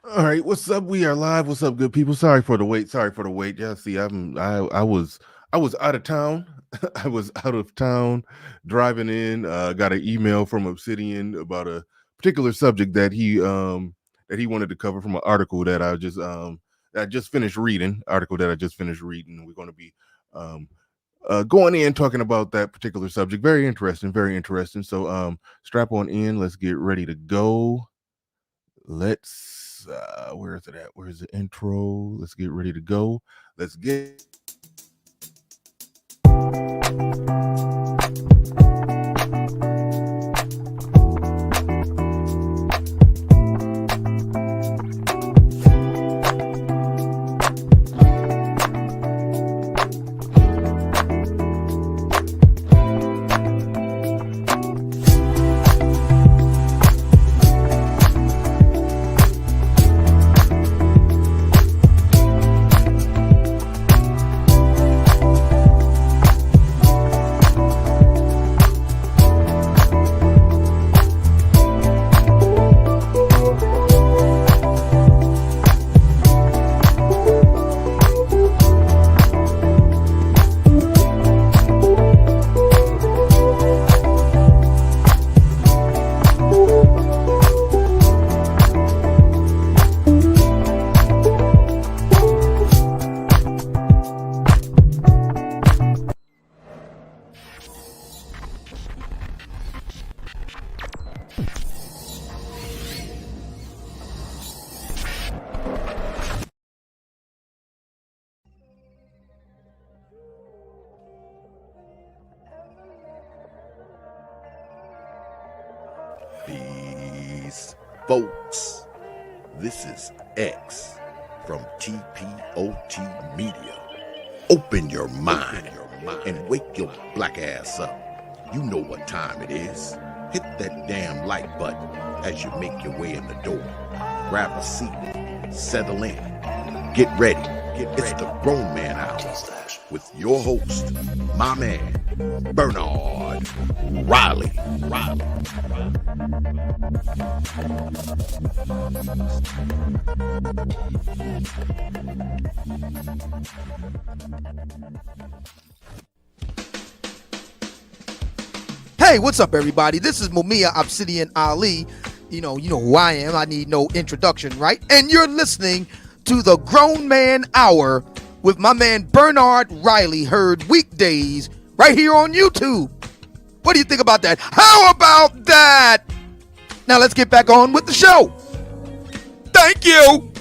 All right, what's up? We are live. What's up, good people? Sorry for the wait. Sorry for the wait. Yeah, see, I was out of town. I was out of town driving in. Got an email from Obsidian about a particular subject that he wanted to cover from an article that I just finished reading. Article that I just finished reading. We're going to be um going in talking about that particular subject. Very interesting. Very interesting. So strap on in. Let's get ready to go. Let's where is it at? Where's the intro? Let's get ready to go. Let's get Peace, folks. This is X from TPOT Media. Open your mind and wake your black ass up. You know what time it is. Hit that damn like button as you make your way in the door. Grab a seat, settle in, get ready. It's the Grown Man Hour with your host, my man, Bernard Riley. Hey, what's up, everybody? This is Mumia Obsidian Ali. You know who I am. I need no introduction, right? And you're listening to the Grown Man Hour with my man Bernard Riley, heard weekdays right here on YouTube. What do you think about that? How about that? Now let's get back on with the show. Thank you.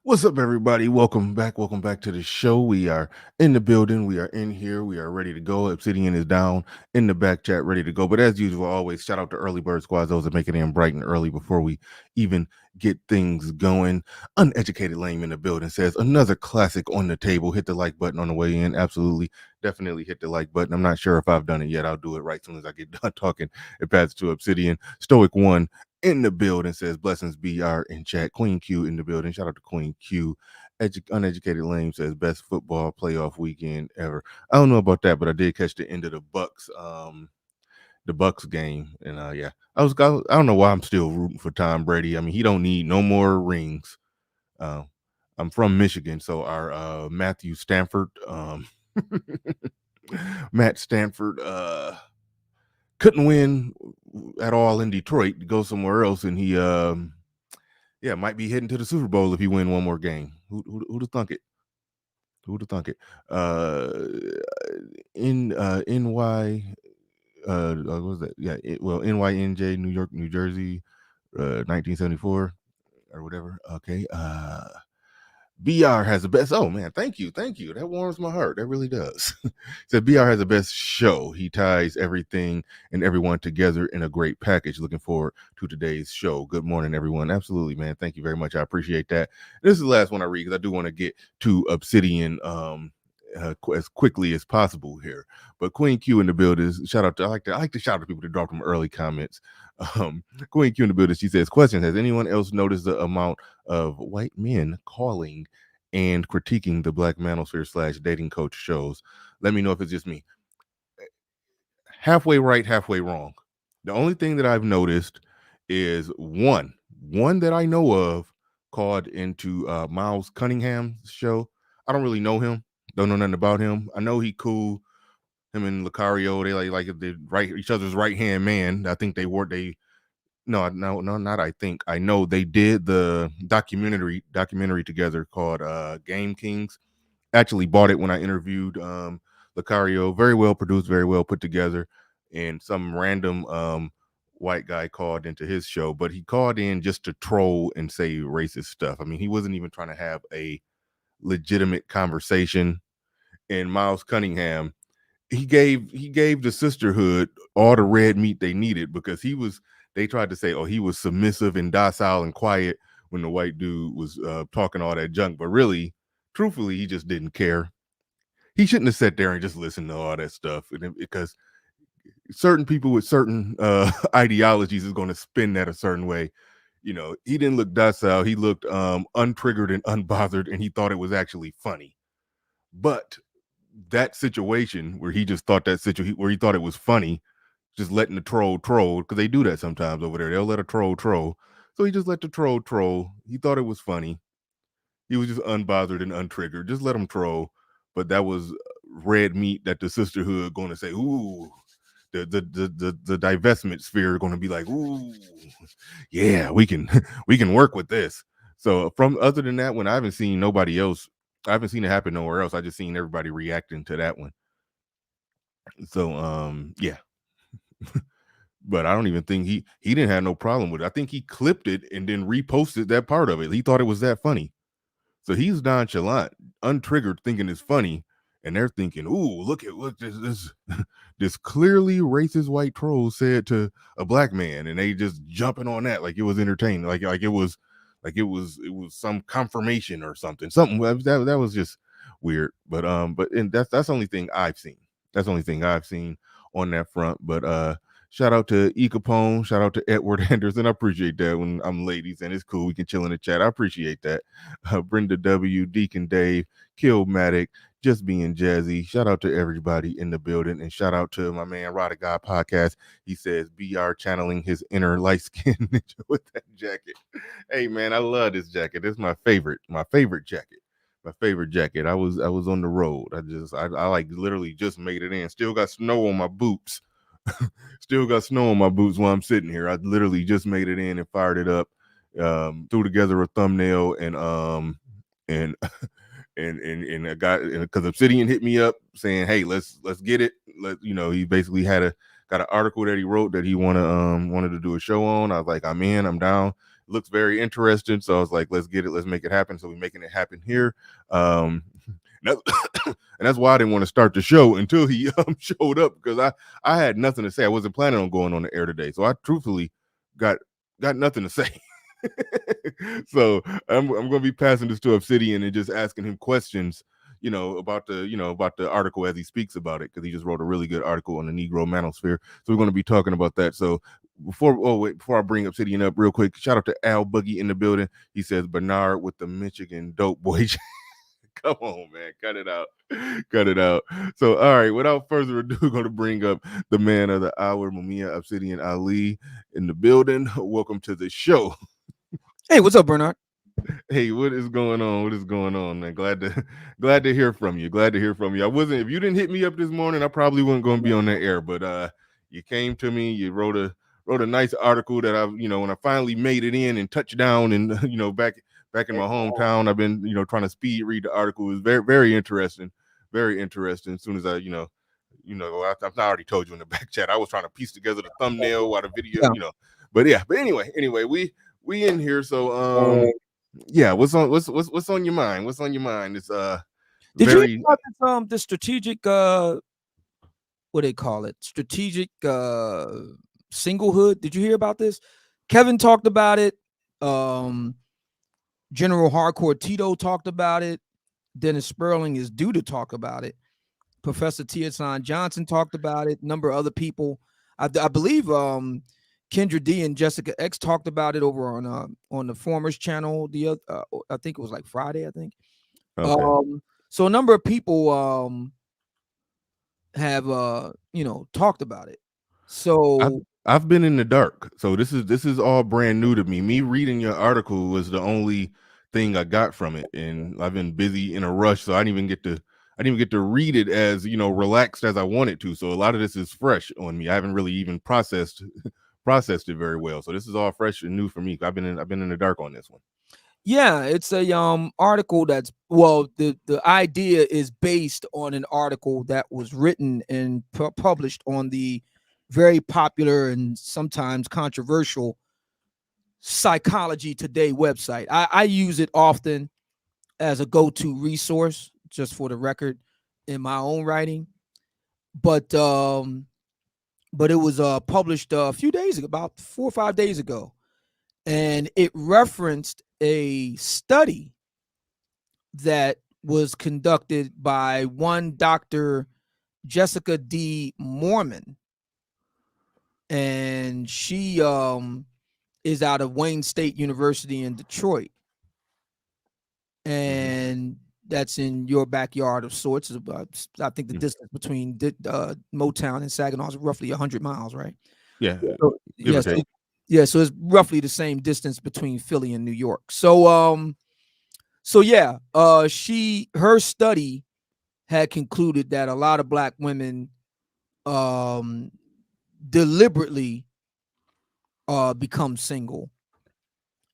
What's up, everybody? Welcome back. Welcome back to the show. We are in the building. We are in here. We are ready to go. Obsidian is down in the back chat, ready to go. But as usual, always shout out to Early Bird Squads, those that make it in bright and early before we even get things going. Uneducated Lame in the building says another classic on the table. Hit the like button on the way in. Absolutely, definitely hit the like button. I'm not sure if I've done it yet. I'll do it right as soon as I get done talking. It passes to Obsidian. Stoic One in the building says blessings BR in chat. Queen Q in the building. Shout out to Queen Q. Uneducated Lame says best football playoff weekend ever. I don't know about that, but I did catch the end of the Bucks game, and I don't know why I'm still rooting for Tom Brady. I mean, he don't need no more rings. I'm from Michigan, so our Matthew Stanford, Matt Stanford, couldn't win at all in Detroit. To go somewhere else, and he might be heading to the Super Bowl if he win one more game. Who'd have thunk it? Who'd have thunk it? NY, what was that? Yeah, NYNJ, New York, New Jersey, 1974 or whatever. Okay. BR has the best. Oh man, thank you. That warms my heart. That really does. Said BR has the best show. He ties everything and everyone together in a great package. Looking forward to today's show. Good morning, everyone. Absolutely, man. Thank you very much. I appreciate that. This is the last one I read because I do want to get to Obsidian as quickly as possible here. But Queen Q in the building. Shout out to I like to shout out to people that dropped them early comments. Queen Q in the building. She says, "Question: has anyone else noticed the amount of white men calling and critiquing the Black Manosphere / dating coach shows? Let me know if it's just me. Halfway right, halfway wrong. The only thing that I've noticed is one that I know of called into Miles Cunningham's show. I don't really know him. Don't know nothing about him. I know he cool. Him and Lucario, they like they right each other's right hand man. I think they no, not I think. I know they did the documentary together called Game Kings. Actually bought it when I interviewed Lucario. Very well produced, very well put together. And some random white guy called into his show, but he called in just to troll and say racist stuff. I mean, he wasn't even trying to have a legitimate conversation. And Miles Cunningham, he gave the sisterhood all the red meat they needed because they tried to say, oh, he was submissive and docile and quiet when the white dude was talking all that junk, but really, truthfully, he just didn't care. He shouldn't have sat there and just listened to all that stuff because certain people with certain ideologies is going to spin that a certain way. You know, he didn't look docile. He looked untriggered and unbothered, and he thought it was actually funny. But that situation where he just thought where he thought it was funny, just letting the troll because they do that sometimes over there. They'll let a troll. So he just let the troll. He thought it was funny. He was just unbothered and untriggered. Just let him troll. But that was red meat that the sisterhood going to say, ooh, the divestment sphere going to be like, ooh, yeah, we can we can work with this. So from other than that one, I haven't seen nobody else. I haven't seen it happen nowhere else. I just seen everybody reacting to that one. So yeah. But I don't even think he didn't have no problem with it. I think he clipped it and then reposted that part of it. He thought it was that funny. So he's nonchalant, untriggered, thinking it's funny, and they're thinking, "Ooh, look at what this this clearly racist white troll said to a black man," and they just jumping on that like it was entertaining, like it was some confirmation or something that was just weird. But and that's the only thing I've seen. That's the only thing I've seen on that front. But shout out to E Capone, shout out to Edward Henderson. I appreciate that when I'm ladies and it's cool. We can chill in the chat. I appreciate that. Brenda W, Deacon Dave, Killmatic, just being jazzy. Shout out to everybody in the building, and shout out to my man Rada God Podcast. He says BR channeling his inner light skin ninja with that jacket. Hey man, I love this jacket. It's my favorite jacket. My favorite jacket. I was on the road. I like literally just made it in. Still got snow on my boots. Still got snow on my boots while I'm sitting here. I literally just made it in and fired it up. Threw together a thumbnail and and I got because Obsidian hit me up saying, "Hey, let's get it." He basically got an article that he wrote that he wanted to do a show on. I was like, "I'm in, I'm down." Looks very interesting, so I was like, "Let's get it, let's make it happen." So we're making it happen here. And that's why I didn't want to start the show until he showed up because I had nothing to say. I wasn't planning on going on the air today, so I truthfully got nothing to say. So I'm gonna be passing this to Obsidian and just asking him questions, about the article as he speaks about it because he just wrote a really good article on the Negro Manosphere. So we're gonna be talking about that. So before I bring Obsidian up real quick, shout out to Al Boogie in the building. He says Bernard with the Michigan dope boy. Come on, man, cut it out, cut it out. So, all right, without further ado, we're going to bring up the man of the hour, Mumia Obsidian Ali, in the building. Welcome to the show. Hey, what's up, Bernard? Hey, what is going on? What is going on, man? Glad to hear from you. Glad to hear from you. If you didn't hit me up this morning, I probably wasn't going to be on the air. But you came to me. You wrote a nice article that when I finally made it in and touched down and back in my hometown, I've been trying to speed read the article. It was very very interesting, very interesting. As soon as I've already told you in the back chat, I was trying to piece together the thumbnail while the video, Yeah. But yeah, but anyway, we in here. So yeah, what's on your mind? What's on your mind? It's Did you hear very about this strategic what they call it? Strategic singlehood. Did you hear about this? Kevin talked about it. General Hardcore Tito talked about it. Dennis Sperling is due to talk about it. Professor Tierson Johnson talked about it. A number of other people. I believe Kendra D and Jessica X talked about it over on the Formers channel. I think it was like Friday, I think. okay. So a number of people have talked about it. So I've been in the dark, so this is all brand new to me. Me reading your article was the only thing I got from it, and I've been busy in a rush, so I didn't even get to read it as relaxed as I wanted to. So a lot of this is fresh on me. I haven't really even processed it very well. So this is all fresh and new for me. I've been in the dark on this one. Yeah, it's a article that's, well, the idea is based on an article that was written and published on the very popular and sometimes controversial Psychology Today website. I use it often as a go-to resource, just for the record, in my own writing. But it was published a few days ago, about 4 or 5 days ago, and it referenced a study that was conducted by one Dr. Jessica D. Mormon, and she is out of Wayne State University in Detroit, and that's in your backyard of sorts. It's about, I think the distance between Motown and Saginaw is roughly 100 miles, right? Yeah, So, give or yes, take. yeah, so it's roughly the same distance between Philly and New York. So yeah, her study had concluded that a lot of Black women deliberately become single,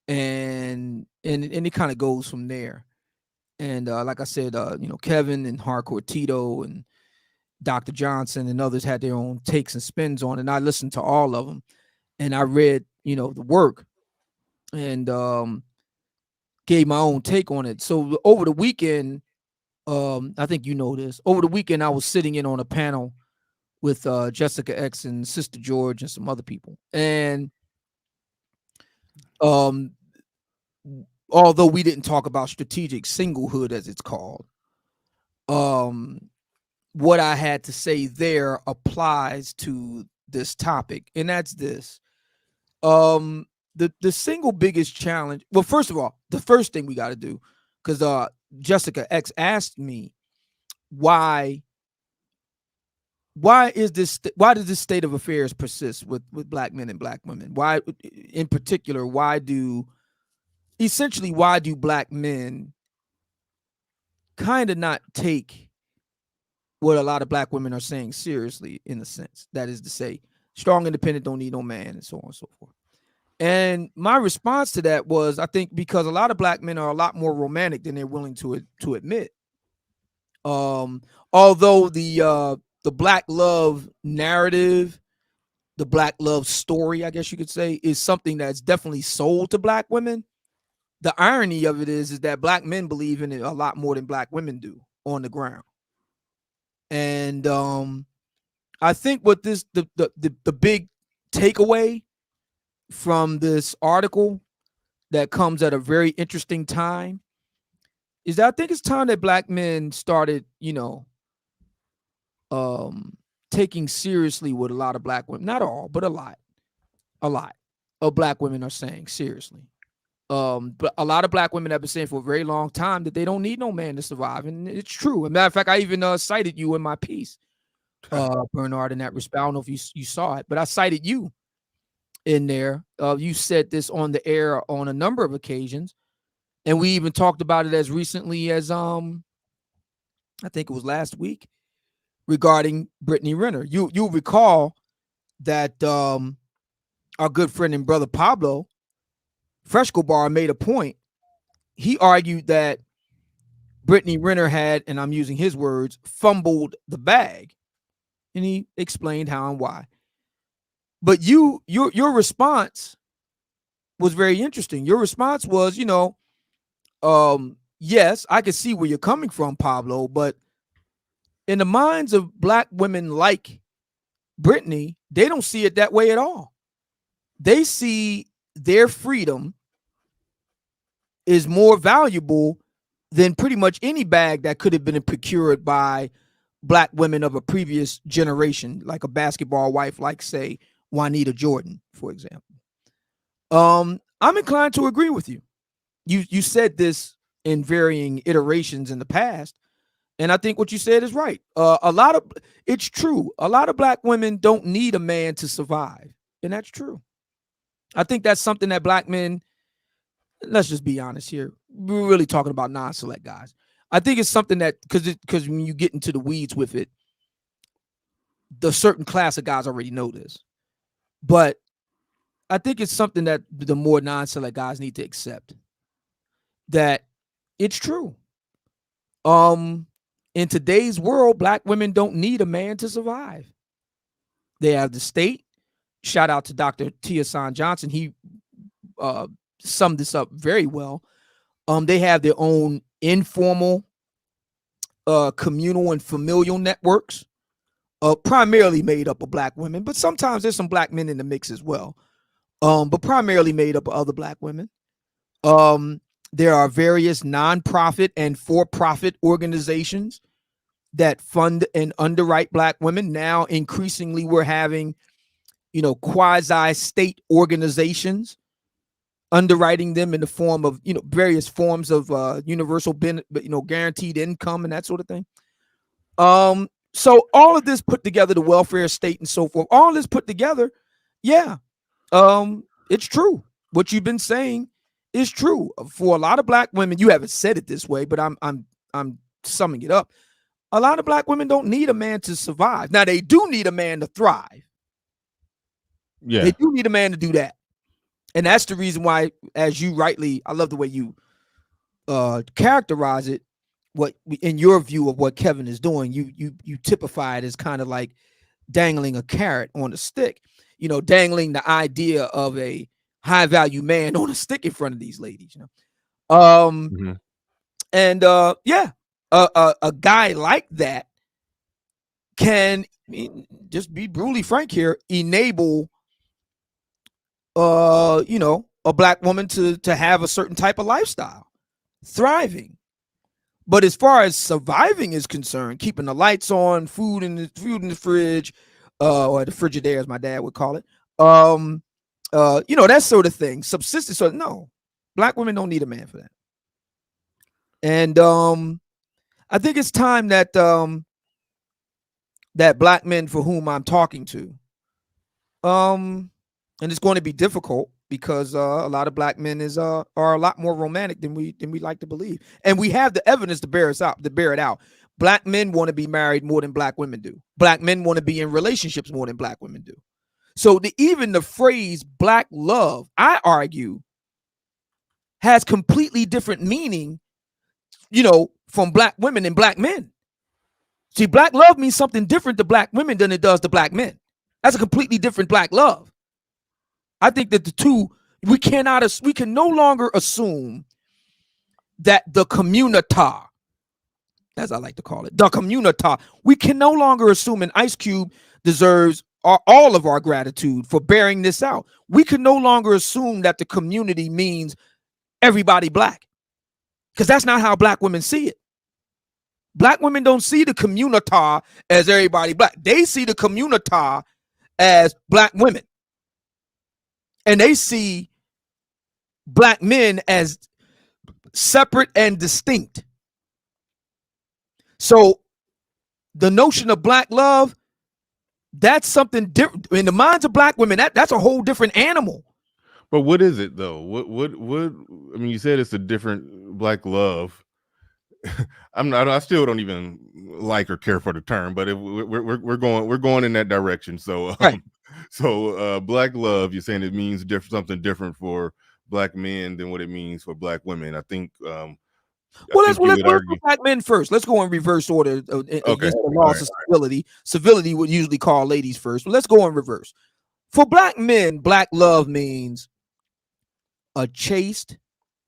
and it kind of goes from there. And like I said, Kevin and Hardcore Tito and Dr. Johnson and others had their own takes and spins on it. And I listened to all of them, and I read, the work, and gave my own take on it. So over the weekend, I think you know this. Over the weekend, I was sitting in on a panel with Jessica X and Sister George and some other people. And although we didn't talk about strategic singlehood, as it's called, what I had to say there applies to this topic, and that's this. The single biggest challenge. Well, first of all, the first thing we got to do, because Jessica X asked me why does this state of affairs persist with Black men and Black women? Why, in particular, why do Black men kind of not take what a lot of Black women are saying seriously, in a sense? That is to say, strong, independent, don't need no man, and so on and so forth. And my response to that was, I think because a lot of Black men are a lot more romantic than they're willing to admit. Although the Black love narrative, the Black love story, I guess you could say, is something that's definitely sold to Black women. The irony of it is that Black men believe in it a lot more than Black women do on the ground. And I think what the big takeaway from this article that comes at a very interesting time is that I think it's time that Black men started, taking seriously what a lot of Black women, not all, but a lot of Black women are saying seriously. But a lot of Black women have been saying for a very long time that they don't need no man to survive, and it's true. As a matter of fact, I even cited you in my piece, Bernard, in that respect. I don't know if you saw it, but I cited you in there. You said this on the air on a number of occasions, and we even talked about it as recently as I think it was last week, regarding Brittany Renner. You'll recall that our good friend and brother Pablo Fresco Bar made a point. He argued that Brittany Renner had, and I'm using his words, fumbled the bag, and he explained how and why. But your response was very interesting. Your response was, yes, I can see where you're coming from, Pablo, but in the minds of Black women like Brittany, they don't see it that way at all. They see their freedom is more valuable than pretty much any bag that could have been procured by Black women of a previous generation, like a basketball wife, like, say, Juanita Jordan, for example. I'm inclined to agree with you. You said this in varying iterations in the past, and I think what you said is right. It's true. A lot of Black women don't need a man to survive. And that's true. I think that's something that black men, let's just be honest here. We're really talking about non-select guys. I think it's something that, because when you get into the weeds with it, the certain class of guys already know this. But I think it's something that the more non-select guys need to accept, that it's true. In today's world, black women don't need a man to survive. They have the state. Shout out to Dr. Tia San Johnson. He summed this up very well. They have their own informal, communal and familial networks, primarily made up of black women, but sometimes there's some black men in the mix as well. But primarily made up of other black women. There are various nonprofit and for-profit organizations that fund and underwrite black women. Now, increasingly, we're having, quasi-state organizations underwriting them in the form of, various forms of universal guaranteed income and that sort of thing. So all of this put together, the welfare state and so forth, all this put together, yeah, it's true. What you've been saying is true. For a lot of black women, you haven't said it this way, but I'm summing it up. A lot of black women don't need a man to survive. Now, they do need a man to thrive. Yeah. They do need a man to do that. And that's the reason why, as you rightly, I love the way you characterize it, what in your view of what Kevin is doing, you typify it as kind of like dangling a carrot on a stick, dangling the idea of a high value man on a stick in front of these ladies, And a guy like that can, just be brutally frank here, enable a black woman to have a certain type of lifestyle, thriving. But as far as surviving is concerned, keeping the lights on, food in the fridge, or the Frigidaire, as my dad would call it, that sort of thing, subsistence. So no, black women don't need a man for that. And I think it's time that that black men for whom I'm talking to, and it's going to be difficult because a lot of black men are a lot more romantic than we like to believe, and we have the evidence to bear it out. Black men want to be married more than black women do. Black men want to be in relationships more than black women do. So even the phrase black love, I argue, has completely different meaning, from black women and black men. See, black love means something different to black women than it does to black men. That's a completely different black love. I think that the two, we can no longer assume that the communita, as I like to call it, the communita, we can no longer assume an Ice Cube deserves all of our gratitude for bearing this out. We can no longer assume that the community means everybody black, because that's not how black women see it. Black women don't see the communita as everybody black. They see the communita as black women. And they see black men as separate and distinct. So the notion of black love, that's something different. In the minds of black women, that's a whole different animal. But what is it though? What I mean, you said it's a different black love. I still don't even like or care for the term, but we're going in that direction. So right. So black love, you're saying it means something different for black men than what it means for black women. I think let's go black men first. Let's go in reverse order. Okay. The laws of civility. Civility would usually call ladies first, but let's go in reverse. For black men, black love means a chaste,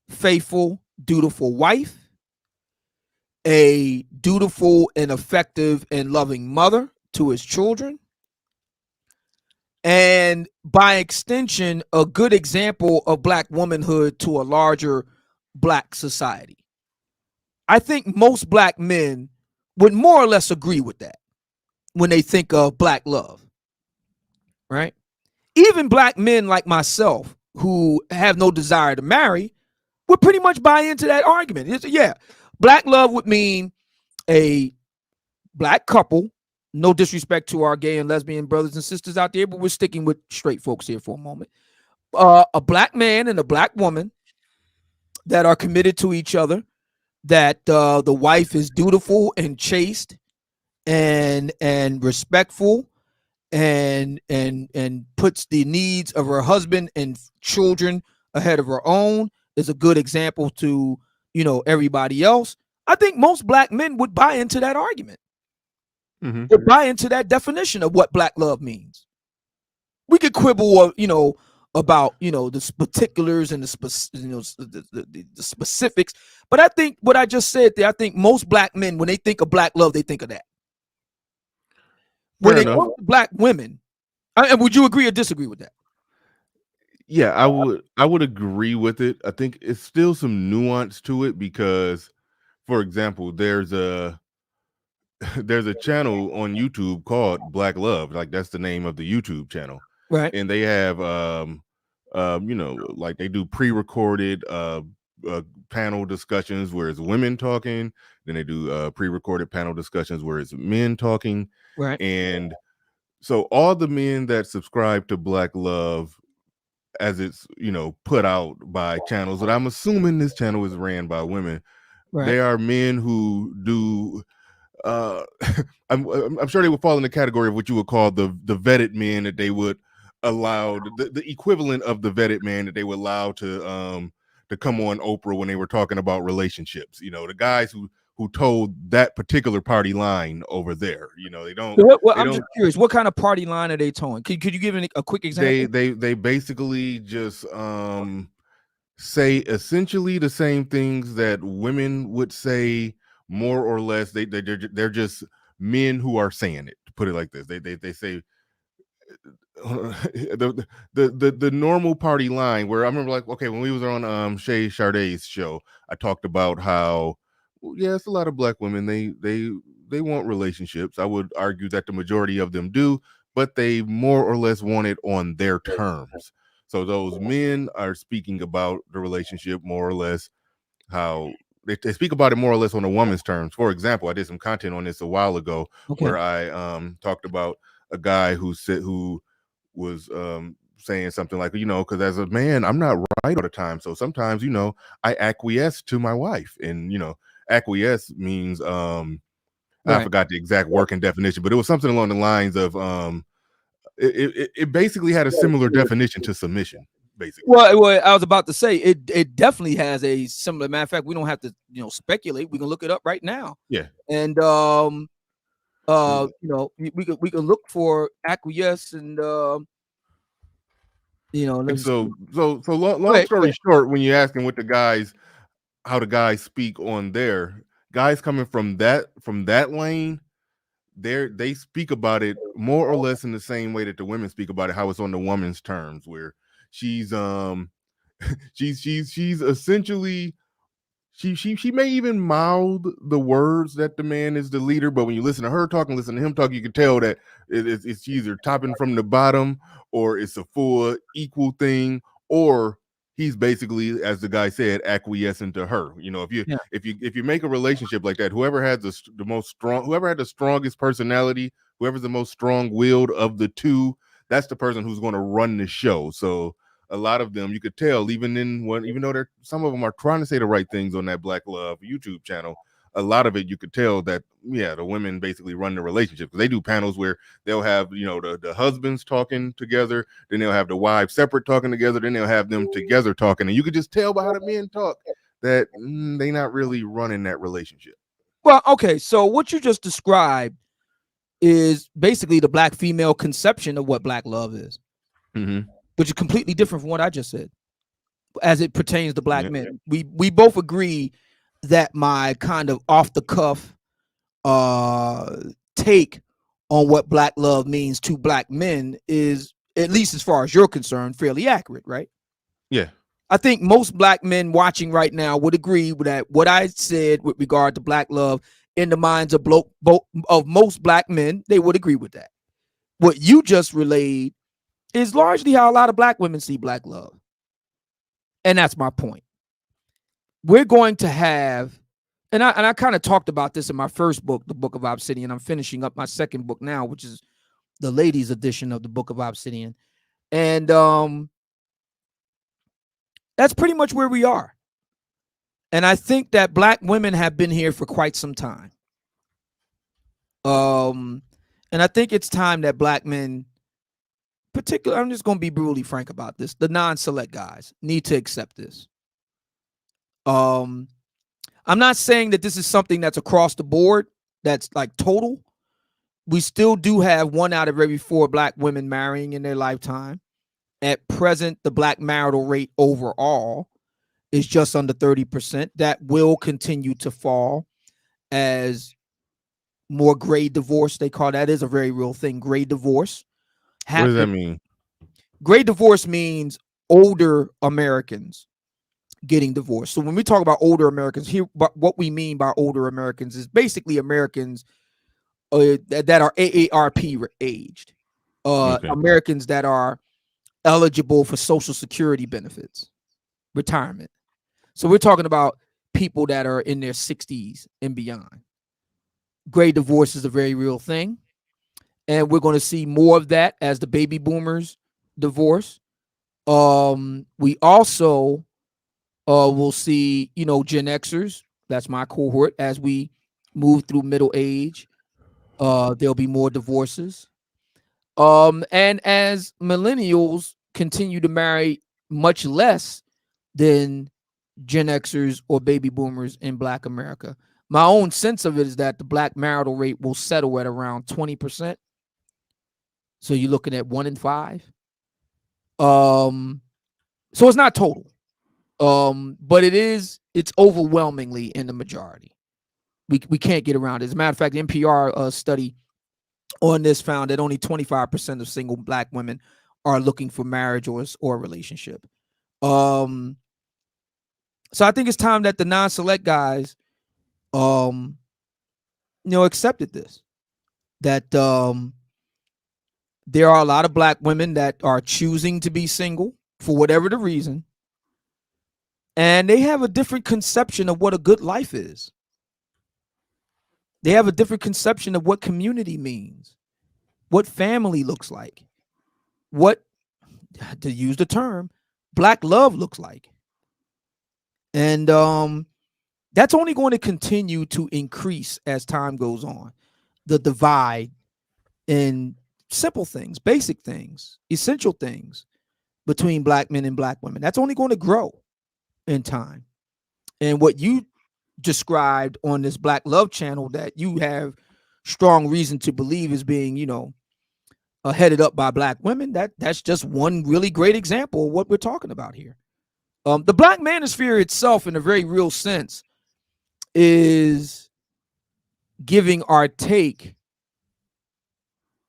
faithful, dutiful wife, a dutiful and effective and loving mother to his children, and by extension, a good example of black womanhood to a larger black society. I think most black men would more or less agree with that when they think of black love, right? Even black men like myself who have no desire to marry would pretty much buy into that argument. Black love would mean a black couple No disrespect to our gay and lesbian brothers and sisters out there, but we're sticking with straight folks here for a moment. A black man and a black woman that are committed to each other, that the wife is dutiful and chaste and respectful and puts the needs of her husband and children ahead of her own, is a good example to, you know, everybody else. I think most black men would buy into that argument, would buy into that definition of what black love means. We could quibble, you know, about, you know, the particulars and the specifics, but I think what I just said there, I think most black men, when they think of black love, they think of that. When Fair they enough. come to black women, and would you agree or disagree with that? Yeah, I would agree with it. I think it's still some nuance to it because, for example, there's a there's a channel on YouTube called Black Love, like that's the name of the YouTube channel, Right. and they have you know, like they do pre-recorded panel discussions where it's women talking, then they do pre-recorded panel discussions where it's men talking, Right. and so all the men that subscribe to Black Love, as it's, you know, put out by channels that I'm assuming this channel is ran by women, Right. they are men who do I'm sure they would fall in the category of what you would call the vetted men that they would allow, the equivalent of the vetted man that they would allow to come on Oprah when they were talking about relationships. You know, the guys who told that particular party line over there. You know, they don't. So they I'm don't, just curious, what kind of party line are they towing? Could you give a quick example? they basically just say essentially the same things that women would say, more or less. They're just men who are saying it, to put it like this. They say the normal party line, where I remember, like, okay, when we was on Shay Shardae's show, I talked about how, well, yeah, it's a lot of black women, they want relationships. I would argue that the majority of them do, but they more or less want it on their terms. So those men are speaking about the relationship more or less how they speak about it more or less on a woman's terms. For example, I did some content on this a while ago, where I talked about a guy who was saying something like, you know, because as a man, I'm not right all the time. So sometimes, you know, I acquiesce to my wife. And, you know, acquiesce means I forgot the exact working definition, but it was something along the lines of it basically had a similar definition to submission, basically. Well, I was about to say it definitely has a similar. Matter of fact, we don't have to, you know, speculate. We can look it up right now. Yeah. And you know, we can look for acquiesce and you know, and so long story short, when you're asking what the guys, how the guys speak on their guys coming from that lane, they speak about it more or less in the same way that the women speak about it, how it's on the woman's terms, where she's she's essentially, she may even mouth the words that the man is the leader, but when you listen to her talk and listen to him talk, you can tell that it's either topping from the bottom, or it's a full equal thing, or he's basically, as the guy said, acquiescing to her. You know, if you make a relationship like that, whoever had the strongest personality, whoever's the most strong-willed of the two, that's the person who's going to run the show. So a lot of them, you could tell, even though some of them are trying to say the right things on that Black Love YouTube channel, a lot of it you could tell that, yeah, the women basically run the relationship. They do panels where they'll have, you know, the husbands talking together, then they'll have the wives separate talking together, then they'll have them together talking, and you could just tell by how the men talk that they're not really running that relationship. Well, okay, so what you just described is basically the black female conception of what black love is. Mm-hmm. Which is completely different from what I just said as it pertains to black men. We both agree that my kind of off the cuff take on what black love means to black men is, at least as far as you're concerned, fairly accurate, right? Yeah. I think most black men watching right now would agree with that. What I said with regard to black love in the minds of most black men, they would agree with that. What you just relayed is largely how a lot of black women see black love. And that's my point. We're going to have and I kind of talked about this in my first book, the Book of Obsidian. I'm finishing up my second book now, which is the ladies edition of the Book of Obsidian. And that's pretty much where we are. And I think that black women have been here for quite some time. And I think it's time that black men, particularly, I'm just going to be brutally frank about this, the non-select guys need to accept this. I'm not saying that this is something that's across the board, that's like total. We still do have 1 out of every 4 black women marrying in their lifetime. At present, the black marital rate overall is just under 30%. That will continue to fall as more gray divorce, they call that, is a very real thing. Gray divorce. What does that mean? Gray divorce means older Americans getting divorced. So when we talk about older Americans here, but what we mean by older Americans is basically Americans that are AARP aged, Americans that are eligible for Social Security benefits, retirement. So we're talking about people that are in their 60s and beyond. Gray divorce is a very real thing, and we're going to see more of that as the baby boomers divorce. We also will see, Gen Xers. That's my cohort. As we move through middle age, there'll be more divorces. And as millennials continue to marry much less than Gen Xers or baby boomers in Black America. My own sense of it is that the black marital rate will settle at around 20%. So you're looking at 1 in 5. So it's not total. But it's overwhelmingly in the majority. We can't get around it. As a matter of fact, the NPR study on this found that only 25% of single black women are looking for marriage or a relationship. So I think it's time that the non-select guys, accepted this. That there are a lot of black women that are choosing to be single for whatever the reason, and they have a different conception of what a good life is. They have a different conception of what community means, what family looks like, what, to use the term, black love looks like. And that's only going to continue to increase as time goes on. The divide in simple things, basic things, essential things between black men and black women, that's only going to grow in time. And what you described on this Black Love channel that you have strong reason to believe is being, headed up by black women, that's just one really great example of what we're talking about here. The black manosphere itself, in a very real sense, is giving our take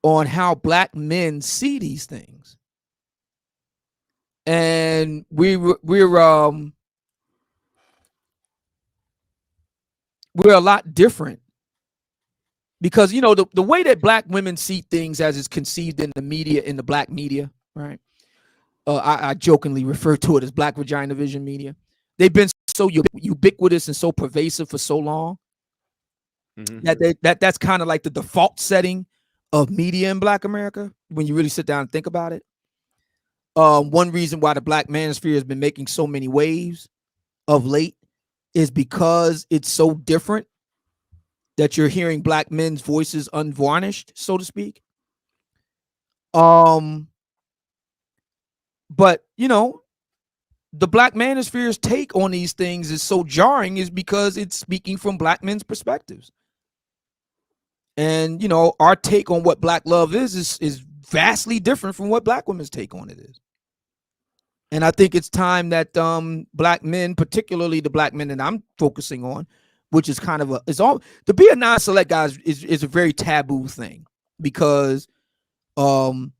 on how black men see these things. And we're a lot different because, the way that black women see things as it's conceived in the media, in the black media, right? I jokingly refer to it as black vagina vision media. They've been so ubiquitous and so pervasive for so long that's kind of like the default setting of media in Black America when you really sit down and think about it. One reason why the black manosphere has been making so many waves of late is because it's so different that you're hearing black men's voices unvarnished, so to speak. But the black manosphere's take on these things is so jarring is because it's speaking from black men's perspectives. And our take on what black love is vastly different from what black women's take on it is. And I think it's time that black men, particularly the black men that I'm focusing on, which is kind of to be a non-select guy is a very taboo thing because the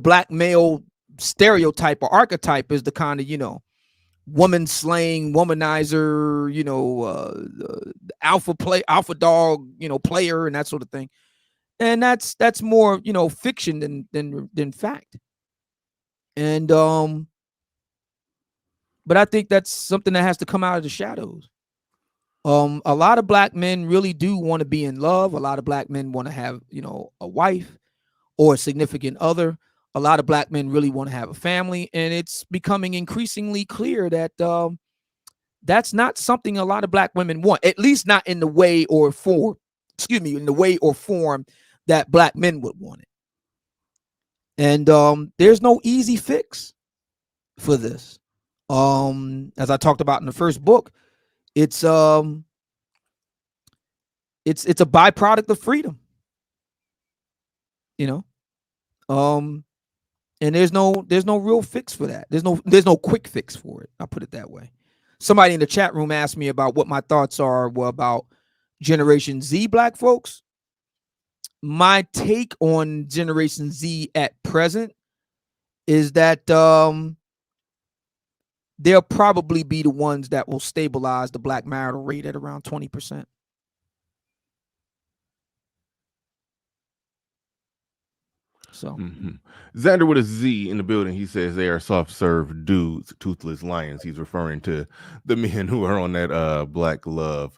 black male stereotype or archetype is the kind of woman slaying womanizer, alpha dog, player and that sort of thing. And that's more fiction than fact. And but I think that's something that has to come out of the shadows. A lot of black men really do want to be in love. A lot of black men want to have, a wife or a significant other. A lot of black men really want to have a family, and it's becoming increasingly clear that that's not something a lot of black women want, at least not in the way or form, in the way or form that black men would want it. And there's no easy fix for this. As I talked about in the first book, it's a byproduct of freedom, and there's no real fix for that. There's no quick fix for it. I'll put it that way. Somebody in the chat room asked me about what my thoughts are about Generation Z black folks. My take on Generation Z at present is that they'll probably be the ones that will stabilize the black marital rate at around 20%. So Xander with a Z in the building. He says they are soft serve dudes, toothless lions. He's referring to the men who are on that Black Love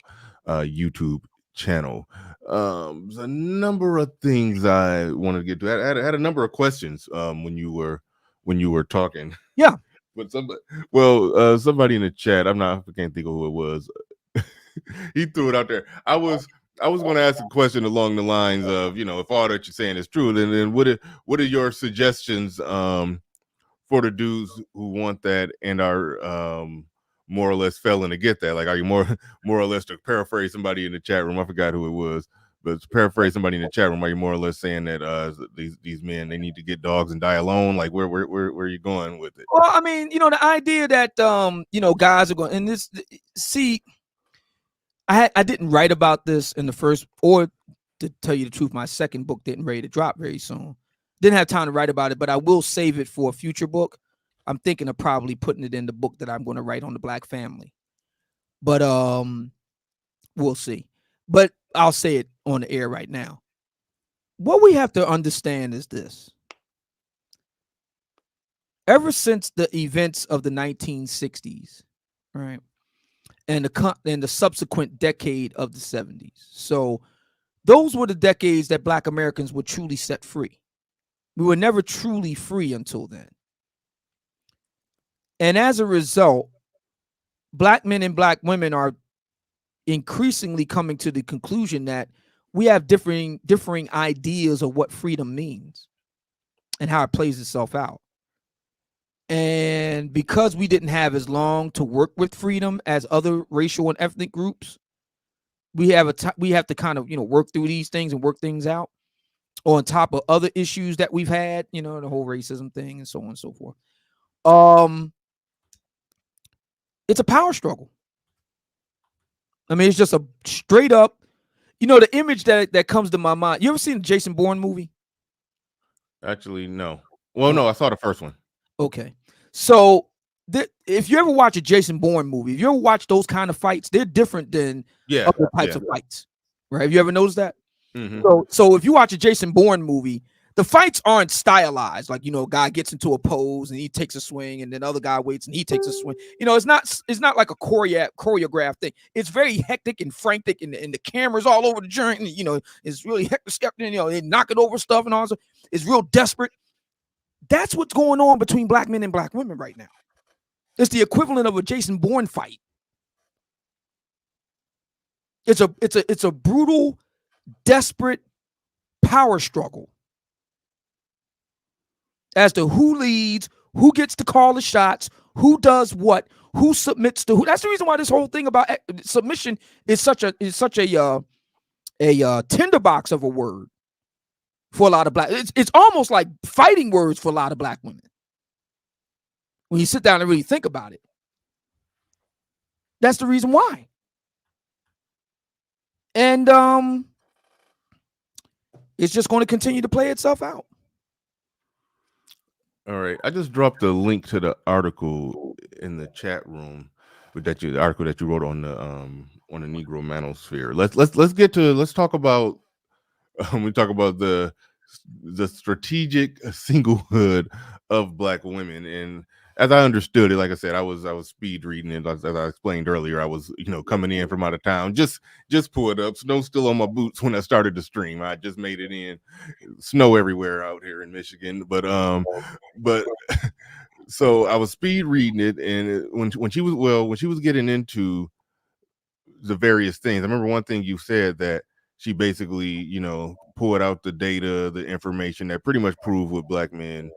YouTube channel. There's a number of things I wanted to get to. I had a number of questions when you were talking. Yeah. But somebody in the chat, I can't think of who it was. He threw it out there. I was going to ask a question along the lines of, if all that you're saying is true, then what are your suggestions for the dudes who want that and are more or less failing to get that? Like, are you more or less, to paraphrase somebody in the chat room? I forgot who it was, but to paraphrase somebody in the chat room, are you more or less saying that these men, they need to get dogs and die alone? Like, where are you going with it? Well, I mean, the idea that guys are going, and this, see, I didn't write about this in the first, or to tell you the truth, my second book didn't ready to drop very soon. Didn't have time to write about it, but I will save it for a future book. I'm thinking of probably putting it in the book that I'm going to write on the black family. But we'll see. But I'll say it on the air right now. What we have to understand is this. Ever since the events of the 1960s, right? And the subsequent decade of the 70s. So those were the decades that black Americans were truly set free. We were never truly free until then. And as a result, black men and black women are increasingly coming to the conclusion that we have differing ideas of what freedom means and how it plays itself out. And because we didn't have as long to work with freedom as other racial and ethnic groups, we have to kind of, work through these things and work things out on top of other issues that we've had, the whole racism thing and so on and so forth. It's a power struggle. I mean, it's just a straight up, the image that comes to my mind. You ever seen the Jason Bourne movie? Actually, no. Well, no, I saw the first one. Okay. So if you ever watch a Jason Bourne movie, if you ever watch those kind of fights, they're different than other types of fights, right? Have you ever noticed that? Mm-hmm. So if you watch a Jason Bourne movie, the fights aren't stylized. Like, a guy gets into a pose and he takes a swing and then other guy waits and he takes a swing. It's not like a choreographed thing. It's very hectic and frantic and the camera's all over the joint. And, it's really hectic. They knock it over stuff and all that. It's real desperate. That's what's going on between black men and black women right now. It's the equivalent of a Jason Bourne fight. It's a brutal, desperate power struggle as to who leads, who gets to call the shots, who does what, who submits to who. That's the reason why this whole thing about submission is such a tinderbox of a word for a lot of black. It's almost like fighting words for a lot of black women when you sit down and really think about it. That's the reason why. And it's just going to continue to play itself out. All right, I just dropped a link to the article in the chat room, the article that you wrote on the Negro Manosphere. Let's talk about we talk about the the strategic singlehood of Black women. And as I understood it, like I said, I was speed reading it. As I explained earlier, I was coming in from out of town, just pulled up, snow still on my boots when I started the stream. I just made it in, snow everywhere out here in Michigan, but so I was speed reading it, and when she was getting into the various things, I remember one thing you said, that she basically pulled out the data, the information that pretty much proved what Black men,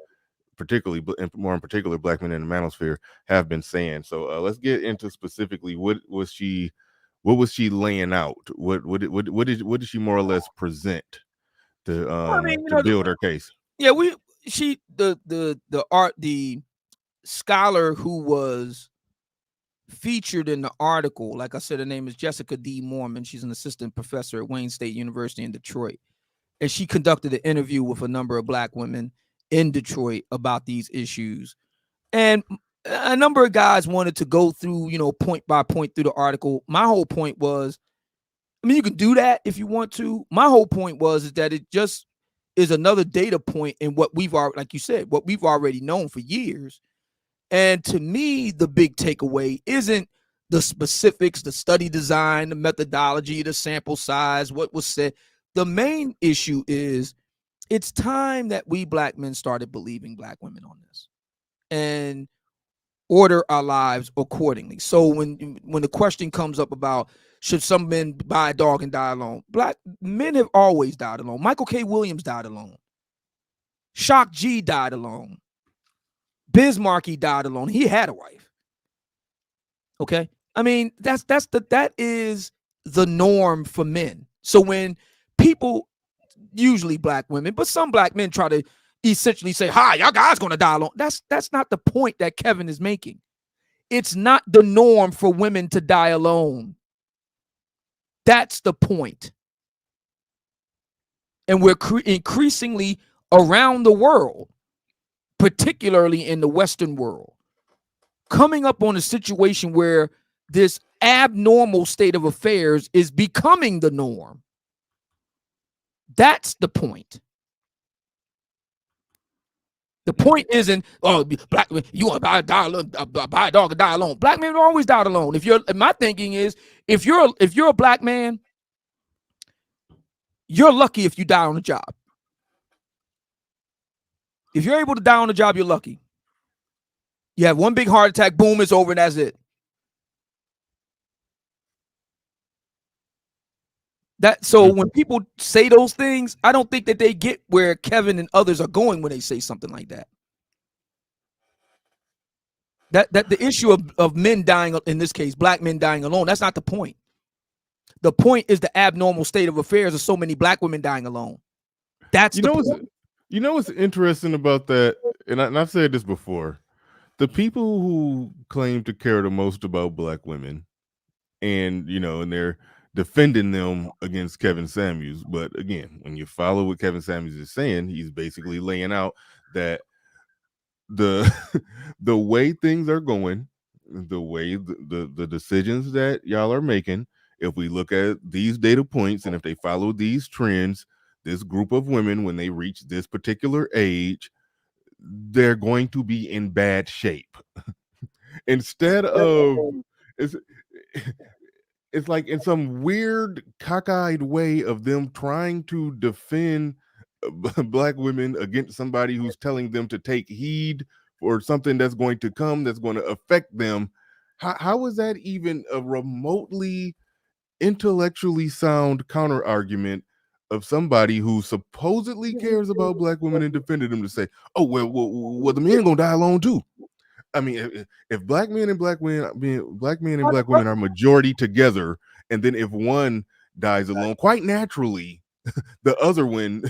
particularly more in particular Black men in the manosphere, have been saying. So let's get into specifically what was she laying out? What did she more or less present to build her case? Yeah, the scholar who was featured in the article, like I said, her name is Jessica D. Mormon. She's an assistant professor at Wayne State University in Detroit. And she conducted an interview with a number of Black women in Detroit about these issues. And a number of guys wanted to go through, point by point through the article. My whole point was, you can do that if you want to. My whole point is that it just is another data point in what we've already, like you said, what we've already known for years. And to me, the big takeaway isn't the specifics, the study design, the methodology, the sample size, what was said. The main issue is it's time that we Black men started believing Black women on this and order our lives accordingly. So when the question comes up about should some men buy a dog and die alone, Black men have always died alone. Michael K. Williams died alone. Shock G died alone. Bismarcky died alone. He had a wife. Okay. That is the norm for men. So when people, usually Black women, but some Black men, try to essentially say, hi, y'all guys gonna die alone. That's not the point that Kevin is making. It's not the norm for women to die alone. That's the point. And we're increasingly around the world, particularly in the Western world, coming up on a situation where this abnormal state of affairs is becoming the norm. That's the point. The point isn't, Black men, you want to buy a dog and die alone. Black men always died alone. My thinking is, if you're a Black man, you're lucky if you die on the job. If you're able to die on the job, you're lucky. You have one big heart attack, boom, it's over, and that's it. So when people say those things, I don't think that they get where Kevin and others are going when they say something like that. That the issue of men dying, in this case, Black men dying alone, that's not the point. The point is the abnormal state of affairs of so many Black women dying alone. That's the point. What's interesting about that, and I've said this before, the people who claim to care the most about Black women, and and they're defending them against Kevin Samuels. But again, when you follow what Kevin Samuels is saying, he's basically laying out that the way things are going, the way the decisions that y'all are making, if we look at these data points and if they follow these trends, this group of women, when they reach this particular age, they're going to be in bad shape. Instead of it's like in some weird cockeyed way of them trying to defend Black women against somebody who's telling them to take heed for something that's going to come, that's going to affect them. How is that even a remotely intellectually sound counter argument of somebody who supposedly cares about Black women and defended them to say, oh, well, the men gonna die alone too? I mean, if Black men and Black women are majority together, and then if one dies alone, quite naturally, the other one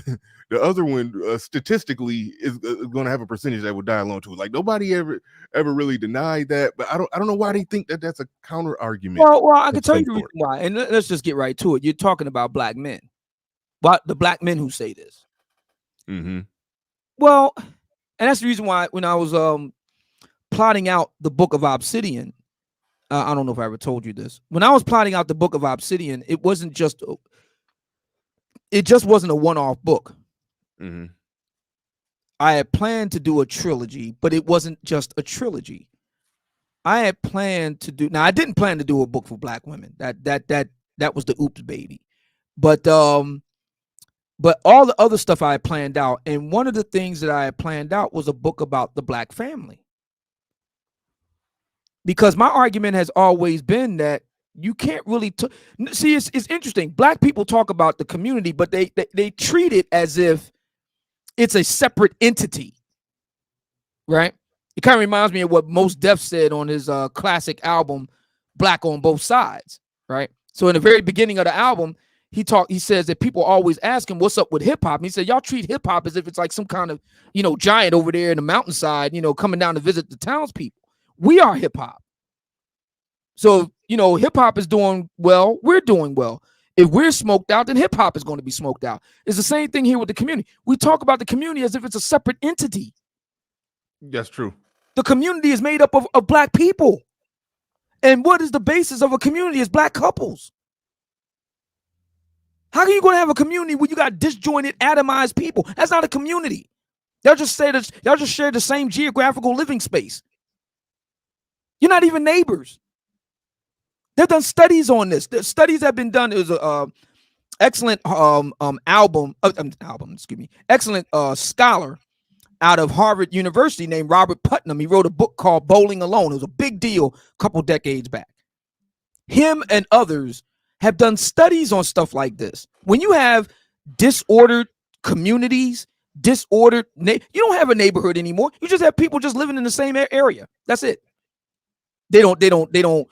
statistically is going to have a percentage that would die alone too. Like nobody ever really denied that, but I don't know why they think that that's a counter argument. Well, I can tell you the reason why, and let's just get right to it. You're talking about Black men, but the Black men who say this. Mm-hmm. Well, and that's the reason why when I was plotting out the Book of Obsidian, I don't know if I ever told you this. When I was plotting out the Book of Obsidian, it just wasn't a one-off book. Mm-hmm. I had planned to do a trilogy, but it wasn't just a trilogy. I had planned to do. Now I didn't plan to do a book for black women. That was the oops baby. But all the other stuff I had planned out, and one of the things that I had planned out was a book about the black family. Because my argument has always been that you can't really see. It's interesting. Black people talk about the community, but they treat it as if it's a separate entity, right? It kind of reminds me of what Mos Def said on his classic album, Black on Both Sides, right? So in the very beginning of the album, he says that people always ask him, what's up with hip hop? And he said, y'all treat hip hop as if it's like some kind of, giant over there in the mountainside, coming down to visit the townspeople. We are hip hop. So, hip hop is doing well. We're doing well. If we're smoked out, then hip hop is going to be smoked out. It's the same thing here with the community. We talk about the community as if it's a separate entity. That's true. The community is made up of black people. And what is the basis of a community is black couples. How are you going to have a community where you got disjointed, atomized people? That's not a community. Y'all just share the same geographical living space. You're not even neighbors. They've done studies on this. The studies have been done. It was a excellent excellent scholar out of Harvard University named Robert Putnam. He wrote a book called Bowling Alone. It was a big deal a couple decades back. Him and others have done studies on stuff like this. When you have disordered communities, you don't have a neighborhood anymore. You just have people just living in the same area. That's it. They don't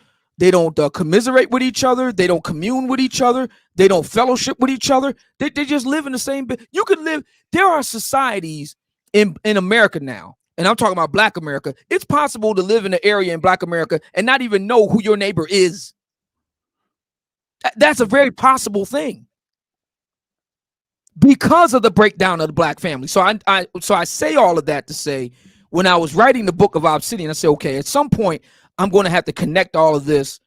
commiserate with each other. They don't commune with each other. They don't fellowship with each other. They just live in the same. You could live. There are societies in America now, and I'm talking about Black America. It's possible to live in an area in Black America and not even know who your neighbor is. That's a very possible thing because of the breakdown of the Black family. So I say all of that to say, when I was writing the book of Obsidian, I said, okay, at some point I'm going to have to connect all of this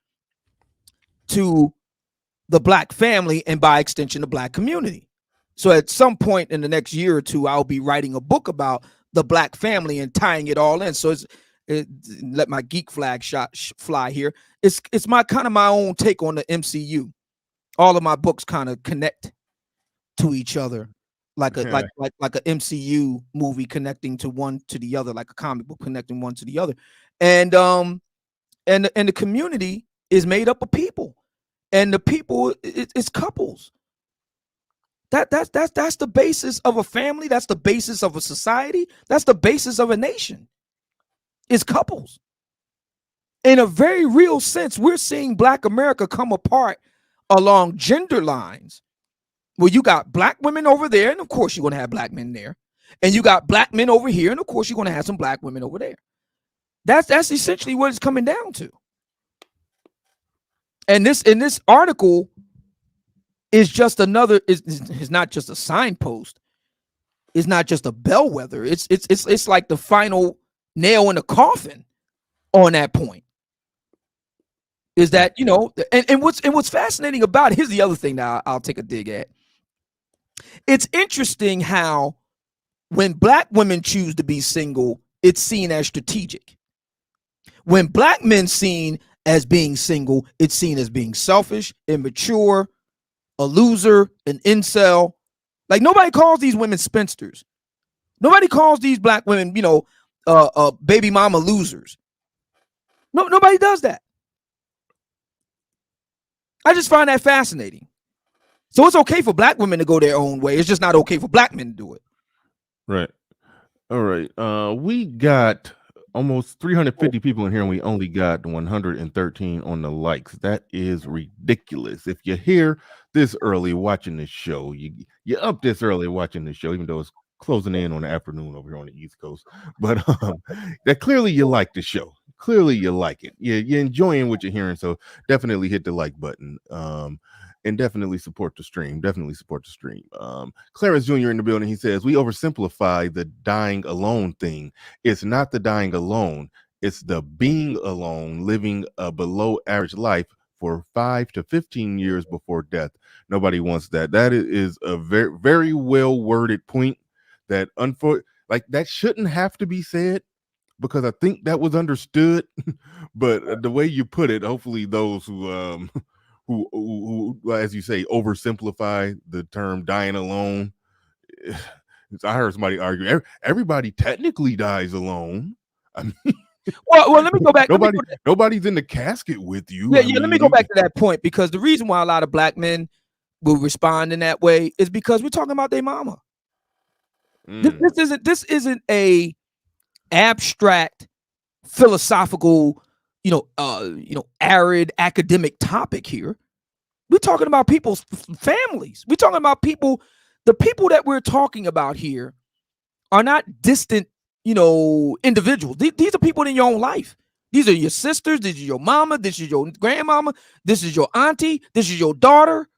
to the Black family and by extension the Black community. So at some point in the next year or two, I'll be writing a book about the Black family and tying it all in. So let my geek flag fly here. It's my own take on the MCU. All of my books kind of connect to each other, like a MCU movie connecting to one to the other, like a comic book connecting one to the other. And the community is made up of people, and the people it's couples. That's the basis of a family. That's the basis of a society. That's the basis of a nation. Is couples. In a very real sense, we're seeing Black America come apart along gender lines, where you got Black women over there, and of course you're going to have Black men there, and you got Black men over here, and of course you're going to have some Black women over there. That's essentially what it's coming down to. And this article is just another. Is not just a signpost. It's not just a bellwether. It's like the final nail in the coffin on that point. Is that, and what's fascinating about it, here's the other thing that I'll take a dig at. It's interesting how when Black women choose to be single, it's seen as strategic. When Black men seen as being single, it's seen as being selfish, immature, a loser, an incel. Like, nobody calls these women spinsters. Nobody calls these Black women, baby mama losers. No, nobody does that. I just find that fascinating. So it's okay for Black women to go their own way. It's just not okay for Black men to do it. Right. All right. We got almost 350 people in here, and we only got 113 on the likes. That is ridiculous. If you're here this early watching this show, you're up this early watching this show, even though it's closing in on the afternoon over here on the East Coast. But that clearly you like the show. Clearly you like it. You're enjoying what you're hearing. So definitely hit the like button. And definitely support the stream. Clarence Jr. in the building. He says, we oversimplify the dying alone thing. It's not the dying alone. It's the being alone, living a below average life for 5 to 15 years before death. Nobody wants that. That is a very, very well worded point. that like that shouldn't have to be said, because I think that was understood. But the way you put it, hopefully those who who, as you say, oversimplify the term dying alone. I heard somebody argue everybody technically dies alone. I mean, Well, let me go back. nobody's in the casket with you. Yeah, I mean, let me go back to that point, because the reason why a lot of black men will respond in that way is because we're talking about their mama. This isn't a abstract philosophical, arid academic topic here. We're talking about people's families. We're talking about people. The people that we're talking about here are not distant, individuals. These are people in your own life. These are your sisters. This is your mama. This is your grandmama. This is your auntie. This is your daughter.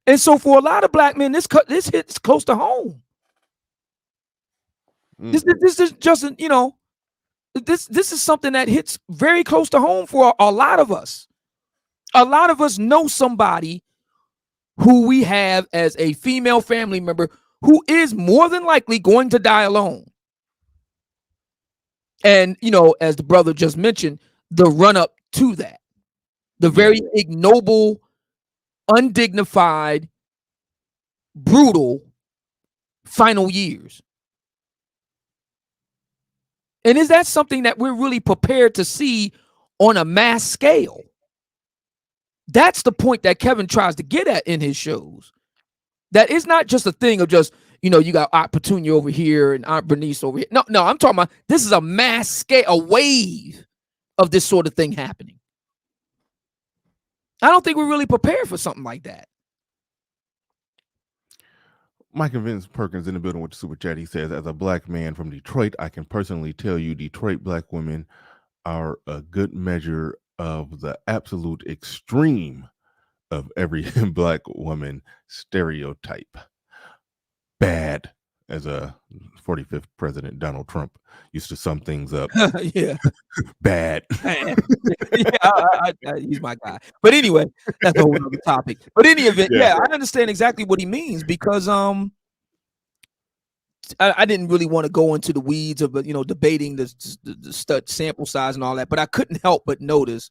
And so for a lot of black men, this hits close to home. This is just, this is something that hits very close to home for a lot of us. A lot of us know somebody who we have as a female family member who is more than likely going to die alone. And, as the brother just mentioned, the run up to that, the very ignoble, undignified, brutal final years. And is that something that we're really prepared to see on a mass scale? That's the point that Kevin tries to get at in his shows. That it's not just a thing of just, you got Aunt Petunia over here and Aunt Bernice over here. No, I'm talking about this is a mass scale, a wave of this sort of thing happening. I don't think we're really prepared for something like that. Mike and Vince Perkins in the building with the super chat. He says, as a black man from Detroit, I can personally tell you Detroit black women are a good measure of the absolute extreme of every black woman stereotype. Bad, as a 45th president Donald Trump used to sum things up. Yeah. Bad. He's my guy. But anyway, that's a whole other topic. But in any event, I understand exactly what he means, because I didn't really want to go into the weeds of debating the sample size and all that, but I couldn't help but notice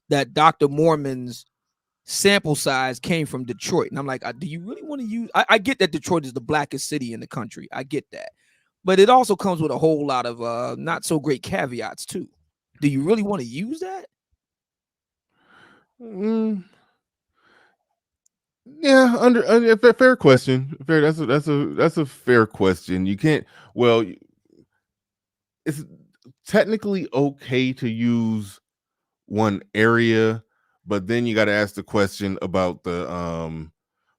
that Dr. Mormon's sample size came from Detroit. And I'm like, do you really want to use? I get that Detroit is the blackest city in the country. I get that. But it also comes with a whole lot of not so great caveats too. Do you really want to use that? Yeah, fair question. That's a fair question. You can't. Well, it's technically okay to use one area, but then you got to ask the question about the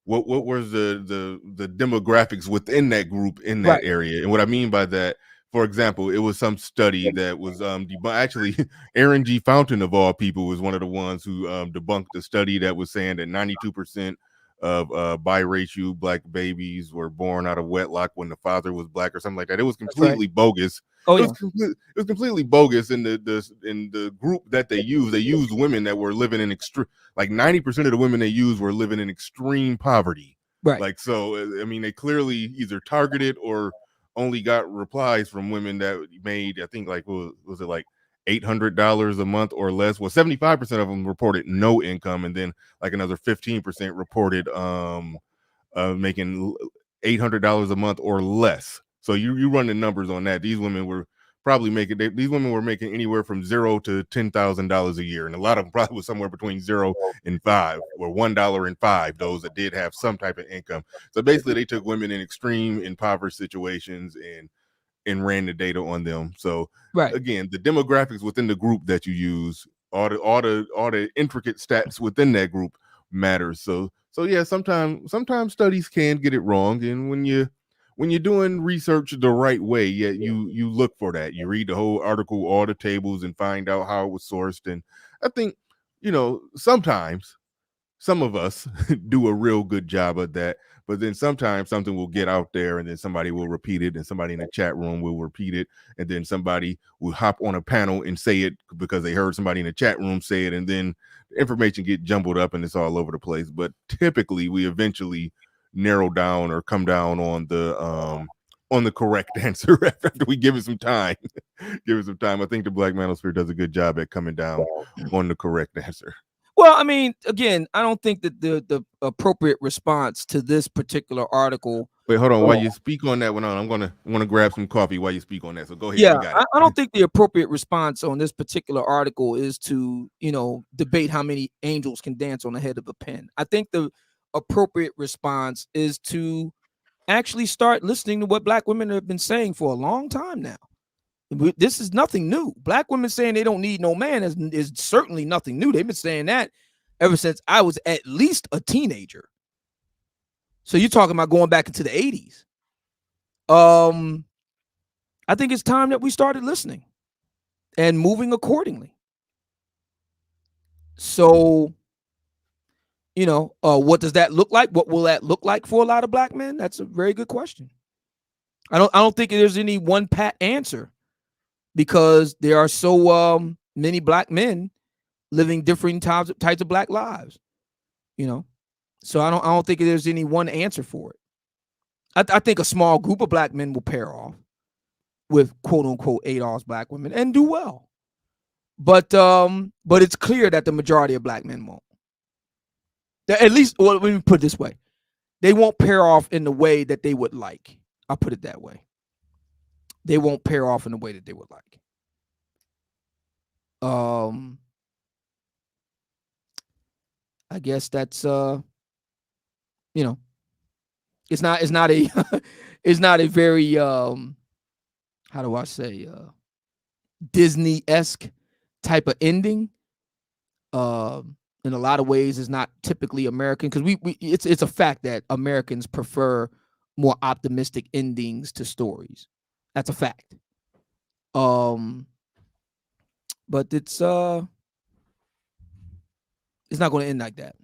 what was the demographics within that group in that area. And what I mean by that, for example, it was some study that was actually Aaron G. Fountain of all people was one of the ones who debunked the study that was saying that 92% of biracial black babies were born out of wedlock when the father was black or something like that. It was completely bogus. Oh, it was completely bogus. In the group that they used women that were living in extreme, like 90% of the women they used were living in extreme poverty. Right. Like, so, I mean, they clearly either targeted or only got replies from women that made, I think, like, was it like $800 a month or less? Well, 75% of them reported no income, and then like another 15% reported making $800 a month or less. So you run the numbers on that. These women were probably making anywhere from $0 to $10,000 a year, and a lot of them probably was somewhere between $0 and $5, or $1 and $5. Those that did have some type of income. So basically, they took women in extreme impoverished situations and ran the data on them. So again, the demographics within the group that you use, all the intricate stats within that group matters. So yeah, sometimes studies can get it wrong, and when you're doing research the right way, you look for that. You read the whole article, all the tables, and find out how it was sourced. And I think, sometimes some of us do a real good job of that, but then sometimes something will get out there and then somebody will repeat it, and somebody in the chat room will repeat it, and then somebody will hop on a panel and say it because they heard somebody in the chat room say it, and then the information get jumbled up and it's all over the place. But typically we eventually narrow down or come down on the on the correct answer after we give it some time. Give it some time. I think the Black Manosphere does a good job at coming down on the correct answer. Well, I mean, again, I don't think that the appropriate response to this particular article. Wait, hold on. While you speak on that one, I'm gonna grab some coffee while you speak on that. So go ahead. Yeah, You got it. I don't think the appropriate response on this particular article is to, debate how many angels can dance on the head of a pin. I think the appropriate response is to actually start listening to what Black women have been saying for a long time now. This is nothing new. Black women saying they don't need no man is certainly nothing new. They've been saying that ever since I was at least a teenager. So you're talking about going back into the 80s. I think it's time that we started listening and moving accordingly. So, what does that look like? What will that look like for a lot of Black men? That's a very good question. I don't think there's any one pat answer, because there are so many Black men living different types of Black lives, So I don't think there's any one answer for it. I think a small group of Black men will pair off with quote unquote ADOS Black women and do well, but it's clear that the majority of Black men won't. At least, well, let me put it this way: they won't pair off in the way that they would like. I'll put it that way. They won't pair off in the way that they would like. I guess that's it's not a it's not a very how do I say Disney-esque type of ending. In a lot of ways, is not typically American, because it's a fact that Americans prefer more optimistic endings to stories. That's a fact. But it's not going to end like that.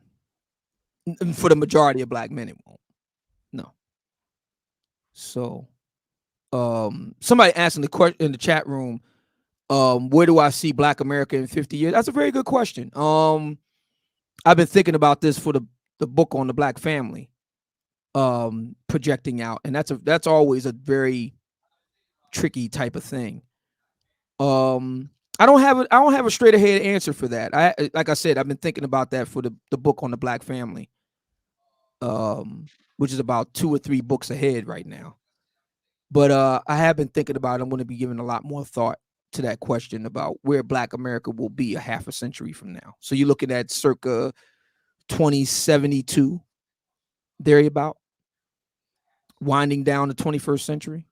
For the majority of Black men, it won't. No. So, somebody asking the question in the chat room, where do I see Black America in 50 years? That's a very good question. I've been thinking about this for the book on the Black family, projecting out, and that's always a very tricky type of thing. I don't have a straight ahead answer for that. Like I said, I've been thinking about that for the book on the Black family, which is about 2 or 3 books ahead right now. But I have been thinking about it. I'm going to be giving a lot more thought to that question about where Black America will be a half a century from now. So you're looking at circa 2072, thereabout, winding down the 21st century.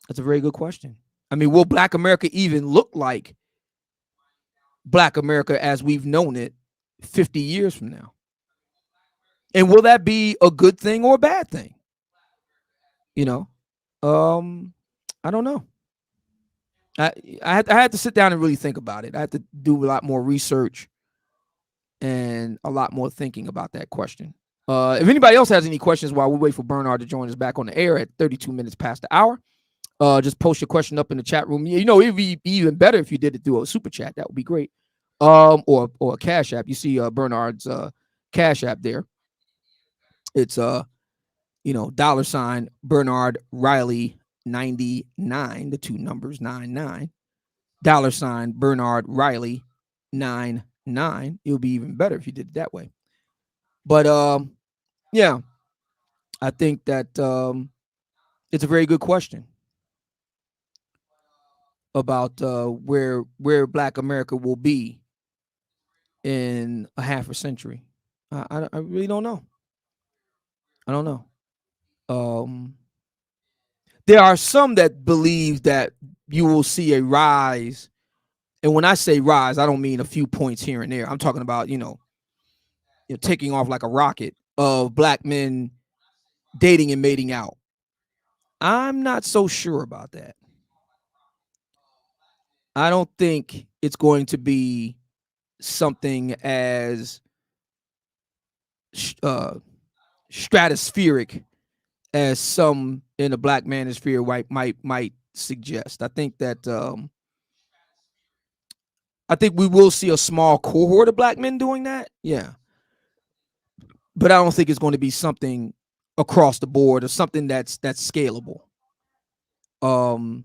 That's a very good question. I mean, will Black America even look like Black America as we've known it 50 years from now? And will that be a good thing or a bad thing? I don't know. I had to sit down and really think about it. I had to do a lot more research and a lot more thinking about that question. If anybody else has any questions while we wait for Bernard to join us back on the air at 32 minutes past the hour, just post your question up in the chat room. It'd be even better if you did it through a super chat. That would be great. Or a Cash App. You see Bernard's Cash App there. It's $ Bernard Riley 99, the 2 numbers 99, $ Bernard Riley 99. It would be even better if you did it that way. But yeah, I think that it's a very good question about where Black America will be in a half a century. I really don't know. I don't know. There are some that believe that you will see a rise. And when I say rise, I don't mean a few points here and there. I'm talking about, taking off like a rocket of Black men dating and mating out. I'm not so sure about that. I don't think it's going to be something as stratospheric as some in the Black manosphere might suggest. I think that I think we will see a small cohort of Black men doing that. Yeah. But I don't think it's going to be something across the board or something that's scalable. I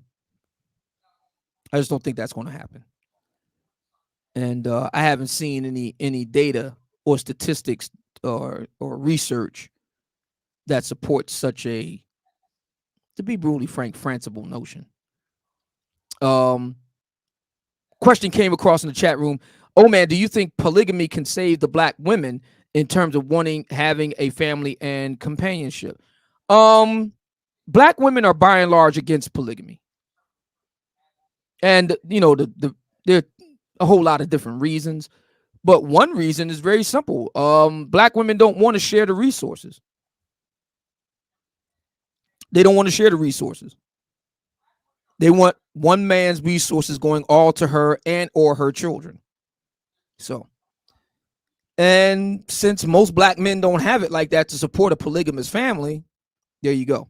just don't think that's going to happen. And I haven't seen any data or statistics or research that supports such a, to be brutally frank, fanciful notion. Question came across in the chat room. Oh man, do you think polygamy can save the black women in terms of having a family and companionship? Black women are by and large against polygamy. And you know, there are a whole lot of different reasons, but one reason is very simple. Black women don't want to share the resources. They don't want to share the resources. They want one man's resources going all to her and or her children. So, and since most black men don't have it like that to support a polygamous family, there you go.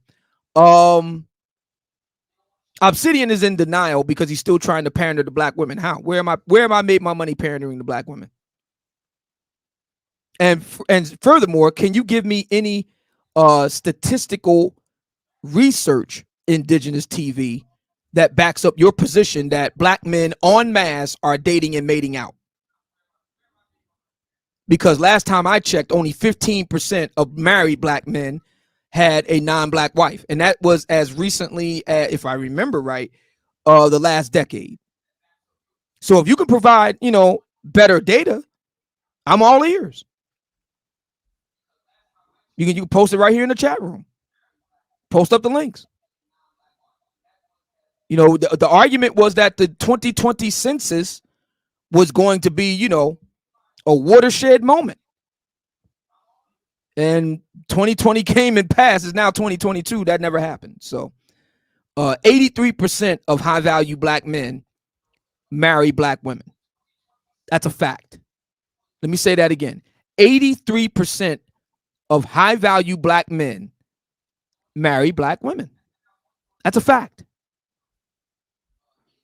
Obsidian is in denial because he's still trying to pander to black women. How? Where am I made my money pandering to black women? And furthermore, can you give me any statistical research, Indigenous TV, that backs up your position that black men en masse are dating and mating out? Because last time I checked, only 15% of married black men had a non-black wife, and that was as recently as, if I remember right, the last decade. So if you can provide, better data, I'm all ears. You can post it right here in the chat room. Post up the links. The argument was that the 2020 census was going to be, a watershed moment. And 2020 came and passed. It's now 2022. That never happened. So 83% of high value black men marry black women. That's a fact. Let me say that again. 83% of high value black men marry black women. That's a fact.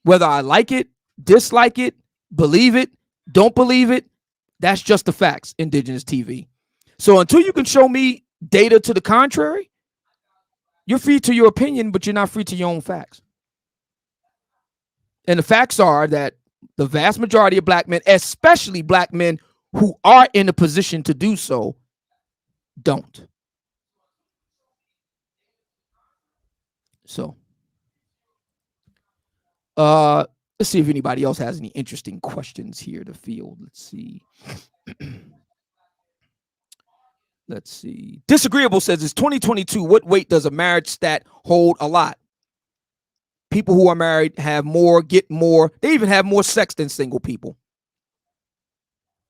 Whether I like it, dislike it, believe it, don't believe it, that's just the facts, Indigenous TV. So until you can show me data to the contrary, you're free to your opinion, but you're not free to your own facts. And the facts are that the vast majority of black men, especially black men who are in a position to do so, don't. So, let's see if anybody else has any interesting questions here to field. Let's see. Let's see. Disagreeable says, it's 2022. What weight does a marriage stat hold? A lot. People who are married have more, get more. They even have more sex than single people.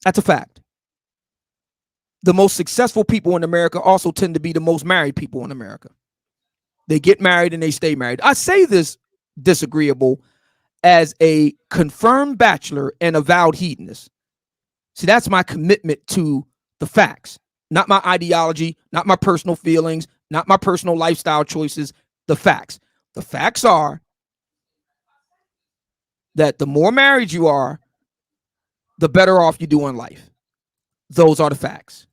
That's a fact. The most successful people in America also tend to be the most married people in America. They get married and they stay married. I say this, Disagreeable, as a confirmed bachelor and avowed hedonist. See, that's my commitment to the facts, not my ideology, not my personal feelings, not my personal lifestyle choices, the facts. The facts are that the more married you are, the better off you do in life. Those are the facts.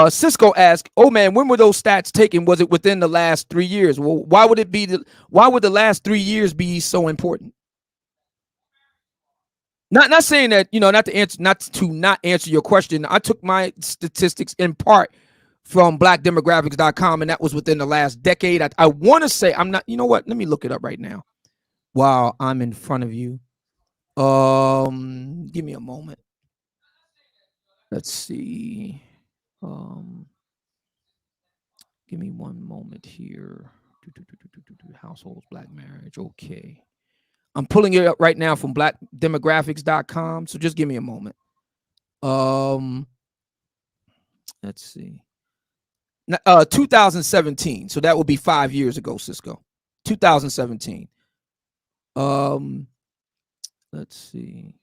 Cisco asked, oh man, when were those stats taken? Was it within the last 3 years? Well, why would the last 3 years be so important? Not saying that, not to answer your question. I took my statistics in part from blackdemographics.com, and that was within the last decade. I want to say, I'm not, you know what? Let me look it up right now while I'm in front of you. Give me a moment. Let's see. Give me one moment here. Households, black marriage. Okay. I'm pulling it up right now from blackdemographics.com. So just give me a moment. Let's see. 2017. So that will be 5 years ago, Cisco. 2017. Let's see.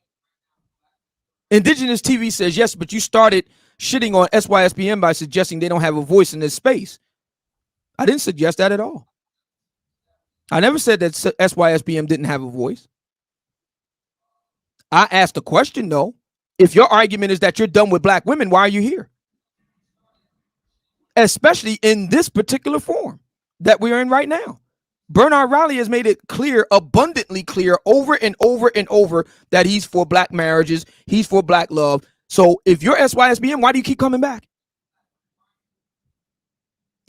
Indigenous TV says, yes, but you started shitting on SYSBM by suggesting they don't have a voice in this space. I didn't suggest that at all. I never said that SYSBM didn't have a voice. I asked the question, though. If your argument is that you're done with black women, why are you here? especially in this particular form that we're in right now. Bernard Riley has made it clear, abundantly clear, over and over and over, that he's for black marriages, he's for black love. So if you're SYSBM, why do you keep coming back?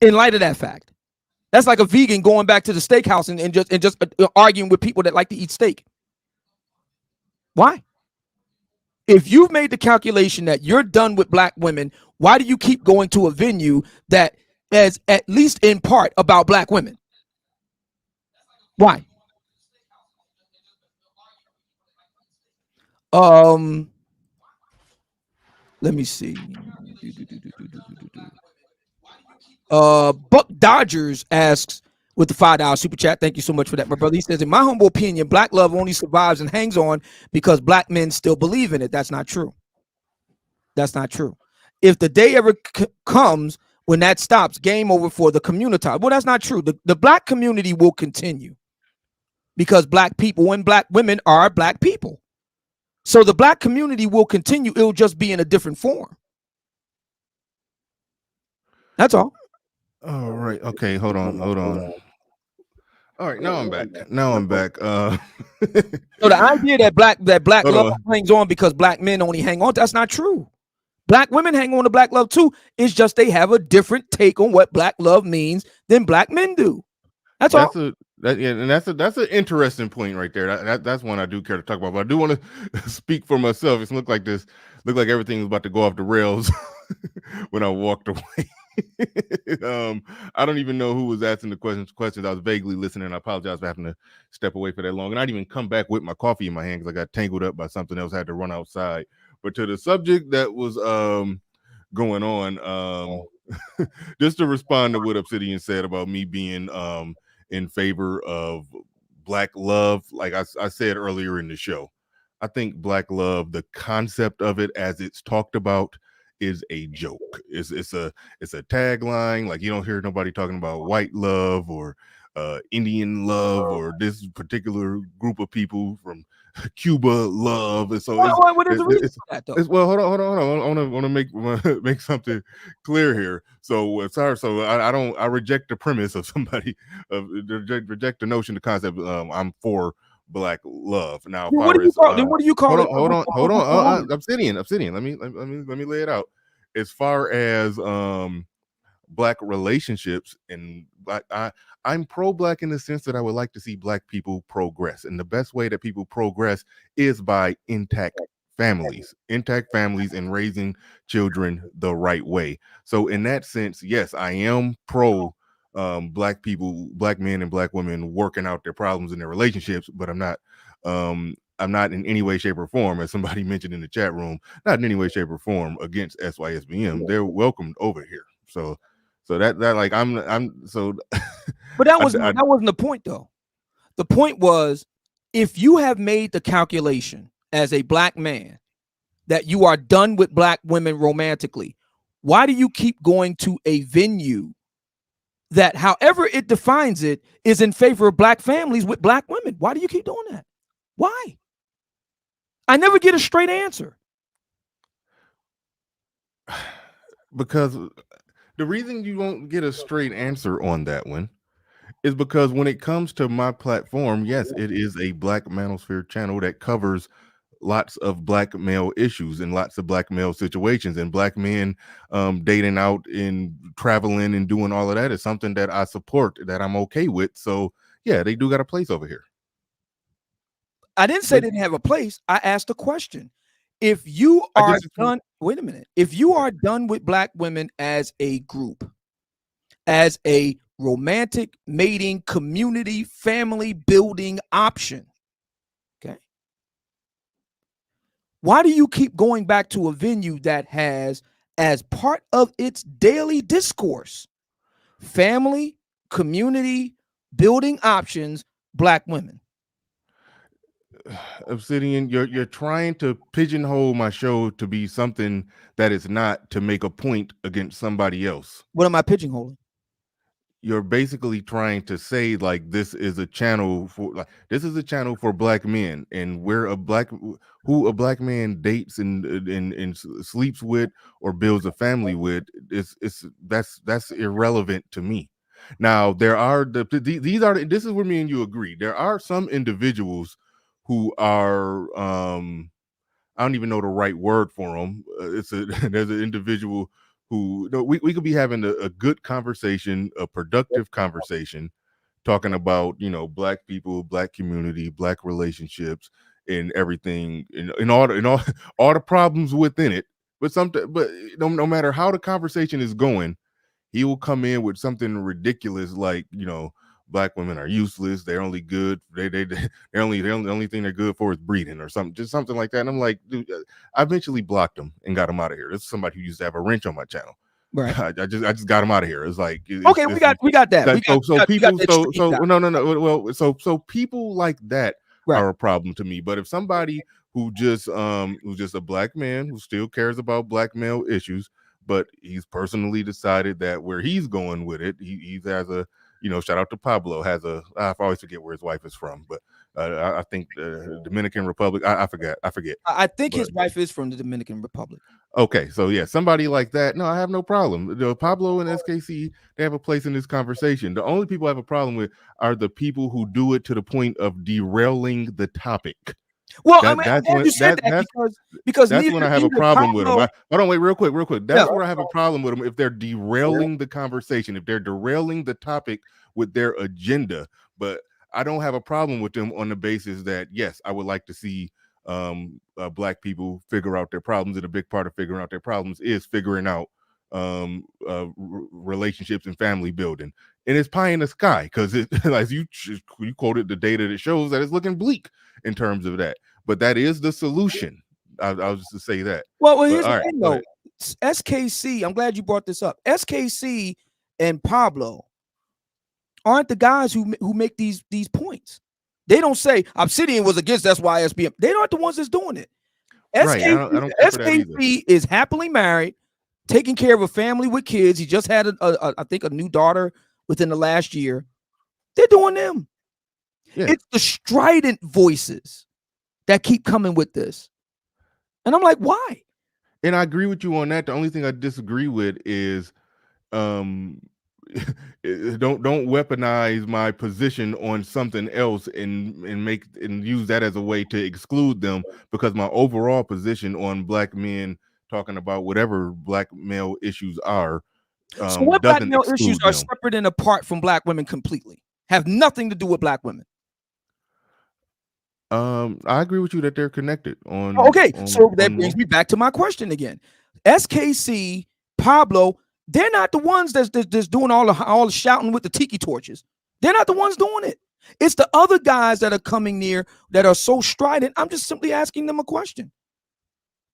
In light of that fact, that's like a vegan going back to the steakhouse and just arguing with people that like to eat steak. Why? If you've made the calculation that you're done with black women, why do you keep going to a venue that is at least in part about black women? Why? Let me see. Buck Dodgers asks with the $5 super chat. Thank you so much for that, my brother. He says, in my humble opinion, black love only survives and hangs on because black men still believe in it. That's not true. That's not true. If the day ever comes when that stops, game over for the community. Well, that's not true. The black community will continue because black people and black women are black people. So the black community will continue. It'll just be in a different form. That's all. All right. Okay. Hold on. All right. Now I'm back. So the idea that black love hangs on because black men only hang on, that's not true. Black women hang on to black love too. It's just they have a different take on what black love means than black men do. That's all. That's an interesting point right there. That's one I do care to talk about. But I do want to speak for myself. It looked like everything was about to go off the rails when I walked away. I don't even know who was asking the questions. I was vaguely listening. I apologize for having to step away for that long. And I didn't even come back with my coffee in my hand because I got tangled up by something else. I had to run outside. But to the subject that was going on, just to respond to what Obsidian said about me being in favor of black love, like I said earlier in the show, I think black love, the concept of it as it's talked about, is a joke. It's a tagline. Like, you don't hear nobody talking about white love or Indian love or this particular group of people from Cuba love. And so what is the reason for that, though? Well, hold on. I want to make something clear here. So sorry. So I reject the premise of somebody reject the notion, the concept. I'm for black love. Now, what do you call it? Hold on. Obsidian. Let me lay it out. As far as black relationships and black, I'm pro-black in the sense that I would like to see black people progress, and the best way that people progress is by intact families and raising children the right way. So in that sense, yes, I am pro black people, black men and black women working out their problems in their relationships, but I'm not in any way, shape, or form, as somebody mentioned in the chat room, not in any way, shape, or form against SYSBM. They're welcomed over here. So that like I'm so. But that wasn't the point, though. The point was, if you have made the calculation as a black man that you are done with black women romantically, why do you keep going to a venue that, however it defines it, is in favor of black families with black women? Why do you keep doing that? Why? I never get a straight answer. Because the reason you won't get a straight answer on that one is because when it comes to my platform, yes, it is a Black Manosphere channel that covers lots of black male issues and lots of black male situations, and black men dating out and traveling and doing all of that is something that I support, that I'm okay with. So yeah, they do got a place over here. I didn't say they didn't have a place. I asked a question. If you are done, wait a minute. If you are done with black women as a group, as a romantic mating community family building option, okay, why do you keep going back to a venue that has as part of its daily discourse family, community, building options, black women? Obsidian, you're trying to pigeonhole my show to be something that it's not, to make a point against somebody else. What am I pigeonholing? you're basically trying to say like this is a channel for black men, and where who a black man dates and sleeps with or builds a family with, it's that's irrelevant to me. Now there are this is where me and you agree. There are some individuals who are I don't even know the right word for them. There's an individual who, no, we could be having a good conversation, a productive conversation, talking about, black people, black community, black relationships, and everything, and all all the problems within it. But no matter how the conversation is going, he will come in with something ridiculous like, black women are useless. They're only good. The only thing they're good for is breeding or something, just something like that. And I'm like, dude, I eventually blocked him and got him out of here. This is somebody who used to have a wrench on my channel. Right. I just got him out of here. It's like, Okay, we got that. that, We got, so we got people, that so straightened out. no. Well, so people like that Right. are a problem to me. But if somebody who's just a black man who still cares about black male issues, but he's personally decided that where he's going with it, he has a, shout out to Pablo, has a, I always forget where his wife is from, but I think Dominican Republic. I forget. I think his wife is from the Dominican Republic. Okay, so yeah, somebody like that, no, I have no problem. Pablo and SKC, they have a place in this conversation. The only people I have a problem with are the people who do it to the point of derailing the topic. Well, That's when you said that because that's when I have a problem with them. Hold on, wait, real quick. That's where I have a problem with them. If they're derailing the conversation, if they're derailing the topic with their agenda. But I don't have a problem with them on the basis that, yes, I would like to see black people figure out their problems, and a big part of figuring out their problems is figuring out relationships and family building. And it's pie in the sky because like you quoted the data that shows that it's looking bleak in terms of that. But that is the solution. I was just to say that. Well, here's the thing though. SKC, I'm glad you brought this up. SKC and Pablo aren't the guys who make these points. They don't say Obsidian was against SYSBM. They aren't the ones that's doing it. Right. I don't care for that either. SKC is happily married, taking care of a family with kids. He just had I think a new daughter within the last year. They're doing them. Yeah. It's the strident voices that keep coming with this. And I'm like, why? And I agree with you on that. The only thing I disagree with is don't weaponize my position on something else and use that as a way to exclude them, because my overall position on black men talking about whatever black male issues are, so what black male issues are separate and apart from black women completely, have nothing to do with black women? I agree with you that they're connected on. So that brings me back to my question again. SKC, Pablo, they're not the ones that's doing all the shouting with the tiki torches. They're not the ones doing it. It's the other guys that are coming near that are so strident. I'm just simply asking them a question.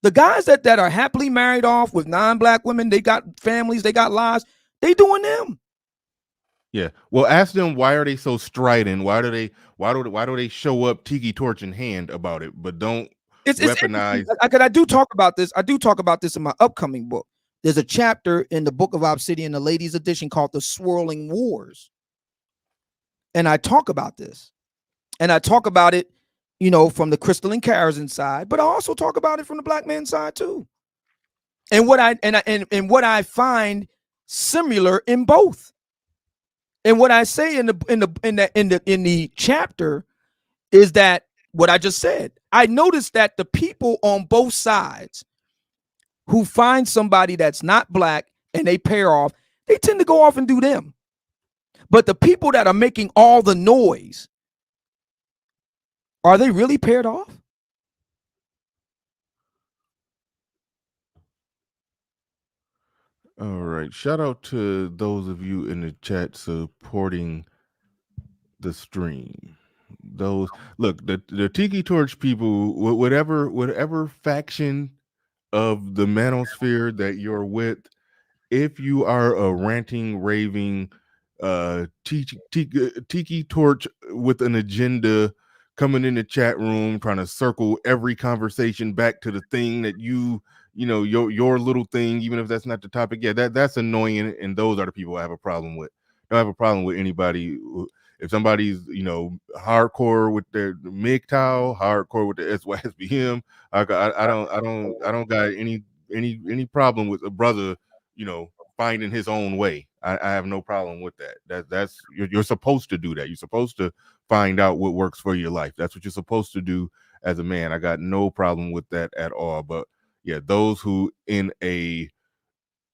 The guys that are happily married off with non-black women, they got families, they got lives, they doing them. Yeah. Well, ask them, why are they so strident? Why do they show up tiki torch in hand about it, but don't weaponize? I do talk about this. I do talk about this in my upcoming book. There's a chapter in the book of Obsidian, the ladies edition, called The Swirling Wars. And I talk about this. And I talk about it, from the crystalline Karazin side, but I also talk about it from the black man side too. And what I find similar in both. And what I say in the chapter is that what I just said. I noticed that the people on both sides who find somebody that's not black and they pair off, they tend to go off and do them. But the people that are making all the noise, are they really paired off? All right. Shout out to those of you in the chat supporting the stream. The Tiki Torch people, whatever faction of the manosphere that you're with, if you are a ranting, raving Tiki Torch with an agenda, coming in the chat room trying to circle every conversation back to the thing that your little thing, even if that's not the topic, yeah, that's annoying, and those are the people I have a problem with. don't have a problem with anybody. If somebody's, hardcore with their MGTOW, hardcore with the SYSBM, I don't got any problem with a brother, finding his own way. I have no problem with that. That's you're supposed to do that. You're supposed to find out what works for your life. That's what you're supposed to do as a man. I got no problem with that at all. But yeah, those who in a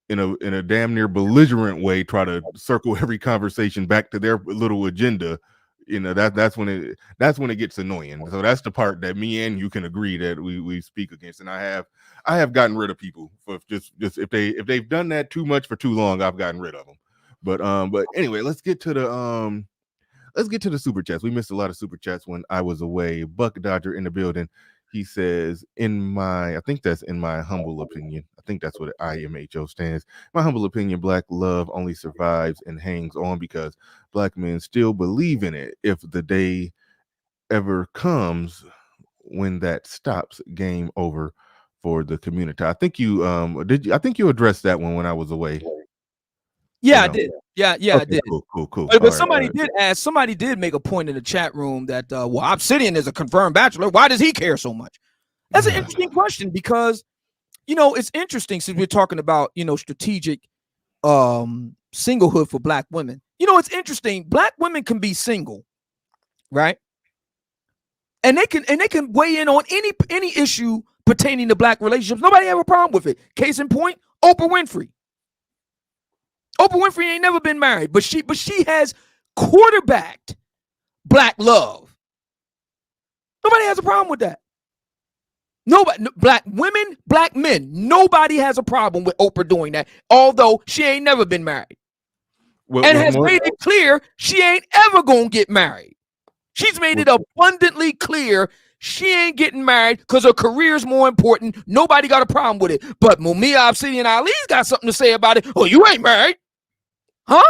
damn near belligerent way try to circle every conversation back to their little agenda, that's when it gets annoying. So that's the part that me and you can agree that we speak against. And I have gotten rid of people for just if they've done that too much for too long, I've gotten rid of them. But anyway, let's get to the super chats. We missed a lot of super chats when I was away. Buck Dodger in the building. He says, I think that's in my humble opinion. I think that's what IMHO stands. My humble opinion, black love only survives and hangs on because black men still believe in it. If the day ever comes when that stops, game over for the community. I think you I think you addressed that one when I was away. Yeah, I did. Yeah, okay, I did. Cool. But somebody did ask. Somebody did make a point in the chat room that Obsidian is a confirmed bachelor. Why does he care so much? That's an interesting question because, it's interesting since we're talking about strategic singlehood for black women. It's interesting. Black women can be single, right? And they can weigh in on any issue pertaining to black relationships. Nobody have a problem with it. Case in point, Oprah Winfrey. Oprah Winfrey ain't never been married, but she has quarterbacked black love. Nobody has a problem with that. Nobody, black women, black men, nobody has a problem with Oprah doing that, although she ain't never been married. And has made it clear she ain't ever gonna get married. She's made it abundantly clear she ain't getting married because her career is more important. Nobody got a problem with it. But Mumia Obsidian Ali's got something to say about it. Oh, you ain't married. Huh?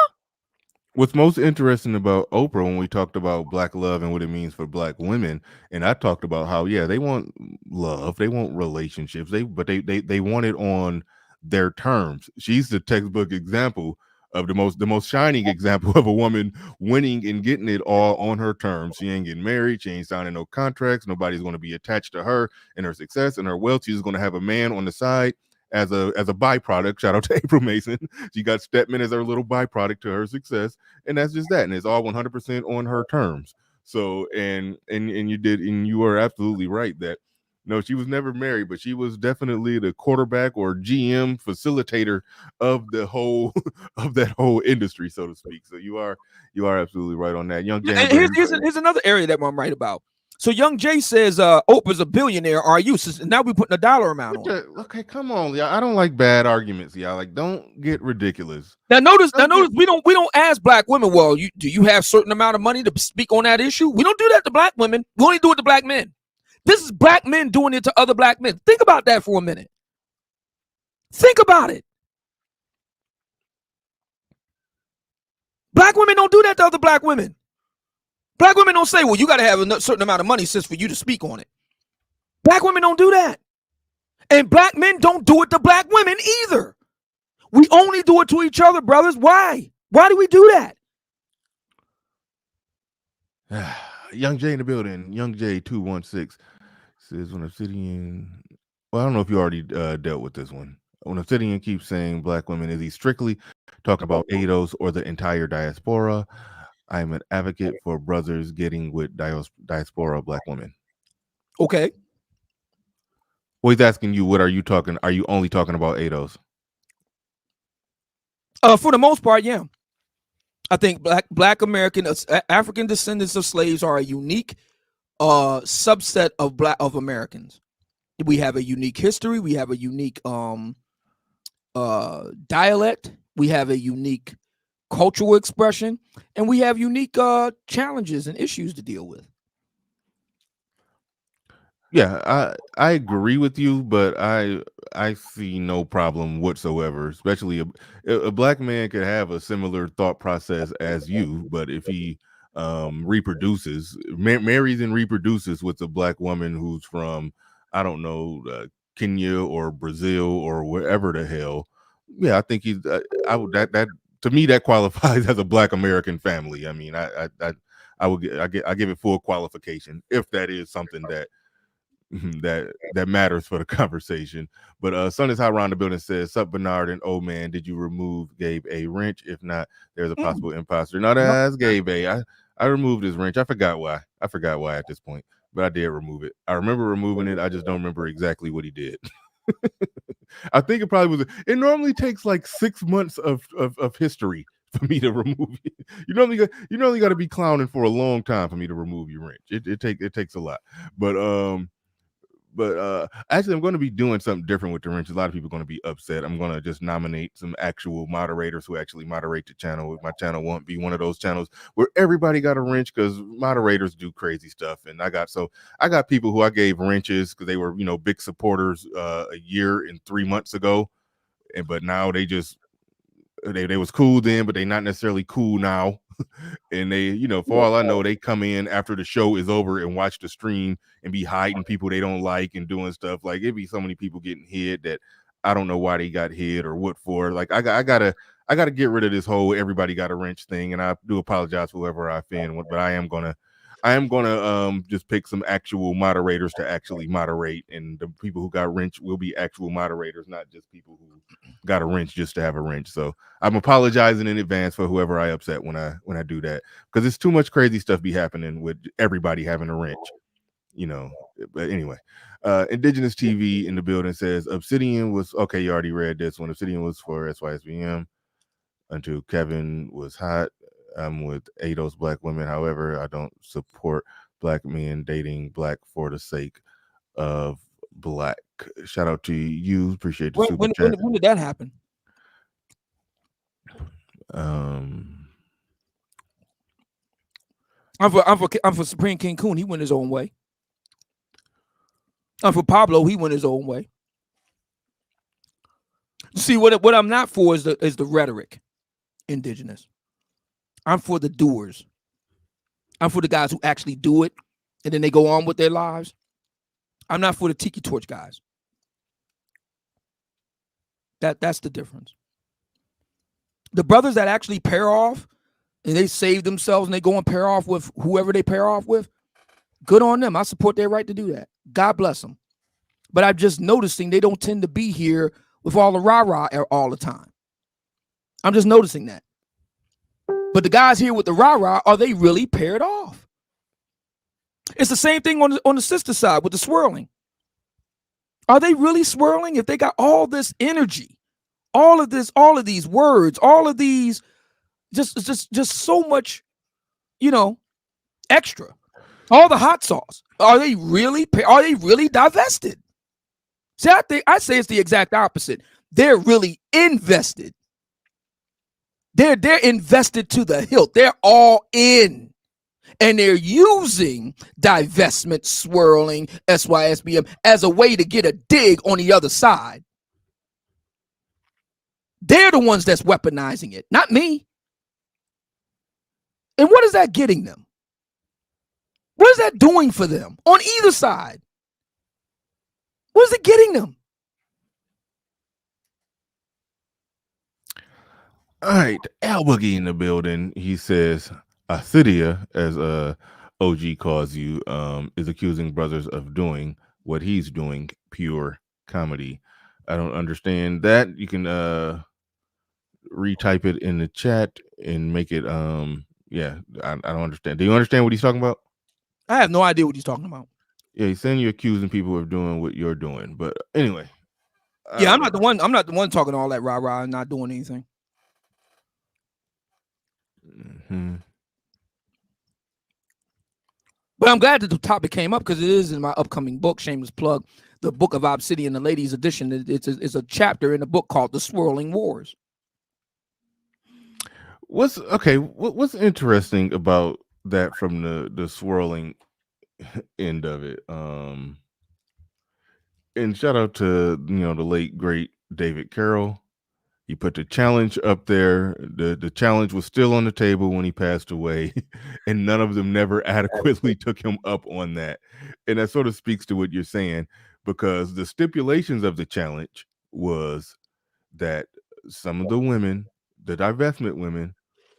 What's most interesting about Oprah when we talked about black love and what it means for black women, and I talked about how they want love, they want relationships, but they want it on their terms. She's the textbook example of the most shining example of a woman winning and getting it all on her terms. She ain't getting married, she ain't signing no contracts, nobody's going to be attached to her and her success and her wealth. She's going to have a man on the side as a byproduct. Shout out to April Mason. She got Stepman as her little byproduct to her success, and that's just that. And it's all 100% on her terms. So and you are absolutely right that no, she was never married, but she was definitely the quarterback or GM facilitator of the whole of that whole industry, so to speak. So you are absolutely right on that. Young Jay, here's another area that I'm right about. So Young Jay says Oprah's a billionaire. Are you? So now we're putting a dollar amount on it. Okay, come on, y'all. I don't like bad arguments, y'all. Like, don't get ridiculous. Now notice we don't ask black women, well, do you have a certain amount of money to speak on that issue? We don't do that to black women. We only do it to black men. This is black men doing it to other black men. Think about that for a minute. Think about it. Black women don't do that to other black women. Black women don't say, well, you got to have a certain amount of money, sis, for you to speak on it. Black women don't do that. And black men don't do it to black women either. We only do it to each other, brothers. Why? Why do we do that? Young Jay in the building. Young Jay 216 says when Obsidian. Well, I don't know if you already dealt with this one. When Obsidian keeps saying black women, is he strictly talking about ADOS or the entire diaspora? I'm an advocate for brothers getting with diaspora black women. Okay. Well, he's asking you, what are you talking? Are you only talking about ADOS? For the most part, yeah. I think black American, African descendants of slaves are a unique subset of Americans. We have a unique history. We have a unique dialect. We have a unique cultural expression, and we have unique challenges and issues to deal with. Yeah, I agree with you, but I see no problem whatsoever. Especially a black man could have a similar thought process as you, but if he reproduces, marries and reproduces with a black woman who's from, I don't know, Kenya or Brazil or wherever the hell, yeah, I think he's that to me that qualifies as a Black American family. I mean, I give it full qualification if that is something that that matters for the conversation. But Son is High around the building says, "Sup Bernard and old man, did you remove Gabe a wrench? If not, there's a possible imposter." No, that's Gabe a. I removed his wrench. I forgot why at this point, but I did remove it. I remember removing it. I just don't remember exactly what he did. I think it probably was. It normally takes like 6 months of history for me to remove it. You normally got to be clowning for a long time for me to remove your wrench. It takes a lot. But actually, I'm going to be doing something different with the wrench. A lot of people are going to be upset. I'm going to just nominate some actual moderators who actually moderate the channel. My channel won't be one of those channels where everybody got a wrench, because moderators do crazy stuff. And I got people who I gave wrenches because they were, big supporters a year and 3 months ago, but now they was cool then, but they not necessarily cool now. And they, for all I know, they come in after the show is over and watch the stream and be hiding people they don't like and doing stuff. Like, it'd be so many people getting hit that I don't know why they got hit or what for. Like, I gotta get rid of this whole everybody got a wrench thing. And I do apologize for whoever I offend, but I am gonna just pick some actual moderators to actually moderate, and the people who got wrench will be actual moderators, not just people who got a wrench just to have a wrench. So I'm apologizing in advance for whoever I upset when I do that, because it's too much crazy stuff be happening with everybody having a wrench, But anyway, Indigenous TV in the building says Obsidian was okay. You already read this one. Obsidian was for SYSBM until Kevin was hot. I'm with ADOS Black women. However, I don't support Black men dating Black for the sake of Black. Shout out to you. Appreciate the super chat. When did that happen? I'm for Supreme King Coon. He went his own way. I'm for Pablo. He went his own way. See, what I'm not for is the rhetoric. Indigenous. I'm for the doers. I'm for the guys who actually do it, and then they go on with their lives. I'm not for the tiki torch guys. That's the difference. The brothers that actually pair off and they save themselves and they go and pair off with whoever they pair off with, good on them. I support their right to do that. God bless them. But I'm just noticing they don't tend to be here with all the rah-rah all the time. I'm just noticing that. But the guys here with the rah-rah, are they really paired off? It's the same thing on the sister side with the swirling. Are they really swirling if they got all this energy, all of these words, all of these, just so much, extra, all the hot sauce? Are they really divested? See, I say it's the exact opposite. They're really invested. They're invested to the hilt. They're all in. And they're using divestment, swirling, SYSBM as a way to get a dig on the other side. They're the ones that's weaponizing it, not me. And what is that getting them? What is that doing for them on either side? What is it getting them? All right, Al Boogie in the building. He says Acidia, as OG calls you, is accusing brothers of doing what he's doing, pure comedy. I don't understand that. You can retype it in the chat and make it yeah, I don't understand. Do you understand what he's talking about? I have no idea what he's talking about. Yeah, he's saying you're accusing people of doing what you're doing. But anyway. Yeah, I'm not the one talking all that rah-rah and not doing anything. Mm-hmm. But I'm glad that the topic came up because it is in my upcoming book, shameless plug, the Book of Obsidian, the ladies edition. It's a chapter in the book called The Swirling Wars. What's interesting about that from the swirling end of it? And shout out to the late great David Carroll. He put the challenge up there. The challenge was still on the table when he passed away, and none of them never adequately took him up on that. And that sort of speaks to what you're saying, because the stipulations of the challenge was that some of the women the divestment women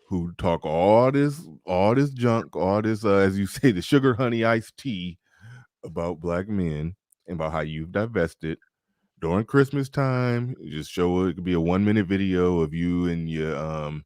who talk all this junk, all this as you say, the sugar honey iced tea about black men and about how you've divested during Christmas time. You just show it could be a 1-minute video of you and your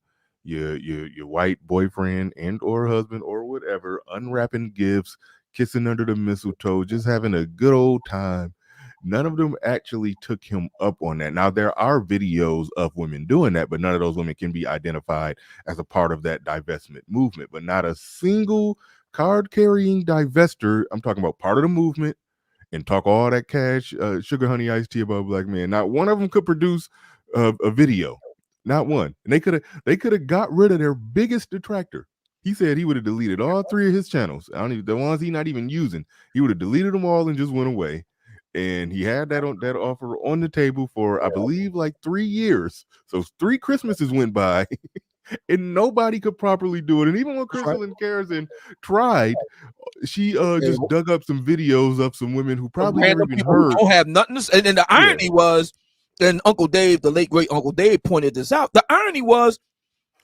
white boyfriend and or husband or whatever unwrapping gifts, kissing under the mistletoe, just having a good old time. None of them actually took him up on that. Now, there are videos of women doing that, but none of those women can be identified as a part of that divestment movement. But not a single card carrying divester, I'm talking about part of the movement, and talk all that cash, sugar honey iced tea about black men. Not one of them could produce a video. Not one. And they could have got rid of their biggest detractor. He said he would have deleted all 3 of his channels. I don't even, the ones he not even using. He would have deleted them all and just went away. And he had that offer on the table for, I believe, like 3 years. So 3 Christmases went by, and nobody could properly do it. And even when Crystal and Karen tried, she just dug up some videos of some women who probably never even heard. Don't have nothing to say. And the irony was, and Uncle Dave, the late great Uncle Dave, pointed this out. The irony was,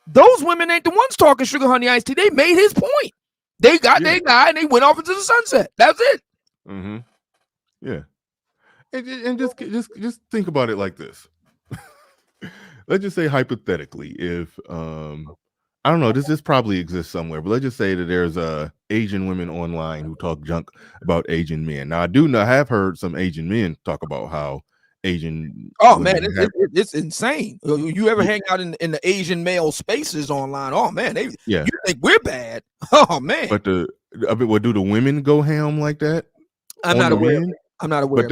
those women ain't the ones talking sugar honey iced tea. They made his point. They got their guy and they went off into the sunset. That's it. Mm-hmm. Yeah. And just think about it like this. Let's just say hypothetically, if I don't know, this probably exists somewhere, but let's just say that there's Asian women online who talk junk about Asian men. Now, I have heard some Asian men talk about how Asian. Oh man, it's insane. You ever hang out in the Asian male spaces online? Oh man, you think we're bad? Oh man. But what do the women go ham like that? I'm not aware. I'm not aware.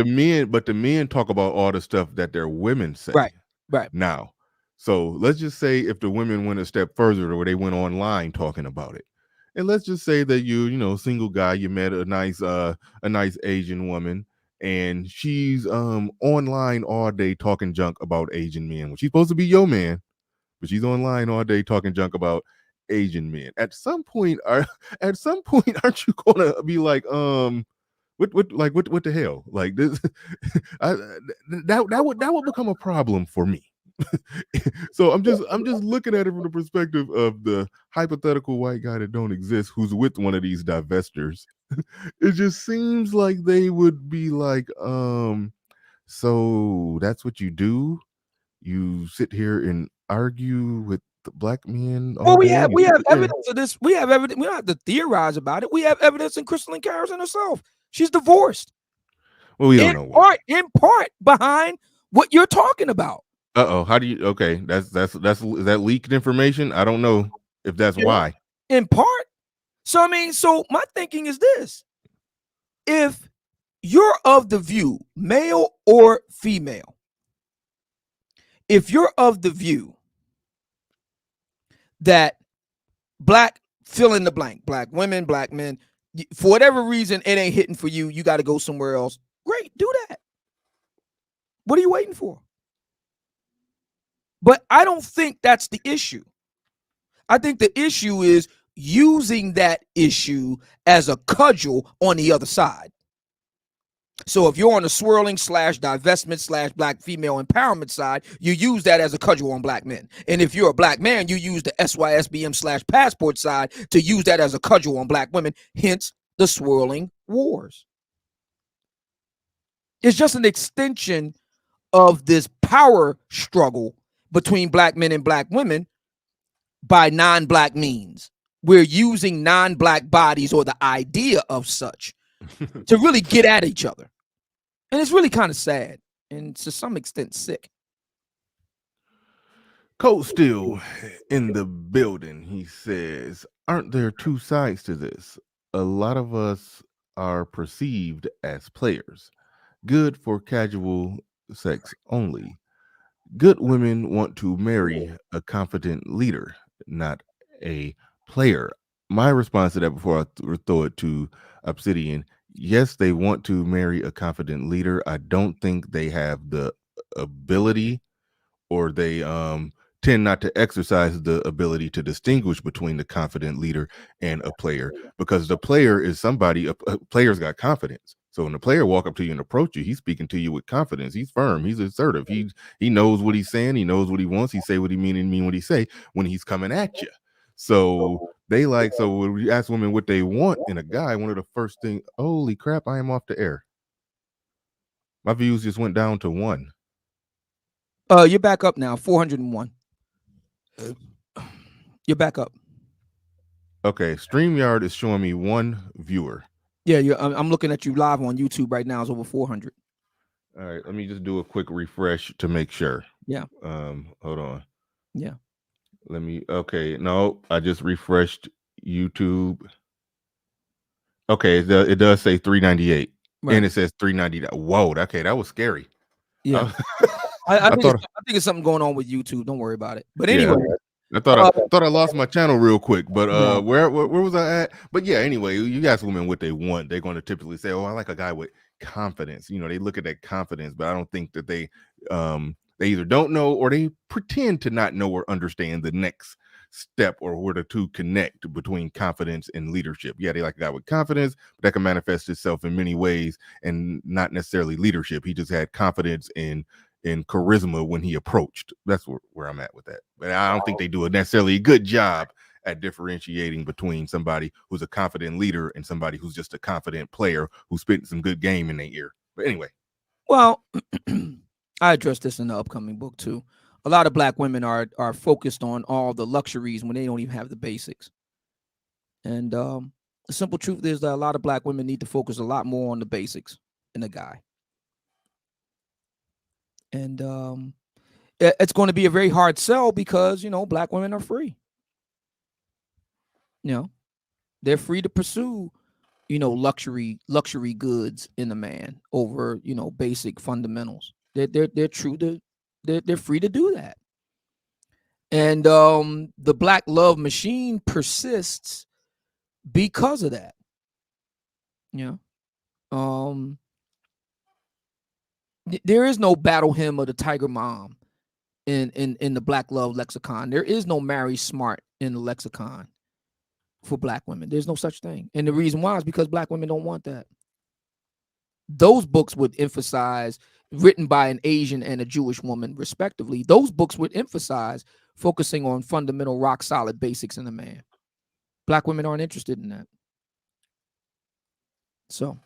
But the men talk about all the stuff that their women say. Right. Now, so let's just say if the women went a step further, where they went online talking about it, and let's just say that single guy, you met a nice Asian woman, and she's online all day talking junk about Asian men. When she's supposed to be your man, but she's online all day talking junk about Asian men. At some point, aren't you gonna be like, what the hell? Like this, that would become a problem for me. So I'm just looking at it from the perspective of the hypothetical white guy that don't exist, who's with one of these divestors. It just seems like they would be like, so that's what you do? You sit here and argue with the black men? Well, we have evidence of this. We have evidence. We don't have to theorize about it. We have evidence in Crystal and Carrison herself. She's divorced. Well, we don't know. In part behind what you're talking about. How do you? Okay, is that leaked information? I don't know if that's why. In part. So so my thinking is this: if you're of the view, male or female, if you're of the view that black fill in the blank, black women, black men, for whatever reason it ain't hitting for you, you got to go somewhere else. Great, do that. What are you waiting for? But I don't think that's the issue. I think the issue is using that issue as a cudgel on the other side. So if you're on the swirling / divestment / black female empowerment side, you use that as a cudgel on black men. And if you're a black man, you use the SYSBM / passport side to use that as a cudgel on black women, hence the swirling wars. It's just an extension of this power struggle between black men and black women by non-black means. We're using non-black bodies or the idea of such to really get at each other. And it's really kind of sad and to some extent sick. Coach still in the building. He says, aren't there two sides to this? A lot of us are perceived as players, good for casual sex only. Good women want to marry a confident leader, not a player. My response to that before I throw it to Obsidian, yes, they want to marry a confident leader. I don't think they have the ability, or they tend not to exercise the ability to distinguish between the confident leader and a player, because the player is somebody, a player's got confidence. So when the player walk up to you and approach you, he's speaking to you with confidence. He's firm. He's assertive. He knows what he's saying. He knows what he wants. He say what he mean and mean what he say when he's coming at you. So they like, so when we ask women what they want in a guy, one of the first things, holy crap, I am off the air. My views just went down to 1. You're back up now, 401. You're back up. Okay, StreamYard is showing me 1 viewer. Yeah, I'm looking at you live on YouTube right now. It's over 400. All right, let me just do a quick refresh to make sure. Yeah. Hold on. Yeah. Let me. Okay, no, I just refreshed YouTube. Okay, it does say 398, Right. and it says 390. Whoa, okay, that was scary. Yeah. I think it's something going on with YouTube. Don't worry about it. But anyway, I thought I lost my channel real quick, but No. where was I at? But yeah, anyway, you ask women what they want, they're going to typically say, "Oh, I like a guy with confidence." You know, they look at that confidence, but I don't think that they either don't know or they pretend to not know or understand the next step or where the two connect between confidence and leadership. Yeah, they like a guy with confidence, but that can manifest itself in many ways and not necessarily leadership. He just had confidence in charisma when he approached. That's where I'm at with that. But I don't think they do a necessarily good job at differentiating between somebody who's a confident leader and somebody who's just a confident player who's spitting some good game in their ear. But anyway. Well, I address this in the upcoming book too. A lot of black women are focused on all the luxuries when they don't even have the basics. And the simple truth is that a lot of black women need to focus a lot more on the basics in a guy. And it's going to be a very hard sell because, you know, black women are free. You know, they're free to pursue, you know, luxury goods in a man over, you know, basic fundamentals. They're true to they're free to do that. And the black love machine persists because of that. You know, there is no battle hymn of the Tiger Mom in the black love lexicon. There is no Mary Smart in the lexicon for black women. There's no such thing. And the reason why is because black women don't want that. Those books would emphasize, written by an Asian and a Jewish woman, respectively, those books would emphasize focusing on fundamental, rock solid basics in a man. Black women aren't interested in that. So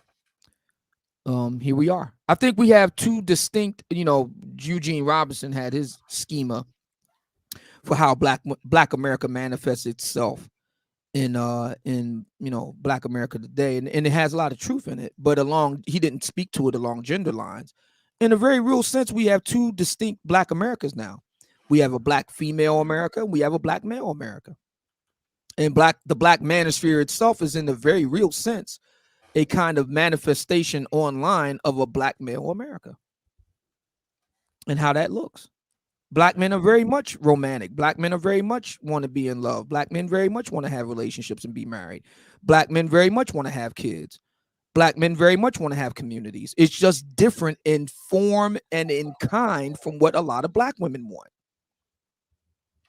here we are. I think we have two distinct, you know, Eugene Robinson had his schema for how black America manifests itself in you know, black America today, and it has a lot of truth in it, but he didn't speak to it along gender lines. In a very real sense, we have two distinct black Americas now. We have a black female America, we have a black male America. And the black manosphere itself is, in a very real sense, a kind of manifestation online of a black male America and how that looks. Black men are very much romantic. Black men are very much want to be in love. Black men very much want to have relationships and be married. Black men very much want to have kids. Black men very much want to have communities. It's just different in form and in kind from what a lot of black women want.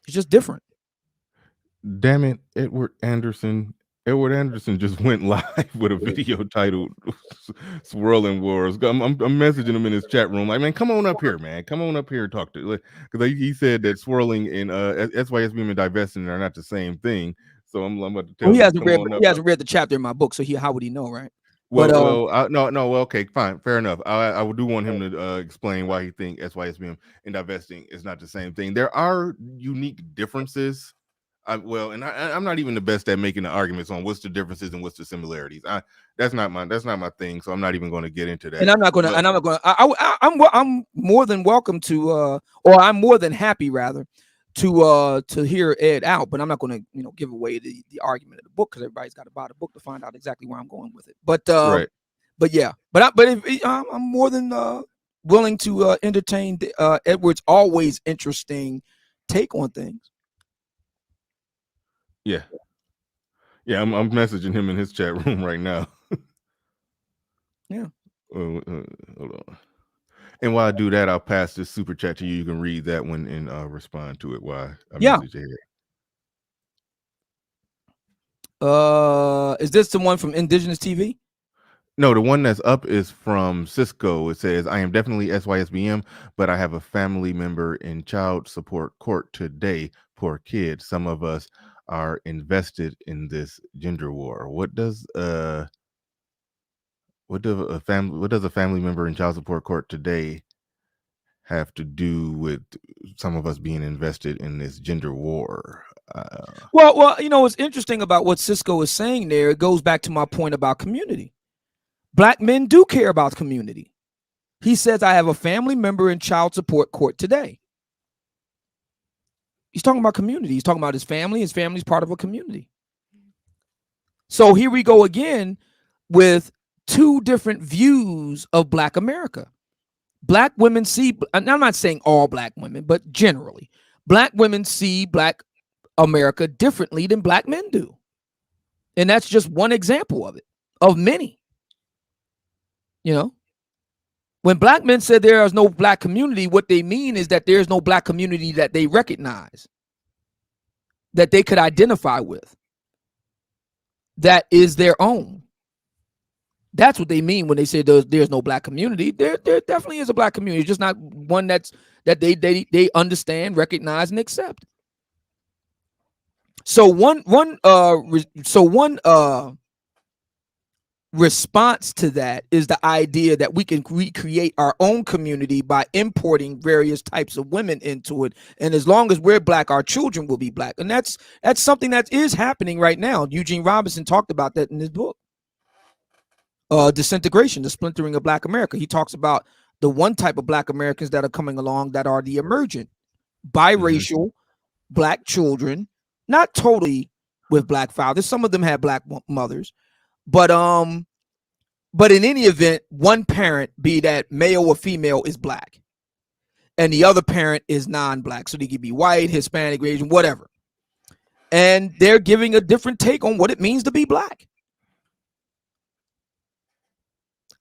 It's just different. Damn it, Edward Anderson just went live with a video titled "Swirling Wars." I'm messaging him in his chat room, like, man, come on up here, man. Come on up here and talk to, because he said that swirling and SYS women divesting are not the same thing. So I'm about to tell him. He hasn't read the chapter in my book, so how would he know, right? Well, okay, fine, fair enough. I would do want him to explain why he think SYSBM and divesting is not the same thing. There are unique differences. I'm not even the best at making the arguments on what's the differences and what's the similarities. That's not my thing. So I'm not even going to get into that. And I'm not going to. I'm more than welcome to, or I'm more than happy rather to hear Ed out. But I'm not going to, give away the argument of the book, because everybody's got to buy the book to find out exactly where I'm going with it. But right. But yeah, I'm more than willing to entertain Edward's always interesting take on things. Yeah, I'm messaging him in his chat room right now. Yeah. Hold on. And while I do that, I'll pass this super chat to you. You can read that one and respond to it while I message you here. Is this the one from Indigenous TV? No, the one that's up is from Cisco. It says, I am definitely SYSBM, but I have a family member in child support court today. Poor kid. Some of us are invested in this gender war. What does a family member in child support court today have to do with some of us being invested in this gender war? Well, what's interesting about what Cisco is saying there, it goes back to my point about community. Black men do care about community. He says, I have a family member in child support court today. He's talking about community. He's talking about his family. His family's part of a community. So here we go again with two different views of Black America. Black women see, and I'm not saying all Black women, but generally, Black women see Black America differently than Black men do. And that's just one example of it, of many. You know, when Black men said there is no Black community, what they mean is that there's no Black community that they recognize, that they could identify with, that is their own. That's what they mean when they say there's no Black community. There definitely is a Black community, just not one that they understand, recognize, and accept. So one response to that is the idea that we can recreate our own community by importing various types of women into it, and as long as we're Black, our children will be Black, and that's something that is happening right now. Eugene Robinson talked about that in his book, Disintegration, the Splintering of Black America. He talks about the one type of Black Americans that are coming along that are the emergent biracial Black children, not totally with Black fathers. Some of them have Black mothers. But in any event, one parent, be that male or female, is Black, and the other parent is non-Black. So they could be white, Hispanic, Asian, whatever. And they're giving a different take on what it means to be Black.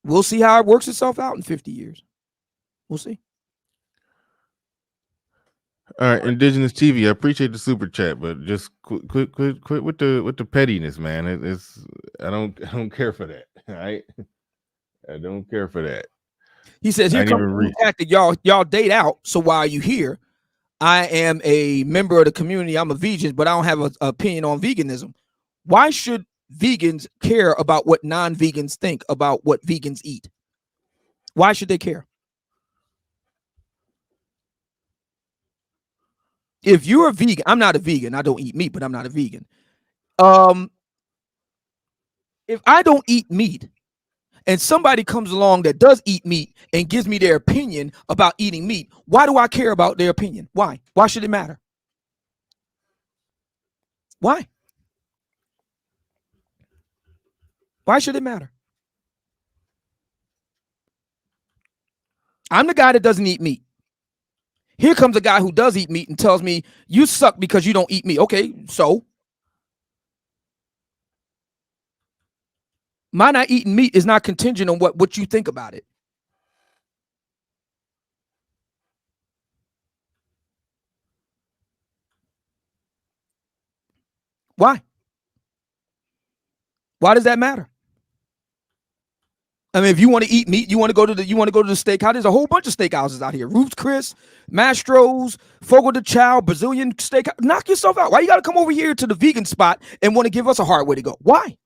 We'll see how it works itself out in 50 years. We'll see. All right, Indigenous TV. I appreciate the super chat, but just quit with the pettiness, man. I don't care for that. All right, I don't care for that. He says, "Here comes the fact that y'all date out. So why are you here? I am a member of the community. I'm a vegan, but I don't have an opinion on veganism. Why should vegans care about what non-vegans think about what vegans eat? Why should they care? If you're a vegan, I'm not a vegan. I don't eat meat, but I'm not a vegan. If I don't eat meat and somebody comes along that does eat meat and gives me their opinion about eating meat, why do I care about their opinion? Why? Why should it matter? Why? Why should it matter? I'm the guy that doesn't eat meat. Here comes a guy who does eat meat and tells me, you suck because you don't eat meat. Okay, so my not eating meat is not contingent on what you think about it. Why? Why does that matter? I mean, if you want to eat meat, you want to go to the steakhouse. There's a whole bunch of steakhouses out here. Ruth's Chris, Mastro's, Fogo de Chao, Brazilian steakhouse. Knock yourself out. Why you got to come over here to the vegan spot and want to give us a hard way to go? Why?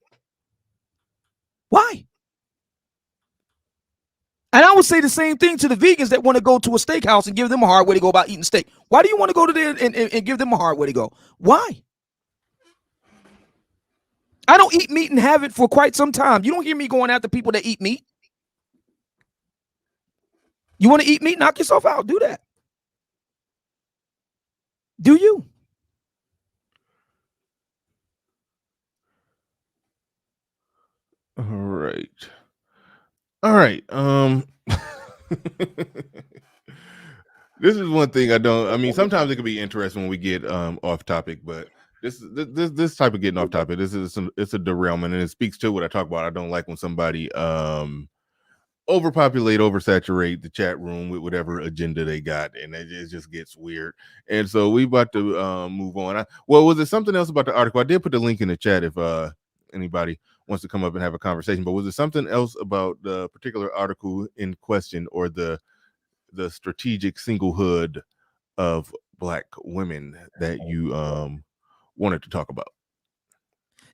Why? And I would say the same thing to the vegans that want to go to a steakhouse and give them a hard way to go about eating steak. Why do you want to go to there and give them a hard way to go? Why? I don't eat meat and have it for quite some time. You don't hear me going after people that eat meat. You want to eat meat? Knock yourself out. Do that. Do you? All right. All right. This is one thing I mean, sometimes it can be interesting when we get off topic, but this type of getting off topic, it's a derailment, and it speaks to what I talk about. I don't like when somebody oversaturate the chat room with whatever agenda they got, and it just gets weird. And so we about to move on. Was it something else about the article? I did put the link in the chat if anybody wants to come up and have a conversation. But was there something else about the particular article in question, or the strategic singlehood of Black women that you wanted to talk about?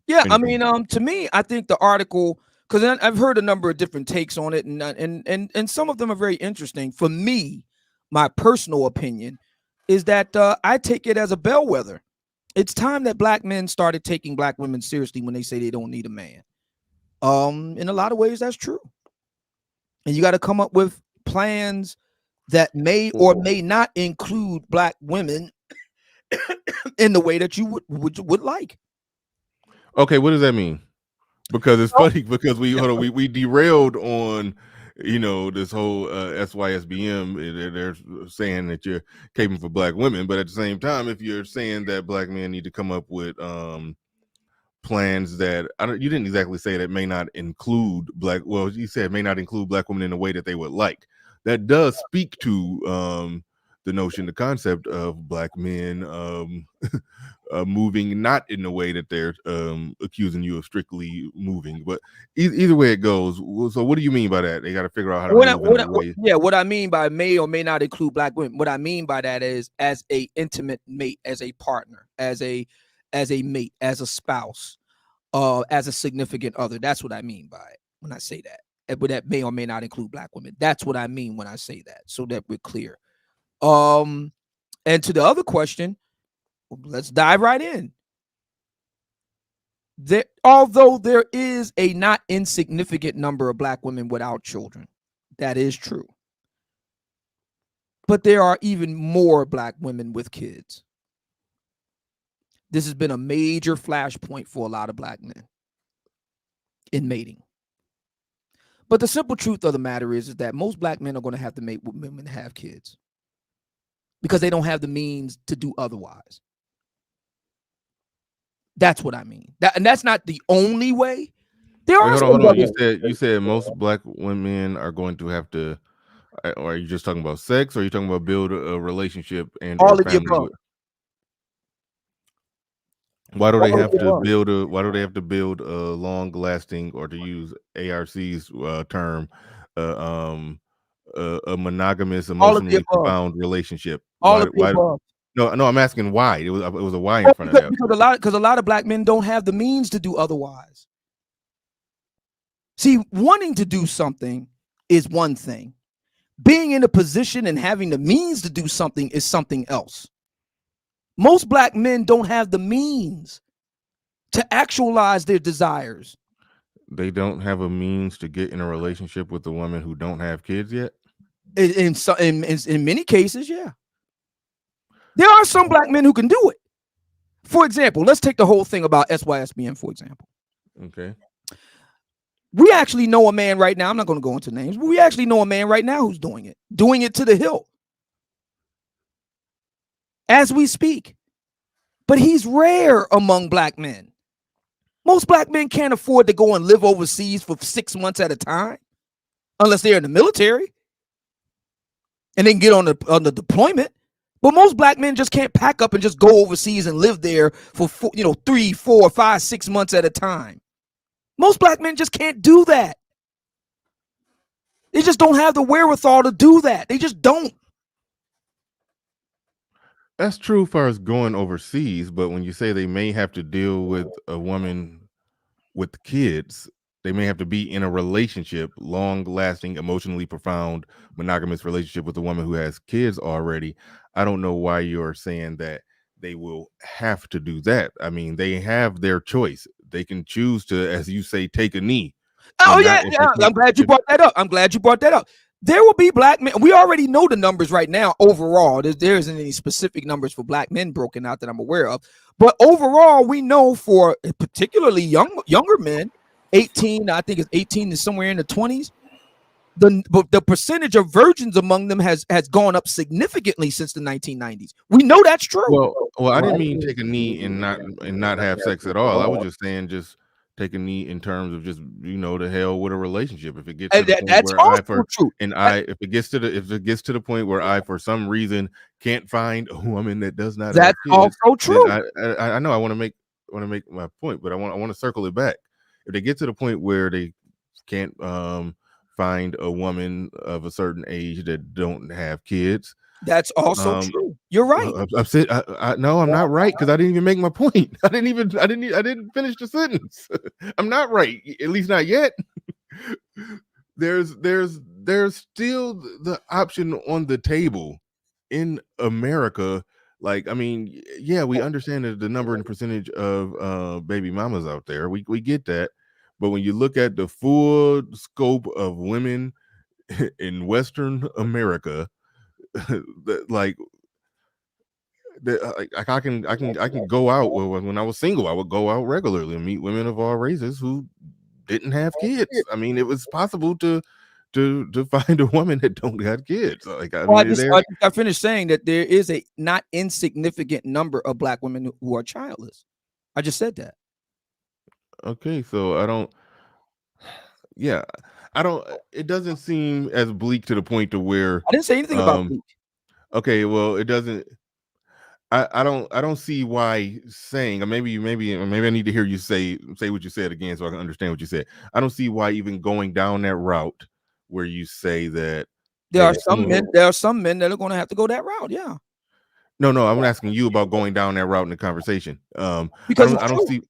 Yeah, I Anything? mean, to me, I think the article, because I've heard a number of different takes on it, and some of them are very interesting. For me, my personal opinion is that I take it as a bellwether. It's time that Black men started taking Black women seriously when they say they don't need a man. In a lot of ways, that's true, and you got to come up with plans that may or may not include Black women in the way that you would like. Okay, what does that mean? Because it's funny, because we derailed on this whole SYSBM. They're saying that you're caping for Black women, but at the same time, if you're saying that Black men need to come up with plans that you didn't exactly say that may not include you said may not include Black women in the way that they would like. That does speak to the notion, the concept of Black men moving not in the way that they're accusing you of strictly moving. But either way it goes. So what do you mean by that? They got to figure out how to move in that way. What I mean by may or may not include Black women, what I mean by that is as a intimate mate, as a partner, as a mate, as a spouse, as a significant other. That's what I mean by it when I say that. But that may or may not include Black women. That's what I mean when I say that, so that we're clear. And to the other question, let's dive right in. Although there is a not insignificant number of Black women without children, that is true. But there are even more Black women with kids. This has been a major flashpoint for a lot of Black men in mating. But the simple truth of the matter is that most Black men are going to have to mate with women and have kids because they don't have the means to do otherwise. That's what I mean. And that's not the only way. Hold on. You said most Black women are going to have to. Or are you just talking about sex, or are you talking about build a relationship and all or family? Why do they have to build a long-lasting, or to use ARC's term, a monogamous, emotionally profound relationship? All of the above. No, I'm asking why. It was a why in front of that. Because a lot of Black men don't have the means to do otherwise. See, wanting to do something is one thing. Being in a position and having the means to do something is something else. Most Black men don't have the means to actualize their desires. They don't have a means to get in a relationship with a woman who don't have kids yet? In many cases, yeah. There are some Black men who can do it. For example, let's take the whole thing about SYSBM, for example. Okay. We actually know a man right now. I'm not going to go into names, but we actually know a man right now who's doing it to the hilt as we speak. But he's rare among Black men. Most Black men can't afford to go and live overseas for 6 months at a time unless they're in the military and then get on the deployment. But most Black men just can't pack up and just go overseas and live there for 3, 4, 5, 6 months at a time. Most Black men just can't do that. They just don't have the wherewithal to do that. They just don't. That's true as far as going overseas, but when you say they may have to deal with a woman with kids, they may have to be in a relationship, long-lasting, emotionally profound, monogamous relationship with a woman who has kids already. I don't know why you're saying that they will have to do that. I mean, they have their choice. They can choose to, as you say, take a knee. Oh, yeah. I'm glad you brought that up. There will be Black men. We already know the numbers right now overall. There isn't any specific numbers for Black men broken out that I'm aware of. But overall, we know for particularly younger men, 18, I think it's 18 to somewhere in the 20s, the percentage of virgins among them has gone up significantly since the 1990s. We know that's true. Well, I didn't mean take a knee and not have sex at all. I was just saying just take a knee in terms of just the hell with a relationship. If it gets to the point if it gets to the point where I for some reason can't find a woman that does not have kids, also true. I know I want to make my point, but I want to circle it back. if they get to the point where they can't find a woman of a certain age that don't have kids. That's also true. You're right. No, I'm not right, because I didn't even make my point. I didn't finish the sentence. I'm not right, at least not yet. There's still the option on the table in America. Like, I mean, yeah, we understand the number and percentage of baby mamas out there. We get that. But when you look at the full scope of women in Western America, like I can go out. When I was single, I would go out regularly and meet women of all races who didn't have kids. I mean, it was possible to find a woman that don't have kids. Like, I finished saying that there is a not insignificant number of black women who are childless. I just said that. Okay, so I don't. It doesn't seem as bleak to the point to where I didn't say anything about bleak. Okay, well, it doesn't. I don't see why saying, or maybe I need to hear you say what you said again so I can understand what you said. I don't see why even going down that route where you say that there are some men that are going to have to go that route. Yeah. No, I'm asking you about going down that route in the conversation. Because I don't see.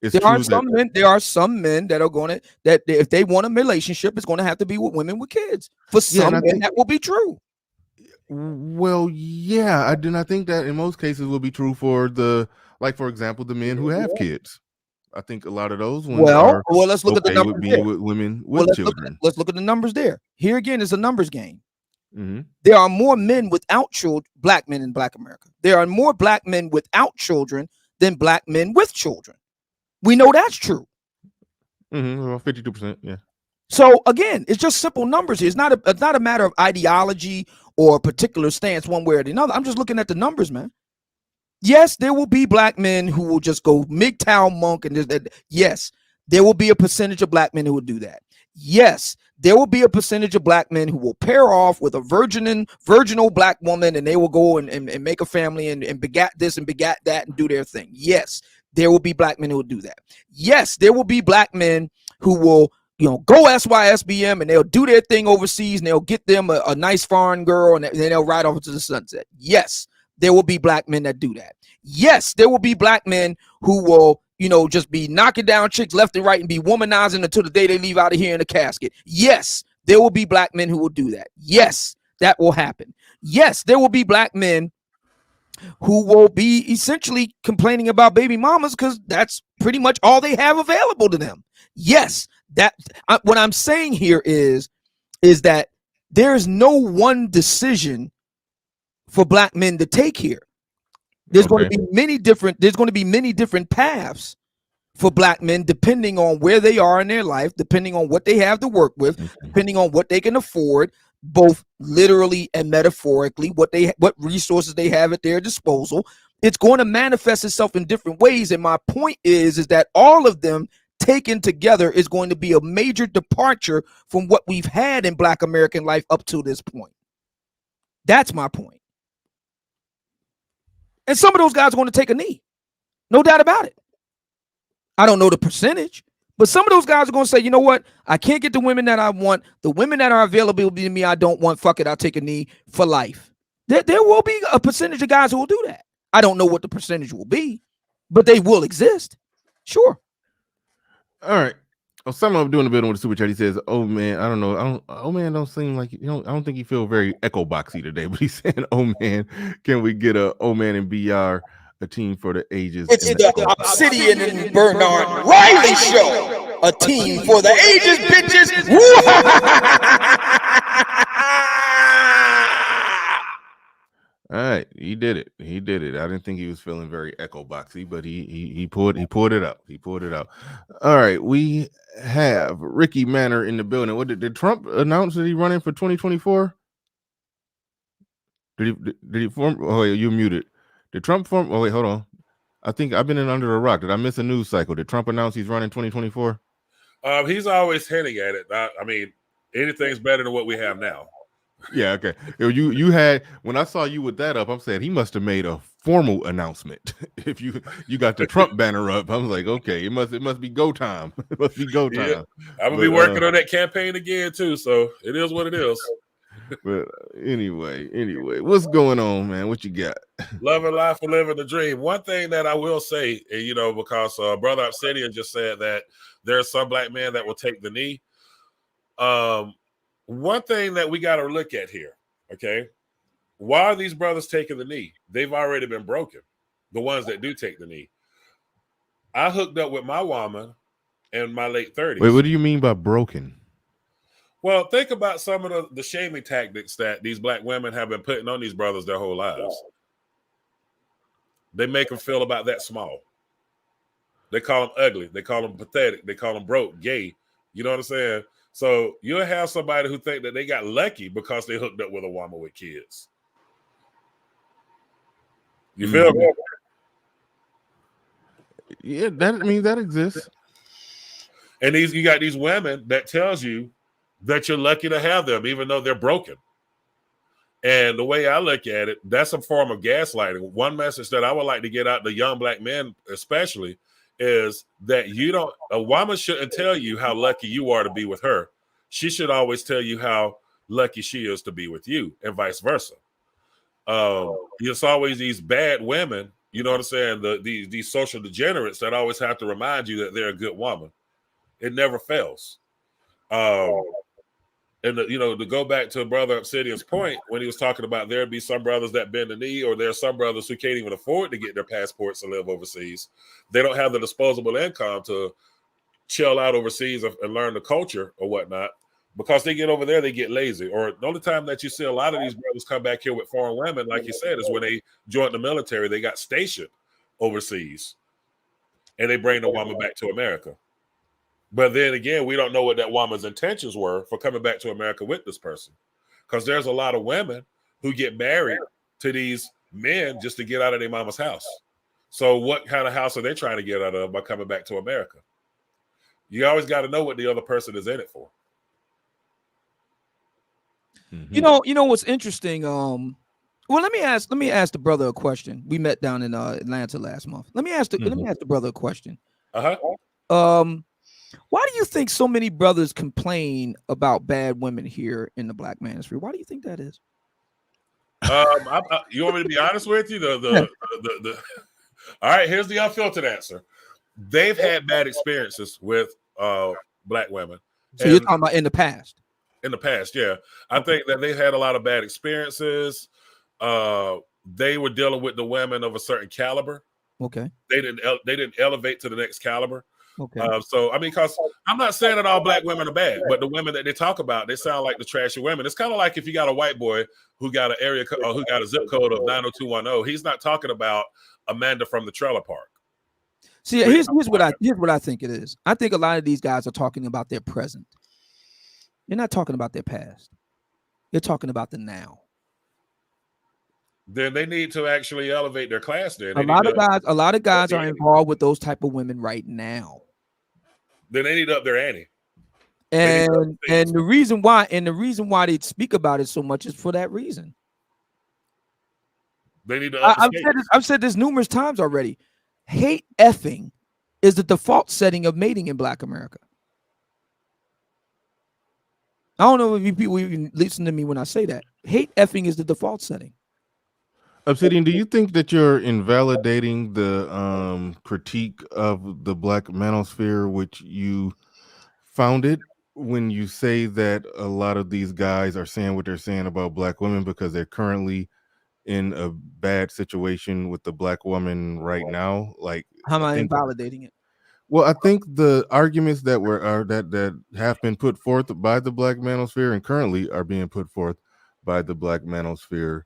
There are some men that are going to, that if they want a relationship, it's going to have to be with women with kids. For some men, that will be true. Well, yeah, I do not think that in most cases will be true for for example, the men who have kids. I think a lot of those ones are let's look at the numbers with women with children. Let's look at the numbers there. Here again is a numbers game. Mm-hmm. There are more men without children, black men in Black America. There are more black men without children than black men with children. We know that's true. Well, 52%, yeah. So again, it's just simple numbers here. It's not a matter of ideology or a particular stance one way or the other. I'm just looking at the numbers, man. Yes, there will be black men who will just go MGTOW monk and that. Yes, there will be a percentage of black men who will do that. Yes, there will be a percentage of black men who will pair off with a virginal black woman, and they will go and make a family and begat this and begat that and do their thing. Yes, there will be black men who will do that. Yes, there will be black men who will, go SYSBM and they'll do their thing overseas and they'll get them a nice foreign girl and then they'll ride off into the sunset. Yes, there will be black men that do that. Yes, there will be black men who will, just be knocking down chicks left and right and be womanizing until the day they leave out of here in a casket. Yes, there will be black men who will do that. Yes, that will happen. Yes, there will be black men who will be essentially complaining about baby mamas because that's pretty much all they have available to them. Yes, what I'm saying here is that there is no one decision for black men to take here. There's going to be many different paths for black men depending on where they are in their life, depending on what they have to work with, depending on what they can afford, both literally and metaphorically, what resources they have at their disposal. It's going to manifest itself in different ways. And my point is that all of them taken together is going to be a major departure from what we've had in Black American life up to this point. That's my point. And some of those guys are going to take a knee. No doubt about it. I don't know the percentage, but some of those guys are going to say, you know what? I can't get the women that I want. The women that are available to me, I don't want. Fuck it. I'll take a knee for life. There will be a percentage of guys who will do that. I don't know what the percentage will be, but they will exist. Sure. All right. Someone doing a bit on the super chat. He says, "Oh man, I don't know. Oh man, don't seem like I don't think he feel very echo boxy today." But he's saying, "Oh man, can we get a oh man and BR a team for the ages?" It's the Obsidian and Bernard Riley show. A team for the ages, bitches. All right, he did it. I didn't think he was feeling very echo boxy, but he pulled it up. He pulled it out. All right, we have Ricky Manor in the building. What did Trump announce that he's running for 2024? Did he form? Oh, wait, you muted. Did Trump form? Oh wait, hold on. I think I've been in under a rock. Did I miss a news cycle? Did Trump announce he's running 2024? He's always hinting at it. I mean, anything's better than what we have now. Yeah, okay. You had when I saw you with that up, I'm saying he must have made a formal announcement. If you got the Trump banner up, I was like, okay, it must be go time. It must be go Yeah, time. I'm gonna be working on that campaign again too. So it is what it is. But anyway, what's going on, man? What you got? Loving life and living the dream. One thing that I will say, and because Brother Obsidian just said that there are some black men that will take the knee. One thing that we got to look at here, okay? Why are these brothers taking the knee? They've already been broken. The ones that do take the knee. I hooked up with my woman in my late 30s. Wait, what do you mean by broken? Well, think about some of the shaming tactics that these black women have been putting on these brothers their whole lives. They make them feel about that small. They call them ugly. They call them pathetic. They call them broke, gay. You know what I'm saying? So you'll have somebody who think that they got lucky because they hooked up with a woman with kids. You feel me? Yeah, that exists. And you got these women that tells you that you're lucky to have them, even though they're broken. And the way I look at it, that's a form of gaslighting. One message that I would like to get out to young black men, especially, is that a woman shouldn't tell you how lucky you are to be with her. She should always tell you how lucky she is to be with you, and vice versa. It's always these bad women, you know what I'm saying? These social degenerates that always have to remind you that they're a good woman. It never fails. And to go back to Brother Obsidian's point when he was talking about there'd be some brothers that bend the knee, or there are some brothers who can't even afford to get their passports to live overseas. They don't have the disposable income to chill out overseas and learn the culture or whatnot. Because they get over there, they get lazy. Or the only time that you see a lot of these brothers come back here with foreign women, like you said, is when they joined the military. They got stationed overseas, and they bring the woman back to America. But then again, we don't know what that woman's intentions were for coming back to America with this person. Because there's a lot of women who get married to these men just to get out of their mama's house. So what kind of house are they trying to get out of by coming back to America? You always got to know what the other person is in it for. Mm-hmm. You know what's interesting? Well, let me ask the brother a question. We met down in Atlanta last month. Let me ask the brother a question. Why do you think so many brothers complain about bad women here in the black manosphere? Why do you think that is? You want me to be honest with you? All right, here's the unfiltered answer. They've had bad experiences with black women. So you're talking about in the past? In the past, yeah. I think that they've had a lot of bad experiences. They were dealing with the women of a certain caliber. Okay. They didn't elevate to the next caliber. Okay. So I mean, because I'm not saying that all black women are bad, but the women that they talk about, they sound like the trashy women. It's kind of like if you got a white boy who got who got a zip code of 90210. He's not talking about Amanda from the trailer park. See, here's what I think it is. I think a lot of these guys are talking about their present. They're not talking about their past. They're talking about the now. Then they need to actually elevate their class. Then a lot of guys are involved with those type of women right now. Then they need up their ante. And the reason why they speak about it so much is for that reason. They need to. I've said this numerous times already. Hate effing is the default setting of mating in Black America. I don't know if you people even listen to me when I say that. Hate effing is the default setting. Obsidian, do you think that you're invalidating the critique of the Black manosphere, which you founded, when you say that a lot of these guys are saying what they're saying about Black women because they're currently in a bad situation with the Black woman right now? Like, how am I invalidating it? Well, I think the arguments that that have been put forth by the Black manosphere and currently are being put forth by the Black manosphere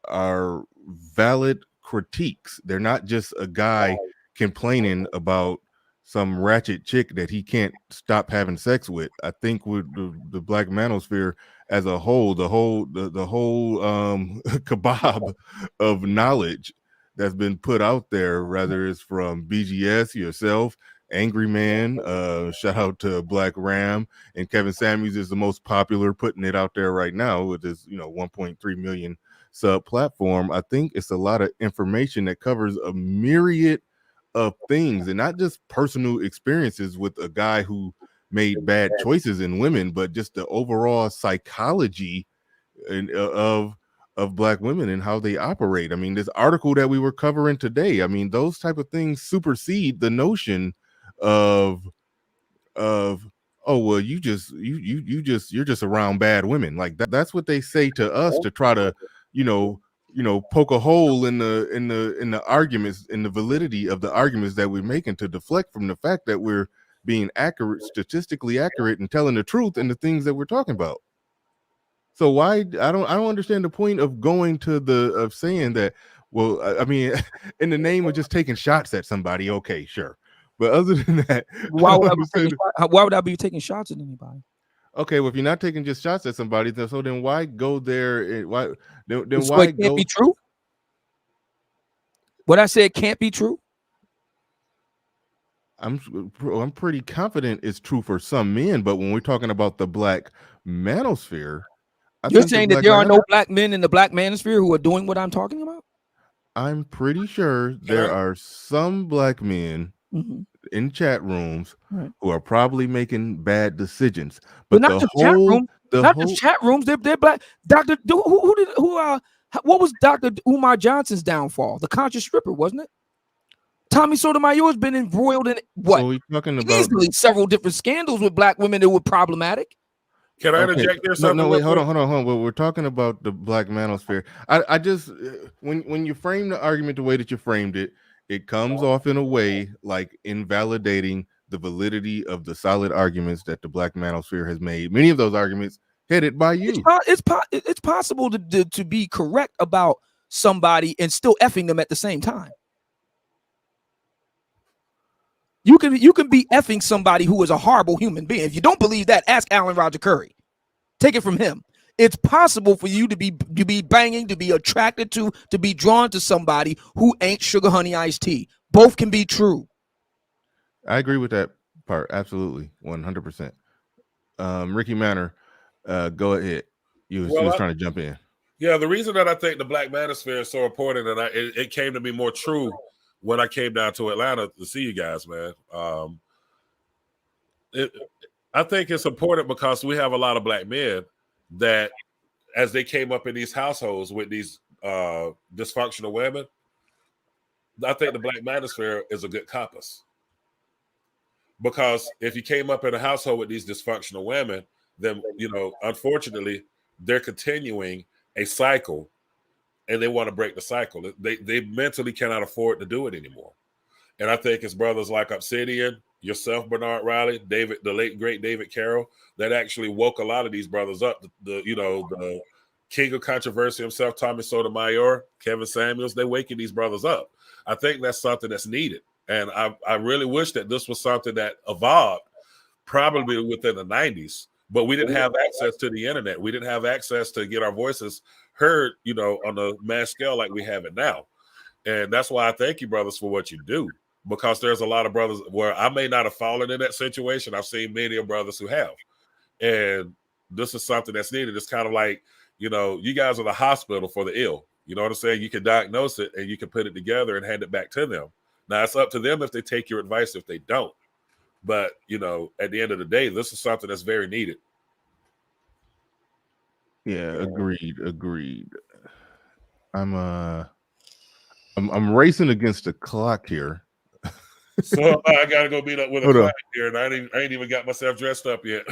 are valid critiques. They're not just a guy complaining about some ratchet chick that he can't stop having sex with. I think with the Black manosphere as a whole, the whole kebab of knowledge that's been put out there, whether it's from BGS, yourself, Angry Man. Shout out to Black Ram, and Kevin Samuels is the most popular, putting it out there right now with his 1.3 million sub platform. I think it's a lot of information that covers a myriad of things, and not just personal experiences with a guy who made bad choices in women, but just the overall psychology of Black women and how they operate. I mean, this article that we were covering today, I mean, those type of things supersede the notion of oh well, you're just around bad women. Like that's what they say to us to try to poke a hole in the arguments, in the validity of the arguments that we're making, to deflect from the fact that we're being accurate, statistically accurate, and telling the truth in the things that we're talking about. So why I don't understand the point of going to of saying that. Well, I mean, in the name of just taking shots at somebody, okay, sure. But other than that, Why would I be taking shots at anybody? Okay, well, if you're not taking just shots at somebody, then why go there? Why then So why it can't go? be true. What I said can't be true. I'm pretty confident it's true for some men, but when we're talking about the Black manosphere, You're saying that there are no Black men in the Black manosphere who are doing what I'm talking about? I'm pretty sure there are some Black men in chat rooms who are probably making bad decisions. But not just chat rooms. Just chat rooms. They're Black. Dr. What was Dr. Umar Johnson's downfall? The conscious stripper, wasn't it? Tommy Sotomayor has been embroiled in what? So we're talking about easily several different scandals with Black women that were problematic. Can I interject there? Something? No, wait, hold on. Well, we're talking about the Black manosphere. I just when you frame the argument the way that you framed it, it comes off in a way like invalidating the validity of the solid arguments that the Black manosphere has made. Many of those arguments headed by you. It's possible to be correct about somebody and still effing them at the same time. You can be effing somebody who is a horrible human being. If you don't believe that, ask Alan Roger Curry. Take it from him. It's possible for you to be banging, to be attracted to be drawn to somebody who ain't sugar honey iced tea. Both can be true. I agree with that part. Absolutely. 100%. Ricky Manor, go ahead. You was trying to jump in. Yeah, the reason that I think the Black manosphere is so important, and it came to be more true when I came down to Atlanta to see you guys, man. I think it's important because we have a lot of Black men that, as they came up in these households with these dysfunctional women, I think the Black manosphere is a good compass. Because if you came up in a household with these dysfunctional women, then, unfortunately, they're continuing a cycle, and they want to break the cycle. They mentally cannot afford to do it anymore. And I think it's brothers like Obsidian, yourself, Bernard Riley, David, the late great David Carroll, that actually woke a lot of these brothers up. The king of controversy himself, Tommy Sotomayor, Kevin Samuels, they're waking these brothers up. I think that's something that's needed. And I really wish that this was something that evolved probably within the 90s, but we didn't have access to the internet. We didn't have access to get our voices heard, on a mass scale like we have it now. And that's why I thank you, brothers, for what you do, because there's a lot of brothers where I may not have fallen in that situation. I've seen many of brothers who have. And this is something that's needed. It's kind of like, you guys are the hospital for the ill. You know what I'm saying? You can diagnose it and you can put it together and hand it back to them. Now, it's up to them if they take your advice, if they don't. But, at the end of the day, this is something that's very needed. Yeah, agreed. I'm racing against the clock here. So I gotta go meet up with a client here, and I ain't even got myself dressed up yet.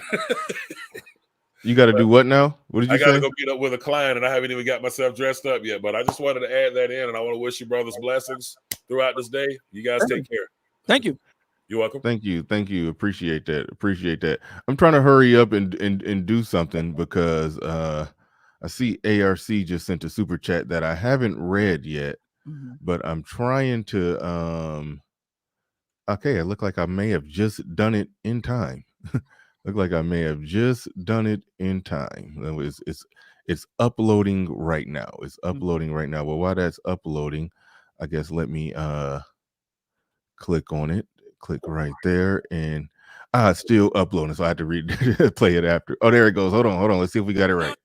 You got to do what now? What did you say? I got to go meet up with a client, and I haven't even got myself dressed up yet. But I just wanted to add that in, and I want to wish you brothers blessings throughout this day. You guys take care. Thank you. You're welcome. Thank you. Appreciate that. I'm trying to hurry up and do something because I see ARC just sent a super chat that I haven't read yet, but I'm trying to. Okay, it looked like I may have just done it in time. Look like I may have just done it in time. It's uploading right now. Well, while that's uploading, I guess let me click on it. click right there, and still uploading, so I had to play it after. Oh, there it goes. Hold on. Let's see if we got it right.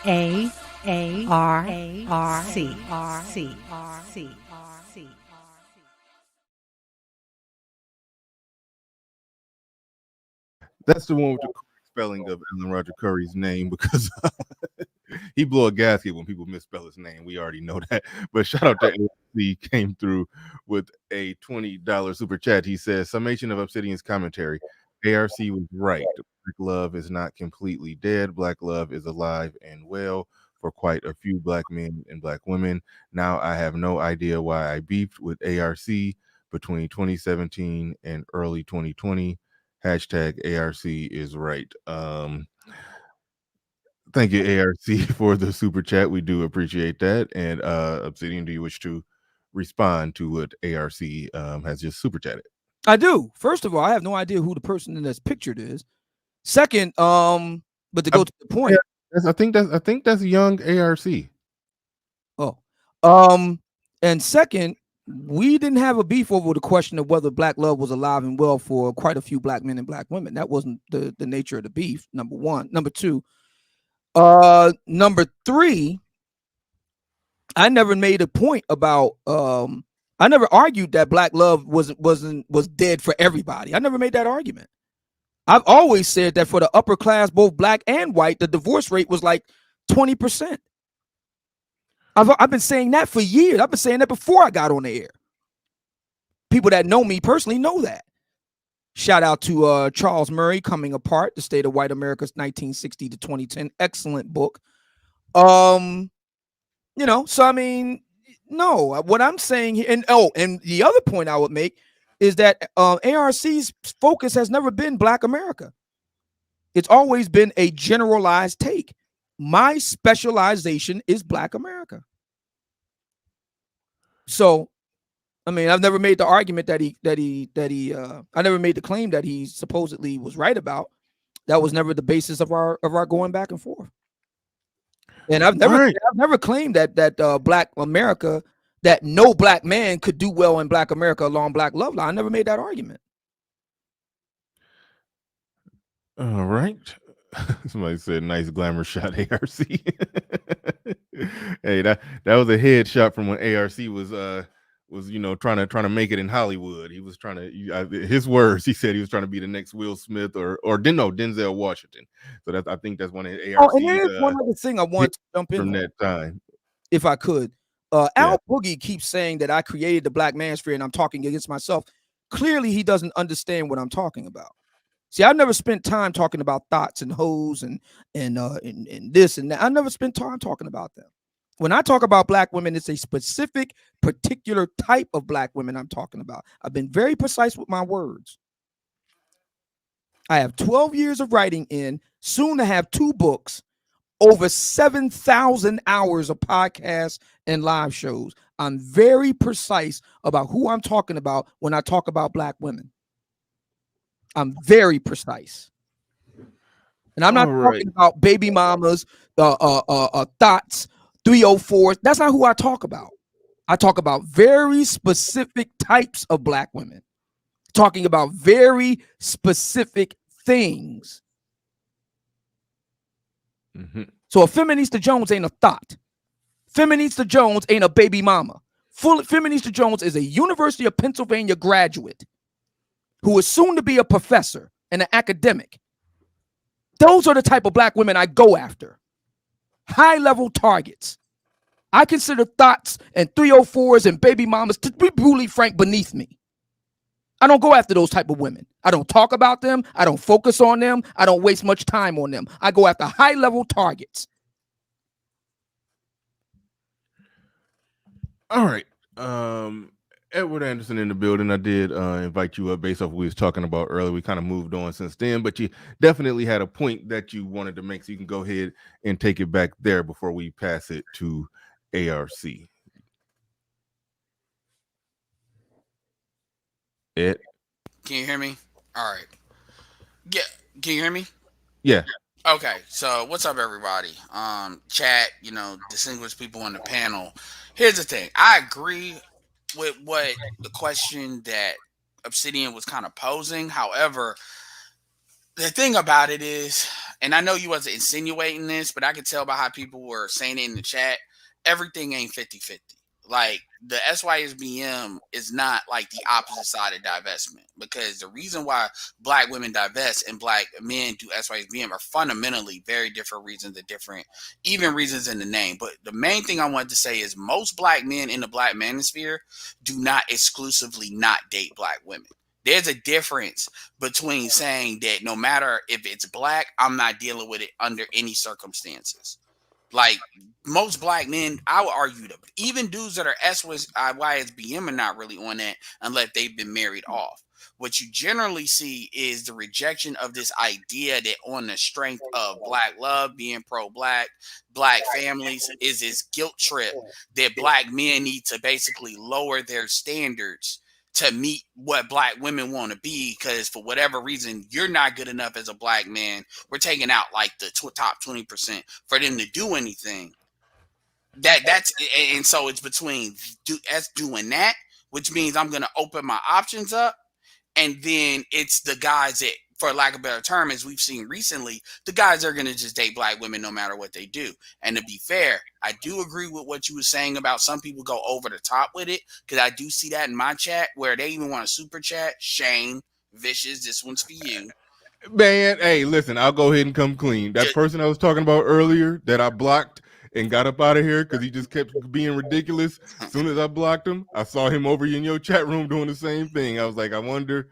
ARC. That's the one with the correct spelling of Alan Roger Curry's name, because he blew a gasket when people misspell his name. We already know that. But shout out to ARC, came through with a $20 super chat. He says, summation of Obsidian's commentary. ARC was right. Black love is not completely dead. Black love is alive and well for quite a few black men and black women. Now I have no idea why I beefed with ARC between 2017 and early 2020. Hashtag ARC is right. Thank you, ARC, for the super chat. We do appreciate that. And Obsidian, do you wish to respond to what ARC has just super chatted? I do. First of all, I have no idea who the person in this pictured is. Second, but to go to the point, I think that's young ARC. Oh, and second, we didn't have a beef over the question of whether black love was alive and well for quite a few black men and black women. That wasn't the nature of the beef. Number one. Number two. Number three. I never made a point about. I never argued that black love was dead for everybody. I never made that argument. I've always said that for the upper class, both black and white, the divorce rate was like 20%. I've been saying that for years. I've been saying that before I got on the air. People that know me personally know that. Shout out to Charles Murray, Coming Apart, The State of White America's 1960 to 2010. Excellent book. So I mean, no, what I'm saying here, and the other point I would make is that ARC's focus has never been Black America. It's always been a generalized take. My specialization is Black America. So, I mean, I've never made the argument that I never made the claim that he supposedly was right about. That was never the basis of our going back and forth. And I've never claimed that Black America, that no black man could do well in Black America along Black love line. I never made that argument. All right. Somebody said nice glamour shot, ARC. Hey, that was a headshot from when ARC was trying to make it in Hollywood. He was trying to, his words, he said he was trying to be the next Will Smith or Denzel Washington. So I think that's one of ARC's. Oh, and there's one other thing I want to jump in from that time, if I could. Al Boogie keeps saying that I created the Black Manosphere and I'm talking against myself. Clearly, he doesn't understand what I'm talking about. See, I've never spent time talking about thoughts and hoes and this and that. I never spent time talking about them. When I talk about black women, it's a specific, particular type of black women I'm talking about. I've been very precise with my words. I have 12 years of writing in, soon to have 2 books, over 7,000 hours of podcasts and live shows. I'm very precise about who I'm talking about when I talk about black women. I'm very precise. And I'm not talking about baby mamas, thoughts, 304s. That's not who I talk about. I talk about very specific types of black women, talking about very specific things. Mm-hmm. So a Feminista Jones ain't a thought. Feminista Jones ain't a baby mama. Feminista Jones is a University of Pennsylvania graduate who is soon to be a professor and an academic. Those are the type of black women I go after. High-level targets. I consider thoughts and 304s and baby mamas, to be brutally frank, beneath me. I don't go after those type of women. I don't talk about them. I don't focus on them. I don't waste much time on them. I go after high-level targets. All right. Edward Anderson in the building. I did invite you up based off what we was talking about earlier. We kind of moved on since then, but you definitely had a point that you wanted to make, so you can go ahead and take it back there before we pass it to ARC. Ed? Can you hear me? All right. Yeah. Can you hear me? Yeah. Okay. So what's up, everybody? Chat, distinguished people on the panel. Here's the thing. I agree with what the question that Obsidian was kind of posing. However, the thing about it is, and I know you wasn't insinuating this, but I could tell by how people were saying it in the chat, everything ain't 50-50. Like the SYSBM is not like the opposite side of divestment, because the reason why black women divest and black men do SYSBM are fundamentally very different reasons, and different even reasons in the name. But the main thing I wanted to say is most black men in the black manosphere do not exclusively not date black women. There's a difference between saying that no matter if it's black, I'm not dealing with it under any circumstances. Like most black men, I would argue that even dudes that are YSBM are not really on that unless they've been married off. What you generally see is the rejection of this idea that on the strength of black love, being pro-black, black families, is this guilt trip that black men need to basically lower their standards to meet what black women want to be, because for whatever reason you're not good enough as a black man. We're taking out like the top 20% for them to do anything. That's and so it's between doing that, which means I'm gonna open my options up, and then it's the guys that, for lack of a better term, as we've seen recently, the guys are going to just date black women no matter what they do. And to be fair, I do agree with what you were saying about some people go over the top with it, because I do see that in my chat where they even want to super chat. Shane, Vicious, this one's for you. Man, hey, listen, I'll go ahead and come clean. That person I was talking about earlier that I blocked and got up out of here because he just kept being ridiculous. As soon as I blocked him, I saw him over in your chat room doing the same thing. I was like, I wonder.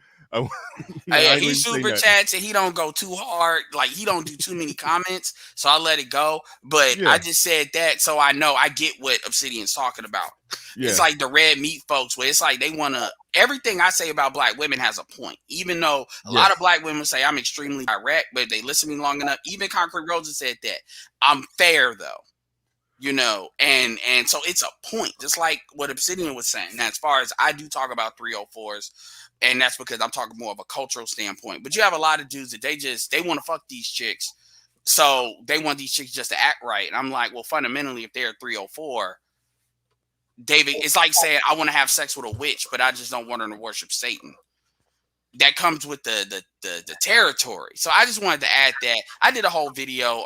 He super chats and he don't go too hard. Like he don't do too many comments, so I let it go. But yeah. I just said that so I know I get what Obsidian's talking about. Yeah. It's like the red meat folks, where it's like they want to. Everything I say about black women has a point, even though a lot of black women say I'm extremely direct, but if they listen to me long enough. Even Concrete Rosa said that I'm fair though. You know, and so it's a point, just like what Obsidian was saying. Now, as far as I do talk about 304s, and that's because I'm talking more of a cultural standpoint. But you have a lot of dudes that they want to fuck these chicks, so they want these chicks just to act right. And I'm like, well, fundamentally, if they're 304, David, it's like saying I want to have sex with a witch, but I just don't want her to worship Satan. That comes with the territory. So I just wanted to add that. I did a whole video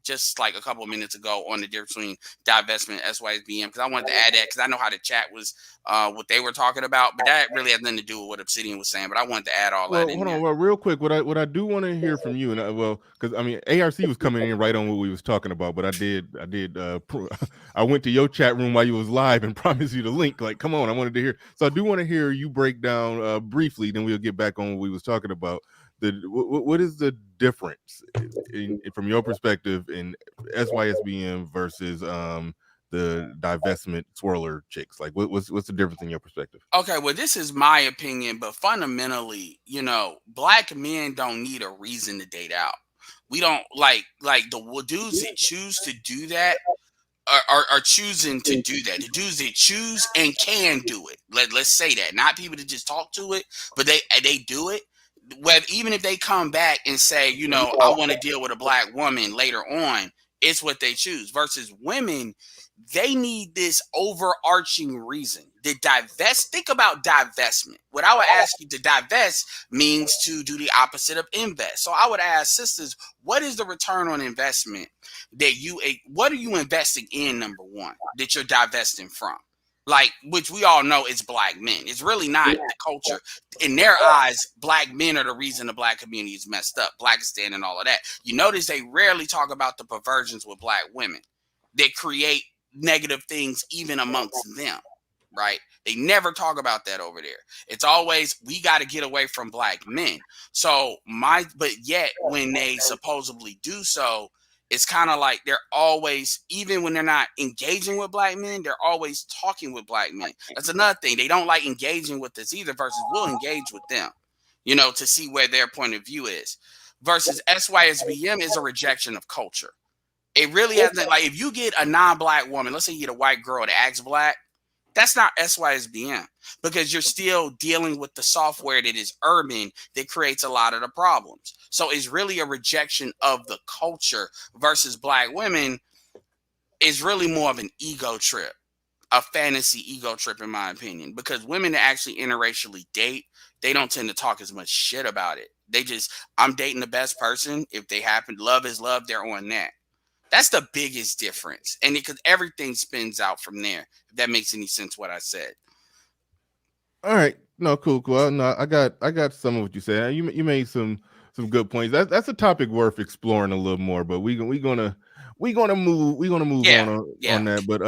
just like a couple of minutes ago on the difference between divestment and SYSBM, because I wanted to add that because I know how the chat was what they were talking about, but that really has nothing to do with what Obsidian was saying. But I wanted to add all that in hold there. on, well, real quick, what I do want to hear from you, and because I mean ARC was coming in right on what we was talking about, but I went to your chat room while you was live and promised you the link. Like, come on, I wanted to hear. So I do want to hear you break down briefly. Then we'll get back on what we was talking about. What is the difference from your perspective in SYSBM versus the divestment swirler chicks? Like, what's the difference in your perspective? Okay, well, this is my opinion, but fundamentally, you know, black men don't need a reason to date out. We don't like the dudes that choose to do that are choosing to do that. The dudes that choose and can do it. Let's say that. Not people that just talk to it, but they do it. Even if they come back and say, you know, I want to deal with a black woman later on, it's what they choose. Versus women, they need this overarching reason. To divest, think about divestment. What I would ask you to divest means to do the opposite of invest. So I would ask sisters, what is the return on investment what are you investing in, number one, that you're divesting from? Like, which we all know is black men. It's really not the culture. In their eyes, black men are the reason the black community is messed up, Blackistan and all of that. You notice they rarely talk about the perversions with black women that create negative things even amongst them, right? They never talk about that over there. It's always, we got to get away from black men. But yet when they supposedly do so, it's kind of like they're always, even when they're not engaging with black men, they're always talking with black men. That's another thing. They don't like engaging with us either, versus we'll engage with them, you know, to see where their point of view is. Versus SYSBM is a rejection of culture. It really hasn't, like, if you get a non-black woman, let's say you get a white girl that acts black, that's not SYSBM, because you're still dealing with the software that is urban that creates a lot of the problems. So it's really a rejection of the culture. Versus black women is really more of an ego trip. a fantasy ego trip, in my opinion, because women that actually interracially date, they don't tend to talk as much shit about it. They just, I'm dating the best person. If they happen, love is love, they're on that. That's the biggest difference. And because everything spins out from there, if that makes any sense what I said. All right. No, cool. No, I got some of what you said. You made some good points. That's a topic worth exploring a little more, but we're gonna move on that. But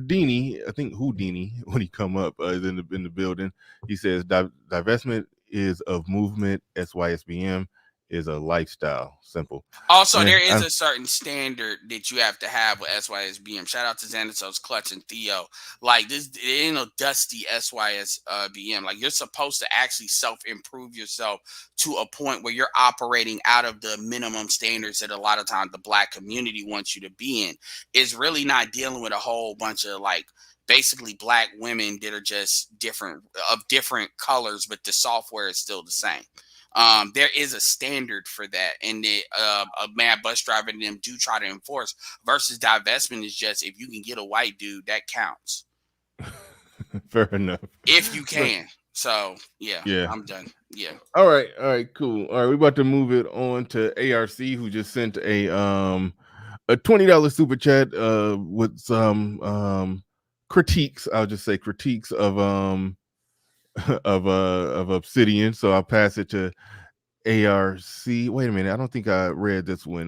Deanie, I think Houdini, when he come up is in the building. He says divestment is of movement. SYSBM is a lifestyle. Simple. Also, there is a certain standard that you have to have with SYSBM. Shout out to Xanatos, Clutch, and Theo. Like this, it ain't no dusty SYSBM. Like you're supposed to actually self-improve yourself to a point where you're operating out of the minimum standards that a lot of times the Black community wants you to be in. It's really not dealing with a whole bunch of like basically Black women that are just different colors, but the software is still the same. There is a standard for that, and a mad bus driver and them do try to enforce. Versus divestment is just if you can get a white dude, that counts. Fair enough. If you can. So yeah, I'm done. Yeah. All right, cool. All right, we're about to move it on to ARC, who just sent a $20 super chat with some critiques. I'll just say critiques of Obsidian. So I'll pass it to ARC. Wait a minute, I don't think I read this one.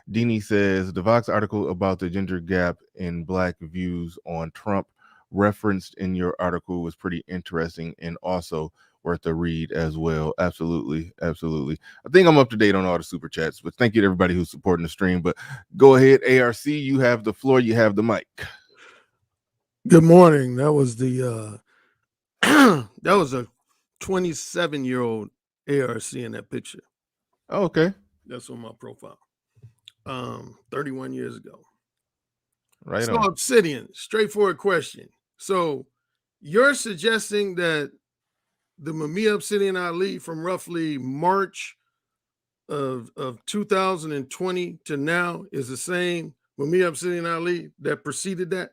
Deanie says the Vox article about the gender gap in Black views on Trump referenced in your article was pretty interesting and also worth a read as well. Absolutely. I think I'm up to date on all the super chats, but thank you to everybody who's supporting the stream. But go ahead, ARC, you have the floor, you have the mic. Good morning. That was the that was a 27-year-old ARC in that picture. Oh, okay. That's on my profile. 31 years ago. Right. So on. Obsidian, straightforward question. So you're suggesting that the Mumia Obsidian Ali from roughly March of 2020 to now is the same Mumia Obsidian Ali that preceded that?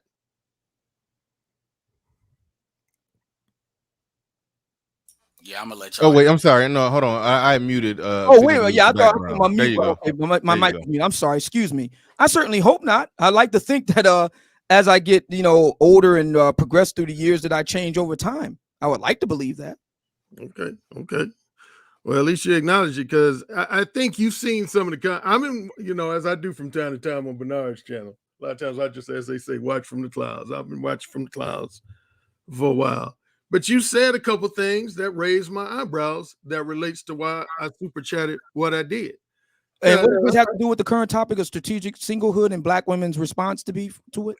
Yeah, I'm gonna let you. Oh wait, I'm sorry. No, hold on. I muted. Oh wait, yeah, I thought my mute. There you go. Okay, my mic. I'm sorry. Excuse me. I certainly hope not. I like to think that as I get older and progress through the years, that I change over time. I would like to believe that. Okay. Well, at least you acknowledge it, because I think you've seen some of the. I'm in, as I do from time to time on Bernard's channel. A lot of times I just, as they say, watch from the clouds. I've been watching from the clouds for a while. But you said a couple things that raised my eyebrows that relates to why I super chatted what I did. And what does this have to do with the current topic of strategic singlehood and Black women's response to it?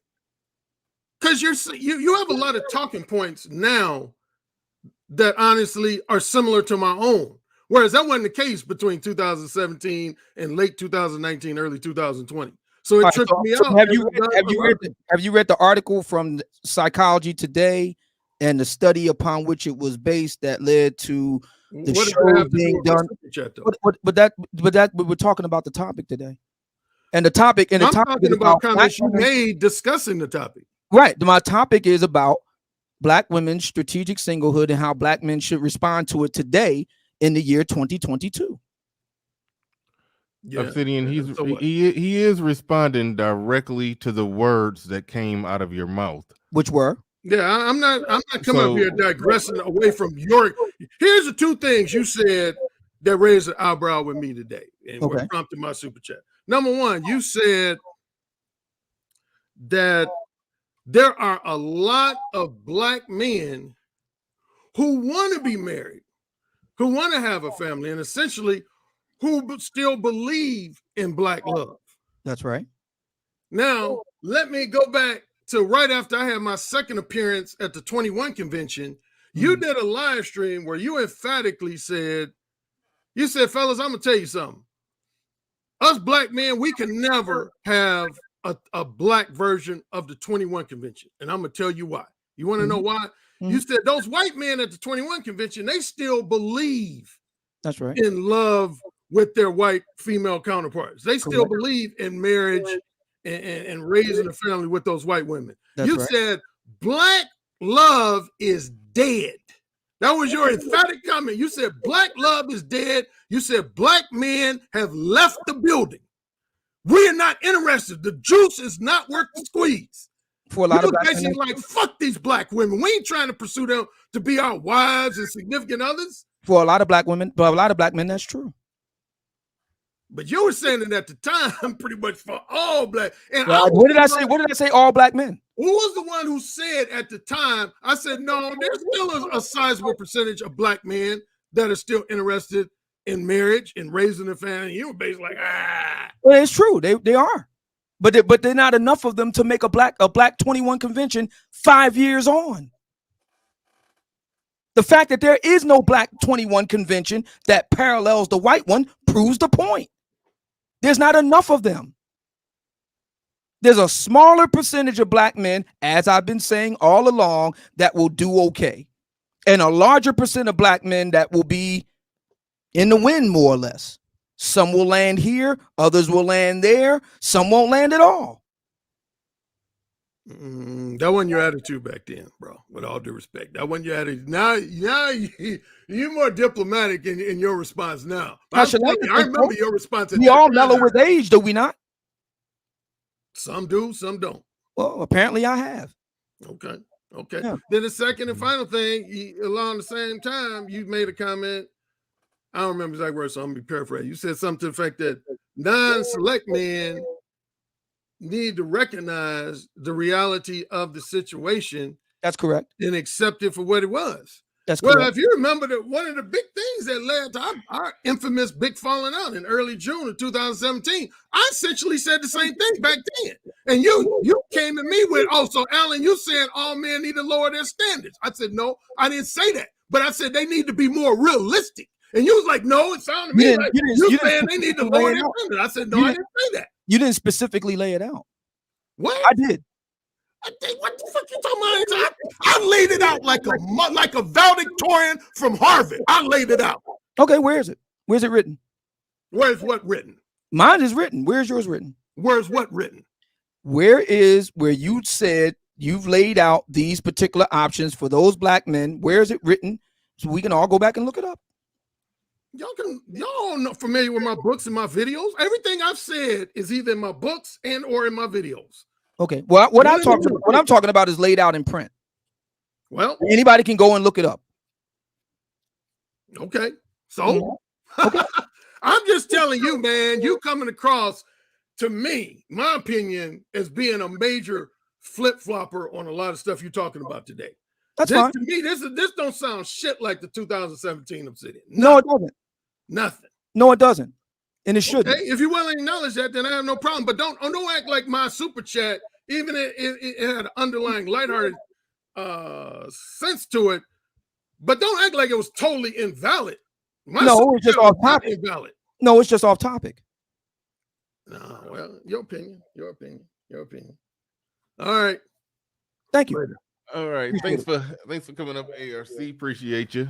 Because you have a lot of talking points now that honestly are similar to my own. Whereas that wasn't the case between 2017 and late 2019, early 2020. So it tripped me out. Have you read the article from Psychology Today and the study upon which it was based that led to the show being done? But we're talking about the topic today, and the topic I'm talking about comments you made discussing the topic. Right. My topic is about Black women's strategic singlehood and how Black men should respond to it today in the year 2022. Yeah. Obsidian, he is responding directly to the words that came out of your mouth, which were. Yeah, I'm not coming up here digressing away from your. Here's the two things you said that raised an eyebrow with me today and what prompted my super chat. Number one, you said that there are a lot of Black men who want to be married, who want to have a family, and essentially who still believe in Black love. That's right. Now, let me go back to right after I had my second appearance at the 21 convention. You did a live stream where you emphatically said, fellas, I'm going to tell you something. Us Black men, we can never have a Black version of the 21 convention. And I'm going to tell you why. You want to know why? You said those white men at the 21 convention, they still believe that's right in love with their white female counterparts. They still believe in marriage and raising a family with those white women. That's You right. said black love is dead. That was your emphatic comment. You said black love is dead. You said black men have left the building. We are not interested. The juice is not worth the squeeze. For a lot You of black basically men, like, fuck these black women. We ain't trying to pursue them to be our wives and significant others. for a lot of black women, but a lot of black men, that's true. But you were saying it at the time, pretty much for all black. And Well, what did I say? What did I say? All black men. Who was the one who said at the time? I said, no, there's still a sizable percentage of black men that are still interested in marriage and raising a family. You were basically like, ah. Well, it's true. They are, but they're not enough of them to make a black 21 convention 5 years on. The fact that there is no black 21 convention that parallels the white one proves the point. There's not enough of them. There's a smaller percentage of black men, as I've been saying all along, that will do okay. And a larger percent of black men that will be in the wind, more or less. Some will land here, others will land there, some won't land at all. That wasn't your attitude back then, bro. With all due respect, that wasn't your attitude. Now you're more diplomatic in your response now. I remember your response. We all mellow with age, do we not? Some do, some don't. Well, apparently I have. Okay. Yeah. Then the second and final thing, along the same time, you made a comment. I don't remember exact words, so I'm gonna be paraphrasing. You said something to the effect that non-select men need to recognize the reality of the situation. That's correct. And accept it for what it was. That's well, correct. if you remember that one of the big things that led to our infamous big falling out in early June of 2017, I essentially said the same thing back then. And you came to me with, oh, so Alan, you said all men need to lower their standards. I said, no, I didn't say that. But I said they need to be more realistic. And you was like, no, it sounded to me like you saying they need to lower their standards. I said, no, I didn't say that. You didn't specifically lay it out. What? I did. What the fuck you talking about? I laid it out like a valedictorian from Harvard. I laid it out. Okay, where is it? Where's it written? Where's what written? Mine is written. Where's yours written? Where's what written? Where you said you've laid out these particular options for those black men? Where is it written? So we can all go back and look it up. Y'all not familiar with my books and my videos. Everything I've said is either in my books and or in my videos. Okay. Well, what I'm talking about is laid out in print. Well, anybody can go and look it up. Okay. So okay. I'm just telling you, man, you coming across to me, my opinion, as being a major flip-flopper on a lot of stuff you're talking about today. That's fine. To me, this don't sound shit like the 2017 Obsidian. No, it doesn't. Nothing. No, it doesn't. And it shouldn't. Okay? If you're willing to acknowledge that, then I have no problem. But don't act like my super chat, even it had an underlying lighthearted sense to it, but don't act like it was totally invalid. No, it's just off topic. Invalid. No, it's just off topic. No, well, your opinion. All right. Thank you. Later. All right. Thanks for coming up, ARC. Appreciate you.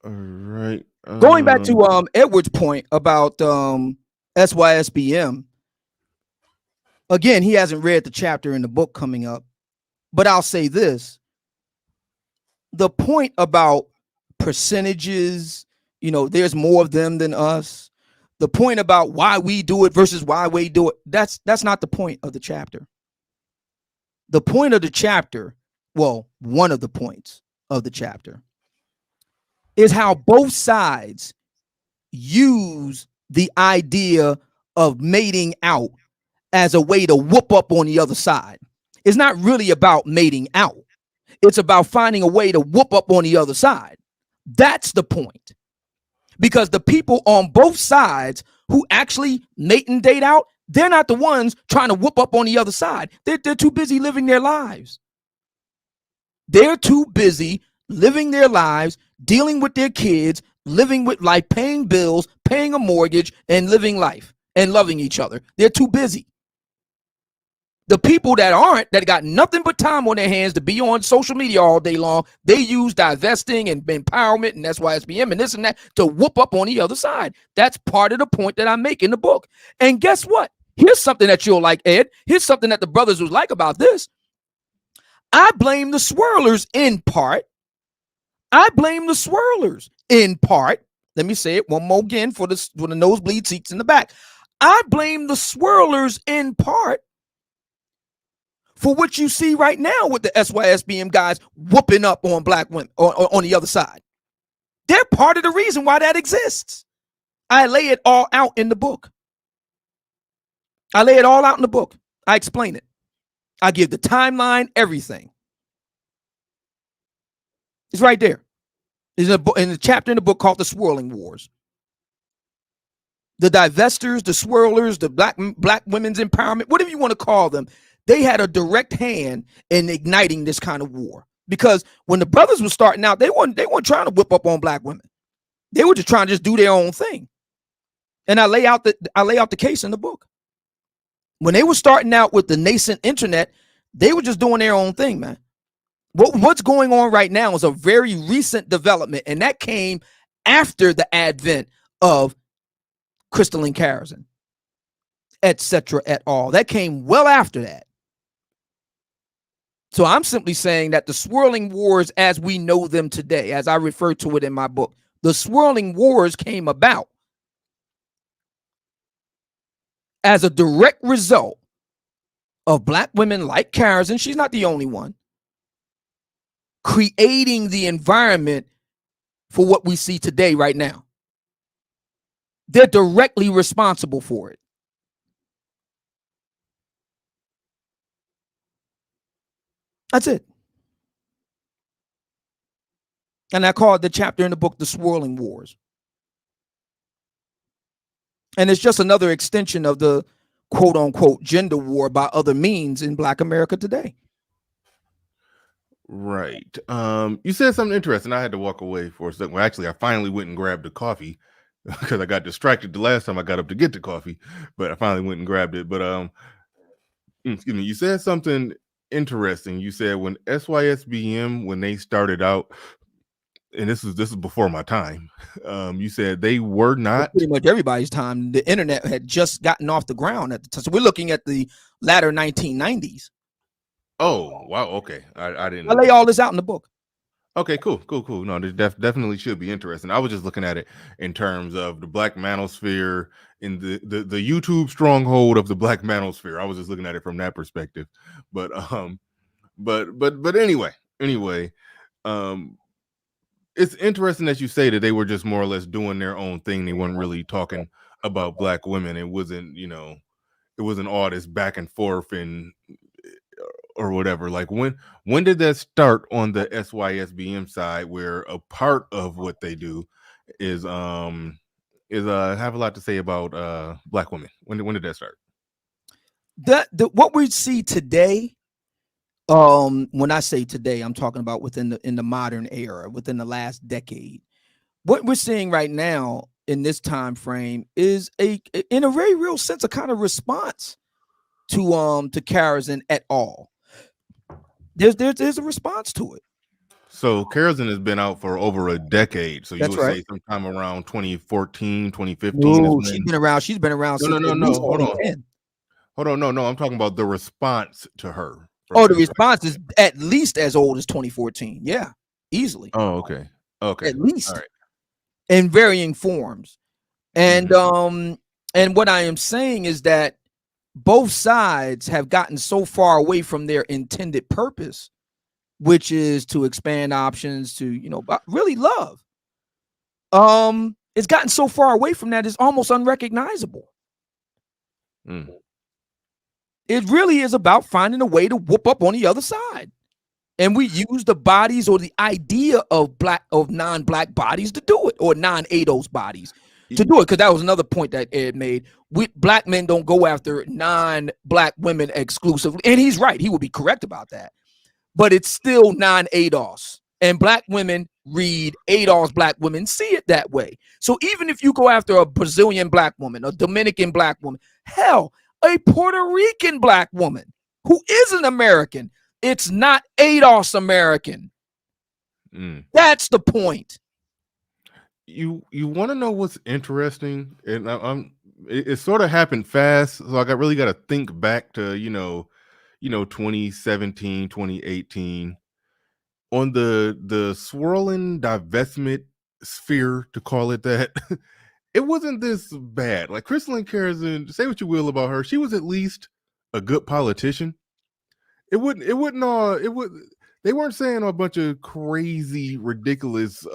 All right. Going back to Edward's point about SYSBM. Again, he hasn't read the chapter in the book coming up, but I'll say this. The point about percentages, there's more of them than us. The point about why we do it versus why we do it, that's not the point of the chapter. The point of the chapter, well, one of the points of the chapter is how both sides use the idea of mating out as a way to whoop up on the other side. It's not really about mating out. It's about finding a way to whoop up on the other side. That's the point. Because the people on both sides who actually mate and date out, they're not the ones trying to whoop up on the other side. They're too busy living their lives. They're too busy living their lives, dealing with their kids, living with life, paying bills, paying a mortgage, and living life and loving each other. They're too busy. The people that got nothing but time on their hands to be on social media all day long, they use divesting and empowerment and SYSBM and this and that to whoop up on the other side. That's part of the point that I make in the book. And guess what? Here's something that you'll like, Ed. Here's something that the brothers was like about this. I blame the swirlers in part. I blame the swirlers in part. Let me say it one more again for the nosebleed seats in the back. I blame the swirlers in part for what you see right now with the SYSBM guys whooping up on black women or on the other side. They're part of the reason why that exists. I lay it all out in the book. I lay it all out in the book. I explain it. I give the timeline, everything. It's right there. It's in a chapter in the book called The Swirling Wars. The divestors, the swirlers, the black women's empowerment, whatever you want to call them, they had a direct hand in igniting this kind of war. Because when the brothers were starting out, they weren't trying to whip up on black women. They were just trying to just do their own thing. And I lay out the case in the book. When they were starting out with the nascent internet, they were just doing their own thing, man. What's going on right now is a very recent development, and that came after the advent of Crystalline Carrison, etc. et al. That came well after that. So I'm simply saying that the swirling wars as we know them today, as I refer to it in my book, the swirling wars came about as a direct result of black women like Carrison, she's not the only one, creating the environment for what we see today right now. They're directly responsible for it. That's it. And I call the chapter in the book The Swirling Wars. And it's just another extension of the quote unquote gender war by other means in Black America today. Right. You said something interesting. I had to walk away for a second. Well, actually, I finally went and grabbed the coffee because I got distracted the last time I got up to get the coffee, but I finally went and grabbed it. But excuse me, you said something interesting. You said when SYSBM, when they started out, and this is before my time, you said they were not pretty much everybody's time. The internet had just gotten off the ground at the time. So we're looking at the latter 1990s. Oh, wow. Okay. I didn't. I lay all this out in the book. Okay, cool. No, this definitely should be interesting. I was just looking at it in terms of the Black manosphere in the YouTube stronghold of the Black manosphere. I was just looking at it from that perspective. But anyway, it's interesting that you say that they were just more or less doing their own thing. They weren't really talking about Black women. It wasn't, it wasn't all this back and forth and or whatever. Like when did that start on the SYSBM side, where a part of what they do is have a lot to say about Black women? When did that start? What we see today, when I say today, I'm talking about in the modern era, within the last decade. What we're seeing right now in this time frame is in a very real sense a kind of response to Carrison et al. There's a response to it. So Carrison has been out for over a decade. So you That's would right. say sometime around 2014, 2015. No, she's been around. She's been around. No. Hold on. No. I'm talking about the response to her. Oh, the response is at least as old as 2014. Yeah, easily. Oh, okay. At least. All right. In varying forms. And and what I am saying is that both sides have gotten so far away from their intended purpose, which is to expand options, to really love. It's gotten so far away from that, it's almost unrecognizable. It really is about finding a way to whoop up on the other side. And we use the bodies or the idea of non-black bodies to do it, or non-ADOS bodies to do it. Because that was another point that Ed made. Black men don't go after non-black women exclusively. And he's right. He would be correct about that. But it's still non-ADOS. And black women read ADOS black women, see it that way. So even if you go after a Brazilian black woman, a Dominican black woman, hell, a Puerto Rican black woman who is an American, it's not ADOS American. That's the point. You want to know what's interesting? And I'm it sort of happened fast. So I really got to think back to, 2017, 2018 on the swirling divestment sphere, to call it that. It wasn't this bad. Like Crystalline Carrison, say what you will about her, she was at least a good politician. It wouldn't all it would they weren't saying a bunch of crazy, ridiculous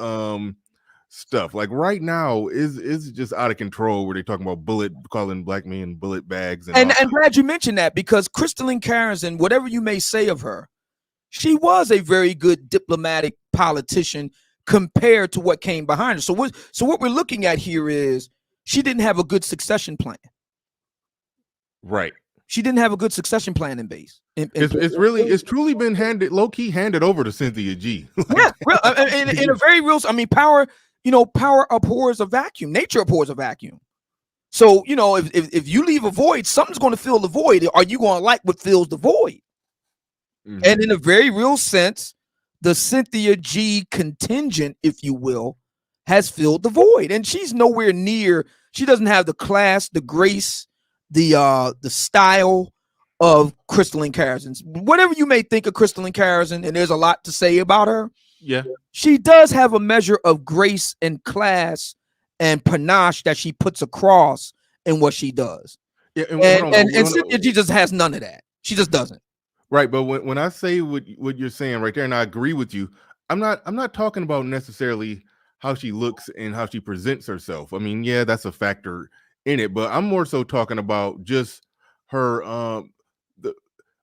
stuff. Like right now is just out of control where they're talking about calling black men bullet bags and glad you mentioned that, because Crystalline Carrison, whatever you may say of her, she was a very good diplomatic politician compared to what came behind her. So what we're looking at here is she didn't have a good succession plan. Right. She didn't have a good succession plan in base. It's truly been low-key handed over to Cynthia G. Yeah, in a very real. I mean, power abhors a vacuum. Nature abhors a vacuum. So if you leave a void, something's going to fill the void. Are you going to like what fills the void? Mm-hmm. And in a very real sense, the Cynthia G contingent, if you will, has filled the void, and she's nowhere near. She doesn't have the class, the grace, the style of Crystalline Carrison. Whatever you may think of Crystalline Carrison, and there's a lot to say about her. Yeah, she does have a measure of grace and class and panache that she puts across in what she does. Yeah, and Cynthia G just has none of that. She just doesn't. Right, but when I say what you're saying right there, and I agree with you, I'm not talking about necessarily how she looks and how she presents herself. I mean, yeah, that's a factor in it, but I'm more so talking about just her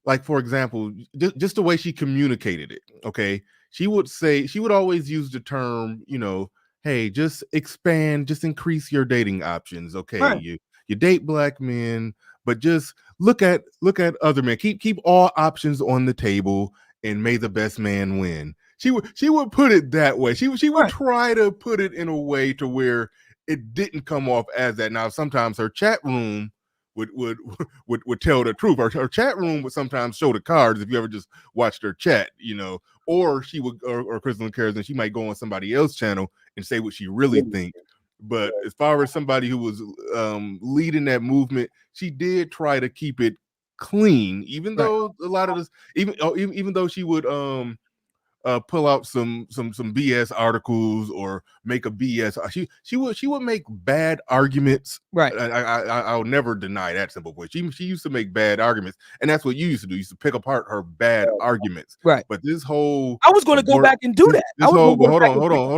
like, for example, just the way she communicated it. Okay, she would always use the term, hey, just expand, just increase your dating options. Okay, right. You date black men, but just look at other men. Keep all options on the table, and may the best man win. She would put it that way. She would right. try to put it in a way to where it didn't come off as that. Now, sometimes her chat room would tell the truth. Her chat room would sometimes show the cards if you ever just watched her chat, or she would, or Crystalline Carrison, she might go on somebody else's channel and say what she really think. But as far as somebody who was leading that movement, she did try to keep it clean, even though a lot of this, even though she would pull out some BS articles or make a BS. She would make bad arguments. Right. I'll never deny that, simple boy. She used to make bad arguments, and that's what you used to do. You used to pick apart her bad arguments. Right. But this whole I was going to go back and do that. Hold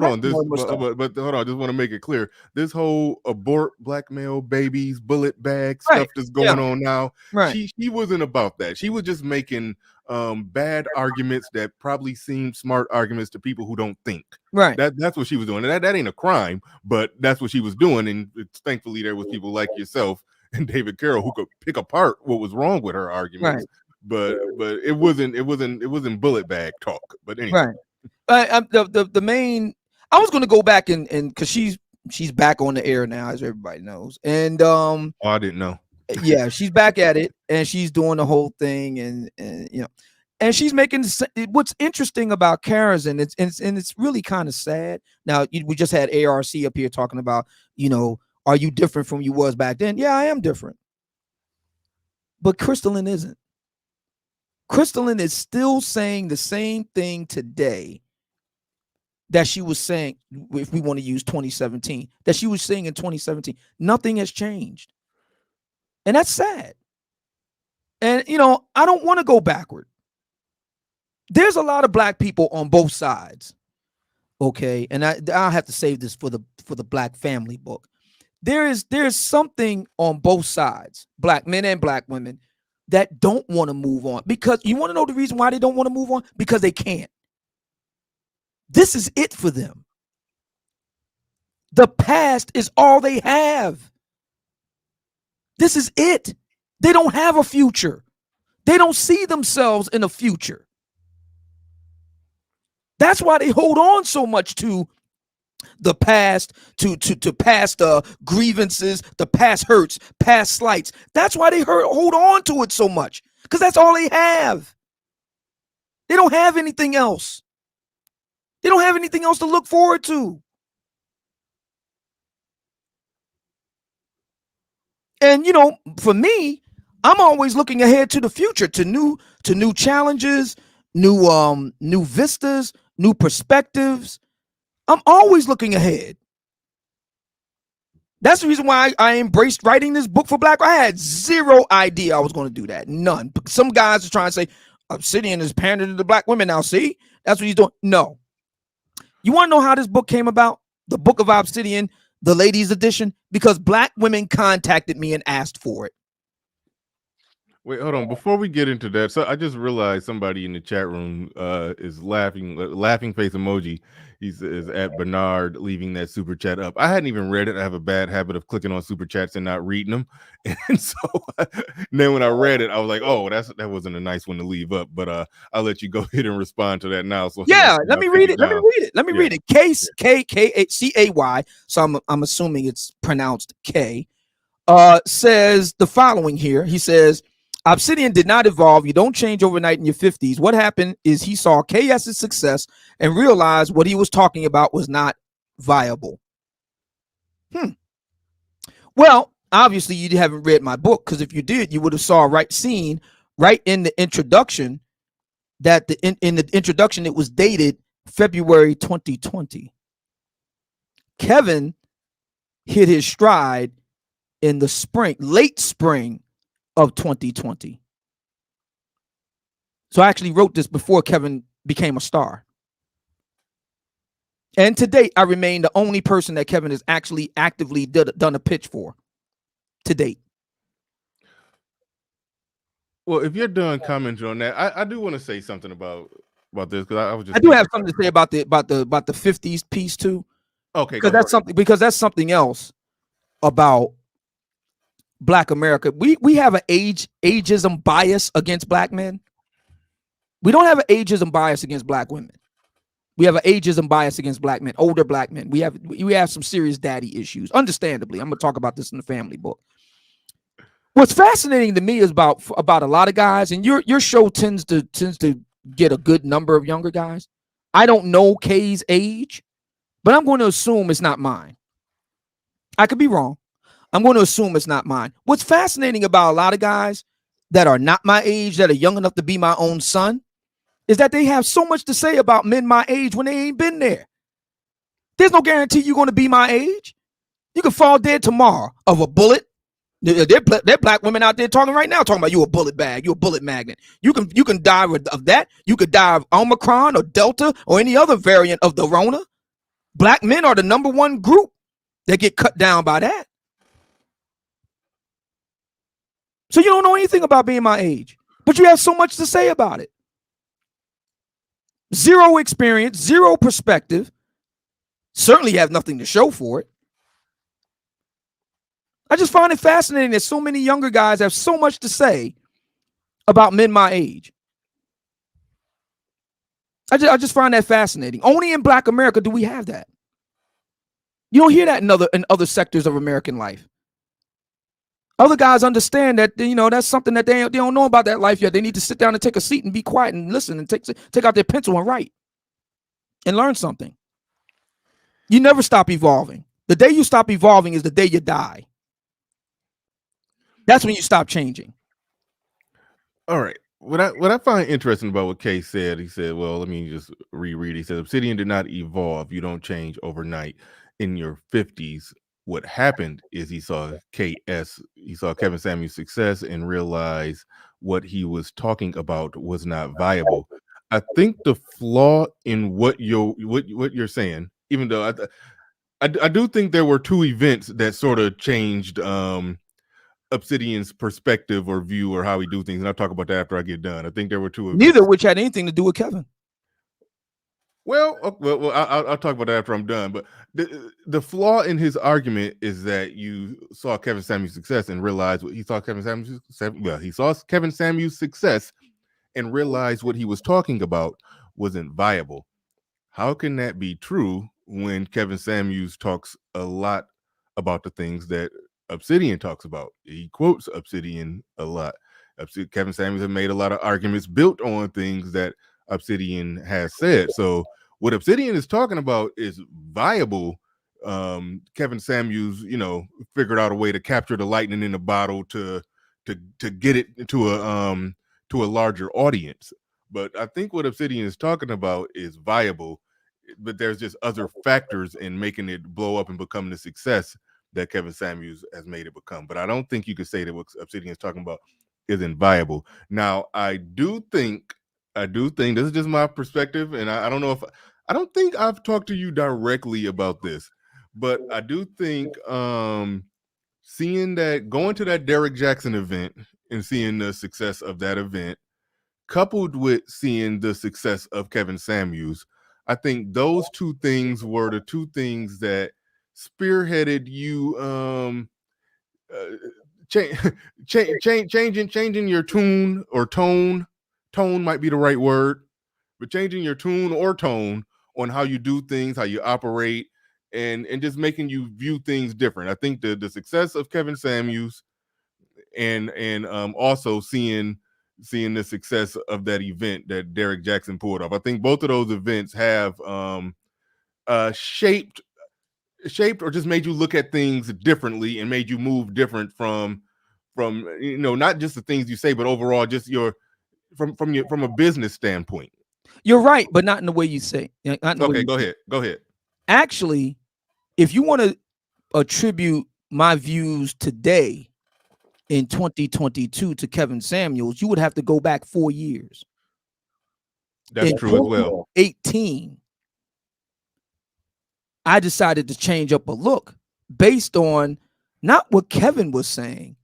on. This hold on. I just want to make it clear. This whole abort blackmail babies, bullet bag stuff that's going on now. Right. She wasn't about that. She was just making bad arguments that probably seem smart arguments to people who don't think. Right. That's what she was doing. And that ain't a crime, but that's what she was doing. And thankfully there was people like yourself and David Carroll who could pick apart what was wrong with her arguments. Right. But it wasn't bullet bag talk. But anyway. Right. The main, I was going to go back and because she's back on the air now, as everybody knows. And I didn't know. Yeah, she's back at it, and she's doing the whole thing, and and she's making what's interesting about Carrison. It's really kind of sad. Now we just had ARC up here talking about, are you different from you was back then? Yeah, I am different, but Crystalline isn't. Crystalline is still saying the same thing today that she was saying, if we want to use 2017, that she was saying in 2017. Nothing has changed. And that's sad. And, I don't want to go backward. There's a lot of black people on both sides. Okay. And I'll have to save this for the Black Family book. There's something on both sides, black men and black women, that don't want to move on. Because you want to know the reason why they don't want to move on? Because they can't. This is it for them. The past is all they have. This is it. They don't have a future. They don't see themselves in a future. That's why they hold on so much to the past, to past grievances, the past hurts, past slights. That's why they hold on to it so much, because that's all they have. They don't have anything else. They don't have anything else to look forward to. And for me, I'm always looking ahead to the future, to new challenges, new vistas, new perspectives. I'm always looking ahead. That's the reason why I embraced writing this book for Black. I had zero idea I was going to do that. None. Some guys are trying to say Obsidian is pandering to the black women now. See, that's what he's doing. No. You want to know how this book came about? The Book of Obsidian, the ladies edition, because black women contacted me and asked for it. Wait, hold on. Before we get into that, so I just realized somebody in the chat room is laughing face emoji. He says at Bernard leaving that super chat up. I hadn't even read it. I have a bad habit of clicking on super chats and not reading them. And so then when I read it, I was like, oh, that wasn't a nice one to leave up. But I'll let you go ahead and respond to that now. So yeah, let me read it. Let me read it. K-K-K-A-C-A-Y. So I'm assuming it's pronounced K. Says the following here. He says, Obsidian did not evolve. You don't change overnight in your 50s. What happened is he saw KS's success and realized what he was talking about was not viable. Well, obviously you haven't read my book, because if you did, you would have saw seen right in the introduction that in the introduction it was dated February 2020. Kevin hit his stride in the late spring of 2020. So I actually wrote this before Kevin became a star. And to date, I remain the only person that Kevin has actually actively done a pitch for to date. Well, if you're done commenting on that, I do want to say something about this, because I was just. I do have something to say about the 50s piece too. Okay, because that's something else about Black America. We have an ageism bias against black men. We don't have an ageism bias against black women. We have an ageism bias against black men, older black men. We have some serious daddy issues. Understandably, I'm gonna talk about this in the family book. What's fascinating to me is about a lot of guys, and your show tends to get a good number of younger guys. I don't know Kay's age, but I'm going to assume it's not mine. I could be wrong. I'm going to assume it's not mine. What's fascinating about a lot of guys that are not my age, that are young enough to be my own son, is that they have so much to say about men my age when they ain't been there. There's no guarantee you're going to be my age. You can fall dead tomorrow of a bullet. There black women out there talking right now, talking about you a bullet bag, you a bullet magnet. You can die of that. You could die of Omicron or Delta or any other variant of the Rona. Black men are the number one group that get cut down by that. So you don't know anything about being my age, but you have so much to say about it. Zero experience, zero perspective. Certainly have nothing to show for it. I just find it fascinating that so many younger guys have so much to say about men my age. I just find that fascinating. Only in Black America do we have that. You don't hear that in other sectors of American life. Other guys understand that, that's something that they don't know about that life yet. They need to sit down and take a seat and be quiet and listen and take out their pencil and write and learn something. You never stop evolving. The day you stop evolving is the day you die. That's when you stop changing. All right. What I find interesting about what Kay said, he said, well, let me just reread. He said, Obsidian did not evolve. You don't change overnight. In your 50s, what happened is he saw Kevin Samuel's success and realized what he was talking about was not viable. I think the flaw in what you're saying, even though I do think there were two events that sort of changed Obsidian's perspective or view or how we do things, and I'll talk about that after I get done. I think there were two events. Neither of which had anything to do with Kevin. Well, I'll talk about that after I'm done. But the flaw in his argument is that you saw Kevin Samuel's success and realized what he saw Kevin Samuel's success. Well, he saw Kevin Samuel's success and realized what he was talking about wasn't viable. How can that be true when Kevin Samuels talks a lot about the things that Obsidian talks about? He quotes Obsidian a lot. Kevin Samuels has made a lot of arguments built on things that Obsidian has said. So what Obsidian is talking about is viable Kevin Samuels, figured out a way to capture the lightning in the bottle to get it to a larger audience. But I think what Obsidian is talking about is viable, but there's just other factors in making it blow up and become the success that Kevin Samuels has made it become. But I don't think you could say that what Obsidian is talking about isn't viable. Now, I do think this is just my perspective, and I don't think I've talked to you directly about this, but I do think seeing that, going to that Derek Jackson event and seeing the success of that event, coupled with seeing the success of Kevin Samuels, I think those two things were the two things that spearheaded you changing your tune or tone. Tone might be the right word, but changing your tune or tone on how you do things, how you operate, and just making you view things different. I think the success of Kevin Samuels and also seeing the success of that event that Derek Jackson pulled off. I think both of those events have shaped or just made you look at things differently and made you move different from not just the things you say, but overall just from a business standpoint. You're right, but not in the way you say. Okay, go ahead. Actually, if you want to attribute my views today in 2022 to Kevin Samuels, you would have to go back 4 years. That's true as well. 18, I decided to change up a look based on not what Kevin was saying,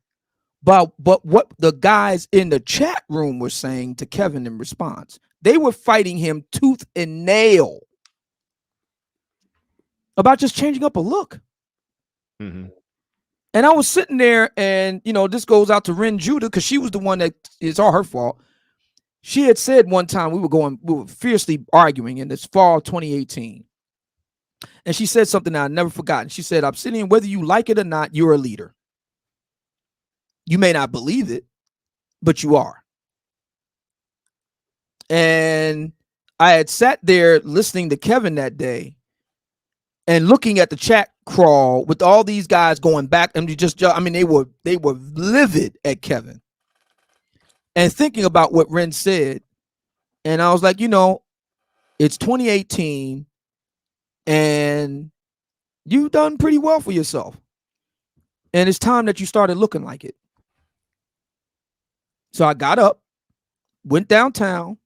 but what the guys in the chat room were saying to Kevin in response. They were fighting him tooth and nail about just changing up a look. Mm-hmm. And I was sitting there, and this goes out to Ren Judah, because she was the one that, it's all her fault. She had said one time we were fiercely arguing in this fall 2018. And she said something that I never forgotten. She said, Obsidian, whether you like it or not, you're a leader. You may not believe it, but you are. And I had sat there listening to Kevin that day and looking at the chat crawl with all these guys going back, and they were livid at Kevin, and thinking about what Ren said. And I was like, it's 2018 and you've done pretty well for yourself, and it's time that you started looking like it. So I got up, went downtown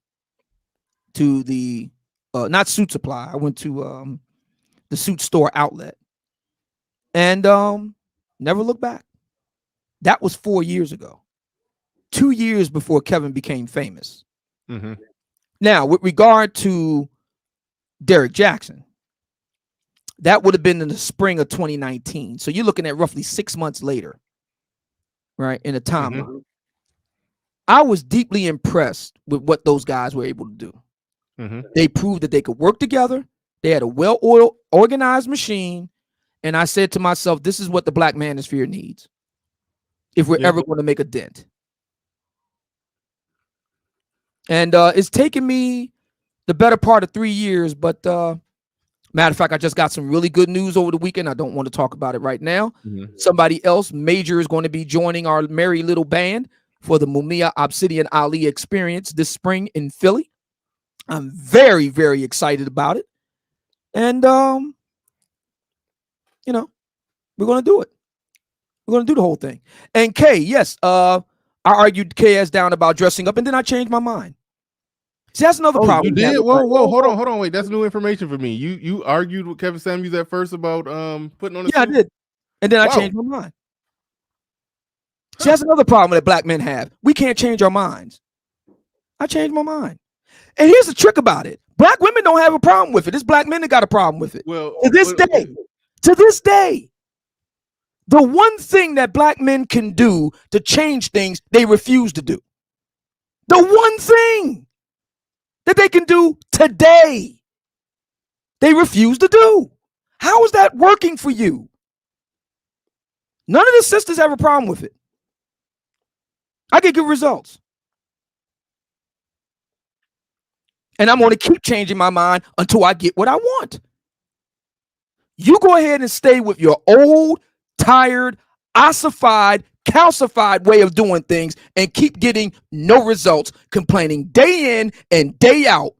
to the not Suit Supply. I went to the suit store outlet, and never looked back. That was 4 years ago, 2 years before Kevin became famous. Mm-hmm. Now, with regard to Derek Jackson, that would have been in the spring of 2019. So you're looking at roughly 6 months later, right, in a timeline. Mm-hmm. I was deeply impressed with what those guys were able to do. Mm-hmm. They proved that they could work together. They had a well-oiled, organized machine. And I said to myself, this is what the Black manosphere needs if we're ever going to make a dent. And it's taken me the better part of 3 years. But matter of fact, I just got some really good news over the weekend. I don't want to talk about it right now. Mm-hmm. Somebody else major is going to be joining our merry little band for the Mumia Obsidian Ali experience this spring in Philly. I'm very, very excited about it. And, we're going to do it. We're going to do the whole thing. And Kay, yes, I argued KS down about dressing up, and then I changed my mind. See, that's another problem. You did? Whoa, hold on. Wait, that's new information for me. You argued with Kevin Samuels at first about putting on a suit? I did. And then I changed my mind. See, that's another problem that Black men have. We can't change our minds. I changed my mind. And here's the trick about it. Black women don't have a problem with it. It's Black men that got a problem with it. Well, to this day, the one thing that Black men can do to change things, they refuse to do. The one thing that they can do today, they refuse to do. How is that working for you? None of the sisters have a problem with it. I get good results. And I'm going to keep changing my mind until I get what I want. You go ahead and stay with your old, tired, ossified, calcified way of doing things and keep getting no results, complaining day in and day out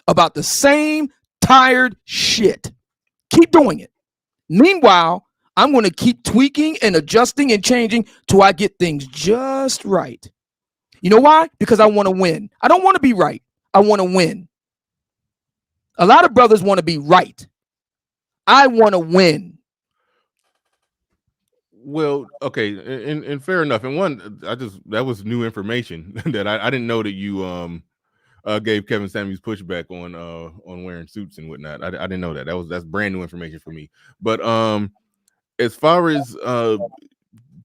about the same tired shit. Keep doing it. Meanwhile, I'm going to keep tweaking and adjusting and changing till I get things just right. You know why? Because I want to win. I don't want to be right. I want to win. A lot of brothers want to be right. I want to win. Well, okay, and fair enough. And one, that was new information that I didn't know that you gave Kevin Samuels pushback on wearing suits and whatnot. I didn't know that. That's brand new information for me. But as far as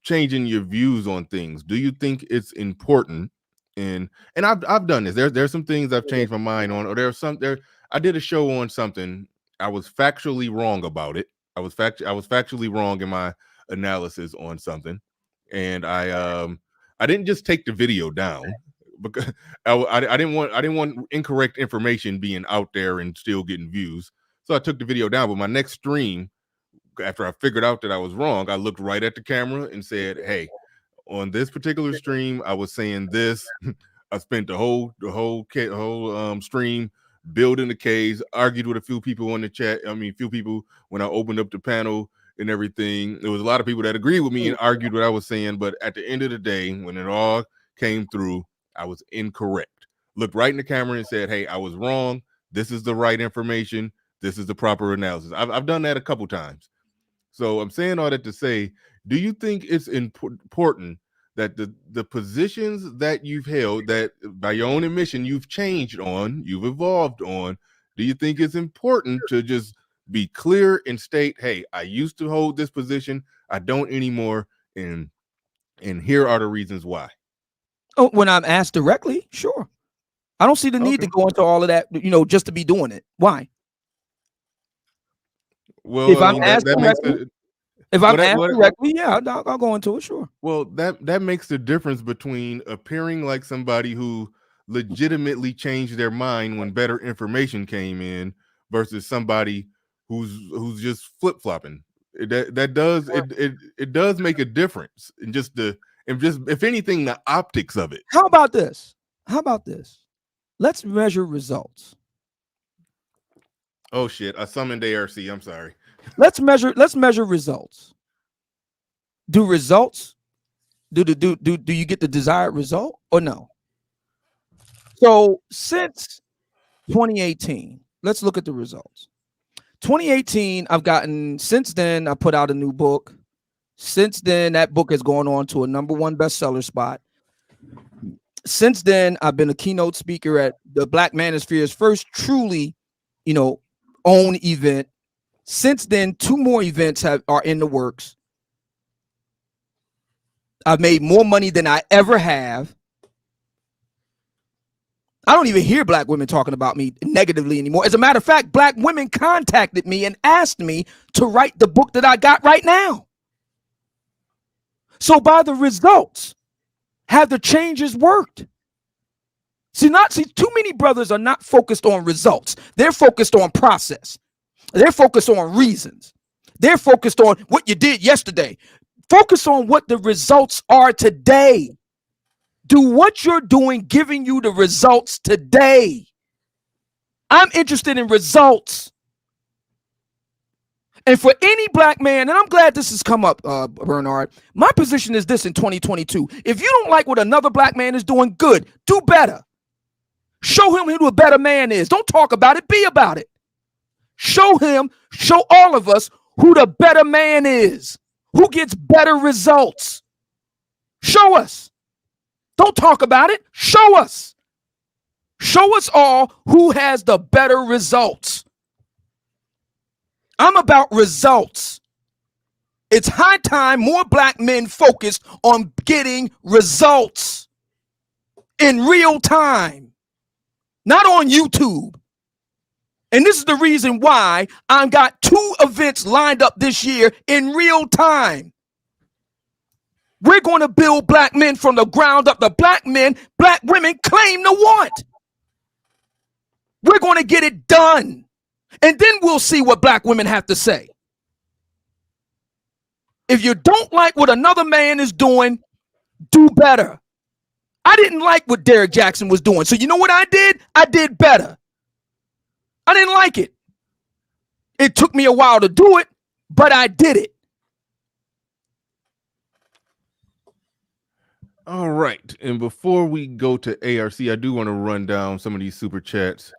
changing your views on things, do you think it's important? And I've done this. There's some things I've changed my mind on, or I did a show on something. I was factually wrong about it. I was factually wrong in my analysis on something, and I didn't just take the video down because I didn't want incorrect information being out there and still getting views. So I took the video down. But my next stream, after I figured out that I was wrong, I looked right at the camera and said, "Hey, on this particular stream, I was saying this. I spent the whole stream building the case, argued with a few people on the chat. Few people when I opened up the panel and everything. There was a lot of people that agreed with me and argued what I was saying. But at the end of the day, when it all came through, I was incorrect. Looked right in the camera and said, "Hey, I was wrong. This is the right information. This is the proper analysis." I've done that a couple times. So I'm saying all that to say, do you think it's important that the positions that you've held, that by your own admission you've changed on, you've evolved on, do you think it's important to just be clear and state, "Hey, I used to hold this position, I don't anymore, and here are the reasons why"? Oh, when I'm asked directly, sure. I don't see the need to go into all of that, just to be doing it. Why? Well, if I'm asked directly, yeah, I'll go into it, sure. Well, that makes the difference between appearing like somebody who legitimately changed their mind when better information came in versus somebody who's just flip-flopping. It does make a difference in just if anything, the optics of it. How about this? Let's measure results. Oh shit! I summoned ARC. I'm sorry. Let's measure results. Do you get the desired result or no? So since 2018, let's look at the results. 2018, since then, I put out a new book. Since then, that book has gone on to a #1 bestseller spot. Since then, I've been a keynote speaker at the Black Manosphere's first truly, own event. Since then, 2 more events are in the works. I've made more money than I ever have. I don't even hear Black women talking about me negatively anymore. As a matter of fact, Black women contacted me and asked me to write the book that I got right now. So by the results, have the changes worked? See, too many brothers are not focused on results. They're focused on process. They're focused on reasons. They're focused on what you did yesterday. Focus on what the results are today. Do what you're doing giving you the results today? I'm interested in results. And for any Black man, and I'm glad this has come up, Bernard, my position is this in 2022. If you don't like what another Black man is doing, good, do better. Show him who a better man is. Don't talk about it, be about it. Show all of us who the better man is, who gets better results. Show us. Don't talk about it. Show us. Show us all who has the better results. I'm about results. It's high time more Black men focused on getting results in real time, not on YouTube. And this is the reason why I've got 2 events lined up this year in real time. We're going to build Black men from the ground up. The Black men, Black women claim to want. We're going to get it done. And then we'll see what Black women have to say. If you don't like what another man is doing, do better. I didn't like what Derek Jackson was doing. So you know what I did? I did better. I didn't like it. It took me a while to do it, but I did it. All right. And before we go to ARC, I do want to run down some of these super chats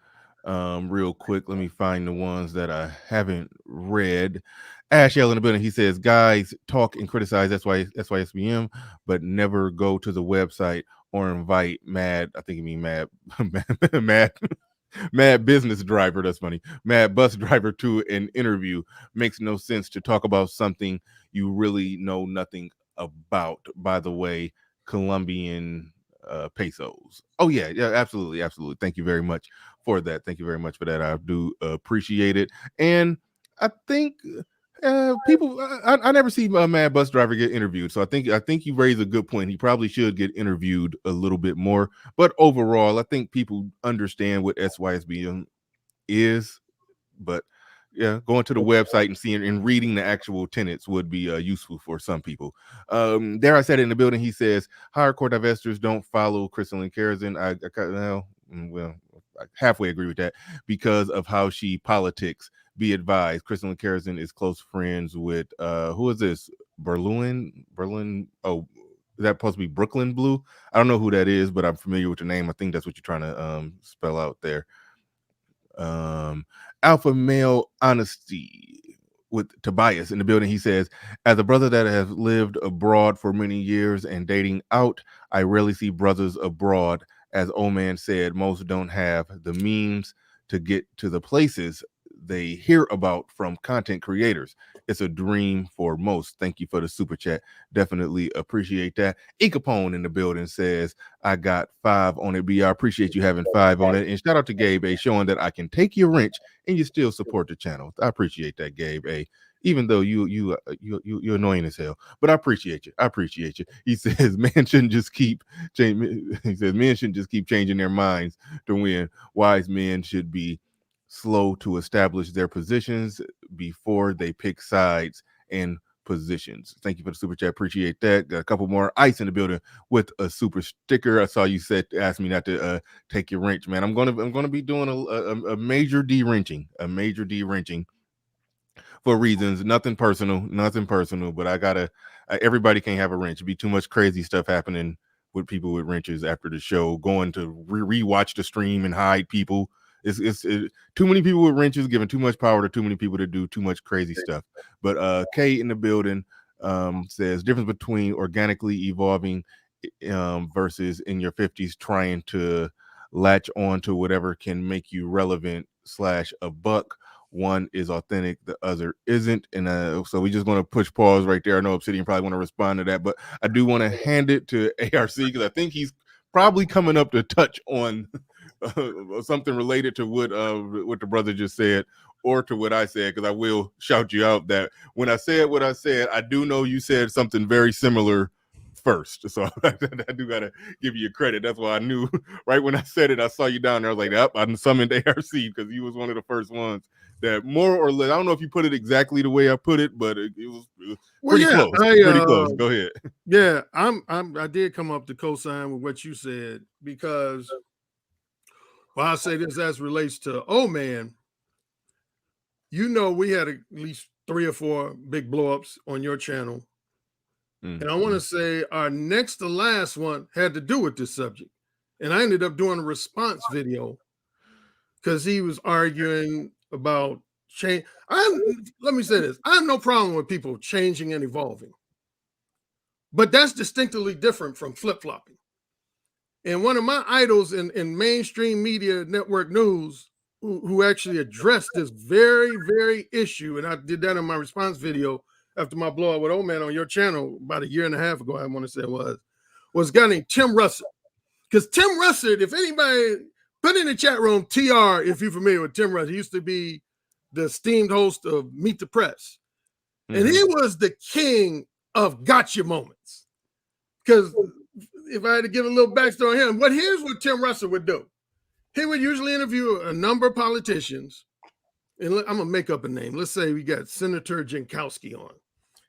real quick. Let me find the ones that I haven't read. Ash L in the building, he says, guys talk and criticize SYSBM, but never go to the website or invite Mad, I think you mean Mad, Mad business driver, that's funny, Mad bus driver to an interview. Makes no sense to talk about something you really know nothing about. By the way, Colombian pesos. Oh yeah, absolutely. Thank you very much for that. I do appreciate it. And I think people, I never see a Mad bus driver get interviewed, so I think you raise a good point. He probably should get interviewed a little bit more. But overall, I think people understand what SYSBM is. But yeah, going to the website and seeing and reading the actual tenets would be useful for some people. There, I said it in the building. He says hardcore divestors don't follow Crystal and Karazin. I halfway agree with that because of how she politics. Be advised, Crystal and Karazin is close friends with who is this? Berlin. Oh, is that supposed to be Brooklyn Blue? I don't know who that is, but I'm familiar with the name. I think that's what you're trying to spell out there. Alpha Male Honesty with Tobias in the building. He says, as a brother that has lived abroad for many years and dating out, I rarely see brothers abroad. As old man said, most don't have the means to get to the places they hear about from content creators. It's a dream for most. Thank you for the super chat. Definitely appreciate that. E Capone in the building says, I got 5 on it. B, I appreciate you having 5 on it. And shout out to Gabe A, showing that I can take your wrench and you still support the channel. I appreciate that, Gabe A. Even though you're annoying as hell, but I appreciate you. He says men shouldn't just keep changing. He says men shouldn't just keep changing their minds to win. Wise men should be slow to establish their positions before they pick sides and positions. Thank you for the super chat. Appreciate that. Got a couple more. Ice in the building with a super sticker. I saw you asked me not to take your wrench, man. I'm gonna be doing a major de-wrenching, for reasons, nothing personal, but I gotta, everybody can't have a wrench. It'd be too much crazy stuff happening with people with wrenches after the show, going to rewatch the stream and hide people. It's too many people with wrenches, giving too much power to too many people to do too much crazy stuff. But Kay in the building says difference between organically evolving versus in your 50s trying to latch on to whatever can make you relevant / a buck. One is authentic, the other isn't. And so we're just going to push pause right there. I know Obsidian probably want to respond to that, but I do want to hand it to ARC because I think he's probably coming up to touch on something related to what the brother just said or to what I said, because I will shout you out that when I said what I said, I do know you said something very similar first. So I do got to give you credit. That's why I knew right when I said it, I saw you down there. I was like, yep, I summoned ARC because he was one of the first ones that more or less, I don't know if you put it exactly the way I put it, but it was pretty close. Pretty close. Go ahead. Yeah, I did come up to co-sign with what you said because, well, I'll say this as relates to, oh man, you know, we had at least 3 or 4 big blow-ups on your channel. And I want to say our next to last one had to do with this subject. And I ended up doing a response video because he was arguing about change. Let me say this. I have no problem with people changing and evolving. But that's distinctly different from flip-flopping. And one of my idols in mainstream media network news who actually addressed this very, very issue, and I did that in my response video after my blow up with Old Man on your channel about 1.5 years ago, I want to say it was a guy named Tim Russell. Because Tim Russell, if anybody, put in the chat room, TR, if you're familiar with Tim Russell, he used to be the esteemed host of Meet the Press. And he was the king of gotcha moments. Because if I had to give a little backstory on him, here's what Tim Russell would do. He would usually interview a number of politicians. And I'm going to make up a name. Let's say we got Senator Jankowski on.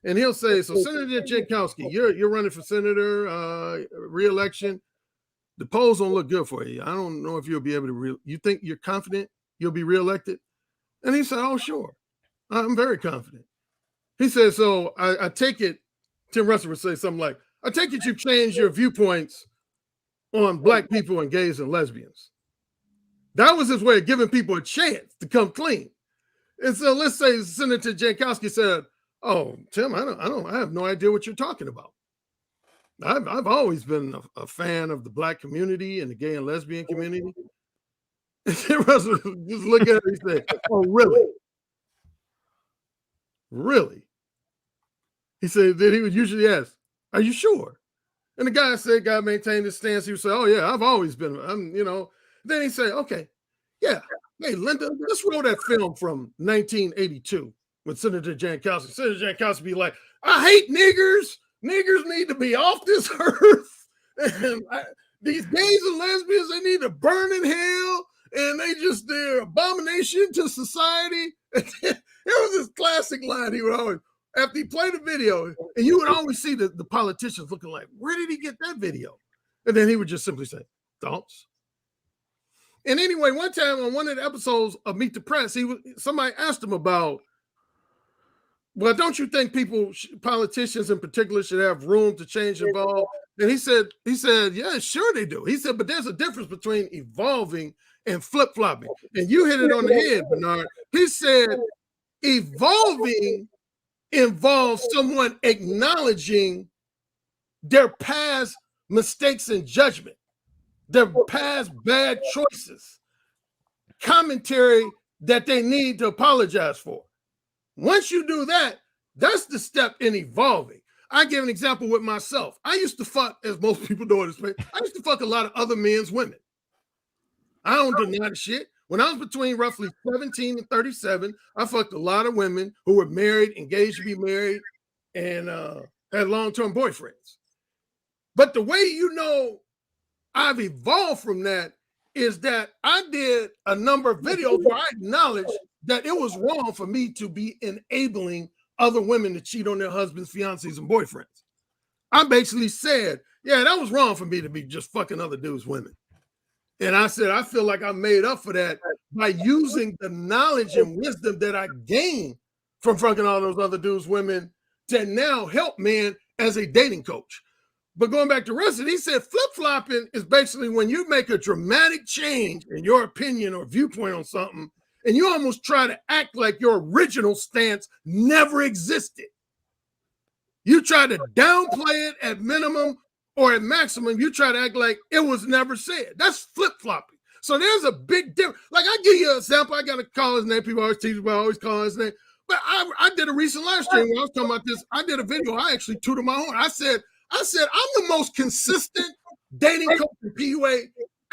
and he'll say, so Senator Jankowski, you're running for senator, re-election. The polls don't look good for you. I don't know if you'll be able to, you think you're confident you'll be reelected? And he said, oh, sure. I'm very confident. He said, so I take it, Tim Russell would say something like, I take it you've changed your viewpoints on black people and gays and lesbians. That was his way of giving people a chance to come clean. And so let's say Senator Jankowski said, oh, Tim, I have no idea what you're talking about. I've always been a fan of the black community and the gay and lesbian community. And Tim Russell just look at it and say, oh, really? Really? He said that he would usually ask, are you sure? And the guy said, God maintained his stance. He would say, oh, yeah, I've always been, Then he said, okay, yeah. Hey, Linda, let's roll that film from 1982 with Senator Jankowski. Senator Jankowski be like, I hate niggers. Niggers need to be off this earth. And these gays and lesbians, they need to burn in hell. And they're abomination to society. It was this classic line he would always, after he played the video, and you would always see the politicians looking like, where did he get that video? And then he would just simply say, thoughts? And anyway, one time on one of the episodes of Meet the Press, somebody asked him about, well, don't you think politicians in particular should have room to change and evolve? And he said, yeah, sure they do. He said, but there's a difference between evolving and flip-flopping. And you hit it on the head, Bernard. He said, evolving involves someone acknowledging their past mistakes and judgment, their past bad choices, commentary that they need to apologize for. Once you do that, that's the step in evolving. I give an example with myself. I used to fuck, as most people know this way, I used to fuck a lot of other men's women. I don't deny the shit. When I was between roughly 17 and 37, I fucked a lot of women who were married, engaged to be married, and had long-term boyfriends. But the way you know I've evolved from that is that I did a number of videos where I acknowledged that it was wrong for me to be enabling other women to cheat on their husbands, fiancés, and boyfriends. I basically said, yeah, that was wrong for me to be just fucking other dudes' women. And I said, I feel like I made up for that by using the knowledge and wisdom that I gained from fucking all those other dudes' women to now help men as a dating coach. But going back to Rustin, he said flip-flopping is basically when you make a dramatic change in your opinion or viewpoint on something, and you almost try to act like your original stance never existed. You try to downplay it at minimum or at maximum. You try to act like it was never said. That's flip-flopping. So there's a big difference. Like, I give you an example. I got to call his name. People always tease me about always calling his name. But I did a recent live stream when I was talking about this. I did a video. I actually tooted my horn. I said, I'm the most consistent dating coach in PUA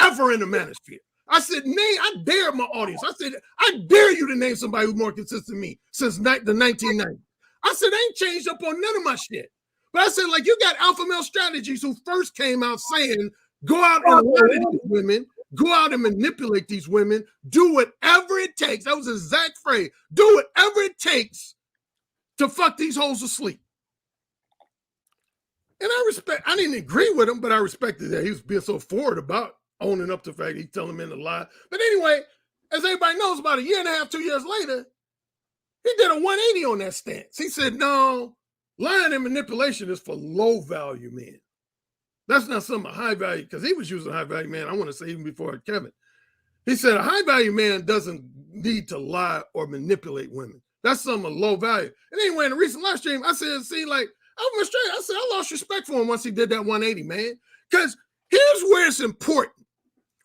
ever in the manosphere. I said, I dare my audience. I said, I dare you to name somebody who's more consistent than me since the 1990s. I said, I ain't changed up on none of my shit. But I said, like, you got Alpha Male Strategies who first came out saying, go out and lie to these women, go out and manipulate these women, do whatever it takes. That was the exact phrase. Do whatever it takes to fuck these hoes asleep. And I didn't agree with him, but I respected that. He was being so forward about owning up to the fact he's telling men to lie. But anyway, as everybody knows, about a year and a half, 2 years later, he did a 180 on that stance. He said, no, lying and manipulation is for low value men. That's not something high value, because he was using high value man, I want to say even before Kevin. He said a high value man doesn't need to lie or manipulate women. That's something low value. And anyway, in the recent live stream, I said, I said, I lost respect for him once he did that 180, man. Because here's where it's important.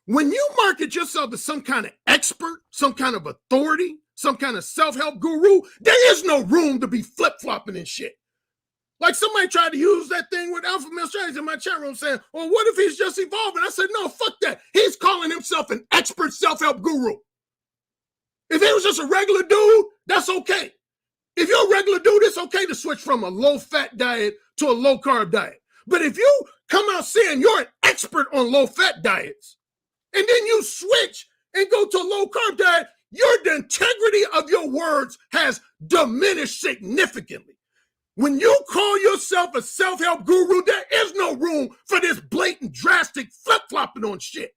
When you market yourself as some kind of expert, some kind of authority, some kind of self-help guru, there is no room to be flip-flopping and shit. Like somebody tried to use that thing with Alpha Male Strategies in my chat room saying, well, what if he's just evolving? I said, no, fuck that. He's calling himself an expert self-help guru. If he was just a regular dude, that's okay. If you're a regular dude, it's okay to switch from a low-fat diet to a low-carb diet. But if you come out saying you're an expert on low-fat diets, and then you switch and go to a low-carb diet, the integrity of your words has diminished significantly. When you call yourself a self-help guru, there is no room for this blatant, drastic flip-flopping on shit.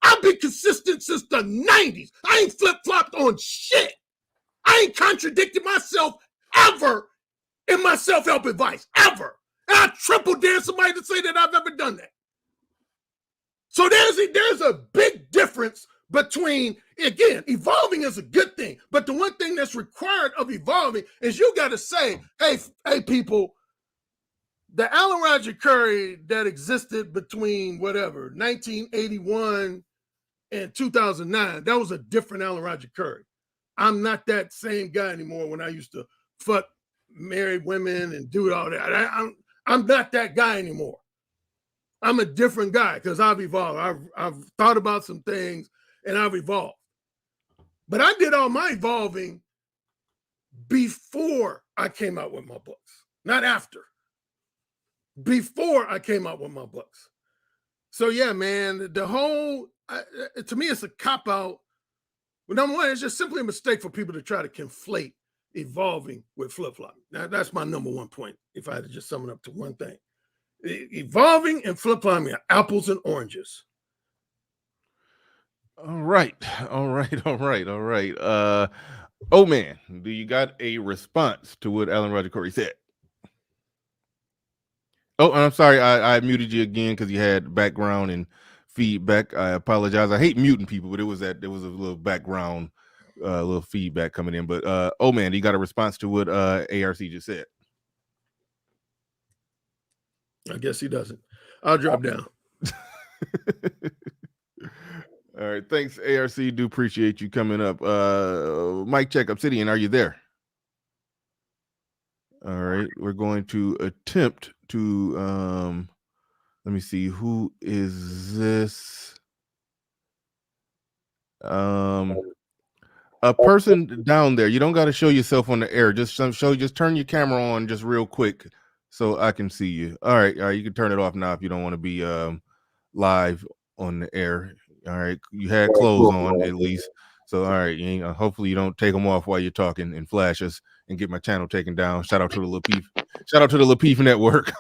I've been consistent since the 90s. I ain't flip-flopped on shit. I ain't contradicted myself ever in my self-help advice, ever. And I triple dare somebody to say that I've ever done that. So there's a big difference between, again, evolving is a good thing, but the one thing that's required of evolving is you got to say, hey, people, the Alan Roger Curry that existed between 1981 and 2009, that was a different Alan Roger Curry. I'm not that same guy anymore when I used to fuck married women and do all that. I'm not that guy anymore. I'm a different guy because I've evolved. I've thought about some things and I've evolved. But I did all my evolving before I came out with my books, not after. Before I came out with my books. So yeah, man, the whole, to me, it's a cop-out. Well, number one, it's just simply a mistake for people to try to conflate evolving with flip-flopping. Now, that's my number one point, if I had to just sum it up to one thing. Evolving and flip-flopping are apples and oranges. All right. Oh man, do you got a response to what Alan Roger Corey said? Oh, and I'm sorry, I muted you again because you had background and feedback. I apologize. I hate muting people, but there was a little background, little feedback coming in. But oh man, you got a response to what ARC just said? I guess he doesn't. I'll drop down. All right, thanks, ARC. Do appreciate you coming up. Mic check, Obsidian, are you there? All right, we're going to attempt to let me see, who is this? A person down there. You don't got to show yourself on the air. Just turn your camera on just real quick so I can see you. All right, you can turn it off now if you don't want to be live on the air. All right, you had clothes on at least. So all right, hopefully you don't take them off while you're talking and flash us and get my channel taken down. Shout out to the Lapeef. Shout out to the Lapeef Network.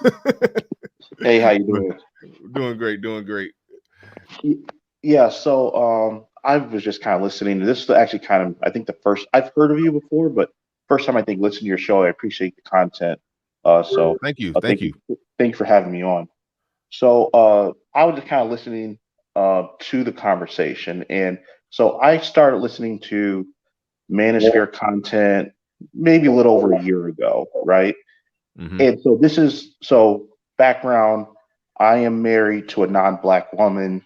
Hey, how you doing? Doing great. Yeah, so I was just kind of listening. This is actually kind of, I think, the first I've heard of you before, but first time I think listening to your show. I appreciate the content. So thank you. Thank you for having me on. So I was just kind of listening to the conversation, and so I started listening to Manosphere content maybe a little over a year ago, right? Mm-hmm. And so background, I am married to a non-Black woman.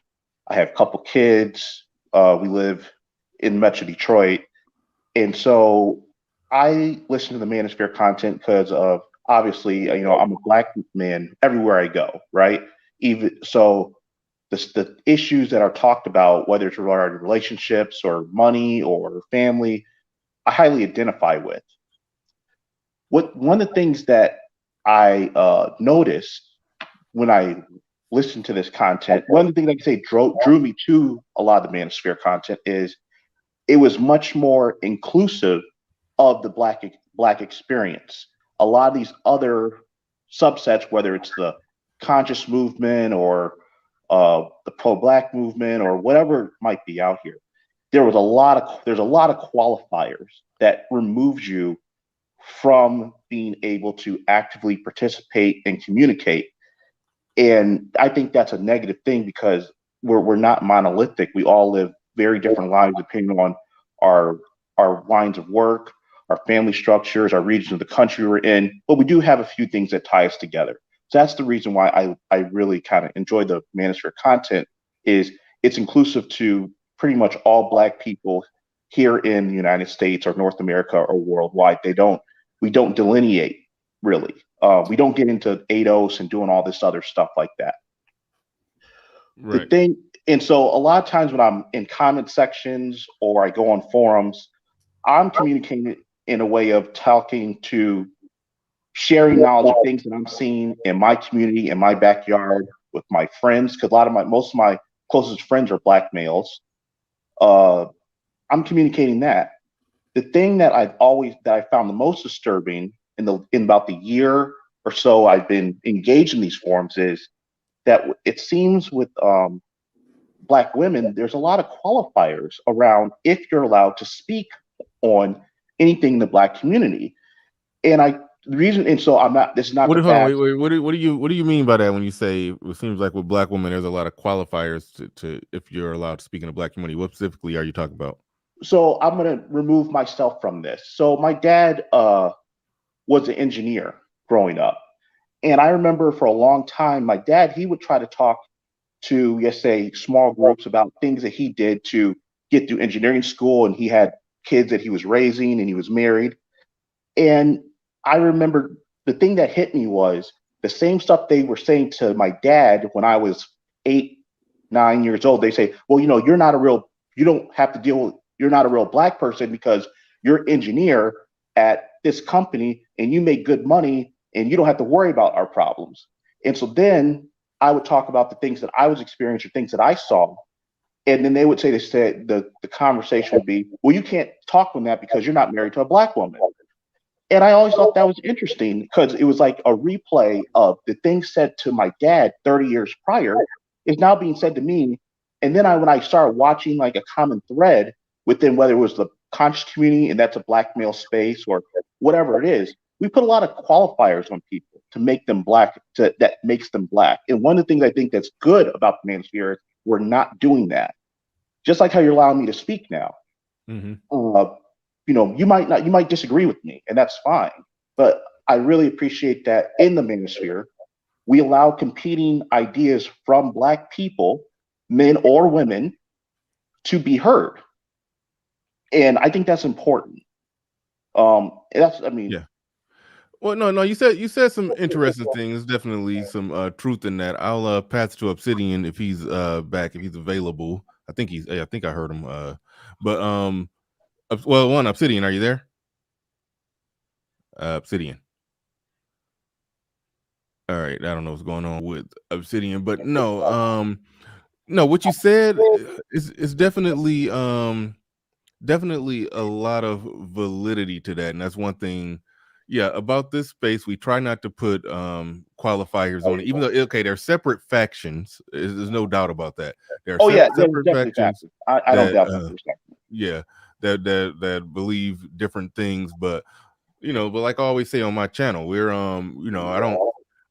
I have a couple kids. We live in Metro Detroit. And so I listen to the Manosphere content because of, obviously, I'm a Black man everywhere I go, right? Even so, the issues that are talked about, whether it's regarding relationships or money or family, I highly identify with. One of the things that I noticed when I listened to this content, one of the things I can say drew me to a lot of the Manosphere content is it was much more inclusive of the Black experience. A lot of these other subsets, whether it's the conscious movement or the pro-Black movement or whatever might be out here, there's a lot of qualifiers that removes you from being able to actively participate and communicate. And I think that's a negative thing because we're not monolithic. We all live very different lives depending on our lines of work, our family structures, our regions of the country we're in. But we do have a few things that tie us together. So that's the reason why I really kind of enjoy the Manosphere content, is it's inclusive to pretty much all Black people here in the United States or North America or worldwide. We don't delineate really. We don't get into ADOS and doing all this other stuff like that. Right. And so a lot of times when I'm in comment sections or I go on forums, I'm communicating in a way of sharing knowledge of things that I'm seeing in my community, in my backyard, with my friends, because most of my closest friends are Black males. I'm communicating that. The thing that I found the most disturbing, in about the year or so I've been engaged in these forums is that it seems with Black women, there's a lot of qualifiers around if you're allowed to speak on anything in the Black community. And the reason, and so I'm not, this is not What the do, hold on, bad. wait, what do you mean by that when you say it seems like with Black women there's a lot of qualifiers to if you're allowed to speak in the Black community? What specifically are you talking about? So I'm going to remove myself from this. So my dad was an engineer growing up. And I remember for a long time, my dad, he would try to talk to, let's say, small groups about things that he did to get through engineering school. And he had kids that he was raising and he was married. And I remember the thing that hit me was the same stuff they were saying to my dad when I was 8, 9 years old. They say, well, you know, you don't have to deal with, you're not a real Black person because you're an engineer at this company and you make good money and you don't have to worry about our problems. And so then I would talk about the things that I was experiencing, things that I saw. And then they said the conversation would be, well, you can't talk on that because you're not married to a Black woman. And I always thought that was interesting because it was like a replay of the things said to my dad 30 years prior is now being said to me. And then when I started watching like a common thread within whether it was the conscious community and that's a Black male space or whatever it is, we put a lot of qualifiers on people to make them Black, that makes them Black. And one of the things I think that's good about the manosphere is we're not doing that. Just like how you're allowing me to speak now. Mm-hmm. You know, you might disagree with me, and that's fine. But I really appreciate that in the manosphere, we allow competing ideas from Black people, men or women, to be heard. And I think that's important. Yeah. Well, no, you said some interesting things. Well, some truth in that. I'll pass it to Obsidian if he's back, if he's available. I think I heard him. Obsidian, are you there? Obsidian. All right, I don't know what's going on with Obsidian, but no, what you said is definitely definitely a lot of validity to that, and that's one thing. Yeah, about this space, we try not to put qualifiers on it, even though they're separate factions. There's no doubt about that. There are separate factions. I don't doubt that. Yeah, that believe different things, but like I always say on my channel, we're I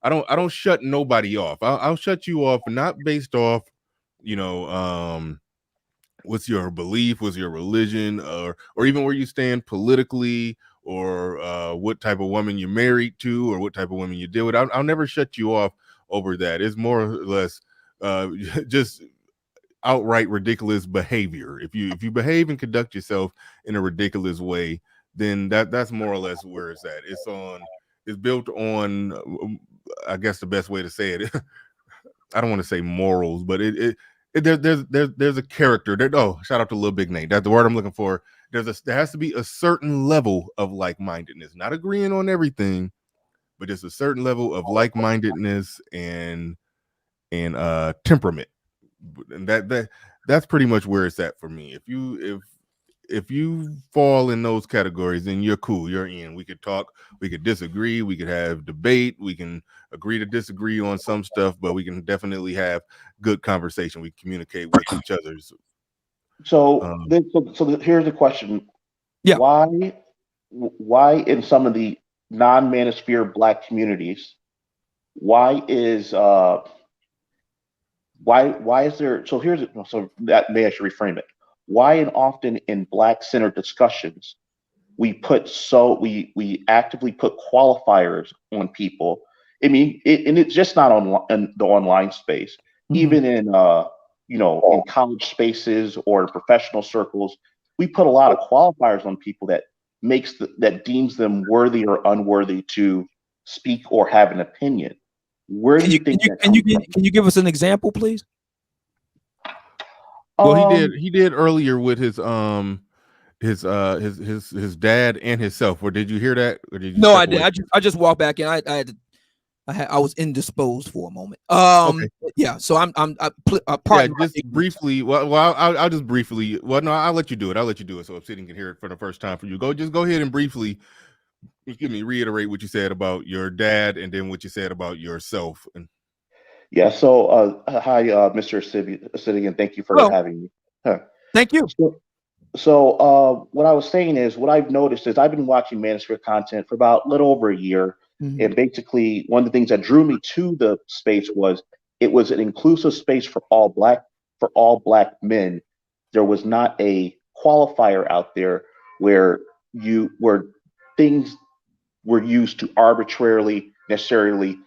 don't shut nobody off. I'll shut you off not based off what's your belief, what's your religion, or even where you stand politically, or what type of woman you're married to, or what type of women you deal with. I'll never shut you off over that. It's more or less just outright ridiculous behavior. If you behave and conduct yourself in a ridiculous way, then that's more or less where it's at. It's built on, I guess the best way to say it, I don't want to say morals, but there's a character there. Oh, shout out to Lil Big Nate. That's the word I'm looking for. There has to be a certain level of like-mindedness, not agreeing on everything, but just a certain level of like-mindedness and temperament. And that's pretty much where it's at for me. If you fall in those categories, then you're cool. You're in. We could talk. We could disagree. We could have debate. We can agree to disagree on some stuff, but we can definitely have good conversation. We communicate with each other. So here's the question. Yeah. Why in some of the non-manosphere Black communities, why is there, so that may I should reframe it. Why and often in Black-centered discussions, we actively put qualifiers on people. I mean, and it's just not in the online space, even in in college spaces or professional circles, we put a lot of qualifiers on people that deems them worthy or unworthy to speak or have an opinion. Where do you think that comes from? Can you give us an example, please? Well, he did earlier with his dad and himself. Or did you hear that? Or did you No, I did. I just walked back in. I was indisposed for a moment. Okay. Yeah. So just briefly. Well, I'll just briefly. Well, no, I'll let you do it. So Obsidian can hear it for the first time for you. Go ahead and briefly excuse me, reiterate what you said about your dad and then what you said about yourself. And Yeah. So, hi, Mr. Sidigan. Thank you for Well, having me. Huh. thank you. So, what I was saying is, what I've noticed is I've been watching Manosphere content for about a little over a year, Mhm. and basically one of the things that drew me to the space was it was an inclusive space for all black men. There was not a qualifier out there where things were used to arbitrarily necessarily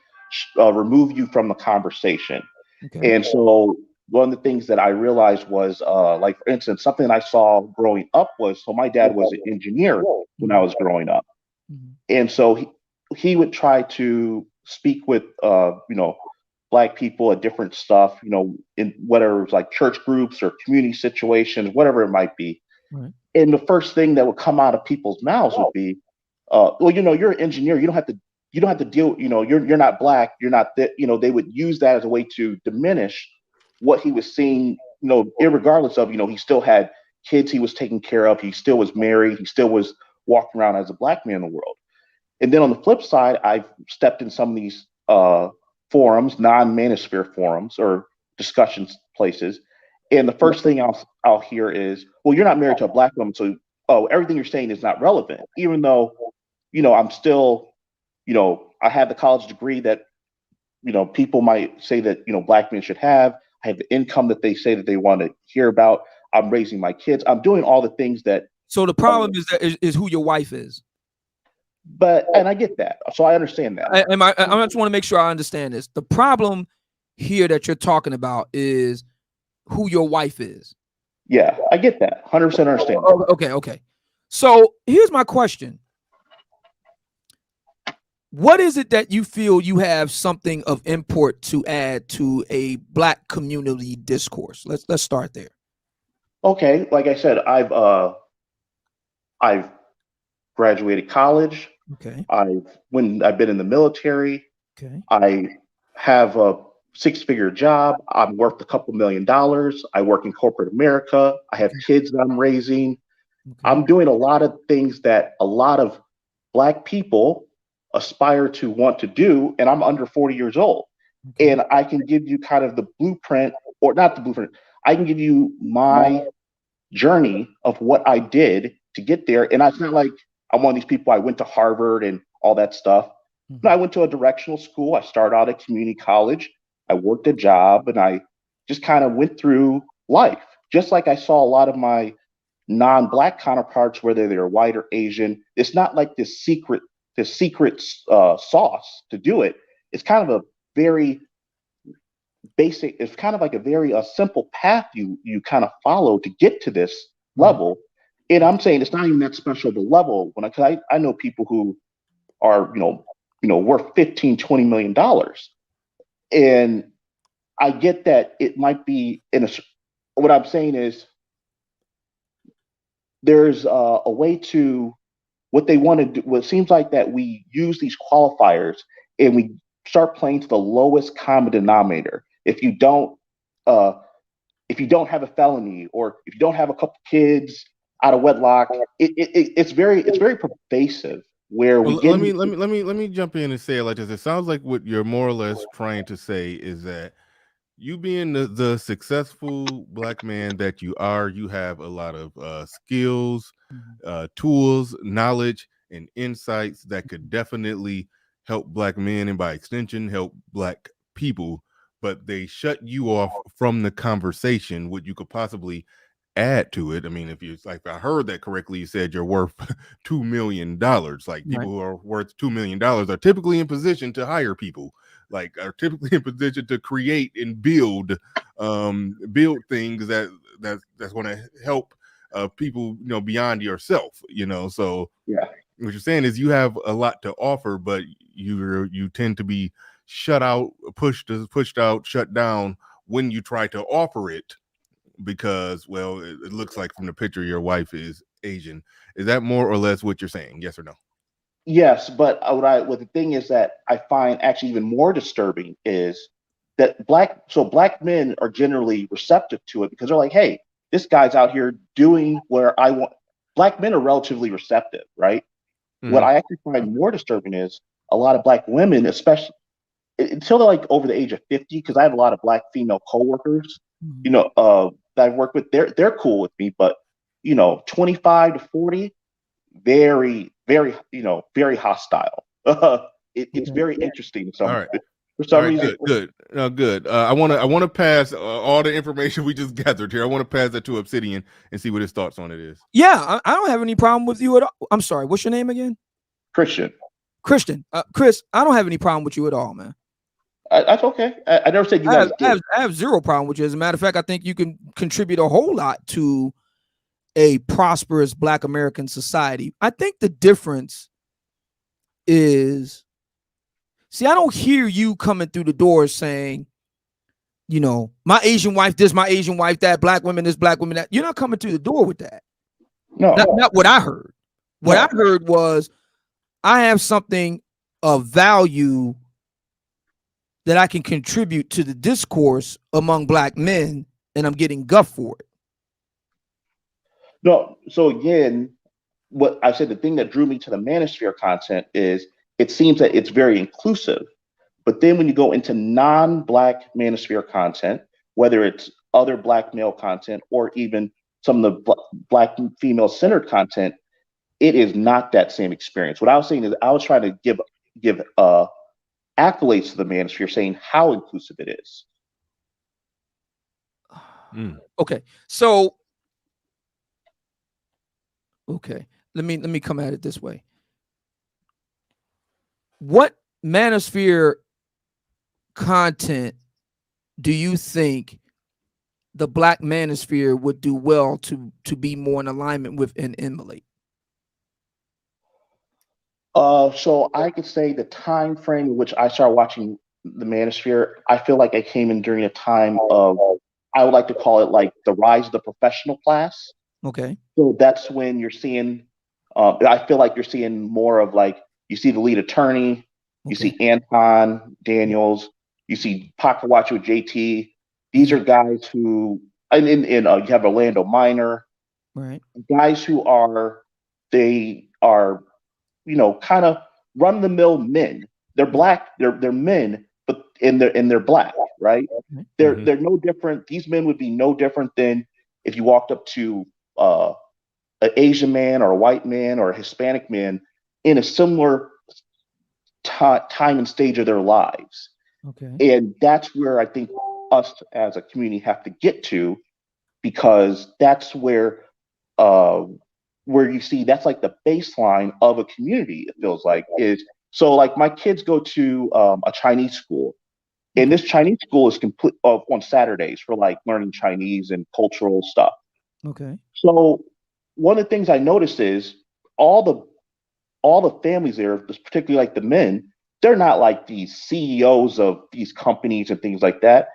remove you from the conversation. Okay. And so one of the things that I realized was, like for instance, something I saw growing up was, so my dad was an engineer when I was growing up, Mhm. and so he would try to speak with black people at different stuff, in whether it was like church groups or community situations, whatever it might be. Right. And the first thing that would come out of people's mouths would be, well, you're an engineer, you don't have to deal, you're not black, you're not that, they would use that as a way to diminish what he was seeing, irregardless of, he still had kids he was taking care of, he still was married, he still was walking around as a black man in the world. And then on the flip side, I've stepped in some of these forums, non-manosphere forums or discussions places, and the first thing I'll hear is, well, you're not married to a black woman, so everything you're saying is not relevant, even though I'm still, I have the college degree that people might say that black men should have. I have the income that they say that they want to hear about. I'm raising my kids. I'm doing all the things that. So the problem is who your wife is. And I get that, so I understand that. I just want to make sure I understand this. The problem here that you're talking about is who your wife is. Yeah, I get that. 100% understand. Okay. So here's my question. What is it that you feel you have something of import to add to a black community discourse? Let's start there. Okay, like I said, I've graduated college. Okay. I've been in the military. Okay. I have a 6-figure job. I'm worth a couple $1 million. I work in corporate America. I have kids that I'm raising. Okay. I'm doing a lot of things that a lot of black people aspire to want to do, and I'm under 40 years old. Okay. And I can give you kind of the blueprint, or not the blueprint, I can give you my journey of what I did to get there. And it's not like I'm one of these people, I went to Harvard and all that stuff. No, I went to a directional school. I started out at community college. I worked a job, and I just kind of went through life, just like I saw a lot of my non-black counterparts, whether they're white or Asian. It's not like this secret sauce to do it. It's kind of a very basic. It's kind of like a very simple path you kind of follow to get to this level. And I'm saying it's not even that special of a level. Because I know people who are worth $15-20 million, and I get that it might be what I'm saying is there's a way to what they want to do. Well, it seems like that we use these qualifiers and we start playing to the lowest common denominator. If you don't have a felony, or if you don't have a couple kids out of wedlock, it's very pervasive. Where we get. Let me jump in and say it like this. It sounds like what you're more or less trying to say is that you being the successful black man that you are, you have a lot of skills, tools, knowledge, and insights that could definitely help black men, and by extension help black people, but they shut you off from the conversation, what you could possibly add to it. I mean, if I heard that correctly, you said you're worth $2 million. Like, people who are worth $2 million are typically in position to hire people, like are typically in position to create and build things that's going to help people, beyond yourself, so yeah, what you're saying is you have a lot to offer, but you tend to be shut out, pushed out, shut down when you try to offer it, because, well, it looks like from the picture your wife is Asian. Is that more or less what you're saying? Yes or no? Yes, but what the thing is that I find actually even more disturbing is that black men are generally receptive to it, because they're like, hey, this guy's out here doing where I want. Black men are relatively receptive, right? What I actually find more disturbing is a lot of black women, especially until they're like over the age of 50, because I have a lot of black female coworkers, that I work with. They're cool with me, but 25 to 40, very, very, very hostile. It's very interesting. All right. For some right, reason, good. Good. I want to pass all the information we just gathered here. I want to pass that to Obsidian and see what his thoughts on it is. Yeah, I don't have any problem with you at all. I'm sorry. What's your name again? Christian. Chris, I don't have any problem with you at all, man. That's okay. I never said you guys. I have zero problem with you. As a matter of fact, I think you can contribute a whole lot to a prosperous Black American society. I think the difference is, see, I don't hear you coming through the door saying, my Asian wife this, my Asian wife that, black women this, black women that. You're not coming through the door with that. No, not what I heard. What I heard was, I have something of value that I can contribute to the discourse among black men, and I'm getting guff for it. No, so again, what I said, the thing that drew me to the manosphere content is it seems that it's very inclusive. But then when you go into non-black manosphere content, whether it's other black male content or even some of the black female centered content, it is not that same experience. What I was saying is I was trying to give accolades to the manosphere, saying how inclusive it is. Okay, so let me come at it this way. What manosphere content do you think the black manosphere would do well to be more in alignment with and emulate? So I could say the time frame in which I started watching the manosphere, I feel like I came in during a time of, I would like to call it like the rise of the professional class. Okay. So that's when you're seeing, I feel like you're seeing more of like, you see the lead attorney, you see Anton Daniels, you see Pakawachi with JT. These are guys who, and you have Orlando Minor, right? Guys who are, they are, kind of run the mill men. They're black, they're men, but they're black, right? They're no different. These men would be no different than if you walked up to an Asian man or a white man or a Hispanic man in a similar time and stage of their lives. Okay. And that's where I think us as a community have to get to, because that's where you see that's like the baseline of a community. It feels like is so like my kids go to a Chinese school, and this Chinese school is complete on Saturdays for like learning Chinese and cultural stuff. Okay. So one of the things I noticed is all the families there, particularly like the men, they're not like these CEOs of these companies and things like that.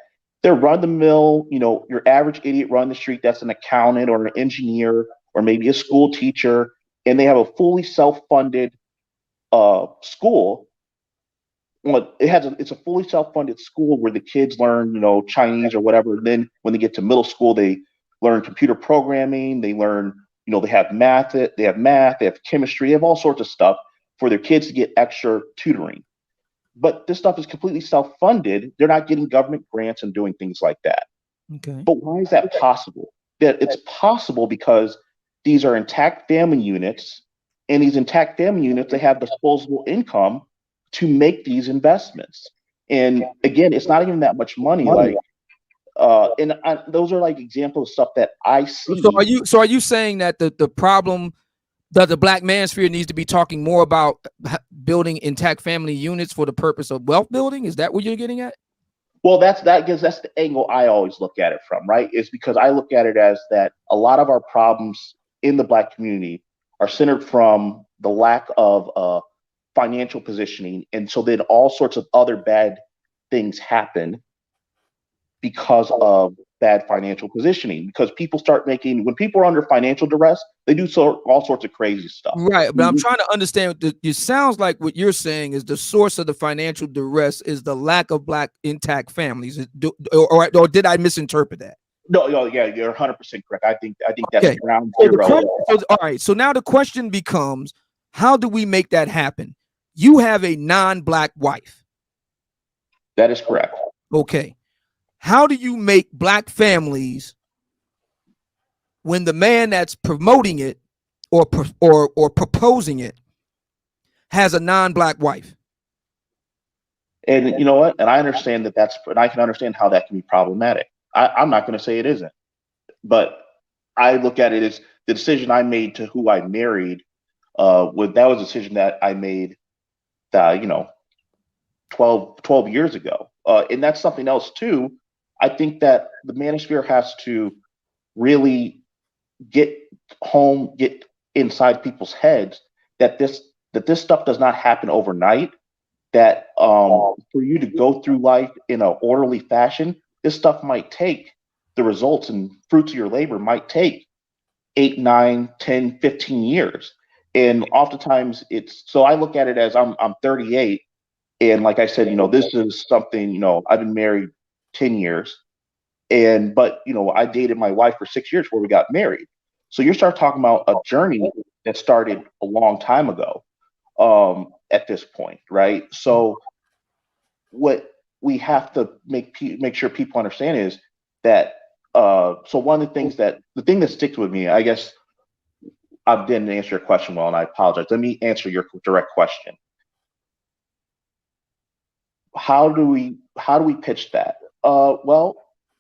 They're run the mill, your average idiot run the street that's an accountant or an engineer or maybe a school teacher, and they have a fully self-funded school. Well, it's a fully self-funded school where the kids learn, Chinese or whatever. And then when they get to middle school, they learn computer programming. They learn, they have math. They have chemistry. They have all sorts of stuff for their kids to get extra tutoring. But this stuff is completely self-funded. They're not getting government grants and doing things like that. Okay. But why is that possible? That it's possible because these are intact family units, and these intact family units, they have disposable income to make these investments. And again, it's not even that much money. Those are like examples of stuff that I see. So are you saying that the problem that the black manosphere needs to be talking more about building intact family units for the purpose of wealth building? Is that what you're getting at? Well, that's the angle I always look at it from, right? Is because I look at it as that a lot of our problems in the black community are centered from the lack of financial positioning. And so then all sorts of other bad things happen because of bad financial positioning, because when people are under financial duress, they do all sorts of crazy stuff. Right. But I'm trying to understand, it sounds like what you're saying is the source of the financial duress is the lack of black intact families. Or did I misinterpret that? No, yeah, you're 100% correct. I think that's ground zero. All right. So now the question becomes, How do we make that happen? You have a non-black wife. That is correct. Okay. How do you make black families when the man that's promoting it or proposing it has a non-black wife? And you know what? And I understand and I can understand how that can be problematic. I'm not going to say it isn't, but I look at it as the decision I made to who I married. That was a decision that I made, 12 years ago. And that's something else too. I think that the manosphere has to really get inside people's heads that this stuff does not happen overnight. That for you to go through life in an orderly fashion, this stuff might take the results and fruits of your labor might take 8, 9, 10, 15 years. And oftentimes so I look at it as I'm 38. And like I said, this is something, I've been married 10 years. But I dated my wife for 6 years before we got married. So you start talking about a journey that started a long time ago at this point, right? So what we have to make sure people understand is that, so one of the thing that sticks with me, I guess I didn't answer your question well, and I apologize. Let me answer your direct question. How do we pitch that? Well,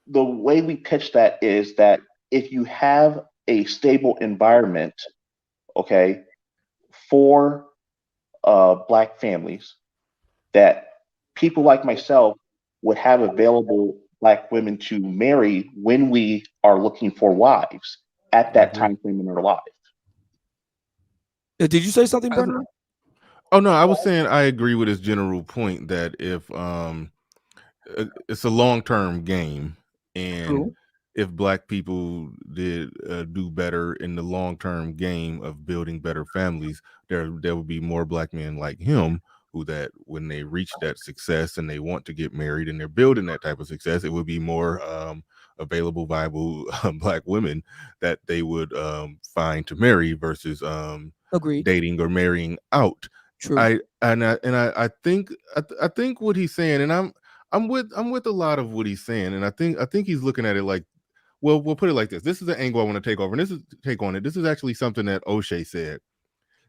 the way we pitch that is that if you have a stable environment, okay, for Black families, that people like myself would have available Black women to marry when we are looking for wives at that time frame in their life. Did you say something, Bernard? Oh no, I was saying I agree with his general point that if it's a long-term game, and True. if Black people did do better in the long-term game of building better families, there would be more Black men like him who, that when they reach that success and they want to get married and they're building that type of success, it would be more available, viable Black women that they would find to marry versus Agreed. dating or marrying out. True. I think what he's saying, and I'm with a lot of what he's saying, and I think he's looking at it like, well, we'll put it like this. This is the angle I want to take over, and this is actually something that O'Shea said,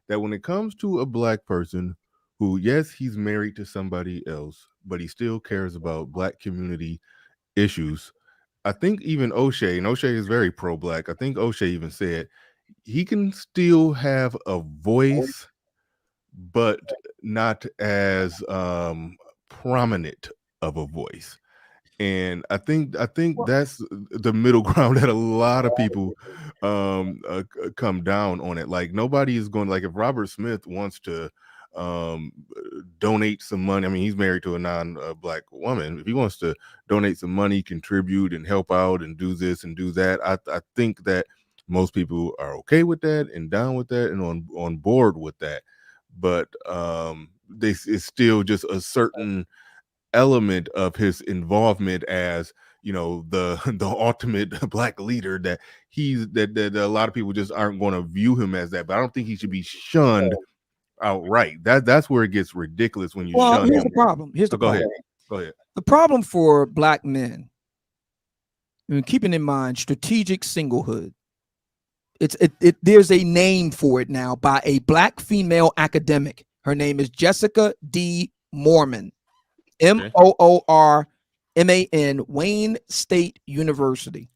that when it comes to a Black person who, yes, he's married to somebody else, but he still cares about Black community issues. I think even O'Shea, and O'Shea is very pro-Black, I think O'Shea even said he can still have a voice, but not as prominent of a voice. And I think that's the middle ground that a lot of people come down on it. Like, nobody is going, like, if Robert Smith wants to donate some money, I mean, he's married to a non-Black woman. If he wants to donate some money, contribute and help out and do this and do that, I think that most people are okay with that and down with that and on board with that. But it's still just a certain element of his involvement as, the ultimate Black leader, that a lot of people just aren't going to view him as that. But I don't think he should be shunned outright. That's where it gets ridiculous when you shun here's him. the problem. Go ahead. The problem for Black men, keeping in mind strategic singlehood, there's a name for it now by a Black female academic. Her name is Jessica D. Mormon, Moorman, Wayne State University.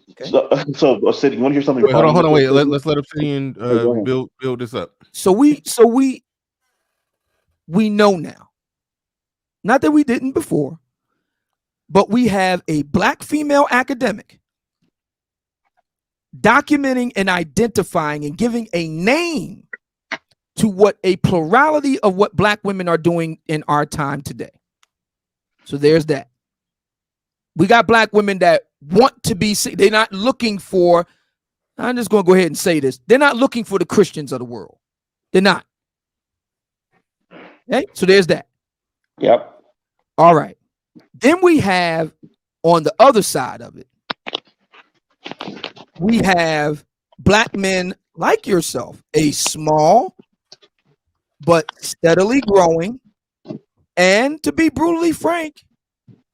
Okay. So Obsidian, you want to hear something? Wait, hold on. Wait, let's let Obsidian build this up. So we know now, not that we didn't before, but we have a Black female academic documenting and identifying and giving a name to what a plurality of what Black women are doing in our time today. So there's that. We got Black women that want to be, they're not looking for, I'm just going to go ahead and say this, they're not looking for the Christians of the world. They're not. Okay, so there's that. Yep. All right. Then we have, on the other side of it, we have Black men like yourself, a small but steadily growing, and to be brutally frank,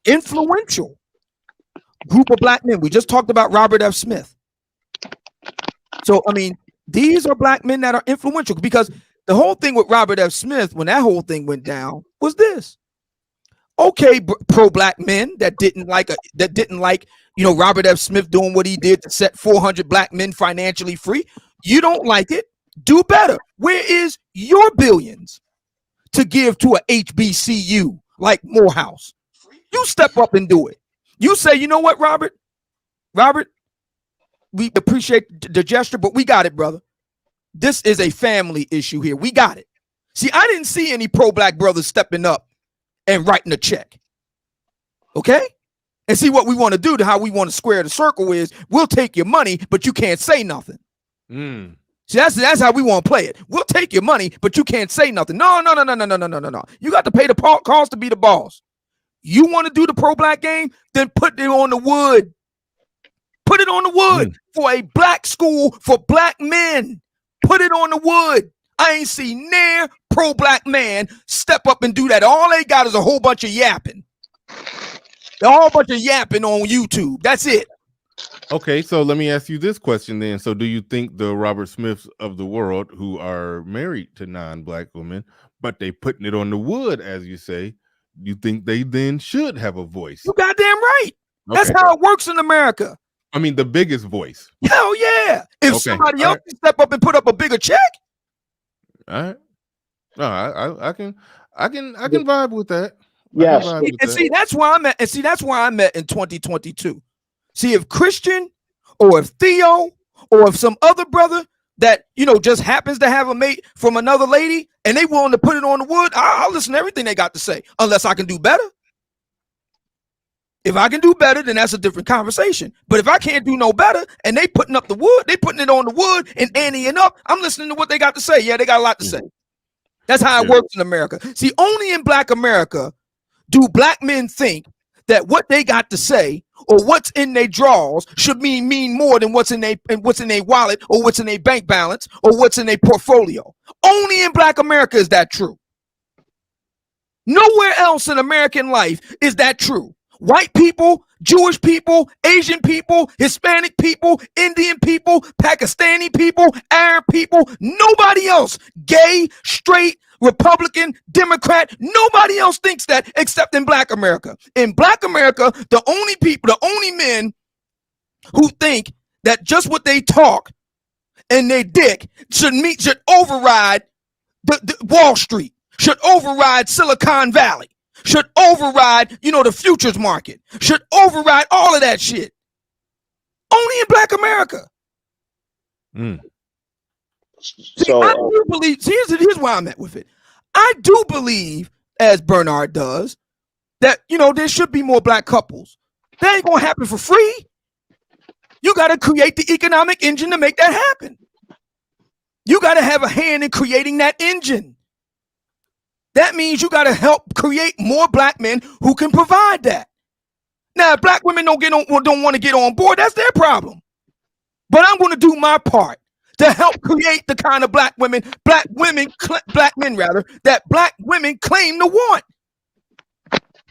influential group of black men. We just talked about Robert F. Smith. So, I mean, these are black men that are influential, because the whole thing with Robert F. Smith, when that whole thing went down, was this. Okay, pro-black men that didn't like, Robert F. Smith doing what he did to set 400 black men financially free. You don't like it. Do better. Where is your billions to give to a HBCU like Morehouse? You step up and do it. You say, you know what, Robert, we appreciate the gesture, but we got it, brother. This is a family issue here. We got it. See, I didn't see any pro-black brothers stepping up and writing a check. Okay? And see, what we want to do, to how we want to square the circle is, we'll take your money, but you can't say nothing. See, that's how we want to play it. We'll take your money, but you can't say nothing. No. You got to pay the cost to be the boss. You want to do the pro-black game? Then put it on the wood. Put it on the wood for a black school for black men. Put it on the wood. I ain't seen near pro-black man step up and do that. All they got is a whole bunch of yapping. A whole bunch of yapping on YouTube. That's it. Okay, so let me ask you this question then. So do you think the Robert Smiths of the world, who are married to non-black women, but they putting it on the wood, as you say, you think they then should have a voice? You goddamn right. That's how it works in America. I mean, the biggest voice. Hell yeah. If somebody else can step up and put up a bigger check. All right. No, I can vibe with that. Yes. And see, that's where I'm at. And see, that's where I'm at in 2022. See, if Christian or if Theo or if some other brother that, just happens to have a mate from another lady and they willing to put it on the wood, I'll listen to everything they got to say, unless I can do better. If I can do better, then that's a different conversation. But if I can't do no better and they putting up the wood, they putting it on the wood and anteing up, I'm listening to what they got to say. Yeah, they got a lot to say. That's how it works in America. See, only in black America do black men think that what they got to say or what's in their drawers should mean more than what's in their wallet or what's in their bank balance or what's in their portfolio. Only in black America is that true. Nowhere else in American life is that true. White people, Jewish people, Asian people, Hispanic people, Indian people, Pakistani people, Arab people, nobody else, gay, straight, Republican, Democrat, nobody else thinks that except in black America. In black America, the only men who think that just what they talk and they dick should override the Wall Street, should override Silicon Valley, should override, the futures market, should override all of that shit. Only in black America. So I do believe, here's where I'm at with it. I do believe, as Bernard does, that, there should be more black couples. That ain't going to happen for free. You got to create the economic engine to make that happen. You got to have a hand in creating that engine. That means you got to help create more black men who can provide that. Now, if black women don't want to get on board, that's their problem. But I'm going to do my part to help create the kind of black men that black women claim to want.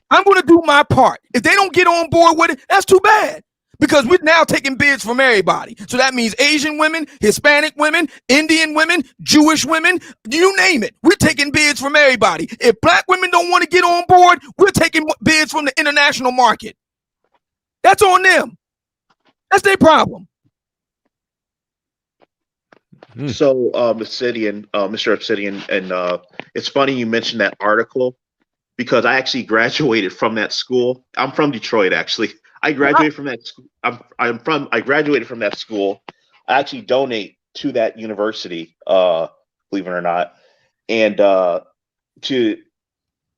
I'm going to do my part. If they don't get on board with it, that's too bad. Because we're now taking bids from everybody. So that means Asian women, Hispanic women, Indian women, Jewish women, you name it. We're taking bids from everybody. If black women don't want to get on board, we're taking bids from the international market. That's on them. That's their problem. So, Mr. Obsidian, and it's funny you mentioned that article because I actually graduated from that school. I'm from Detroit, actually. I graduated from that school. I graduated from that school. I actually donate to that university, believe it or not, and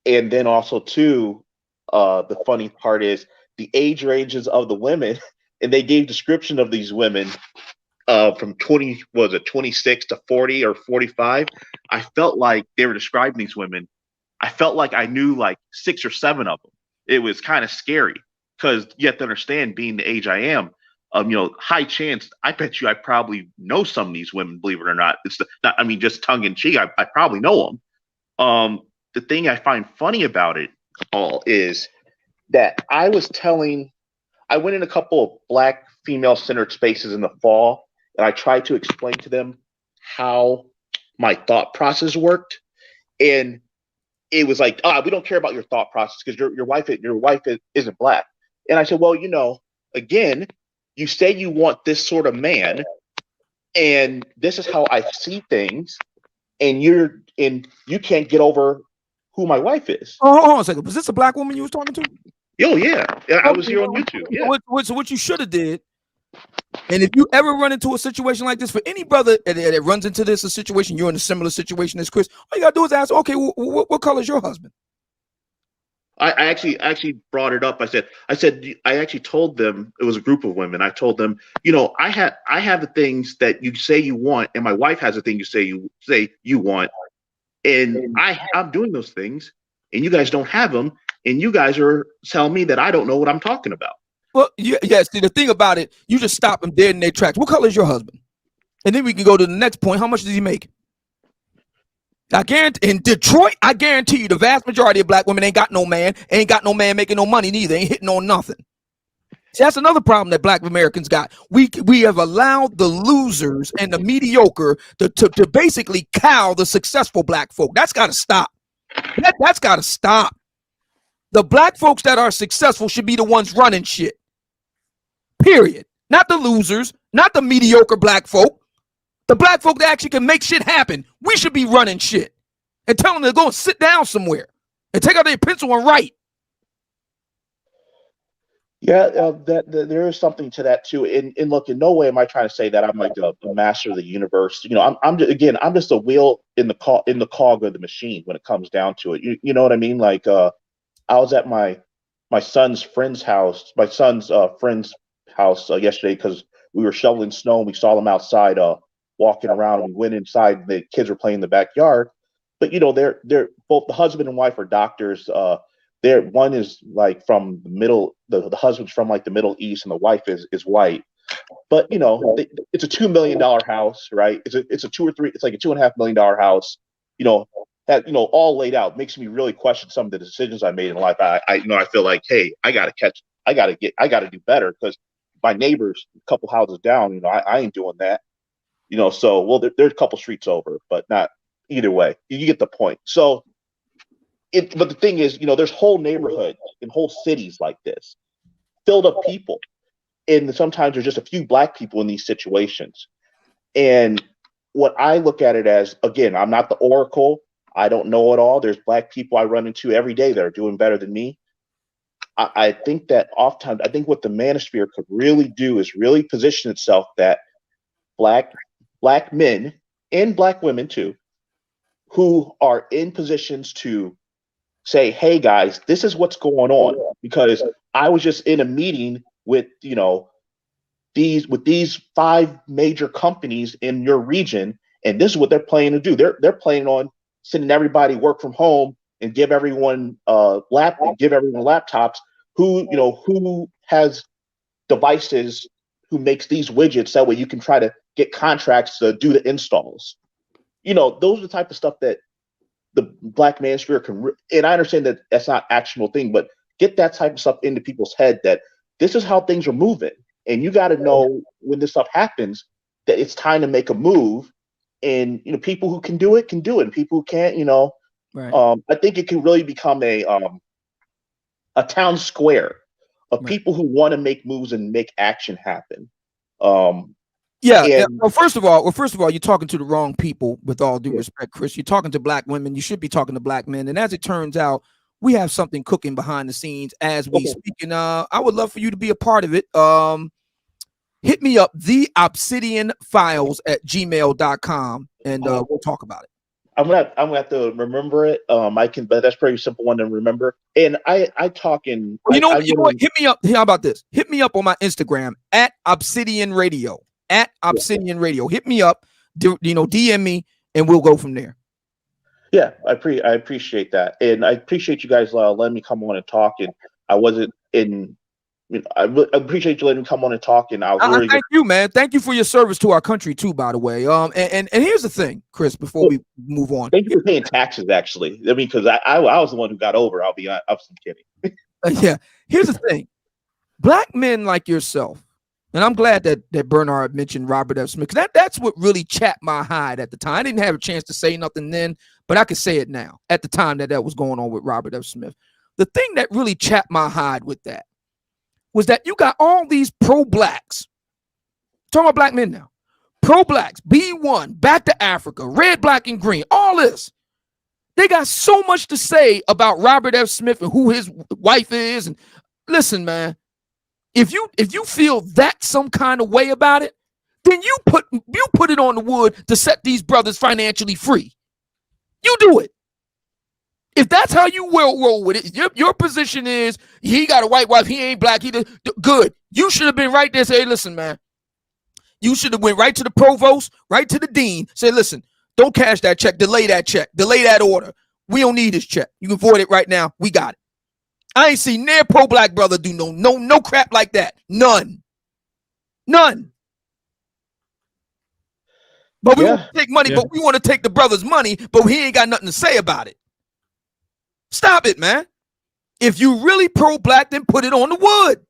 then also too, the funny part is the age ranges of the women, and they gave description of these women. From 26 to 40 or 45, I felt like they were describing these women. I felt like I knew like 6 or 7 of them. It was kind of scary because you have to understand, being the age I am, high chance. I probably know some of these women, believe it or not. Just tongue in cheek. I probably know them. The thing I find funny about it all is that I went in a couple of Black female-centered spaces in the fall, and I tried to explain to them how my thought process worked, and it was like, we don't care about your thought process because your wife isn't Black. And I said, well, again, you say you want this sort of man, and this is how I see things, and you can't get over who my wife is. Oh, hold on a second. Was this a Black woman you was talking to? Oh yeah, I was here on YouTube. Yeah. So what you should have did, and if you ever run into a situation like this, for any brother that runs into a situation, you're in a similar situation as Chris, all you gotta do is ask, okay, what color is your husband? I actually brought it up. I said I actually told them, it was a group of women. I told them, I have the things that you say you want, and my wife has the thing you say you want, and I'm doing those things, and you guys don't have them, and you guys are telling me that I don't know what I'm talking about. Well, yes. See, the thing about it, you just stop them dead in their tracks. What color is your husband? And then we can go to the next point. How much does he make? I guarantee in Detroit, I guarantee you the vast majority of Black women ain't got no man making no money neither, ain't hitting on nothing. See, that's another problem that Black Americans got. We have allowed the losers and the mediocre to basically cow the successful Black folk. That's got to stop. That's got to stop. The Black folks that are successful should be the ones running shit. Period. Not the losers, not the mediocre Black folk. The Black folk that actually can make shit happen. We should be running shit and tell them to go and sit down somewhere and take out their pencil and write. Yeah, there is something to that too. And look, in no way am I trying to say that I'm like a master of the universe. I'm just a wheel in the cog of the machine when it comes down to it. You know what I mean? Like, I was at my son's friend's house, yesterday because we were shoveling snow and we saw them outside walking around, and we went inside. The kids were playing in the backyard, but they're both, the husband and wife are doctors. One is like from the middle, the husband's from like the Middle East, and the wife is white. But it's a $2 million house, right? It's like a $2.5 million house. That all laid out makes me really question some of the decisions I made in life. I feel like, hey, I gotta do better because my neighbors a couple houses down, I ain't doing that. So there's a couple streets over, but not either way. You get the point. So but the thing is, there's whole neighborhoods and whole cities like this, filled up people. And sometimes there's just a few Black people in these situations. And what I look at it as, again, I'm not the oracle. I don't know it all. There's Black people I run into every day that are doing better than me. I think that oftentimes, I think what the manosphere could really do is really position itself that Black men and Black women too, who are in positions to say, hey guys, this is what's going on, because I was just in a meeting with these 5 major companies in your region, and this is what they're planning to do. They're planning on sending everybody work from home and give everyone laptops. Who has devices, who makes these widgets, that way you can try to get contracts to do the installs. Those are the type of stuff that the Black manosphere can, and I understand that that's not actionable thing, but get that type of stuff into people's head that this is how things are moving, and you got to know when this stuff happens that it's time to make a move, and people who can do it, and people who can't, right. I think it can really become a town square of people who want to make moves and make action happen. Well, first of all, you're talking to the wrong people, with all due respect, Chris. You're talking to Black women. You should be talking to Black men. And as it turns out, we have something cooking behind the scenes as we speak. And I would love for you to be a part of it. Hit me up, theobsidianfiles@gmail.com, and we'll talk about it. I'm gonna have to remember it. But that's a pretty simple one to remember. And I talk in. You know what? Hit me up. How about this? Hit me up on my Instagram @Obsidian Radio. @Obsidian Radio. Hit me up. DM me, and we'll go from there. Yeah, I appreciate that, and I appreciate you guys letting me come on and talk. And I wasn't in I appreciate you letting me come on and talk. And I'll really thank you, man. Thank you for your service to our country too, by the way. And here's the thing, Chris. Before we move on, thank you for paying taxes. Actually, I mean, because I was the one who got over. I'll be honest. I'm kidding. Yeah. Here's the thing, black men like yourself, and I'm glad that Bernard mentioned Robert F. Smith, because that's what really chapped my hide at the time. I didn't have a chance to say nothing then, but I can say it now. At the time that was going on with Robert F. Smith, the thing that really chapped my hide with that was that you got all these pro-blacks, talking about black men now, pro-blacks, B1, Back to Africa, Red, Black, and Green, all this. They got so much to say about Robert F. Smith and who his wife is. And listen, man, if you feel that some kind of way about it, then you put it on the wood to set these brothers financially free. You do it. If that's how you will roll with it, your position is he got a white wife, he ain't black, good. You should have been right there. Say, hey, listen, man. You should have went right to the provost, right to the dean. Say, listen, don't cash that check, delay that order. We don't need this check. You can void it right now. We got it. I ain't seen near pro-black brother do no crap like that. None. But we want to take money, but we want to take the brother's money, but he ain't got nothing to say about it. Stop it, man. If you really pro-black, then put it on the wood.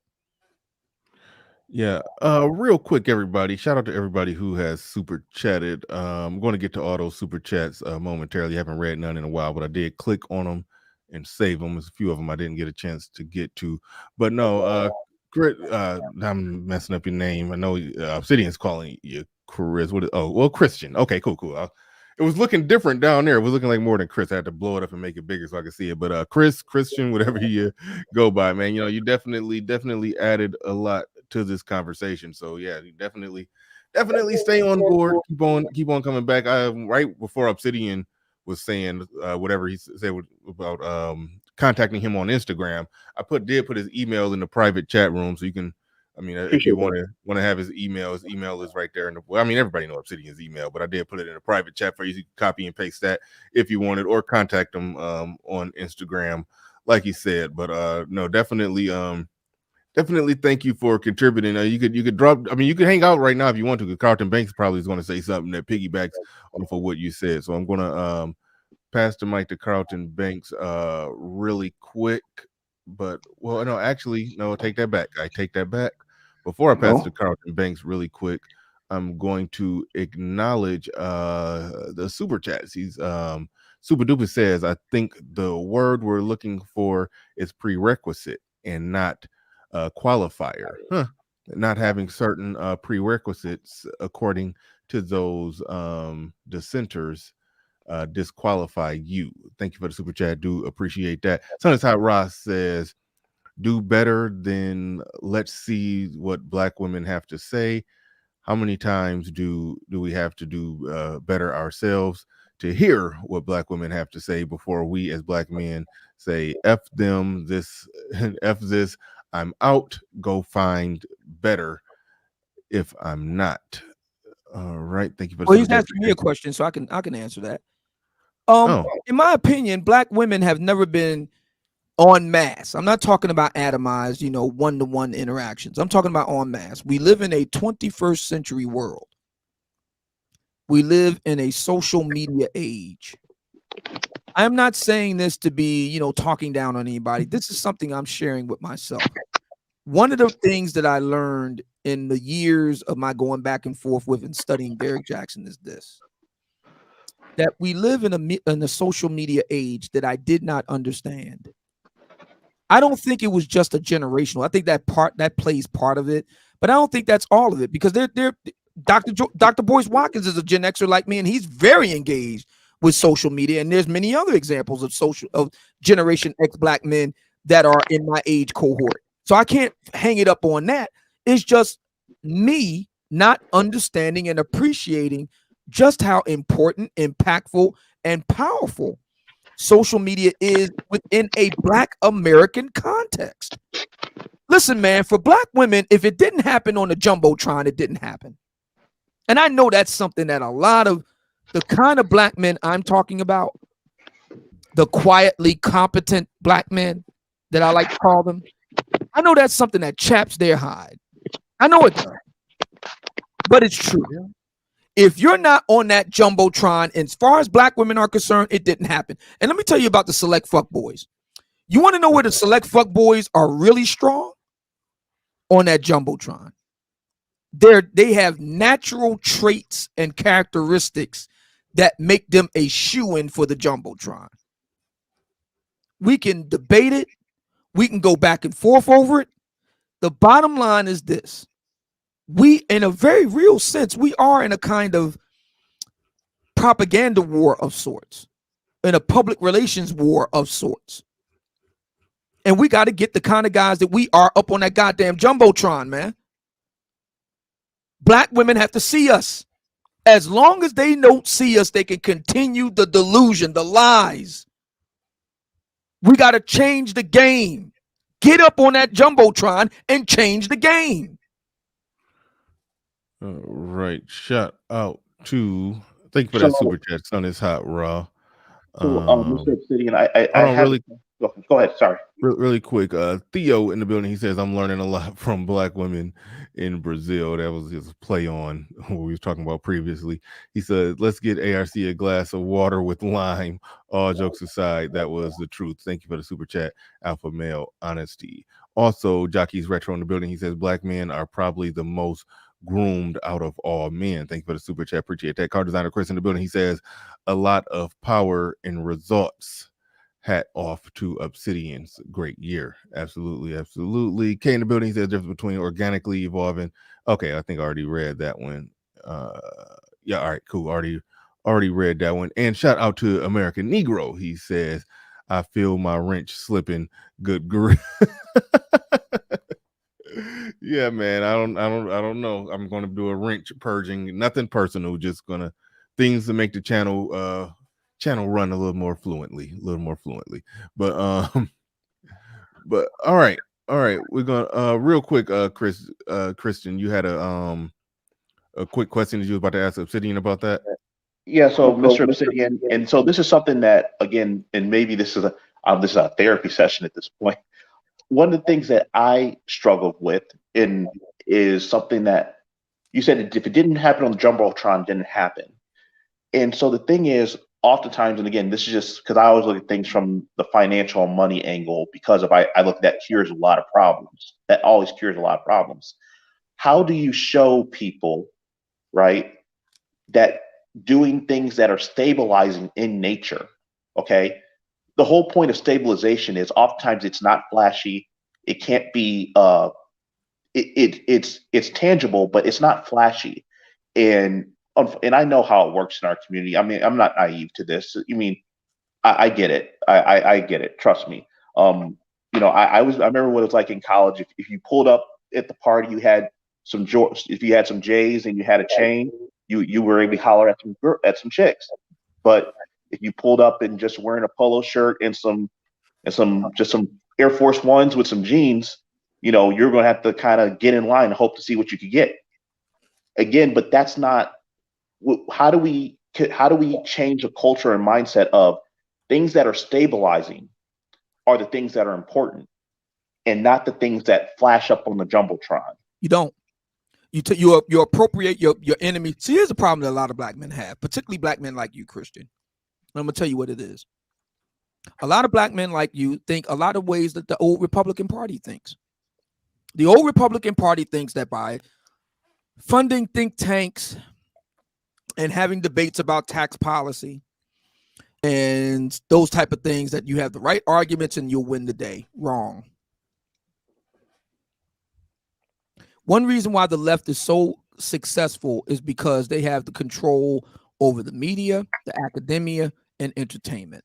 Yeah. Real quick, everybody. Shout out to everybody who has super chatted. I'm going to get to all those super chats momentarily. I haven't read none in a while, but I did click on them and save them. There's a few of them I didn't get a chance to get to. But no, I'm messing up your name. I know Obsidian's calling you Chris. Christian. Okay, cool. It was looking different down there. It was looking like more than Chris. I had to blow it up and make it bigger so I could see it. But Christian, whatever you go by, man, you definitely added a lot to this conversation. So yeah, you definitely stay on board. Keep on coming back. Right before Obsidian was saying whatever he said about contacting him on Instagram, I did put his email in the private chat room, so you can. I mean, if you want to have his email is right there. Everybody knows Obsidian's email, but I did put it in a private chat for you. You can copy and paste that if you wanted, or contact him on Instagram, like he said. But no, definitely thank you for contributing. You could drop. I mean, you could hang out right now if you want to, because Carlton Banks probably is going to say something that piggybacks off of what you said. So I'm going to pass the mic to Carlton Banks really quick. But take that back. I take that back. Before I pass to Carlton Banks really quick, I'm going to acknowledge the super chats. He's Super Duper says, I think the word we're looking for is prerequisite and not qualifier. Not having certain prerequisites according to those dissenters disqualify you. Thank you for the super chat. Do appreciate that. Sunnyside Ross says, do better than let's see what black women have to say. How many times do we have to do better ourselves to hear what black women have to say before we as black men say F them, this, F this, I'm out, go find better if I'm not. All right. Thank you for he's asking me a question, so I can answer that. In my opinion, black women have never been en masse. I'm not talking about atomized, one-to-one interactions. I'm talking about en masse. We live in a 21st century world. We live in a social media age. I'm not saying this to be, talking down on anybody. This is something I'm sharing with myself. One of the things that I learned in the years of my going back and forth with and studying Derrick Jackson is this: that we live in a social media age that I did not understand. I don't think it was just a generational. I think that plays part of it, but I don't think that's all of it, because Dr. Boyce Watkins is a Gen Xer like me, and he's very engaged with social media. And there's many other examples of Generation X black men that are in my age cohort. So I can't hang it up on that. It's just me not understanding and appreciating just how important, impactful, and powerful social media is within a black American context. Listen, man, for black women, if it didn't happen on the Jumbotron, it didn't happen. And I know that's something that a lot of the kind of black men I'm talking about, the quietly competent black men that I like to call them, I know that's something that chaps their hide. I know it does, but it's true. If you're not on that jumbotron, as far as black women are concerned, it didn't happen. And let me tell you about the select fuck boys. You want to know where the select fuck boys are really strong? On that jumbotron. They have natural traits and characteristics that make them a shoo-in for the jumbotron. We can debate it. We can go back and forth over it. The bottom line is this. We, in a very real sense, we are in a kind of propaganda war of sorts, in a public relations war of sorts. And we got to get the kind of guys that we are up on that goddamn jumbotron, man. Black women have to see us. As long as they don't see us, they can continue the delusion, the lies. We got to change the game. Get up on that jumbotron and change the game. All right. Shout out to, thank you for that super chat. Sun is hot, raw. Mr. Obsidian, I hold on, have really, go ahead. Sorry. really quick. Theo in the building. He says, I'm learning a lot from black women in Brazil. That was just a play on what we were talking about previously. He said, let's get ARC a glass of water with lime. All jokes aside, that was the truth. Thank you for the super chat. Alpha male honesty. Also, Jockey's Retro in the building. He says, black men are probably the most groomed out of all men. Thank you for the super chat. Appreciate that. Car designer Chris in the building. He says, a lot of power and results. Hat off to Obsidian's great year. Absolutely, absolutely. K in the building. He says difference between organically evolving. Okay, I think I already read that one. Yeah, all right, cool. Already read that one. And shout out to American Negro. He says, I feel my wrench slipping. Good grief. Yeah, man. I don't know. I'm gonna do a wrench purging. Nothing personal, just gonna things to make the channel run a little more fluently. But all right. We're gonna real quick, Christian, you had a quick question that you were about to ask Obsidian about that. Yeah, so Mr. Obsidian, and so this is something that, again, and maybe this is a therapy session at this point. One of the things that I struggled with is something that you said, if it didn't happen on the jumbotron, it didn't happen. And so the thing is, oftentimes, and again, this is just because I always look at things from the financial and money angle, because if I look at that cures a lot of problems. That always cures a lot of problems. How do you show people, right, that doing things that are stabilizing in nature, okay? The whole point of stabilization is oftentimes it's not flashy. It can't be it's tangible, but it's not flashy. And I know how it works in our community. I mean, I'm not naive to this. I mean, I get it. I get it. Trust me. I remember what it was like in college. If you pulled up at the party, you had if you had some J's and you had a chain, you were able to holler at some chicks. But if you pulled up and just wearing a polo shirt and some Air Force Ones with some jeans, you're going to have to kind of get in line and hope to see what you could get. Again, but that's not. How do we change the culture and mindset of things that are stabilizing are the things that are important, and not the things that flash up on the jumbotron? You don't. You appropriate your enemy. See, here's the problem that a lot of black men have, particularly black men like you, Christian. I'm gonna tell you what it is. A lot of black men like you think a lot of ways that the old Republican Party thinks. The old Republican Party thinks that by funding think tanks and having debates about tax policy and those type of things, that you have the right arguments and you'll win the day. Wrong. One reason why the left is so successful is because they have the control over the media, the academia, and entertainment.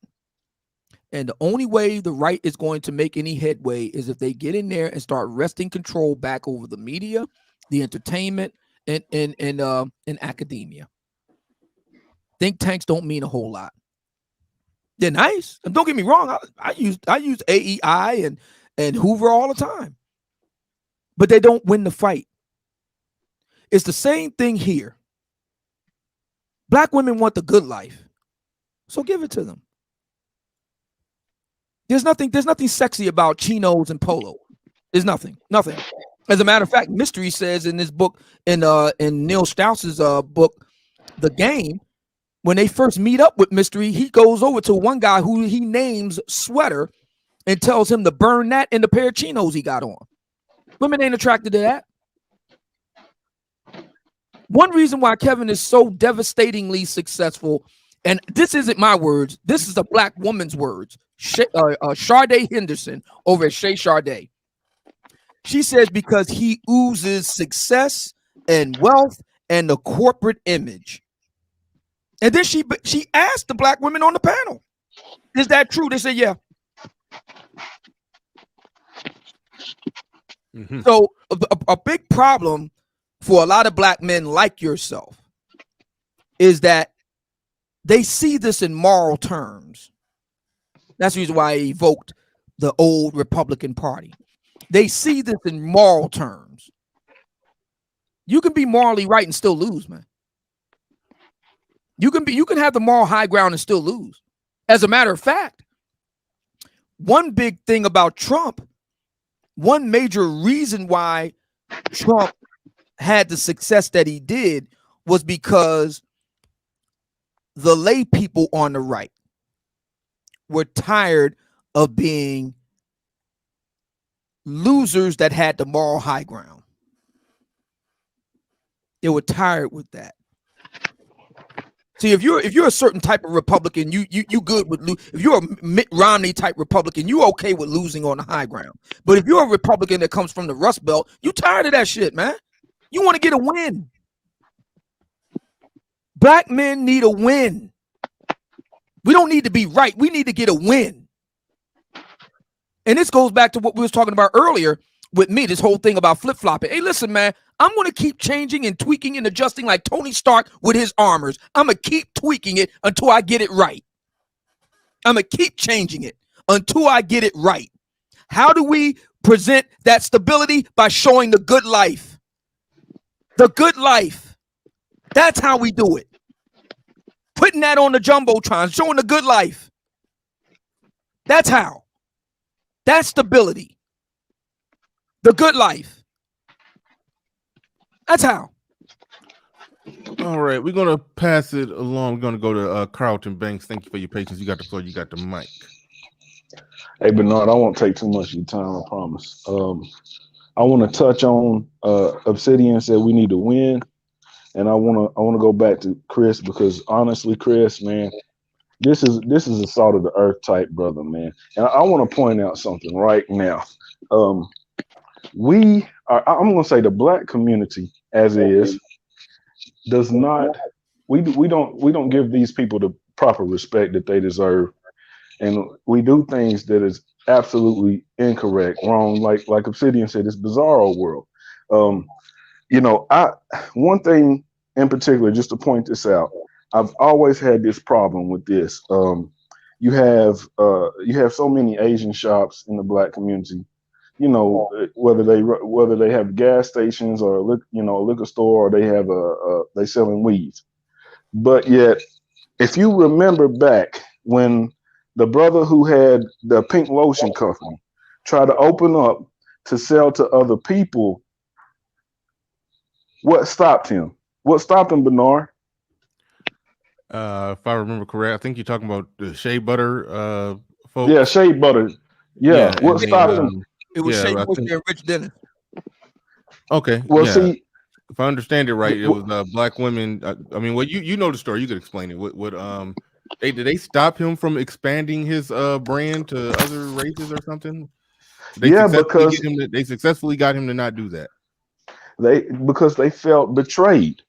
And the only way the right is going to make any headway is if they get in there and start wresting control back over the media, the entertainment, and academia. Think tanks don't mean a whole lot. They're nice, and don't get me wrong. I use AEI and Hoover all the time, but they don't win the fight. It's the same thing here. Black women want the good life, so give it to them. There's nothing sexy about chinos and polo. It's nothing. Nothing. As a matter of fact, Mystery says in this book, in Neil Strauss's book, The Game, when they first meet up with Mystery, he goes over to one guy who he names Sweater and tells him to burn that in the pair of chinos he got on. Women ain't attracted to that. One reason why Kevin is so devastatingly successful, and this isn't my words, this is a black woman's words. Sade Henderson over at Shay Sade. She says because he oozes success and wealth and the corporate image. And then she asked the black women on the panel, is that true? They said, yeah. Mm-hmm. So a big problem for a lot of black men like yourself is that they see this in moral terms. That's the reason why I evoked the old Republican Party. They see this in moral terms. You can be morally right and still lose, man. You can have the moral high ground and still lose. As a matter of fact, one big thing about Trump, one major reason why Trump had the success that he did was because the lay people on the right were tired of being losers that had the moral high ground. They were tired with that. See, if you're a certain type of Republican, you good with if you're a Mitt Romney type Republican, you okay with losing on the high ground. But if you're a Republican that comes from the Rust Belt, you tired of that shit, man. You want to get a win. Black men need a win. We don't need to be right. We need to get a win. And this goes back to what we was talking about earlier with me, this whole thing about flip-flopping. Hey, listen, man, I'm going to keep changing and tweaking and adjusting like Tony Stark with his armors. I'm going to keep tweaking it until I get it right. I'm going to keep changing it until I get it right. How do we present that stability? By showing the good life. The good life. That's how we do it. Putting that on the Jumbotron, showing the good life. That's how. That's stability. The good life. That's how. All right, we're gonna pass it along. We're gonna go to Carlton Banks. Thank you for your patience. You got the floor. You got the mic. Hey Bernard, I won't take too much of your time. I promise. I want to touch on Obsidian said we need to win, and I want to go back to Chris because honestly, Chris, man, this is a salt of the earth type brother, man. And I want to point out something right now. I'm going to say the black community as is does not, we don't give these people the proper respect that they deserve. And we do things that is absolutely incorrect, wrong. Like Obsidian said, it's bizarro world. One thing in particular, just to point this out, I've always had this problem with this. You have so many Asian shops in the black community. You know, whether they have gas stations or a liquor store, or they have they selling weeds. But yet, if you remember back when the brother who had the pink lotion company tried to open up to sell to other people, what stopped him? What stopped him, Bernard? If I remember correct, I think you're talking about the shea butter folks. Yeah, shea butter. Yeah. What stopped him? It was Shea I Bush think- and Rich Dennis. Okay. Well, yeah. see, If I understand it right, it was black women. I mean, well, you know the story. You could explain it. What did they stop him from expanding his brand to other races or something? because they successfully got him to not do that. because they felt betrayed.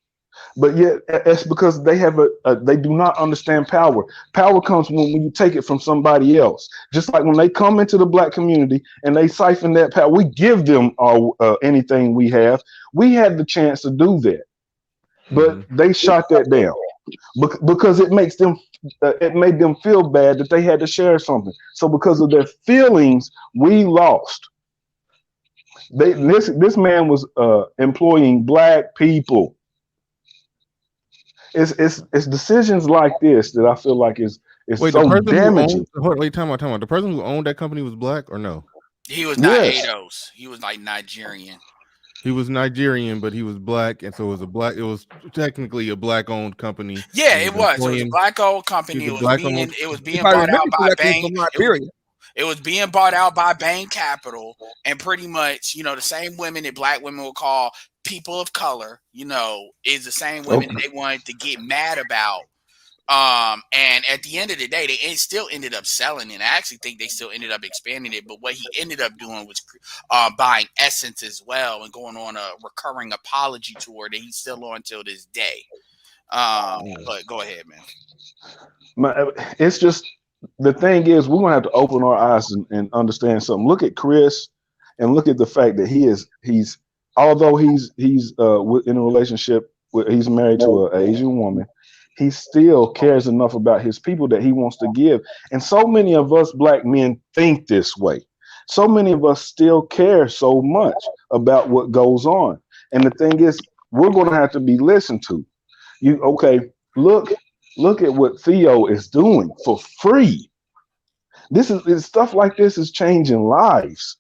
But yet it's because they have they do not understand power. Power comes when you take it from somebody else. Just like when they come into the black community and they siphon that power, we give them anything we have. We had the chance to do that, but they shot that down because it makes them. It made them feel bad that they had to share something. So because of their feelings, we lost. This man was employing black people. It's decisions like this that I feel like is so damaging. Time out. The person who owned that company was black or no? He was not Yes. Ados. He was like Nigerian. He was Nigerian, but he was black, and so it was a black. It was technically a black-owned company. Yeah, He it was. It was a employing. black-owned He company. was a black-owned. It was If being I bought remember out by correctly, Bain. from Liberia. It was being bought out by Bain Capital, and pretty much, the same women that black women will call people of color, is the same women that Okay. they wanted to get mad about. And at the end of the day, they still ended up selling it. I actually think they still ended up expanding it. But what he ended up doing was buying Essence as well and going on a recurring apology tour that he's still on till this day. But go ahead, man. It's just the thing is we're gonna have to open our eyes and understand something. Look at Chris, and look at the fact that he's although he's in a relationship with, he's married to an Asian woman. He still cares enough about his people that he wants to give. And so many of us black men think this way. So many of us still care so much about what goes on. And the thing is, we're going to have to be listened to. Look at what Theo is doing for free. This is stuff like this is changing lives.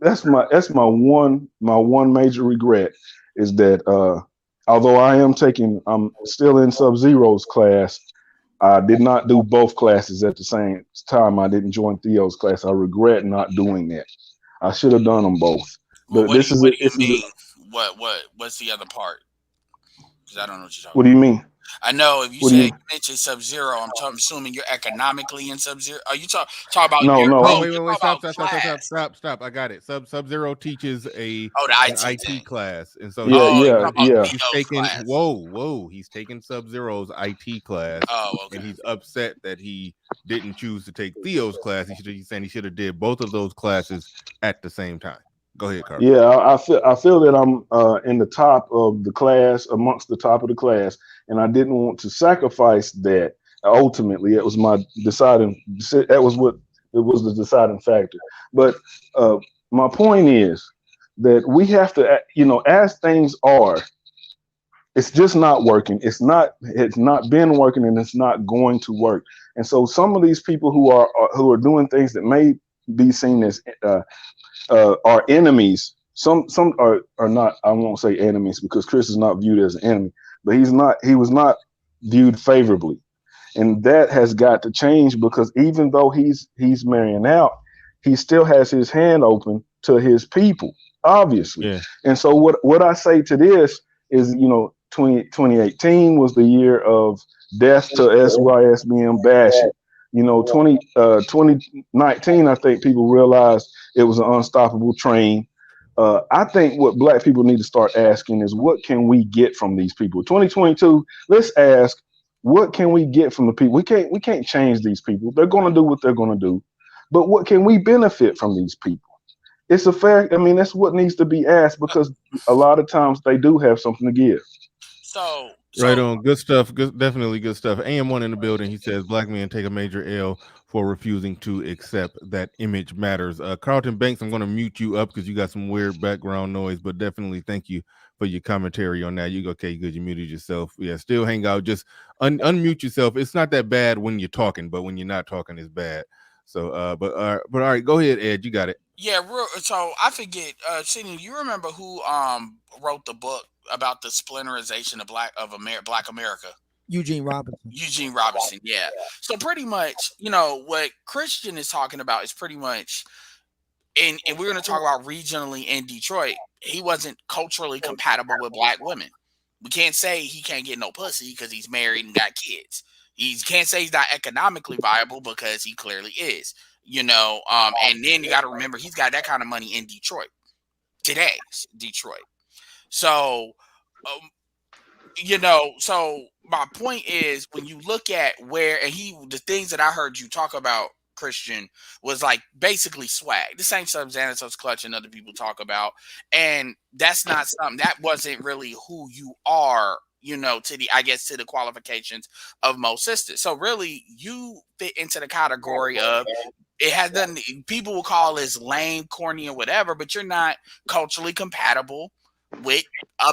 That's my one major regret is that although I'm still in Sub-Zero's class, I did not do both classes at the same time. I didn't join Theo's class. I regret not doing that. I should have done them both. But What do you mean? What's the other part? Because I don't know what you're talking about. What do you mean? I know if you What do said you mentioned Sub-Zero, I'm assuming you're economically in Sub-Zero. Are you talk about No, your, no. Oh, you're wait, talking about stop. I got it. Sub-Zero teaches the an IT thing. IT class, and so Yeah, you're yeah, talking about yeah. he's Theo's taking class. he's taking Sub-Zero's IT class, Oh, okay. and he's upset that he didn't choose to take Theo's class. He's saying he should have did both of those classes at the same time. Go ahead, Carl. Yeah, I feel that I'm in the top of the class, amongst the top of the class, and I didn't want to sacrifice that. Ultimately, it was my deciding. That was what it was the deciding factor. But my point is that we have to, as things are, it's just not working. It's not been working, and it's not going to work. And so, some of these people who are doing things that may be seen as are enemies. Some are not. I won't say enemies because Chris is not viewed as an enemy, but he was not viewed favorably, and that has got to change because even though he's marrying out, he still has his hand open to his people, obviously. Yeah. And so what I say to this is, 2018 was the year of death to SYSBM bashing. 2019, I think people realized it was an unstoppable train. I think what black people need to start asking is, what can we get from these people? 2022, let's ask, what can we get from the people? We can't change these people. They're going to do what they're going to do. But what can we benefit from these people? It's a fact. I mean, that's what needs to be asked because a lot of times they do have something to give. So Right on. Good stuff. Definitely good stuff. AM1 in the building. He says black men take a major L for refusing to accept that image matters. Carlton Banks, I'm going to mute you up because you got some weird background noise, but definitely thank you for your commentary on that. Okay, good. You muted yourself. Yeah, still hang out. Just unmute yourself. It's not that bad when you're talking, but when you're not talking, it's bad. So, but all right, go ahead, Ed. You got it. Yeah, so I forget. Sidney, you remember who wrote the book about the splinterization of Black America? Eugene Robinson. Eugene Robinson, yeah. So pretty much, what Christian is talking about is pretty much, and we're going to talk about regionally in Detroit. He wasn't culturally compatible with black women. We can't say he can't get no pussy because he's married and got kids. He can't say he's not economically viable because he clearly is. And then you got to remember he's got that kind of money in Detroit. Today's Detroit. So, so my point is when you look at where, and the things that I heard you talk about, Christian, was like basically swag. The same stuff Xanatos Clutch and other people talk about. And that's not something that wasn't really who you are, to the qualifications of most sisters. So really you fit into the category of it has nothing, people will call this lame, corny, or whatever, but you're not culturally compatible with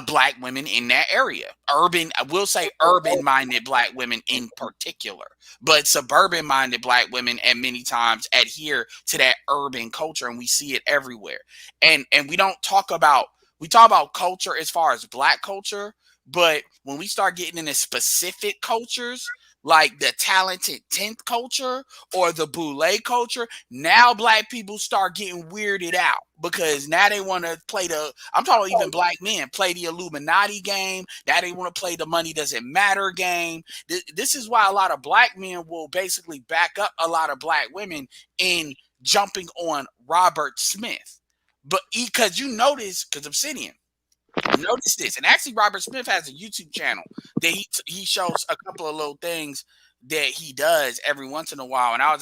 black women in that area. Urban, I will say urban-minded black women in particular, but suburban-minded black women at many times adhere to that urban culture, and we see it everywhere. And we don't talk about we talk about culture as far as black culture, but when we start getting into specific cultures like the talented 10th culture or the boule culture, now black people start getting weirded out because now they want to play I'm talking even black men, play the Illuminati game. Now they want to play the money doesn't matter game. This is why a lot of black men will basically back up a lot of black women in jumping on Robert Smith. But because you notice, because Obsidian, notice this, and actually Robert Smith has a YouTube channel that he shows a couple of little things that he does every once in a while. And I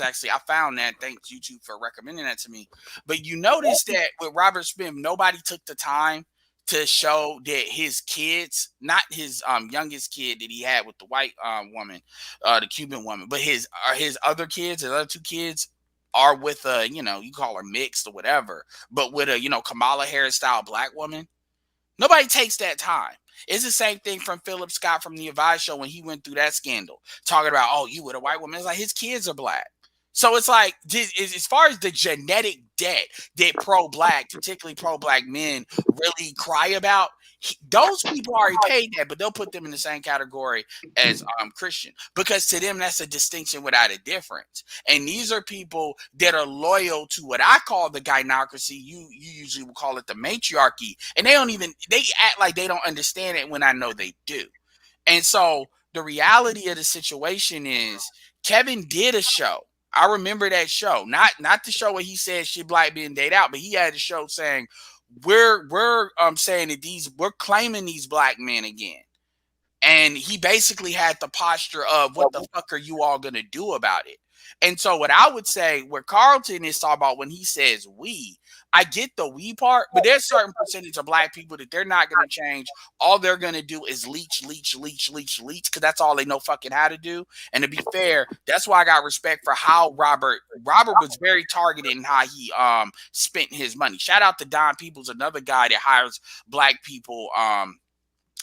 found that, thanks YouTube for recommending that to me. But you notice that with Robert Smith, nobody took the time to show that his kids, not his youngest kid that he had with the white woman, the Cuban woman, but his other kids, his other two kids are with you call her mixed or whatever, but with a Kamala Harris style black woman. Nobody takes that time. It's the same thing from Philip Scott from the Advice Show when he went through that scandal, talking about, oh, you with a white woman. It's like his kids are black. So it's like, as far as the genetic debt that pro-black, particularly pro-black men, really cry about, those people already paid that, but they'll put them in the same category as Christian, because to them that's a distinction without a difference. And these are people that are loyal to what I call the gynocracy. You usually will call it the matriarchy, and they act like they don't understand it when I know they do. And so the reality of the situation is Kevin did a show. I remember that show, not the show where he said shit black being dated out, but he had a show saying we're saying that we're claiming these black men again. And he basically had the posture of what the fuck are you all gonna do about it? And so what I would say, where Carlton is talking about when he says we, I get the we part, but there's a certain percentage of black people that they're not going to change. All they're going to do is leech, because that's all they know fucking how to do. And to be fair, that's why I got respect for how Robert was very targeted in how he spent his money. Shout out to Don Peoples, another guy that hires black people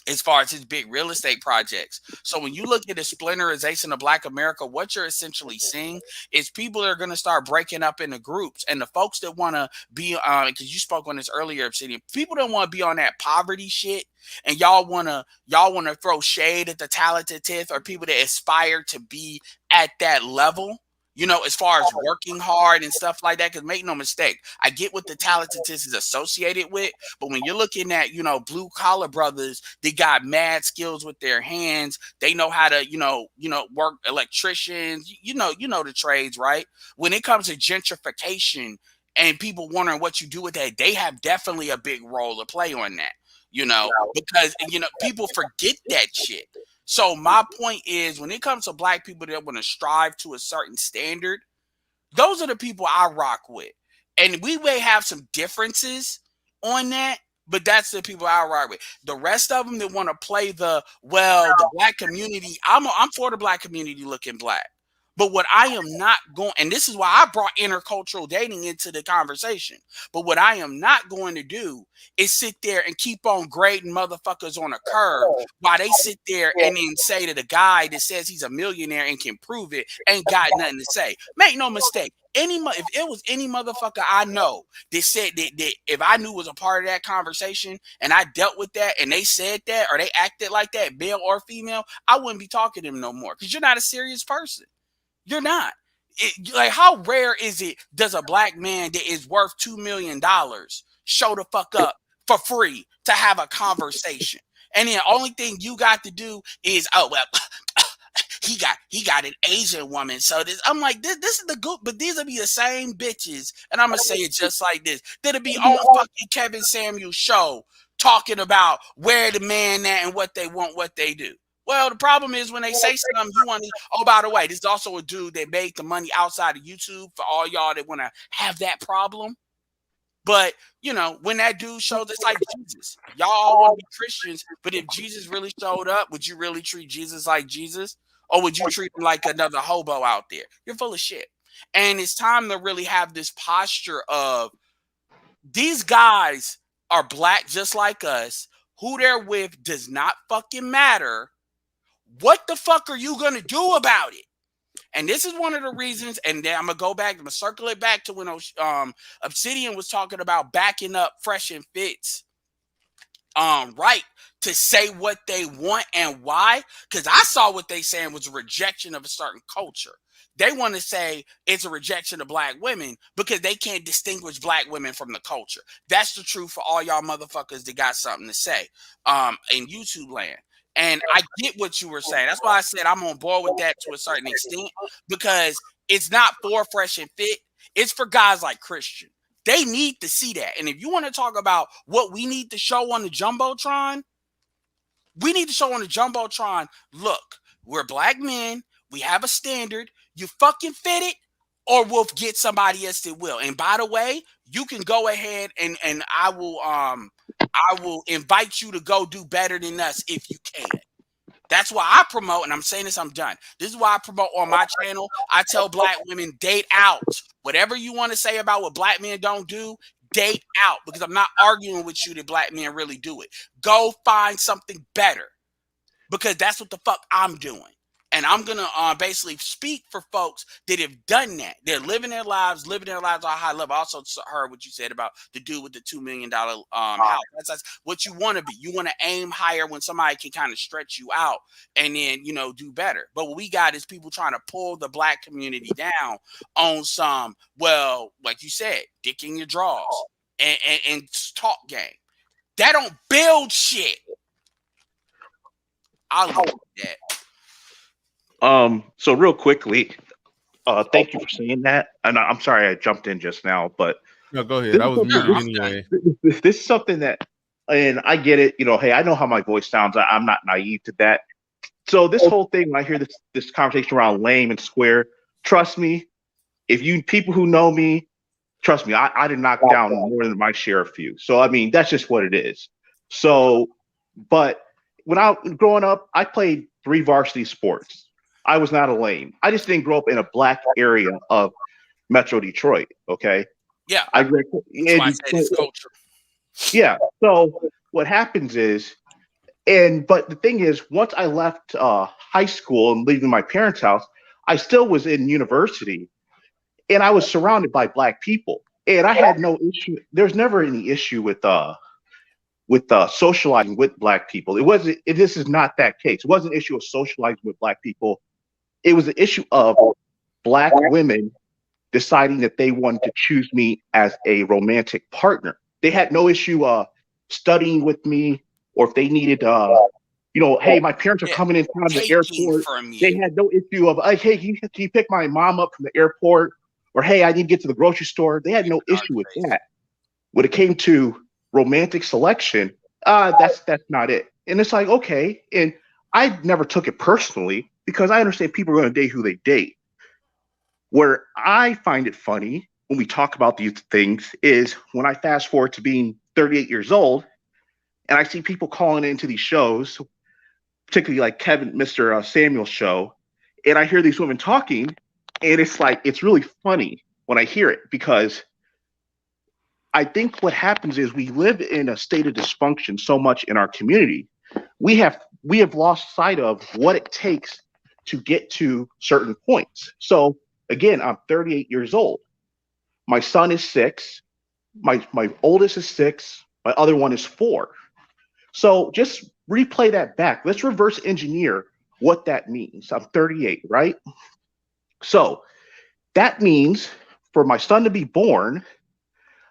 as far as his big real estate projects. So when you look at the splinterization of Black America, what you're essentially seeing is people that are going to start breaking up into groups. And the folks that want to be, because you spoke on this earlier, Obsidian, people don't want to be on that poverty shit. And y'all want to throw shade at the talented 10th or people that aspire to be at that level. As far as working hard and stuff like that, because make no mistake, I get what the talented is associated with, but when you're looking at, blue collar brothers, they got mad skills with their hands. They know how to, work, electricians, the trades, right? When it comes to gentrification and people wondering what you do with that, they have definitely a big role to play on that, because, people forget that shit. So my point is, when it comes to black people that want to strive to a certain standard, those are the people I rock with. And we may have some differences on that, but that's the people I rock with. The rest of them that want to play the black community, I'm for the black community looking black. But what I am not going, and this is why I brought intercultural dating into the conversation, but what I am not going to do is sit there and keep on grading motherfuckers on a curve while they sit there and then say to the guy that says he's a millionaire and can prove it ain't got nothing to say. Make no mistake. If it was any motherfucker I know that said that if I knew was a part of that conversation and I dealt with that and they said that or they acted like that, male or female, I wouldn't be talking to them no more, because you're not a serious person. You're not. Like, how rare is it does a black man that is worth $2 million show the fuck up for free to have a conversation? And the only thing you got to do is, he got an Asian woman. So I'm like, this is the good, but these will be the same bitches. And I'm going to say it just like this. That'll be on fucking Kevin Samuel's show talking about where the man at and what they want, what they do. Well, the problem is when they say something, you want to, oh, by the way, this is also a dude that made the money outside of YouTube for all y'all that want to have that problem. But, when that dude shows, it's like Jesus. Y'all all want to be Christians, but if Jesus really showed up, would you really treat Jesus like Jesus? Or would you treat him like another hobo out there? You're full of shit. And it's time to really have this posture of these guys are black just like us. Who they're with does not fucking matter. What the fuck are you gonna do about it? And this is one of the reasons, and then I'm gonna go back, I'm gonna circle it back to when Obsidian was talking about backing up Fresh and Fitz right to say what they want and why. Because I saw what they saying was a rejection of a certain culture. They want to say it's a rejection of black women because they can't distinguish black women from the culture. That's the truth for all y'all motherfuckers that got something to say in YouTube land. And I get what you were saying. That's why I said I'm on board with that to a certain extent, because it's not for Fresh and Fit. It's for guys like Christian. They need to see that. And if you want to talk about what we need to show on the Jumbotron, we need to show on the Jumbotron, look, we're black men. We have a standard. You fucking fit it, or we'll get somebody else that will. And by the way, you can go ahead and I will invite you to go do better than us if you can. That's why I promote, and I'm saying this, I'm done. This is why I promote on my channel. I tell black women, date out. Whatever you want to say about what black men don't do, date out, because I'm not arguing with you that black men really do it. Go find something better, because that's what the fuck I'm doing. And I'm going to basically speak for folks that have done that. They're living their lives on a high level. I also heard what you said about the dude with the $2 million house. That's what you want to be. You want to aim higher when somebody can kind of stretch you out and then, do better. But what we got is people trying to pull the black community down on some, well, like you said, dick in your drawers and talk game. That don't build shit. I'll leave it with that. So real quickly, thank you for saying that. And I'm sorry I jumped in just now, but no, go ahead. I was muted anyway. This is something that, and I get it. Hey, I know how my voice sounds. I'm not naive to that. So this whole thing, when I hear this conversation around lame and square, trust me, if you people who know me, trust me, I did knock down more than my share of few. So I mean, that's just what it is. So, but when I was growing up, I played 3 varsity sports. I was not a lame. I just didn't grow up in a black area of Metro Detroit. Okay. Yeah. I said it's culture. Yeah. So what happens is, but the thing is, once I left high school and leaving my parents' house, I still was in university, and I was surrounded by black people, and I had no issue. There's never any issue with socializing with black people. This is not that case. It wasn't an issue of socializing with black people. It was an issue of black women deciding that they wanted to choose me as a romantic partner. They had no issue studying with me, or if they needed, hey, my parents are coming in from the airport. They had no issue of, hey, can you pick my mom up from the airport? Or, hey, I need to get to the grocery store. They had no issue with that. When it came to romantic selection, that's not it. And it's like, okay. And I never took it personally, because I understand people are going to date who they date. Where I find it funny when we talk about these things is when I fast forward to being 38 years old, and I see people calling into these shows, particularly like Mr. Samuel's show, and I hear these women talking, and it's like, it's really funny when I hear it, because I think what happens is we live in a state of dysfunction so much in our community. We have lost sight of what it takes to get to certain points. So again, I'm 38 years old. My son is 6. My oldest is 6. My other one is 4. So just replay that back. Let's reverse engineer what that means. I'm 38, right? So that means for my son to be born,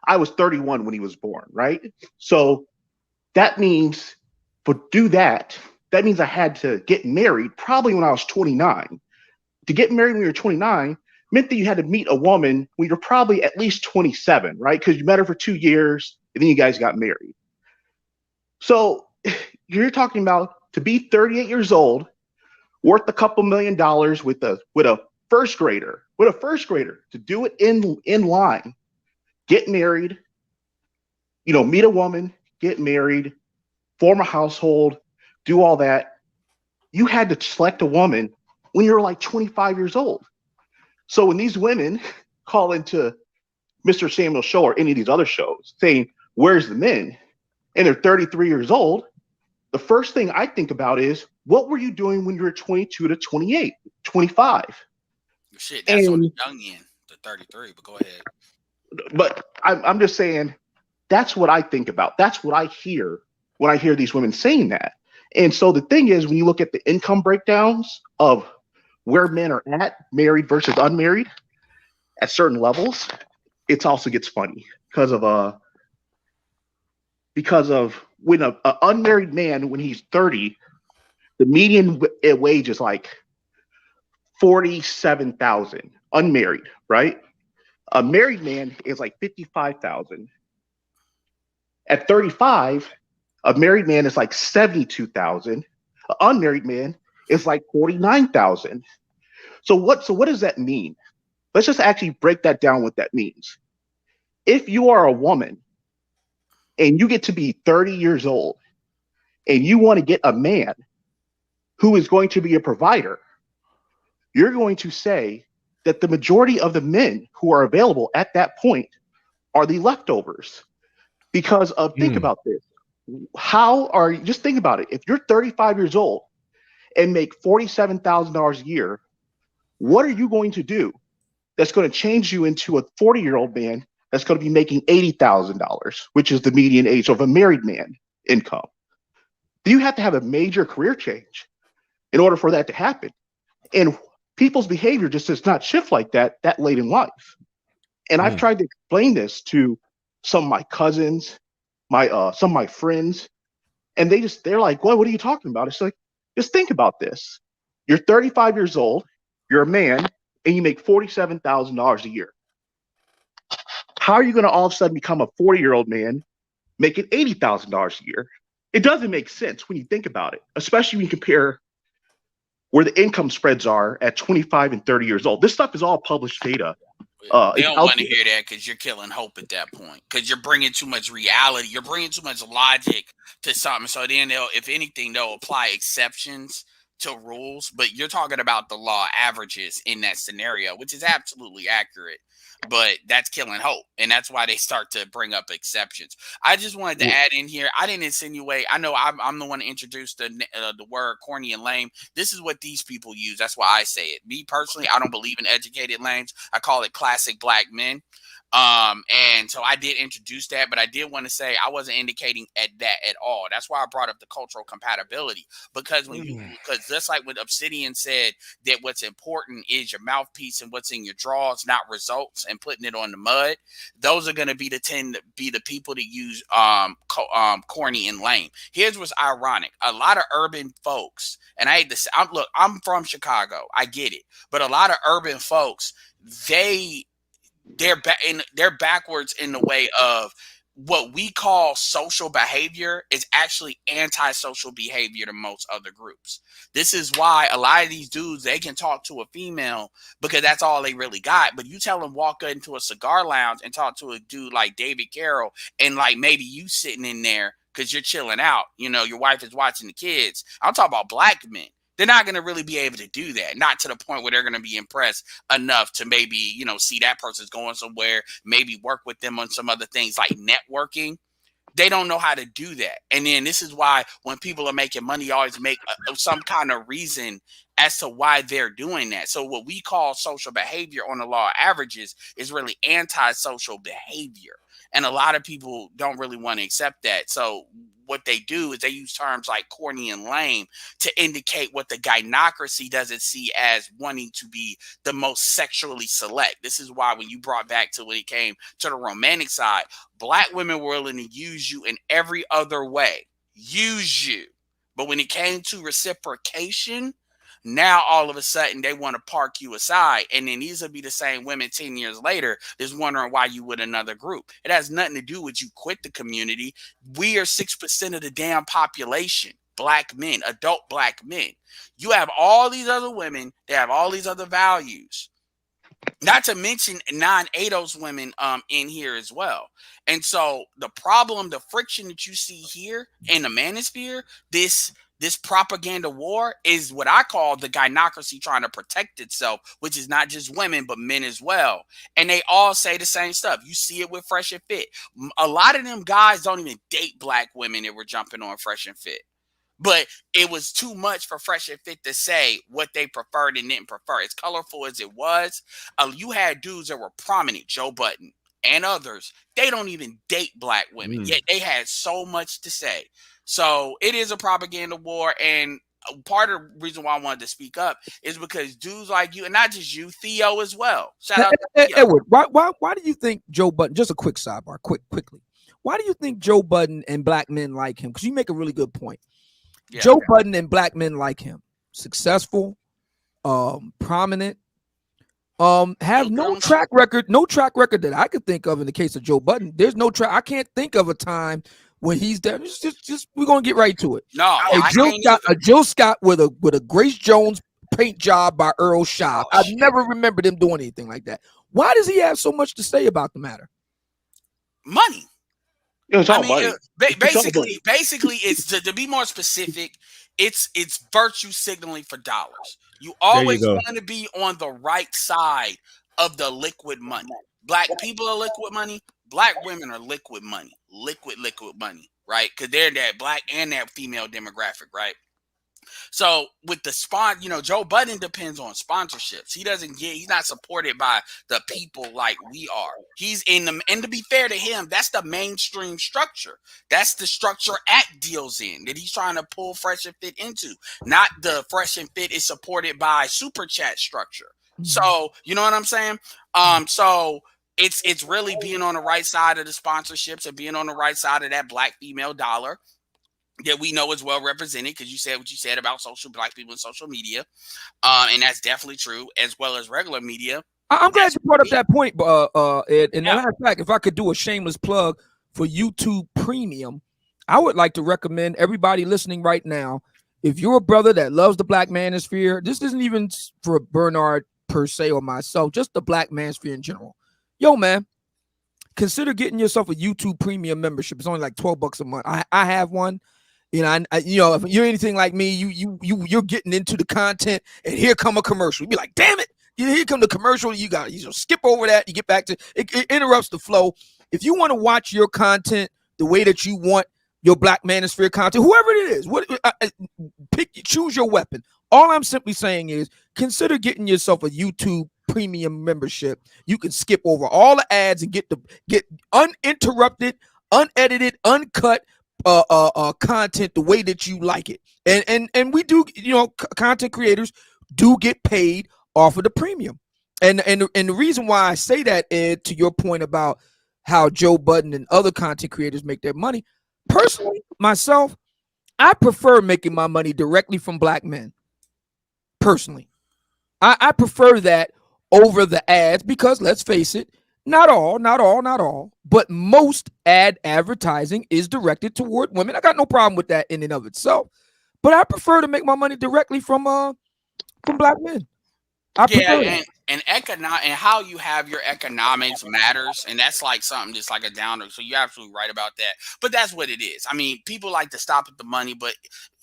I was 31 when he was born, right? So that means that means I had to get married probably when I was 29. To get married when you're 29 meant that you had to meet a woman when you're probably at least 27, right? Because you met her for 2 years and then you guys got married. So you're talking about to be 38 years old, worth a couple $1 million with a first grader, to do it in line, get married, meet a woman, get married, form a household, do all that. You had to select a woman when you were like 25 years old. So when these women call into Mr. Samuel's show or any of these other shows saying, where's the men? and they're 33 years old, the first thing I think about is, what were you doing when you were 22 to 28, 25? Shit, that's on the And young end, the 33. But go ahead. but I'm just saying, that's what I think about. That's what I hear when I hear these women saying that. And so the thing is, when you look at the income breakdowns of where men are at, married versus unmarried, at certain levels, it also gets funny because of when a unmarried man, when he's 30, the median wage is like 47,000. Unmarried, right? A married man is like 55,000. At 35, a married man is like 72,000. An unmarried man is like 49,000. So what does that mean? Let's just actually break that down, what that means. If you are a woman and you get to be 30 years old and you want to get a man who is going to be a provider, you're going to say that the majority of the men who are available at that point are the leftovers. Because of, think about this. Just think about it. If you're 35 years old and make $47,000 a year, what are you going to do that's going to change you into a 40-year-old man that's going to be making $80,000, which is the median age of a married man income? You have to have a major career change in order for that to happen. And people's behavior just does not shift like that late in life. And I've tried to explain this to some of my cousins, some of my friends, and they're like, what are you talking about? It's like, just think about this. You're 35 years old, you're a man, and you make $47,000 a year. How are you going to all of a sudden become a 40-year-old man making $80,000 a year? It doesn't make sense when you think about it, especially when you compare where the income spreads are at 25 and 30 years old. This stuff is all published data. They don't want to hear that because you're killing hope at that point, because you're bringing too much reality. You're bringing too much logic to something. So then if anything, they'll apply exceptions to rules. But you're talking about the law averages in that scenario, which is absolutely accurate. But that's killing hope, and that's why they start to bring up exceptions. I just wanted to add in here. I didn't insinuate. I know I'm the one that introduced the word corny and lame. This is what these people use. That's why I say it. Me personally, I don't believe in educated lames. I call it classic black men. And so I did introduce that, but I did want to say I wasn't indicating at that at all. That's why I brought up the cultural compatibility, because because just like what Obsidian said, that what's important is your mouthpiece and what's in your drawers, not results and putting it on the mud. Those are going to be the people that use corny and lame. Here's what's ironic: a lot of urban folks, and I hate to say, I'm from Chicago, I get it, but a lot of urban folks, they're backwards in the way of what we call social behavior is actually antisocial behavior to most other groups. This is why a lot of these dudes, they can talk to a female because that's all they really got. But you tell them walk into a cigar lounge and talk to a dude like David Carroll, and like maybe you sitting in there because you're chilling out, your wife is watching the kids. I'm talking about black men. They're not going to really be able to do that. Not to the point where they're going to be impressed enough to maybe, see that person's going somewhere, maybe work with them on some other things like networking. They don't know how to do that. And then this is why when people are making money, you always make some kind of reason as to why they're doing that. So what we call social behavior on the law of averages is really antisocial behavior. And a lot of people don't really want to accept that. So what they do is they use terms like corny and lame to indicate what the gynocracy doesn't see as wanting to be the most sexually select. This is why when you brought back to when it came to the romantic side, black women were willing to use you in every other way. Use you. But when it came to reciprocation, now all of a sudden they want to park you aside, and then these will be the same women 10 years later that's wondering why you with another group. It has nothing to do with you quit the community. We are 6% of the damn population, black men, adult black men. You have all these other women that have all these other values, Not to mention non-ADOS women in here as well. And so the problem, the friction that you see here in the manosphere, this propaganda war is what I call the gynocracy trying to protect itself, which is not just women but men as well. And they all say the same stuff. You see it with Fresh and Fit. A lot of them guys don't even date black women that were jumping on Fresh and Fit. But it was too much for Fresh and Fit to say what they preferred and didn't prefer. As colorful as it was, you had dudes that were prominent, Joe Budden and others. They don't even date black women, yet they had so much to say. So it is a propaganda war, and part of the reason why I wanted to speak up is because dudes like you, and not just you, Theo as well. Shout out to Theo. Edward, why do you think Joe Budden? Just a quick sidebar, quickly. Why do you think Joe Budden and black men like him? Because you make a really good point. Yeah. Joe Budden and black men like him, successful, prominent, have no track record that I could think of in the case of Joe Budden. There's no track. I can't think of a time when he's there. Just we're gonna get right to it. No, Jill Scott with a Grace Jones paint job by Earl Shaw. I've never remembered him doing anything like that. Why does he have so much to say about the matter? Money. It's all money. Basically, it's to be more specific. It's virtue signaling for dollars. You always want to be on the right side of the liquid money. Black people are liquid money. Black women are liquid money. Liquid money, right? Because they're that black and that female demographic, right? So with the Joe Budden depends on sponsorships. He's not supported by the people like we are. He's and to be fair to him, that's the mainstream structure. That's the structure Act deals in that he's trying to pull Fresh and Fit into. Not the Fresh and Fit is supported by super chat structure. Mm-hmm. So you know what I'm saying? So it's really being on the right side of the sponsorships and being on the right side of that black female dollar that we know is well represented, because you said what you said about black people in social media, and that's definitely true, as well as regular media. I'm glad you brought up that point, Ed. And matter of fact, if I could do a shameless plug for YouTube Premium, I would like to recommend everybody listening right now, if you're a brother that loves the black manosphere, this isn't even for Bernard per se or myself, just the black manosphere in general. Yo, man, consider getting yourself a YouTube Premium membership. It's only like $12 a month. I have one. You know, if you're anything like me, you're getting into the content, and here come a commercial. You be like, damn it, here come the commercial. You skip over that. You get back to it. It interrupts the flow. If you want to watch your content the way that you want your black manosphere content, whoever it is, choose your weapon. All I'm simply saying is consider getting yourself a YouTube Premium membership. You can skip over all the ads and get uninterrupted, unedited, uncut content the way that you like it. And we do, content creators do get paid off of the premium. And the reason why I say that, Ed, to your point about how Joe Budden and other content creators make their money, personally, myself, I prefer making my money directly from black men. Personally, I prefer that over the ads, because let's face it, not all, but most advertising is directed toward women. I got no problem with that in and of itself, but I prefer to make my money directly from black men. And how you have your economics matters, and that's like something just like a downer. So you're absolutely right about that. But that's what it is. I mean, people like to stop at the money, but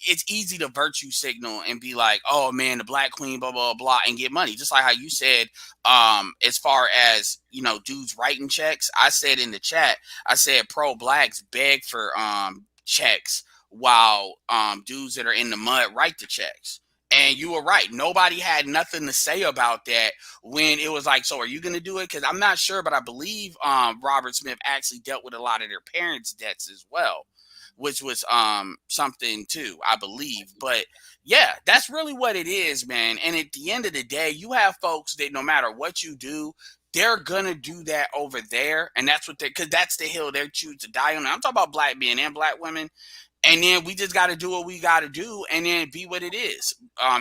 it's easy to virtue signal and be like, "Oh man, the black queen, blah blah blah," and get money. Just like how you said, as far as dudes writing checks. I said in the chat, I said pro blacks beg for checks while dudes that are in the mud write the checks. And you were right. Nobody had nothing to say about that when it was like, so are you going to do it? Because I'm not sure, but I believe Robert Smith actually dealt with a lot of their parents' debts as well, which was something too, I believe. But yeah, that's really what it is, man. And at the end of the day, you have folks that no matter what you do, they're going to do that over there. And that's because that's the hill they choose to die on. I'm talking about black men and black women. And then we just got to do what we got to do and then be what it is.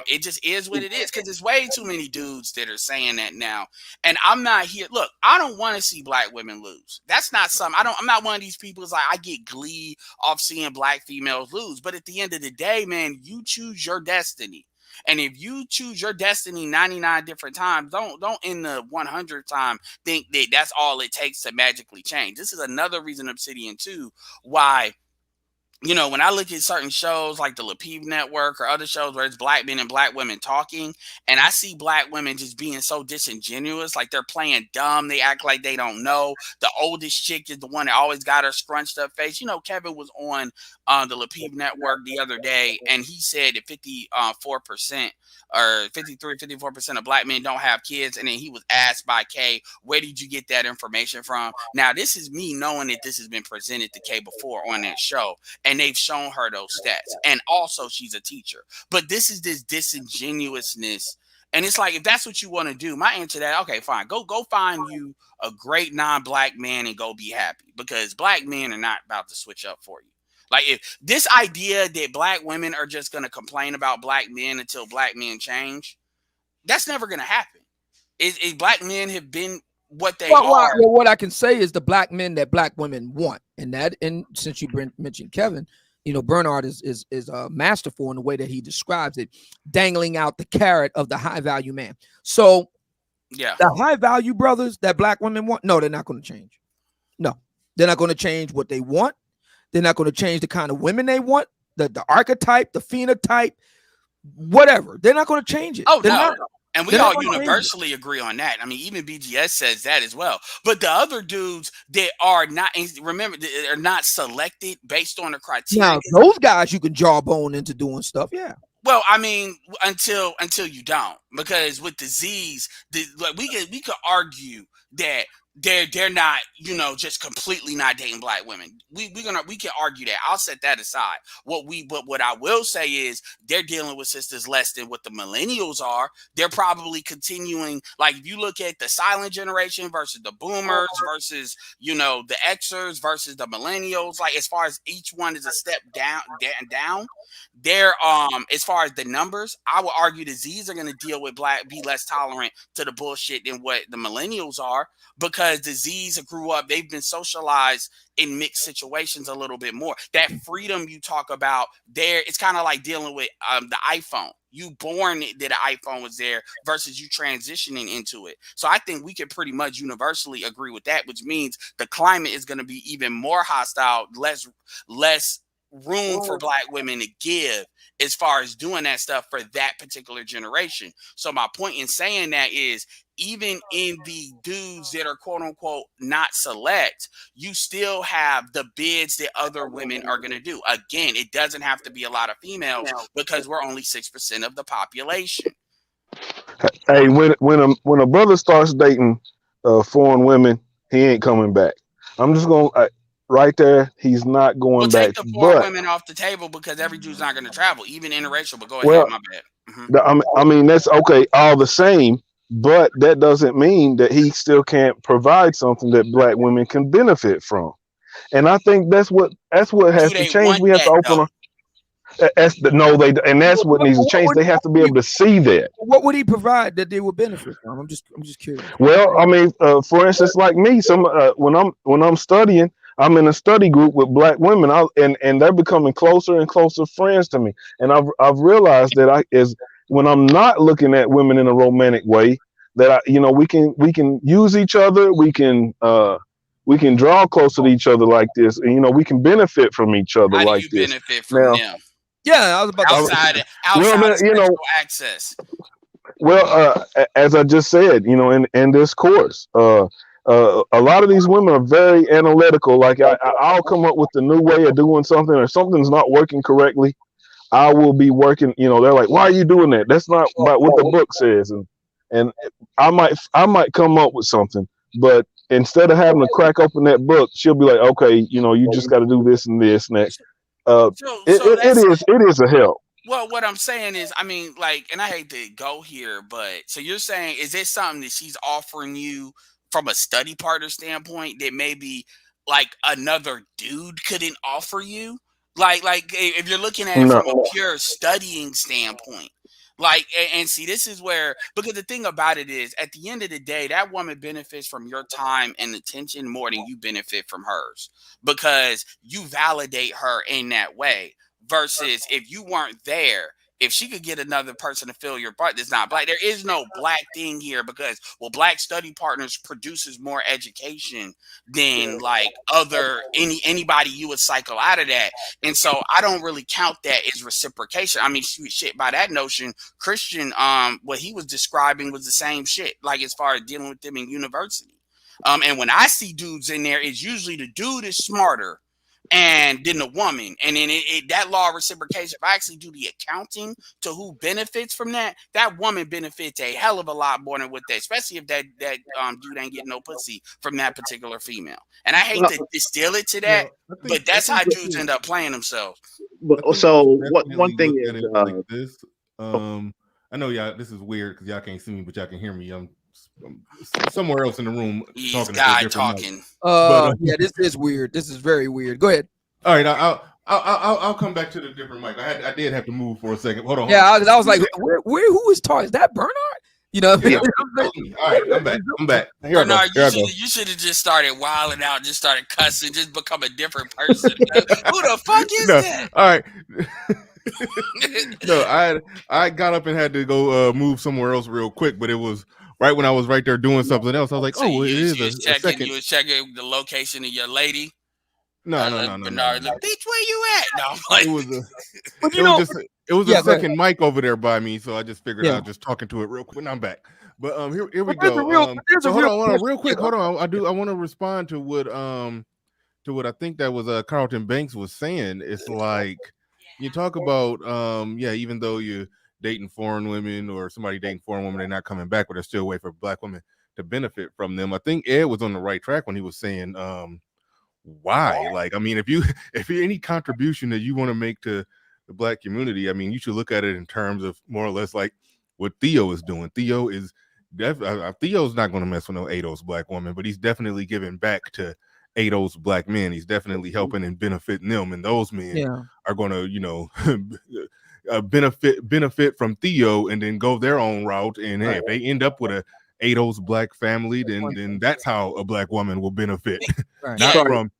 It just is what it is, because there's way too many dudes that are saying that now. And I'm not here. Look, I don't want to see black women lose. That's not something. I'm not one of these people who's like, I get glee off seeing black females lose. But at the end of the day, man, you choose your destiny. And if you choose your destiny 99 different times, don't in the 100th time think that that's all it takes to magically change. This is another reason, Obsidian, too, why, you know, when I look at certain shows like the Lapeeb Network or other shows where it's black men and black women talking, and I see black women just being so disingenuous, like they're playing dumb, they act like they don't know. The oldest chick is the one that always got her scrunched up face. You know, Kevin was on the Lapeeb Network the other day, and he said that 54% or 54% of black men don't have kids. And then he was asked by Kay, where did you get that information from? Now, this is me knowing that this has been presented to Kay before on that show, and they've shown her those stats. And also, she's a teacher. But this is this disingenuousness. And it's like, if that's what you want to do, my answer to that, okay, fine. Go find you a great non-black man and go be happy, because black men are not about to switch up for you. Like, if this idea that black women are just going to complain about black men until black men change, that's never going to happen. Black men have been what they are. Well, what I can say is the black men that black women want, and since you mentioned Kevin, you know, Bernard is masterful in the way that he describes it, dangling out the carrot of the high value man. So, yeah, the high value brothers that black women want, no, they're not going to change. No, they're not going to change what they want. They're not going to change the kind of women they want, the archetype, the phenotype, whatever. They're not going to change it. Oh, they're no. not. And we all universally agree on that. I mean, even BGS says that as well. But the other dudes that are not, remember, they're not selected based on the criteria. Now, those guys you can jawbone into doing stuff, yeah. Well, I mean, until you don't, because with the Z's, like we could argue that they're not, you know, just completely not dating black women. We can argue that. I'll set that aside. What I will say is they're dealing with sisters less than what the millennials are. They're probably continuing, like, if you look at the silent generation versus the boomers versus, you know, the Xers versus the millennials, like, as far as each one is a step down, they're as far as the numbers, I would argue the Z's are going to deal with be less tolerant to the bullshit than what the millennials are, because the Z's grew up, they've been socialized in mixed situations a little bit more. That freedom you talk about there, it's kind of like dealing with the iPhone. You born that the iPhone was there versus you transitioning into it. So I think we can pretty much universally agree with that, which means the climate is going to be even more hostile, less room for black women to give as far as doing that stuff for that particular generation. So my point in saying that is, even in the dudes that are quote unquote not select, you still have the bids that other women are going to do. Again, it doesn't have to be a lot of females, because we're only 6% of the population. Hey, when a brother starts dating foreign women, he ain't coming back. I'm just gonna right there. He's not going We'll back. take the foreign women off the table, because every dude's not going to travel, even interracial. But go ahead, well, my bad. I mean, that's okay, all the same. But that doesn't mean that he still can't provide something that black women can benefit from. And I think that's what has to change. We have to open that's what needs to change. They have to be able to see that. What would he provide that they would benefit from? I'm just curious. Well, I mean, for instance, like me, when I'm studying, I'm in a study group with black women, and they're becoming closer and closer friends to me. And I've realized that when I'm not looking at women in a romantic way, that we can use each other, we can draw closer to each other like this, and we can benefit from each other like this. How do you benefit from them? Yeah, I was about outside of sexual access. Well, as I just said, in this course, a lot of these women are very analytical. Like I'll come up with a new way of doing something, or something's not working correctly. I will be working. They're like, "Why are you doing that? That's not about what the book says." And I might come up with something, but instead of having to crack open that book, she'll be like, "Okay, you just got to do this and this next." It is a help. Well, what I'm saying is, I mean, like, and I hate to go here, but so you're saying, is there something that she's offering you from a study partner standpoint that maybe like another dude couldn't offer you? Like if you're looking at it from a pure studying standpoint. Like, and see, this is where, because the thing about it is, at the end of the day, that woman benefits from your time and attention more than you benefit from hers, because you validate her in that way. Versus if you weren't there If she could get another person to fill your part that's not black, there is no black thing here because black study partners produces more education than like anybody you would cycle out of that. And so I don't really count that as reciprocation. I mean, shit, by that notion, Christian, what he was describing was the same shit, like as far as dealing with them in university. And when I see dudes in there, it's usually the dude is smarter and then the woman, and then that law of reciprocation. If I actually do the accounting to who benefits from that, that woman benefits a hell of a lot more than with that, especially if that dude ain't getting no pussy from that particular female. And I hate to distill it to that, but that's how dudes end up playing themselves. But so one thing is like this. I know y'all. This is weird because y'all can't see me, but y'all can hear me. I'm somewhere else in the room talking. Yeah, this is weird. This is very weird. Go ahead. All right, I'll come back to the different mic. I did have to move for a second. Hold on. Yeah, I was like, who is talking? Is that Bernard? You know. Yeah, all right, I'm back. Here Bernard, I go. You should have just started wilding out, just started cussing, just become a different person. Who the fuck is that? All right. No, I got up and had to go move somewhere else real quick, but it was right when I was right there doing something else. I was like, so it is a second. You was checking the location of your lady. No. Bernard, bitch, where you at? No, I'm like, it was a second mic over there by me, so I just figured I was just talking to it real quick. And I'm back. But here we go. Hold on, real quick. Hold on. I want to respond to what I think that was Carlton Banks was saying. It's like you talk about even though you're dating foreign women or somebody dating foreign women, they're not coming back, but they're still waiting for black women to benefit from them. I think Ed was on the right track when he was saying why. Like, I mean, if you're any contribution that you want to make to the black community, I mean, you should look at it in terms of more or less like what Theo is doing. Theo's not going to mess with no ADOS black woman, but he's definitely giving back to ADOS black men. He's definitely helping and benefiting them, and those men are going to benefit from Theo and then go their own route. And hey, if they end up with a ADOS black family, then that's how a black woman will benefit. Not from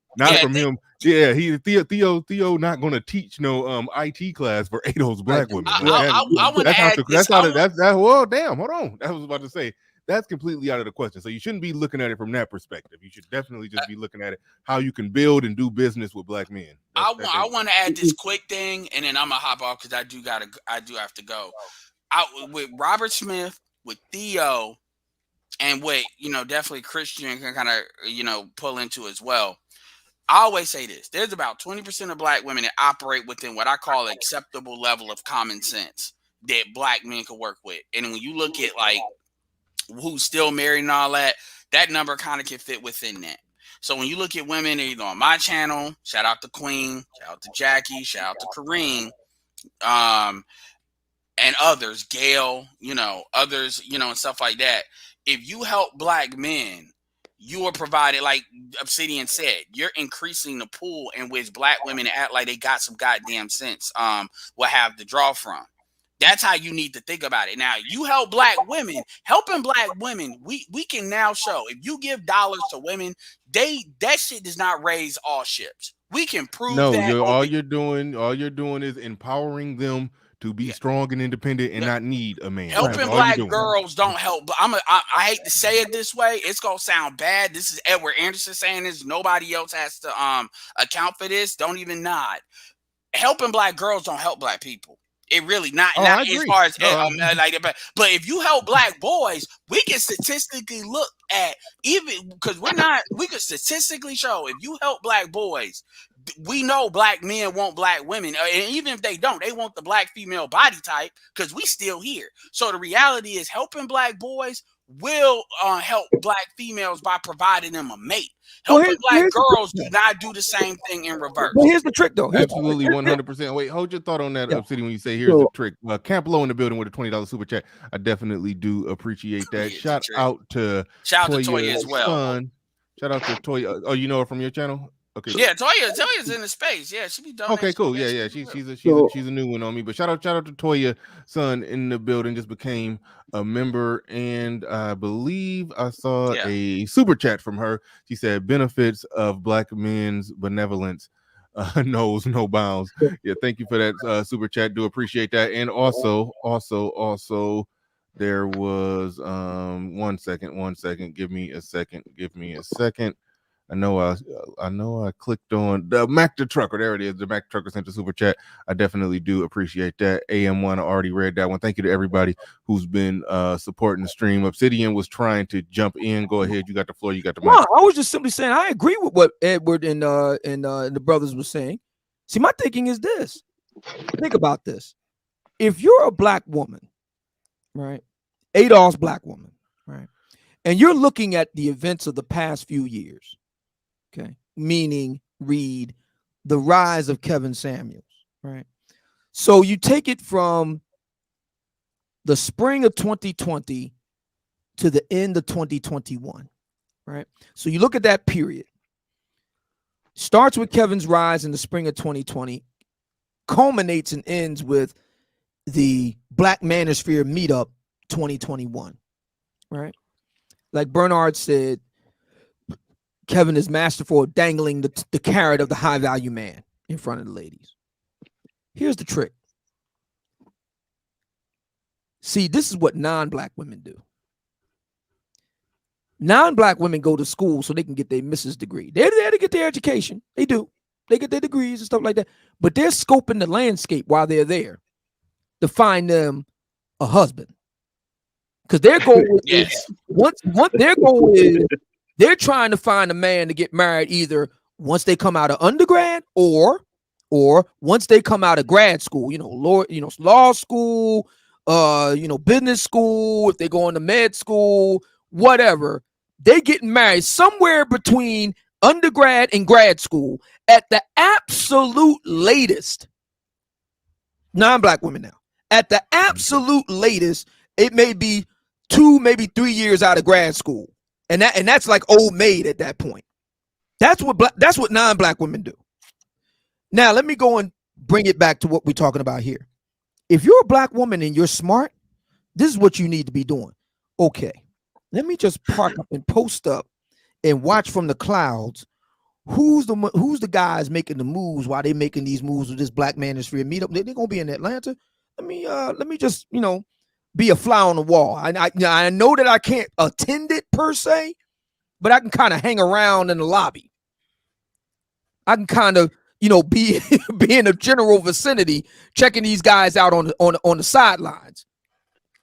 him. Yeah, Theo not going to teach no IT class for ADOS black women. Well, damn, hold on. I was about to say that's completely out of the question. So you shouldn't be looking at it from that perspective. You should definitely just be looking at it how you can build and do business with black men. I want to add this quick thing, and then I'm gonna hop off because I do have to go. With Robert Smith, with Theo, and with definitely Christian can kind of pull into as well. I always say this: there's about 20% of black women that operate within what I call an acceptable level of common sense that black men can work with. And when you look at like who's still married and all that, that number kind of can fit within that. So when you look at women either on my channel, shout out to Queen, shout out to Jackie, shout out to Kareem, and others, Gail, others, and stuff like that. If you help black men, you are provided, like Obsidian said, you're increasing the pool in which black women act like they got some goddamn sense, will have to draw from. That's how you need to think about it. Now, you help black women, helping black women, we can now show if you give dollars to women, that shit does not raise all ships. We can prove that. All you're doing is empowering them to be strong and independent and not need a man. Helping black girls don't help. I hate to say it this way. It's gonna sound bad. This is Edward Anderson saying this. Nobody else has to account for this. Don't even nod. Helping black girls don't help black people. It really not as far as like that. But if you help black boys, we can statistically look at even because we can statistically show if you help black boys, we know black men want black women, and even if they don't, they want the black female body type because we still here. So the reality is, helping black boys will help black females by providing them a mate. Helping black girls do not do the same thing in reverse. But here's the trick, though. Absolutely, 100%. Wait, hold your thought on that, Obsidian, when you say here's the trick. Camp Low in the building with a $20 super chat. I definitely do appreciate that. Shout out to Toya as well. Son. Shout out to Toya. Oh, you know her from your channel? Okay. Yeah, Toya's in the space. Yeah, she be done. Okay, cool. Yeah. She's a new one on me. But shout out to Toya Son in the building. Just became a member, and I believe I saw a super chat from her. She said benefits of black men's benevolence knows no bounds. Yeah, thank you for that super chat. Do appreciate that. And also, there was 1 second. Give me a second. I know I clicked on the Mac the Trucker. There it is. The Mac the Trucker sent the super chat. I definitely do appreciate that. AM1, I already read that one. Thank you to everybody who's been supporting the stream. Obsidian was trying to jump in. Go ahead. You got the floor. You got the mic. No, I was just simply saying I agree with what Edward and the brothers were saying. See, my thinking is this. Think about this. If you're a black woman, right? Adolph's black woman, right? And you're looking at the events of the past few years, okay? Meaning, read the rise of Kevin Samuels, right? So you take it from the spring of 2020 to the end of 2021, right? So you look at that period. Starts with Kevin's rise in the spring of 2020, culminates and ends with the Black Manosphere meetup 2021, right? Like Bernard said, Kevin is masterful at dangling the carrot of the high value man in front of the ladies. Here's the trick. See, this is what non-black women do. Non-black women go to school so they can get their Mrs. degree. They're there to get their education. They do. They get their degrees and stuff like that. But they're scoping the landscape while they're there to find them a husband. Because their goal is once their goal is they're trying to find a man to get married either once they come out of undergrad or once they come out of grad school, law school, business school, if they go into med school, whatever. They getting married somewhere between undergrad and grad school at the absolute latest. Non-black women now. At the absolute latest, it may be 2, maybe 3 years out of grad school. And that's like old maid at that point. That's what non-black women do. Now, let me go and bring it back to what we're talking about here. If you're a black woman and you're smart, this is what you need to be doing. Okay, let me just park up and post up and watch from the clouds who's the guys making the moves while they making these moves with this Black Manosphere meetup. They're gonna be in Atlanta. Let me just be a fly on the wall. I know that I can't attend it per se, but I can kind of hang around in the lobby. I can kind of be in a general vicinity, checking these guys out on the sidelines.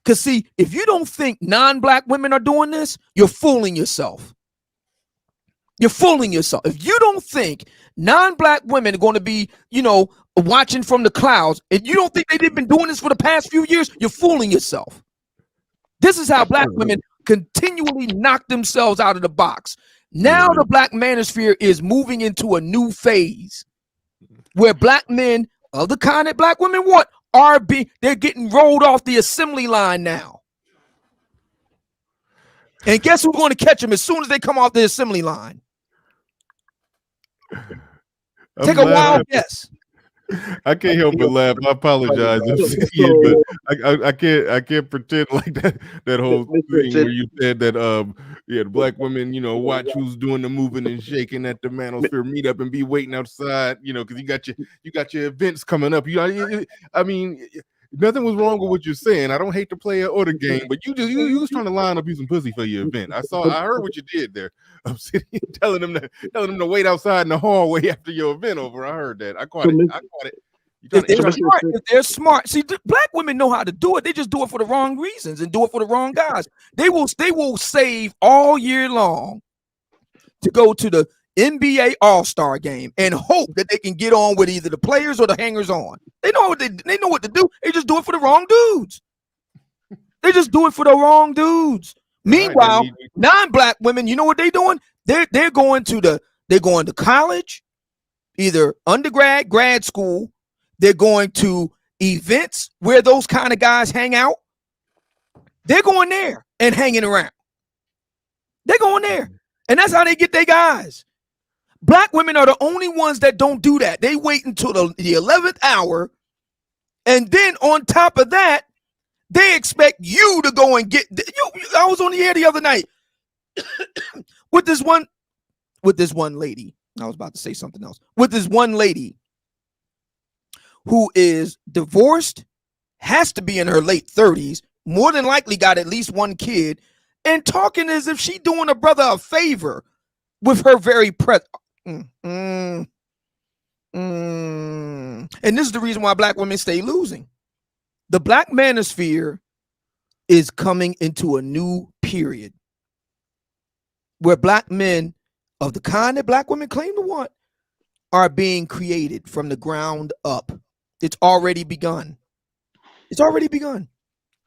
Because see, if you don't think non-black women are doing this, you're fooling yourself. You're fooling yourself. If you don't think non-black women are going to be, watching from the clouds, and you don't think they've been doing this for the past few years, you're fooling yourself. This is how black women continually knock themselves out of the box. Now the Black Manosphere is moving into a new phase where black men of the kind that black women want they're getting rolled off the assembly line now. And guess who's going to catch them as soon as they come off the assembly line? Take a wild guess. I can't help but laugh. I apologize, but I can't pretend like that whole thing where you said that the black women watch who's doing the moving and shaking at the Manosphere meetup and be waiting outside because you got your events coming up. I mean, nothing was wrong with what you're saying. I don't hate to play or the game, but you was trying to line up you some pussy for your event. I heard what you did there. I'm sitting telling them to wait outside in the hallway after your event over. I heard that. I caught it. If they're smart, see, black women know how to do it. They just do it for the wrong reasons and do it for the wrong guys. They will save all year long to go to the NBA All-Star game and hope that they can get on with either the players or the hangers on. They know what to do. They just do it for the wrong dudes. Meanwhile, non-black women, you know what they're doing? They're going to college, either undergrad, grad school. They're going to events where those kind of guys hang out. They're going there and hanging around. They're going there. And that's how they get their guys. Black women are the only ones that don't do that. They wait until the 11th hour. And then on top of that, they expect you to go and get I was on the air the other night with this one lady I was about to say something else. With this one lady who is divorced, has to be in her late 30s, more than likely got at least one kid, and talking as if she doing a brother a favor with her very present. And this is the reason why black women stay losing. The black manosphere is coming into a new period where black men of the kind that black women claim to want are being created from the ground up. It's already begun. It's already begun.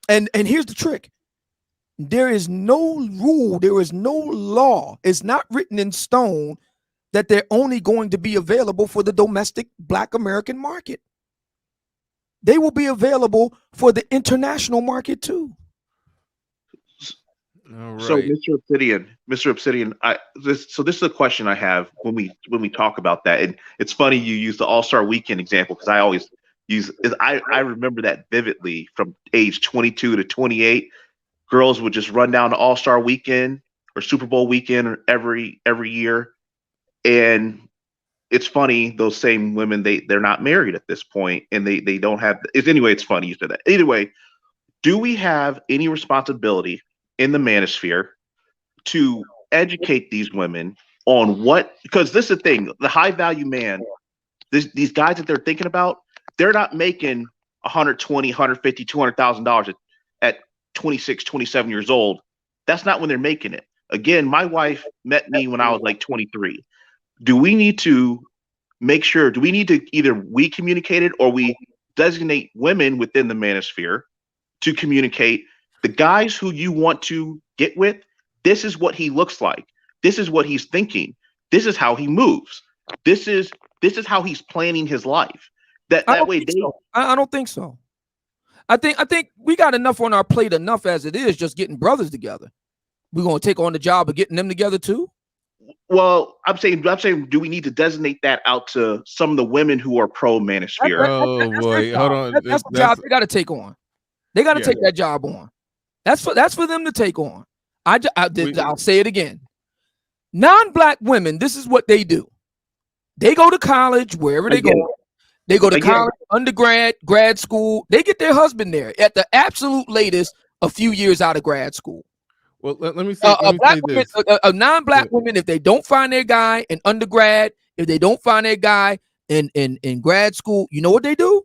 And here's the trick. There is no rule, there is no law. It's not written in stone that they're only going to be available for the domestic black American market. They will be available for the international market too. All right. So, Mr. Obsidian, this is a question I have when we talk about that, and it's funny you use the All-Star Weekend example because I always I remember that vividly from age 22 to 28. Girls would just run down to All-Star Weekend or Super Bowl weekend every year, and it's funny those same women they're not married at this point, and they don't have. Anyway, it's funny you said that. Anyway, do we have any responsibility in the manosphere to educate these women on what, because this is the thing, the high value man, these guys that they're thinking about, they're not making 120, 150, $200,000 at 26, 27 years old. That's not when they're making it. Again, my wife met me when I was like 23. Do we need to make sure, do we need to either we communicate it or we designate women within the manosphere to communicate the guys who you want to get with? This is what he looks like. This is what he's thinking. This is how he moves. This is how he's planning his life. I don't think so. I think we got enough on our plate enough as it is, just getting brothers together. We're gonna take on the job of getting them together too. Well, I'm saying, do we need to designate that out to some of the women who are pro manosphere? Oh boy, hold on. That's the job they got to take on. They got to take that job on. That's for them to take on. I'll say it again. Non-black women, this is what they do. They go to college, wherever they go. They go to college, undergrad, grad school. They get their husband there at the absolute latest, a few years out of grad school. Well, let me say, this. A non-black woman, if they don't find their guy in undergrad, if they don't find their guy in grad school, you know what they do?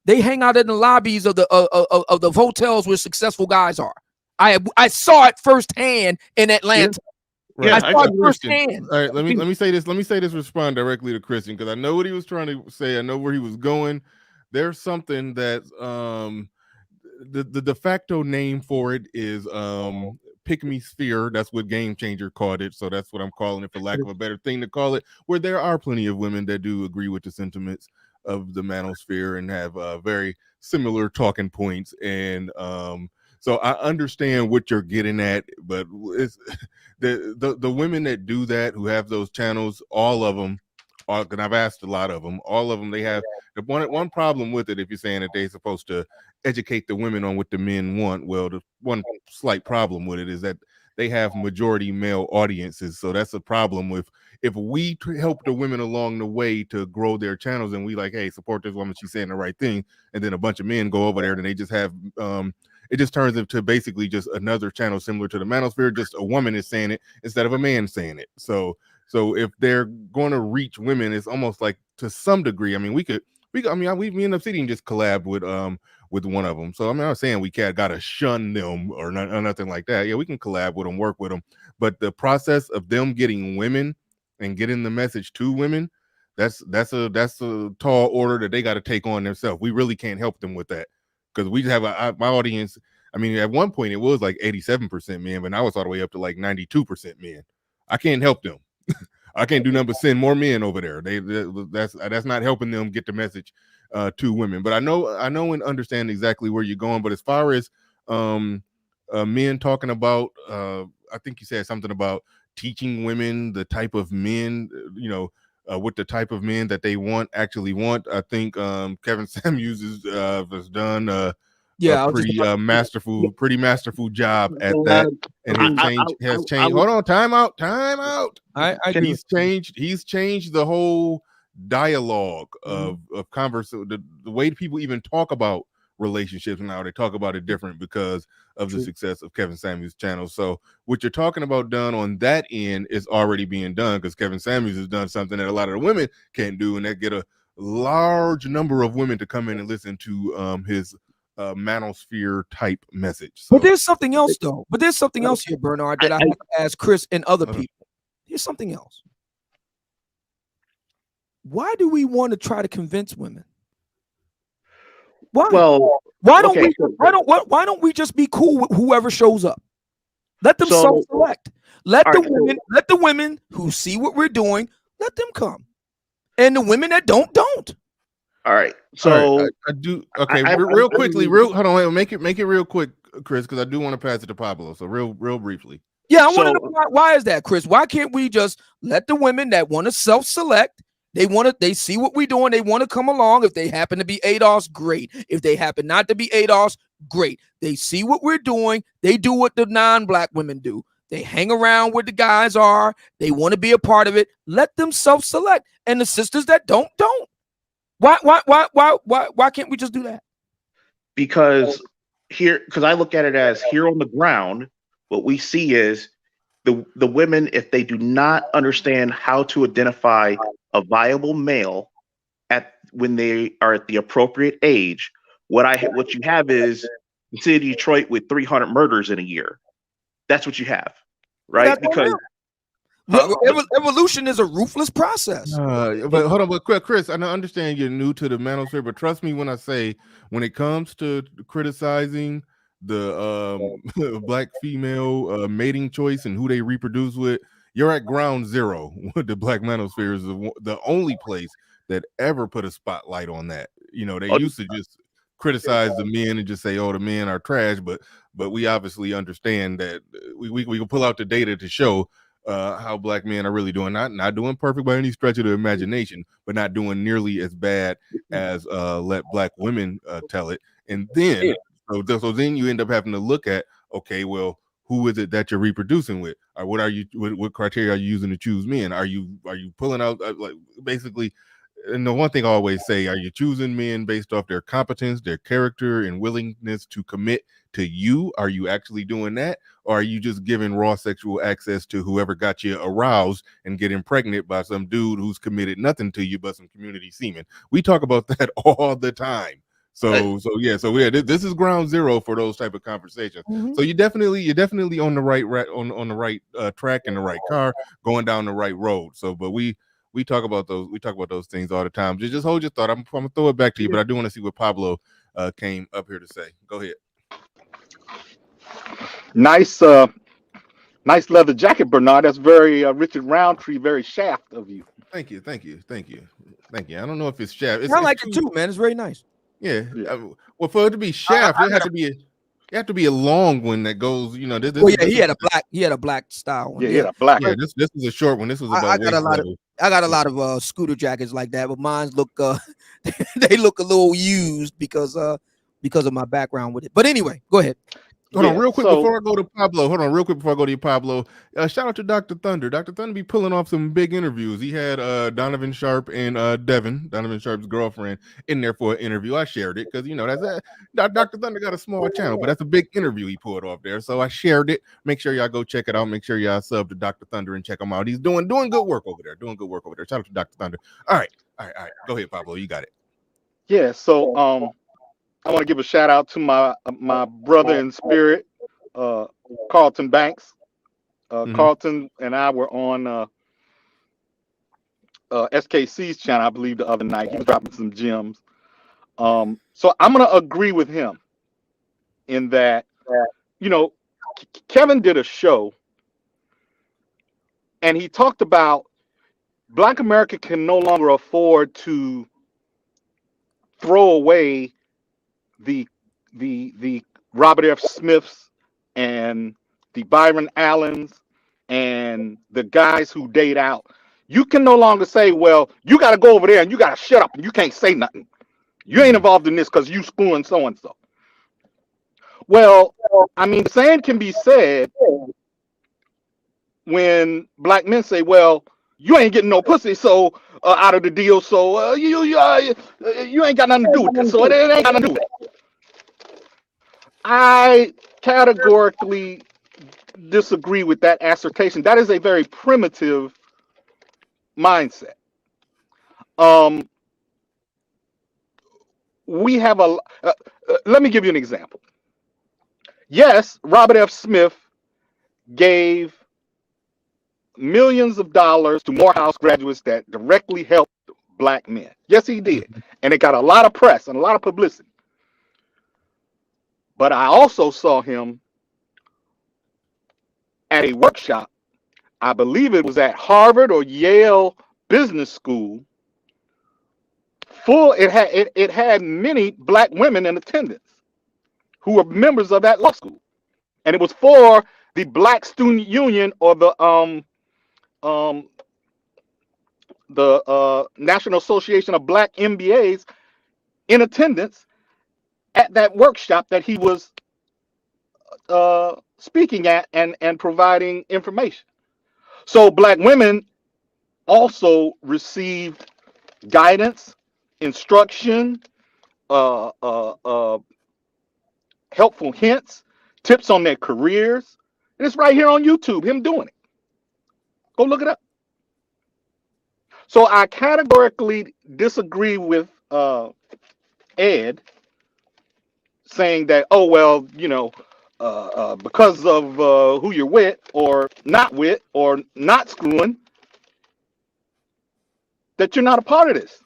They hang out in the lobbies of the hotels where successful guys are. I saw it firsthand in Atlanta. Right. I saw it firsthand. All right, let me say this. Let me say this. Respond directly to Christian because I know what he was trying to say. I know where he was going. There's something that the de facto name for it is pick me sphere. That's what Game Changer called it. So that's what I'm calling it, for lack of a better thing to call it. Where there are plenty of women that do agree with the sentiments of the manosphere and have very similar talking points, and so I understand what you're getting at, but it's the women that do that, who have those channels, all of them are, and I've asked a lot of them, all of them, they have the one problem with it. If you're saying that they're supposed to educate the women on what the men want, well, the one slight problem with it is that they have majority male audiences, so that's a problem with. If we help the women along the way to grow their channels and we like, hey, support this woman, she's saying the right thing, and then a bunch of men go over there and they just have it just turns into basically just another channel similar to the manosphere, just a woman is saying it instead of a man saying it. So if they're going to reach women, it's almost like, to some degree, I mean, me and Obsidian just collabed with one of them. So I'm not saying we can't gotta shun them or nothing like that. Yeah, we can collab with them, work with them, but the process of them getting women and getting the message to women, that's a tall order that they got to take on themselves. We really can't help them with that because we just have my audience. I mean, at one point it was like 87% men, but now it's all the way up to like 92% men. I can't help them. I can't do nothing but send more men over there. That's not helping them get the message to women. But I know and understand exactly where you're going. But as far as men talking about, I think you said something about teaching women the type of men, what the type of men that they actually want. I think Kevin Samuels has done Yeah, I a was just pretty masterful job at So, that, and has I changed. Hold on, time out. I agree. He's changed the whole dialogue Mm-hmm. of converse, the way people even talk about relationships now. They talk about it different because of the success of Kevin Samuels' channel. So what you're talking about done on that end is already being done, because Kevin Samuels has done something that a lot of the women can't do, and that get a large number of women to come in and listen to his manosphere type message. So, But there's something else though. But there's something else here, Bernard, that I have to ask Chris and other people. Here's something else. Why do we want to try to convince women? Why? Well, Why don't okay, we? Why don't we just be cool with whoever shows up? Let them So- self-select. Let all the right, women. Let the women who see what we're doing. Let them come, and the women that don't. all right. all So right, I do okay. I- real I- quickly, hold on, wait, make it real quick, Chris, because I do want to pass it to Pablo. So real briefly. Yeah, I want to So- know why is that, Chris? Why can't we just let the women that want to self-select? They see what we're doing. They want to come along. If they happen to be ADOS, great. If they happen not to be ADOS, great. They see what we're doing. They do what the non-black women do. They hang around where the guys are. They want to be a part of it. Let them self-select. And the sisters that don't. Why can't we just do that? because I look at it as here on the ground, what we see is the women, if they do not understand how to identify a viable male when they are at the appropriate age, what you have is the city of Detroit with 300 murders in a year. That's what you have, right? That's on them. Evolution is a ruthless process. But hold on, but Chris, I understand you're new to the manosphere, but trust me when I say, when it comes to criticizing the black female mating choice and who they reproduce with, you're at ground zero. The black manosphere is the only place that ever put a spotlight on that. You know, they used to just criticize the men and just say, "Oh, the men are trash," but we obviously understand that we can pull out the data to show how black men are really doing, not doing perfect by any stretch of the imagination, but not doing nearly as bad as let black women tell it. And then so then you end up having to look at, okay, well, who is it that you're reproducing with, or what criteria are you using to choose men? Are you pulling out like basically? And the one thing I always say, are you choosing men based off their competence, their character, and willingness to commit to you? Are you actually doing that? Or are you just giving raw sexual access to whoever got you aroused and getting pregnant by some dude who's committed nothing to you but some community semen? We talk about that all the time. So this is ground zero for those type of conversations. Mm-hmm. So you're definitely on the right on the right track, in the right car, going down the right road. So, but we talk about those things all the time. Just hold your thought. I'm gonna throw it back to you, but I do want to see what Pablo came up here to say. Go ahead. Nice leather jacket, Bernard. That's very Richard Roundtree, very Shaft of you. Thank you. I don't know if it's Shaft. I like it too, man. It's very nice. Yeah. Well, for it to be Shaft, it have to be a long one that goes. You know, he had a black style one. Yeah, he had a black. Yeah, this is a short one. This was about. I got a lot of scooter jackets like that, but mine look they look a little used because of my background with it. But anyway, go ahead. Hold on, real quick before I go to you, Pablo. Shout out to Dr. Thunder. Dr. Thunder be pulling off some big interviews. He had Donovan Sharp and Donovan Sharp's girlfriend, in there for an interview. I shared it because Dr. Thunder got a small channel, but that's a big interview he pulled off there. So I shared it. Make sure y'all go check it out. Make sure y'all sub to Dr. Thunder and check him out. He's doing good work over there. Shout out to Dr. Thunder. All right. Go ahead, Pablo. You got it. Yeah. So I want to give a shout out to my brother in spirit, Carlton Banks. Carlton and I were on SKC's channel, I believe, the other night. He was dropping some gems. So I'm going to agree with him in that, Kevin did a show and he talked about Black America can no longer afford to throw away the Robert F. Smiths and the Byron Allens and the guys who date out. You can no longer say, well, you got to go over there and you got to shut up and you can't say nothing. You ain't involved in this because you screwing so-and-so. Well, I mean, the same can be said when black men say, "Well, you ain't getting no pussy, so out of the deal, so you ain't got nothing to do with this, so it ain't got nothing to do with it." I categorically disagree with that assertion. That is a very primitive mindset. Um, we have let me give you an example. Yes, Robert F. Smith gave millions of dollars to Morehouse graduates that directly helped black men. Yes, he did. And it got a lot of press and a lot of publicity. But I also saw him at a workshop. I believe it was at Harvard or Yale Business School. It had many black women in attendance who were members of that law school. And it was for the Black Student Union, or the National Association of Black MBAs, in attendance at that workshop that he was speaking at and providing information. So black women also received guidance, instruction, helpful hints, tips on their careers. And it's right here on YouTube, him doing it. Go look it up. So I categorically disagree with Ed saying that, oh, well, because of who you're with or not screwing, that you're not a part of this.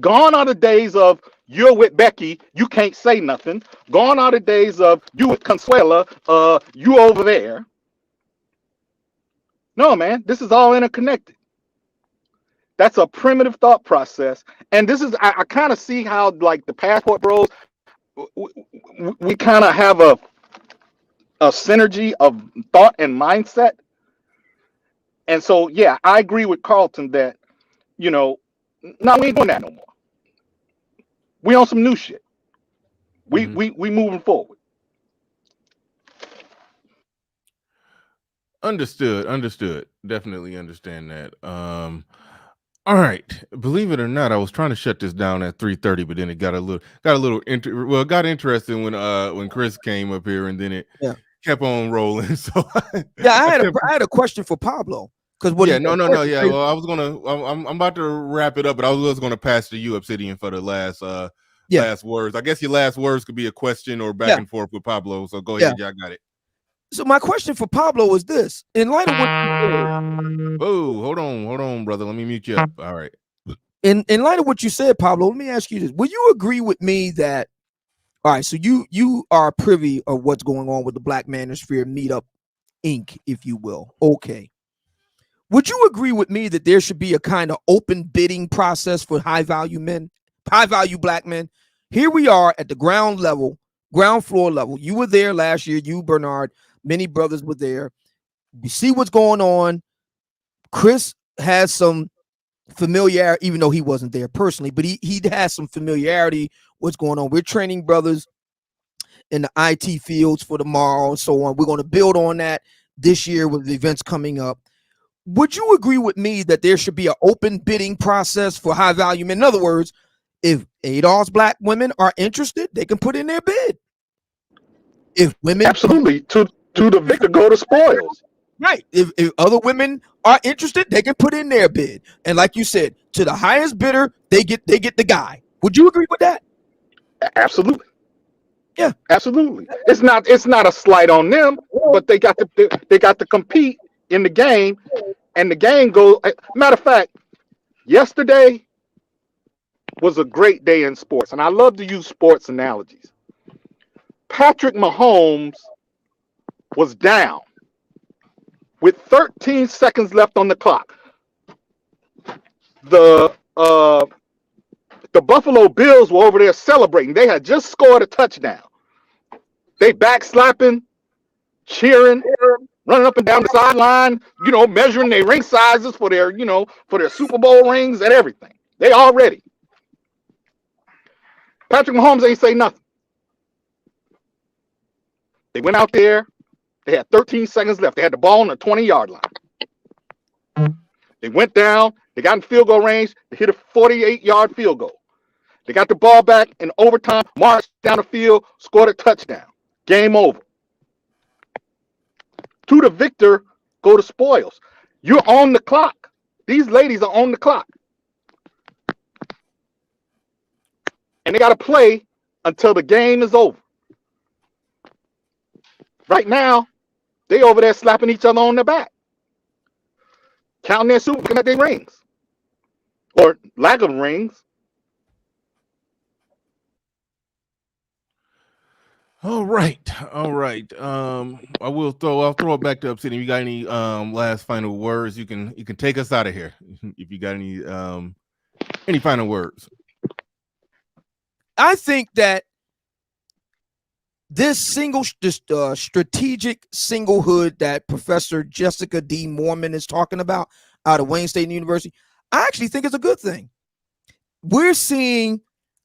Gone are the days of you're with Becky, you can't say nothing. Gone are the days of you with Consuela, you over there. No, man, this is all interconnected. That's a primitive thought process. And this is, I kind of see how, like, the Passport Bros, we kind of have a synergy of thought and mindset. And so, yeah, I agree with Carlton that, no, we ain't doing that no more. We on some new shit. We moving forward. Understood. Definitely understand that. All right. Believe it or not, I was trying to shut this down at 3:30, but then it got interesting when Chris came up here, and then it kept on rolling. So I had a question for Pablo. Well, I'm about to wrap it up, but I was going to pass to you, Obsidian, for the last words. I guess your last words could be a question or back and forth with Pablo. So go ahead, y'all got it. So my question for Pablo is this: in light of what you said, hold on, brother. Let me mute you up. All right. In light of what you said, Pablo, let me ask you this: will you agree with me that, all right, so you are privy of what's going on with the Black Manosphere Meetup Inc., if you will? Okay. Would you agree with me that there should be a kind of open bidding process for high value black men? Here we are at the ground floor level. You were there last year, you, Bernard, many brothers were there. You see what's going on. Chris has some familiarity, even though he wasn't there personally, but he has some familiarity what's going on. We're training brothers in the IT fields for tomorrow and so on. We're going to build on that this year with the events coming up. Would you agree with me that there should be an open bidding process for high value men? In other words, if ADOS black women are interested, they can put in their bid. If women, absolutely, to the victor go the spoils. Right. If other women are interested, they can put in their bid. And like you said, to the highest bidder, they get the guy. Would you agree with that? Absolutely. Yeah. Absolutely. It's not a slight on them, but they got to compete in the game, and the game goes. Matter of fact, yesterday was a great day in sports, and I love to use sports analogies. Patrick Mahomes was down with 13 seconds left on the clock. The Buffalo Bills were over there celebrating. They had just scored a touchdown. They backslapping, cheering, running up and down the sideline, measuring their ring sizes for their Super Bowl rings and everything. They all ready. Patrick Mahomes ain't say nothing. They went out there. They had 13 seconds left. They had the ball on the 20-yard line. They went down. They got in field goal range. They hit a 48-yard field goal. They got the ball back in overtime, marched down the field, scored a touchdown. Game over. To the victor go the spoils. You're on the clock. These ladies are on the clock. And they got to play until the game is over. Right now, they over there slapping each other on the back, counting their suit, looking at their rings, or lack of rings. All right. I'll throw it back to Obsidian. You got any last final words? You can take us out of here if you got any final words. I think that this strategic singlehood that Professor Jessica D. Mormon is talking about out of Wayne State University, I actually think it's a good thing. We're seeing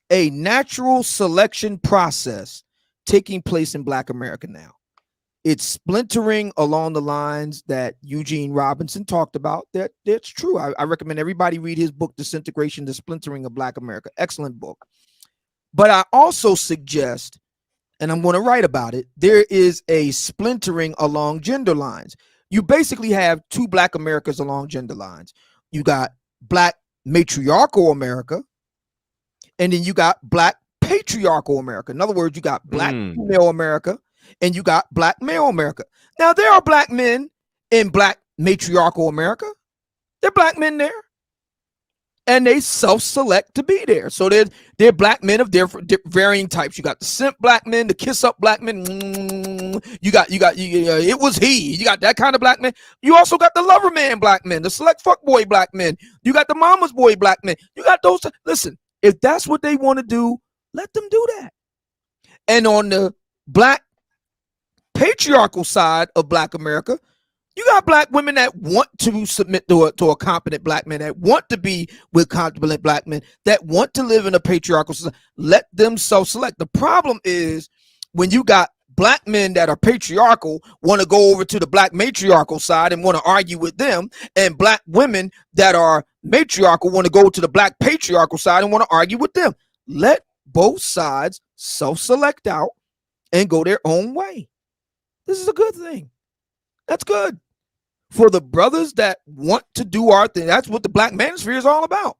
a natural selection process taking place in Black America now. It's splintering along the lines that Eugene Robinson talked about. That's true. I recommend everybody read his book, Disintegration, The Splintering of Black America. Excellent book. But I also suggest, and I'm going to write about it, there is a splintering along gender lines. You basically have two Black Americas along gender lines. You got Black matriarchal America, and then you got Black patriarchal America. In other words, you got Black female America, and you got Black male America. Now, there are Black men in Black matriarchal America. There are Black men there. And they self-select to be there. So they're Black men of different varying types. You got the simp Black men, the kiss up Black men. You got it was he. You got that kind of Black men. You also got the lover man Black men, the select fuck boy Black men. You got the mama's boy Black men. You got those. Listen, if that's what they want to do, let them do that. And on the Black patriarchal side of Black America, you got Black women that want to submit to a competent Black man, that want to be with competent Black men, that want to live in a patriarchal society. Let them self-select. The problem is when you got Black men that are patriarchal want to go over to the Black matriarchal side and want to argue with them, and Black women that are matriarchal want to go to the Black patriarchal side and want to argue with them. Let both sides self-select out and go their own way. This is a good thing. That's good. For the brothers that want to do our thing, that's what the Black manosphere is all about.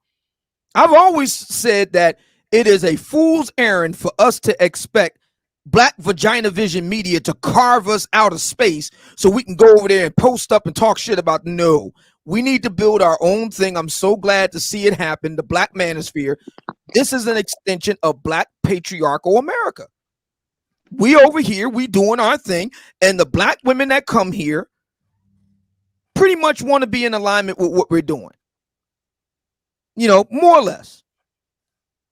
I've always said that it is a fool's errand for us to expect Black Vagina Vision Media to carve us out of space so we can go over there and post up and talk shit about. No, we need to build our own thing. I'm so glad to see it happen. The Black manosphere. This is an extension of Black patriarchal America. We over here, we doing our thing, and the Black women that come here pretty much want to be in alignment with what we're doing. You know, more or less.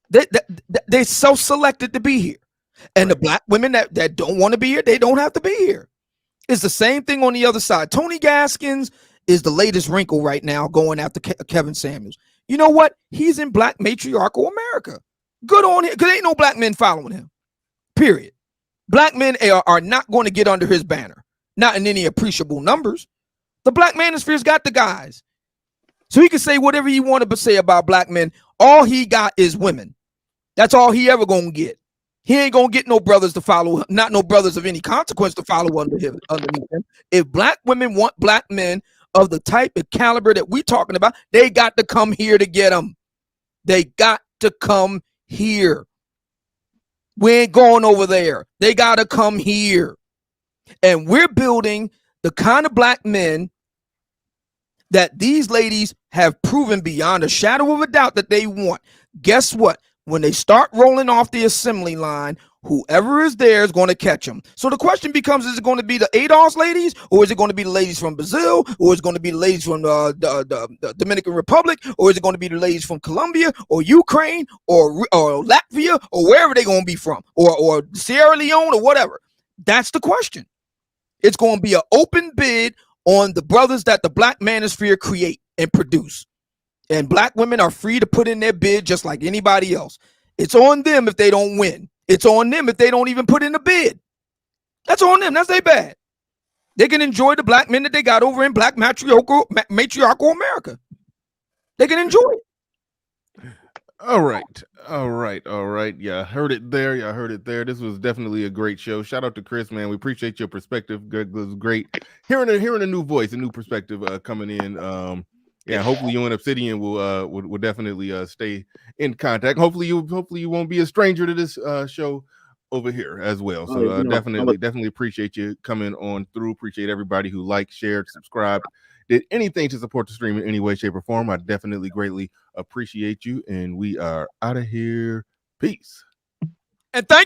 They self-selected to be here. And the Black women that don't want to be here, they don't have to be here. It's the same thing on the other side. Tony Gaskins is the latest wrinkle right now going after Kevin Samuels. You know what? He's in Black matriarchal America. Good on him, because ain't no Black men following him. Period. Black men are not going to get under his banner. Not in any appreciable numbers. The Black manosphere's got the guys. So he can say whatever he wanted to say about Black men. All he got is women. That's all he ever gonna get. He ain't gonna get no brothers to follow, not no brothers of any consequence to follow underneath him. If Black women want Black men of the type and caliber that we talking about, they got to come here to get them. They got to come here. We ain't going over there. They got to come here. And we're building the kind of Black men that these ladies have proven beyond a shadow of a doubt that they want. Guess what? When they start rolling off the assembly line, whoever is there is going to catch them. So the question becomes, is it going to be the ADOS ladies, or is it going to be the ladies from Brazil, or is it going to be the ladies from the Dominican Republic, or is it going to be the ladies from Colombia or Ukraine or Latvia or wherever they're going to be from, or Sierra Leone or whatever? That's the question. It's going to be an open bid on the brothers that the Black manosphere create and produce. And Black women are free to put in their bid just like anybody else. It's on them if they don't win. It's on them if they don't even put in a bid. That's on them. That's their bad. They can enjoy the black men that they got over in black matriarchal America. They can enjoy it. All right. Yeah, heard it there. Yeah, heard it there. This was definitely a great show. Shout out to Chris, man. We appreciate your perspective. It was great hearing a new voice, a new perspective coming in. Yeah, hopefully you and Obsidian will definitely stay in contact. Hopefully you won't be a stranger to this show over here as well. So definitely appreciate you coming on through. Appreciate everybody who liked, shared, subscribed, did anything to support the stream in any way, shape, or form. I definitely greatly appreciate you. And we are out of here. Peace. And thank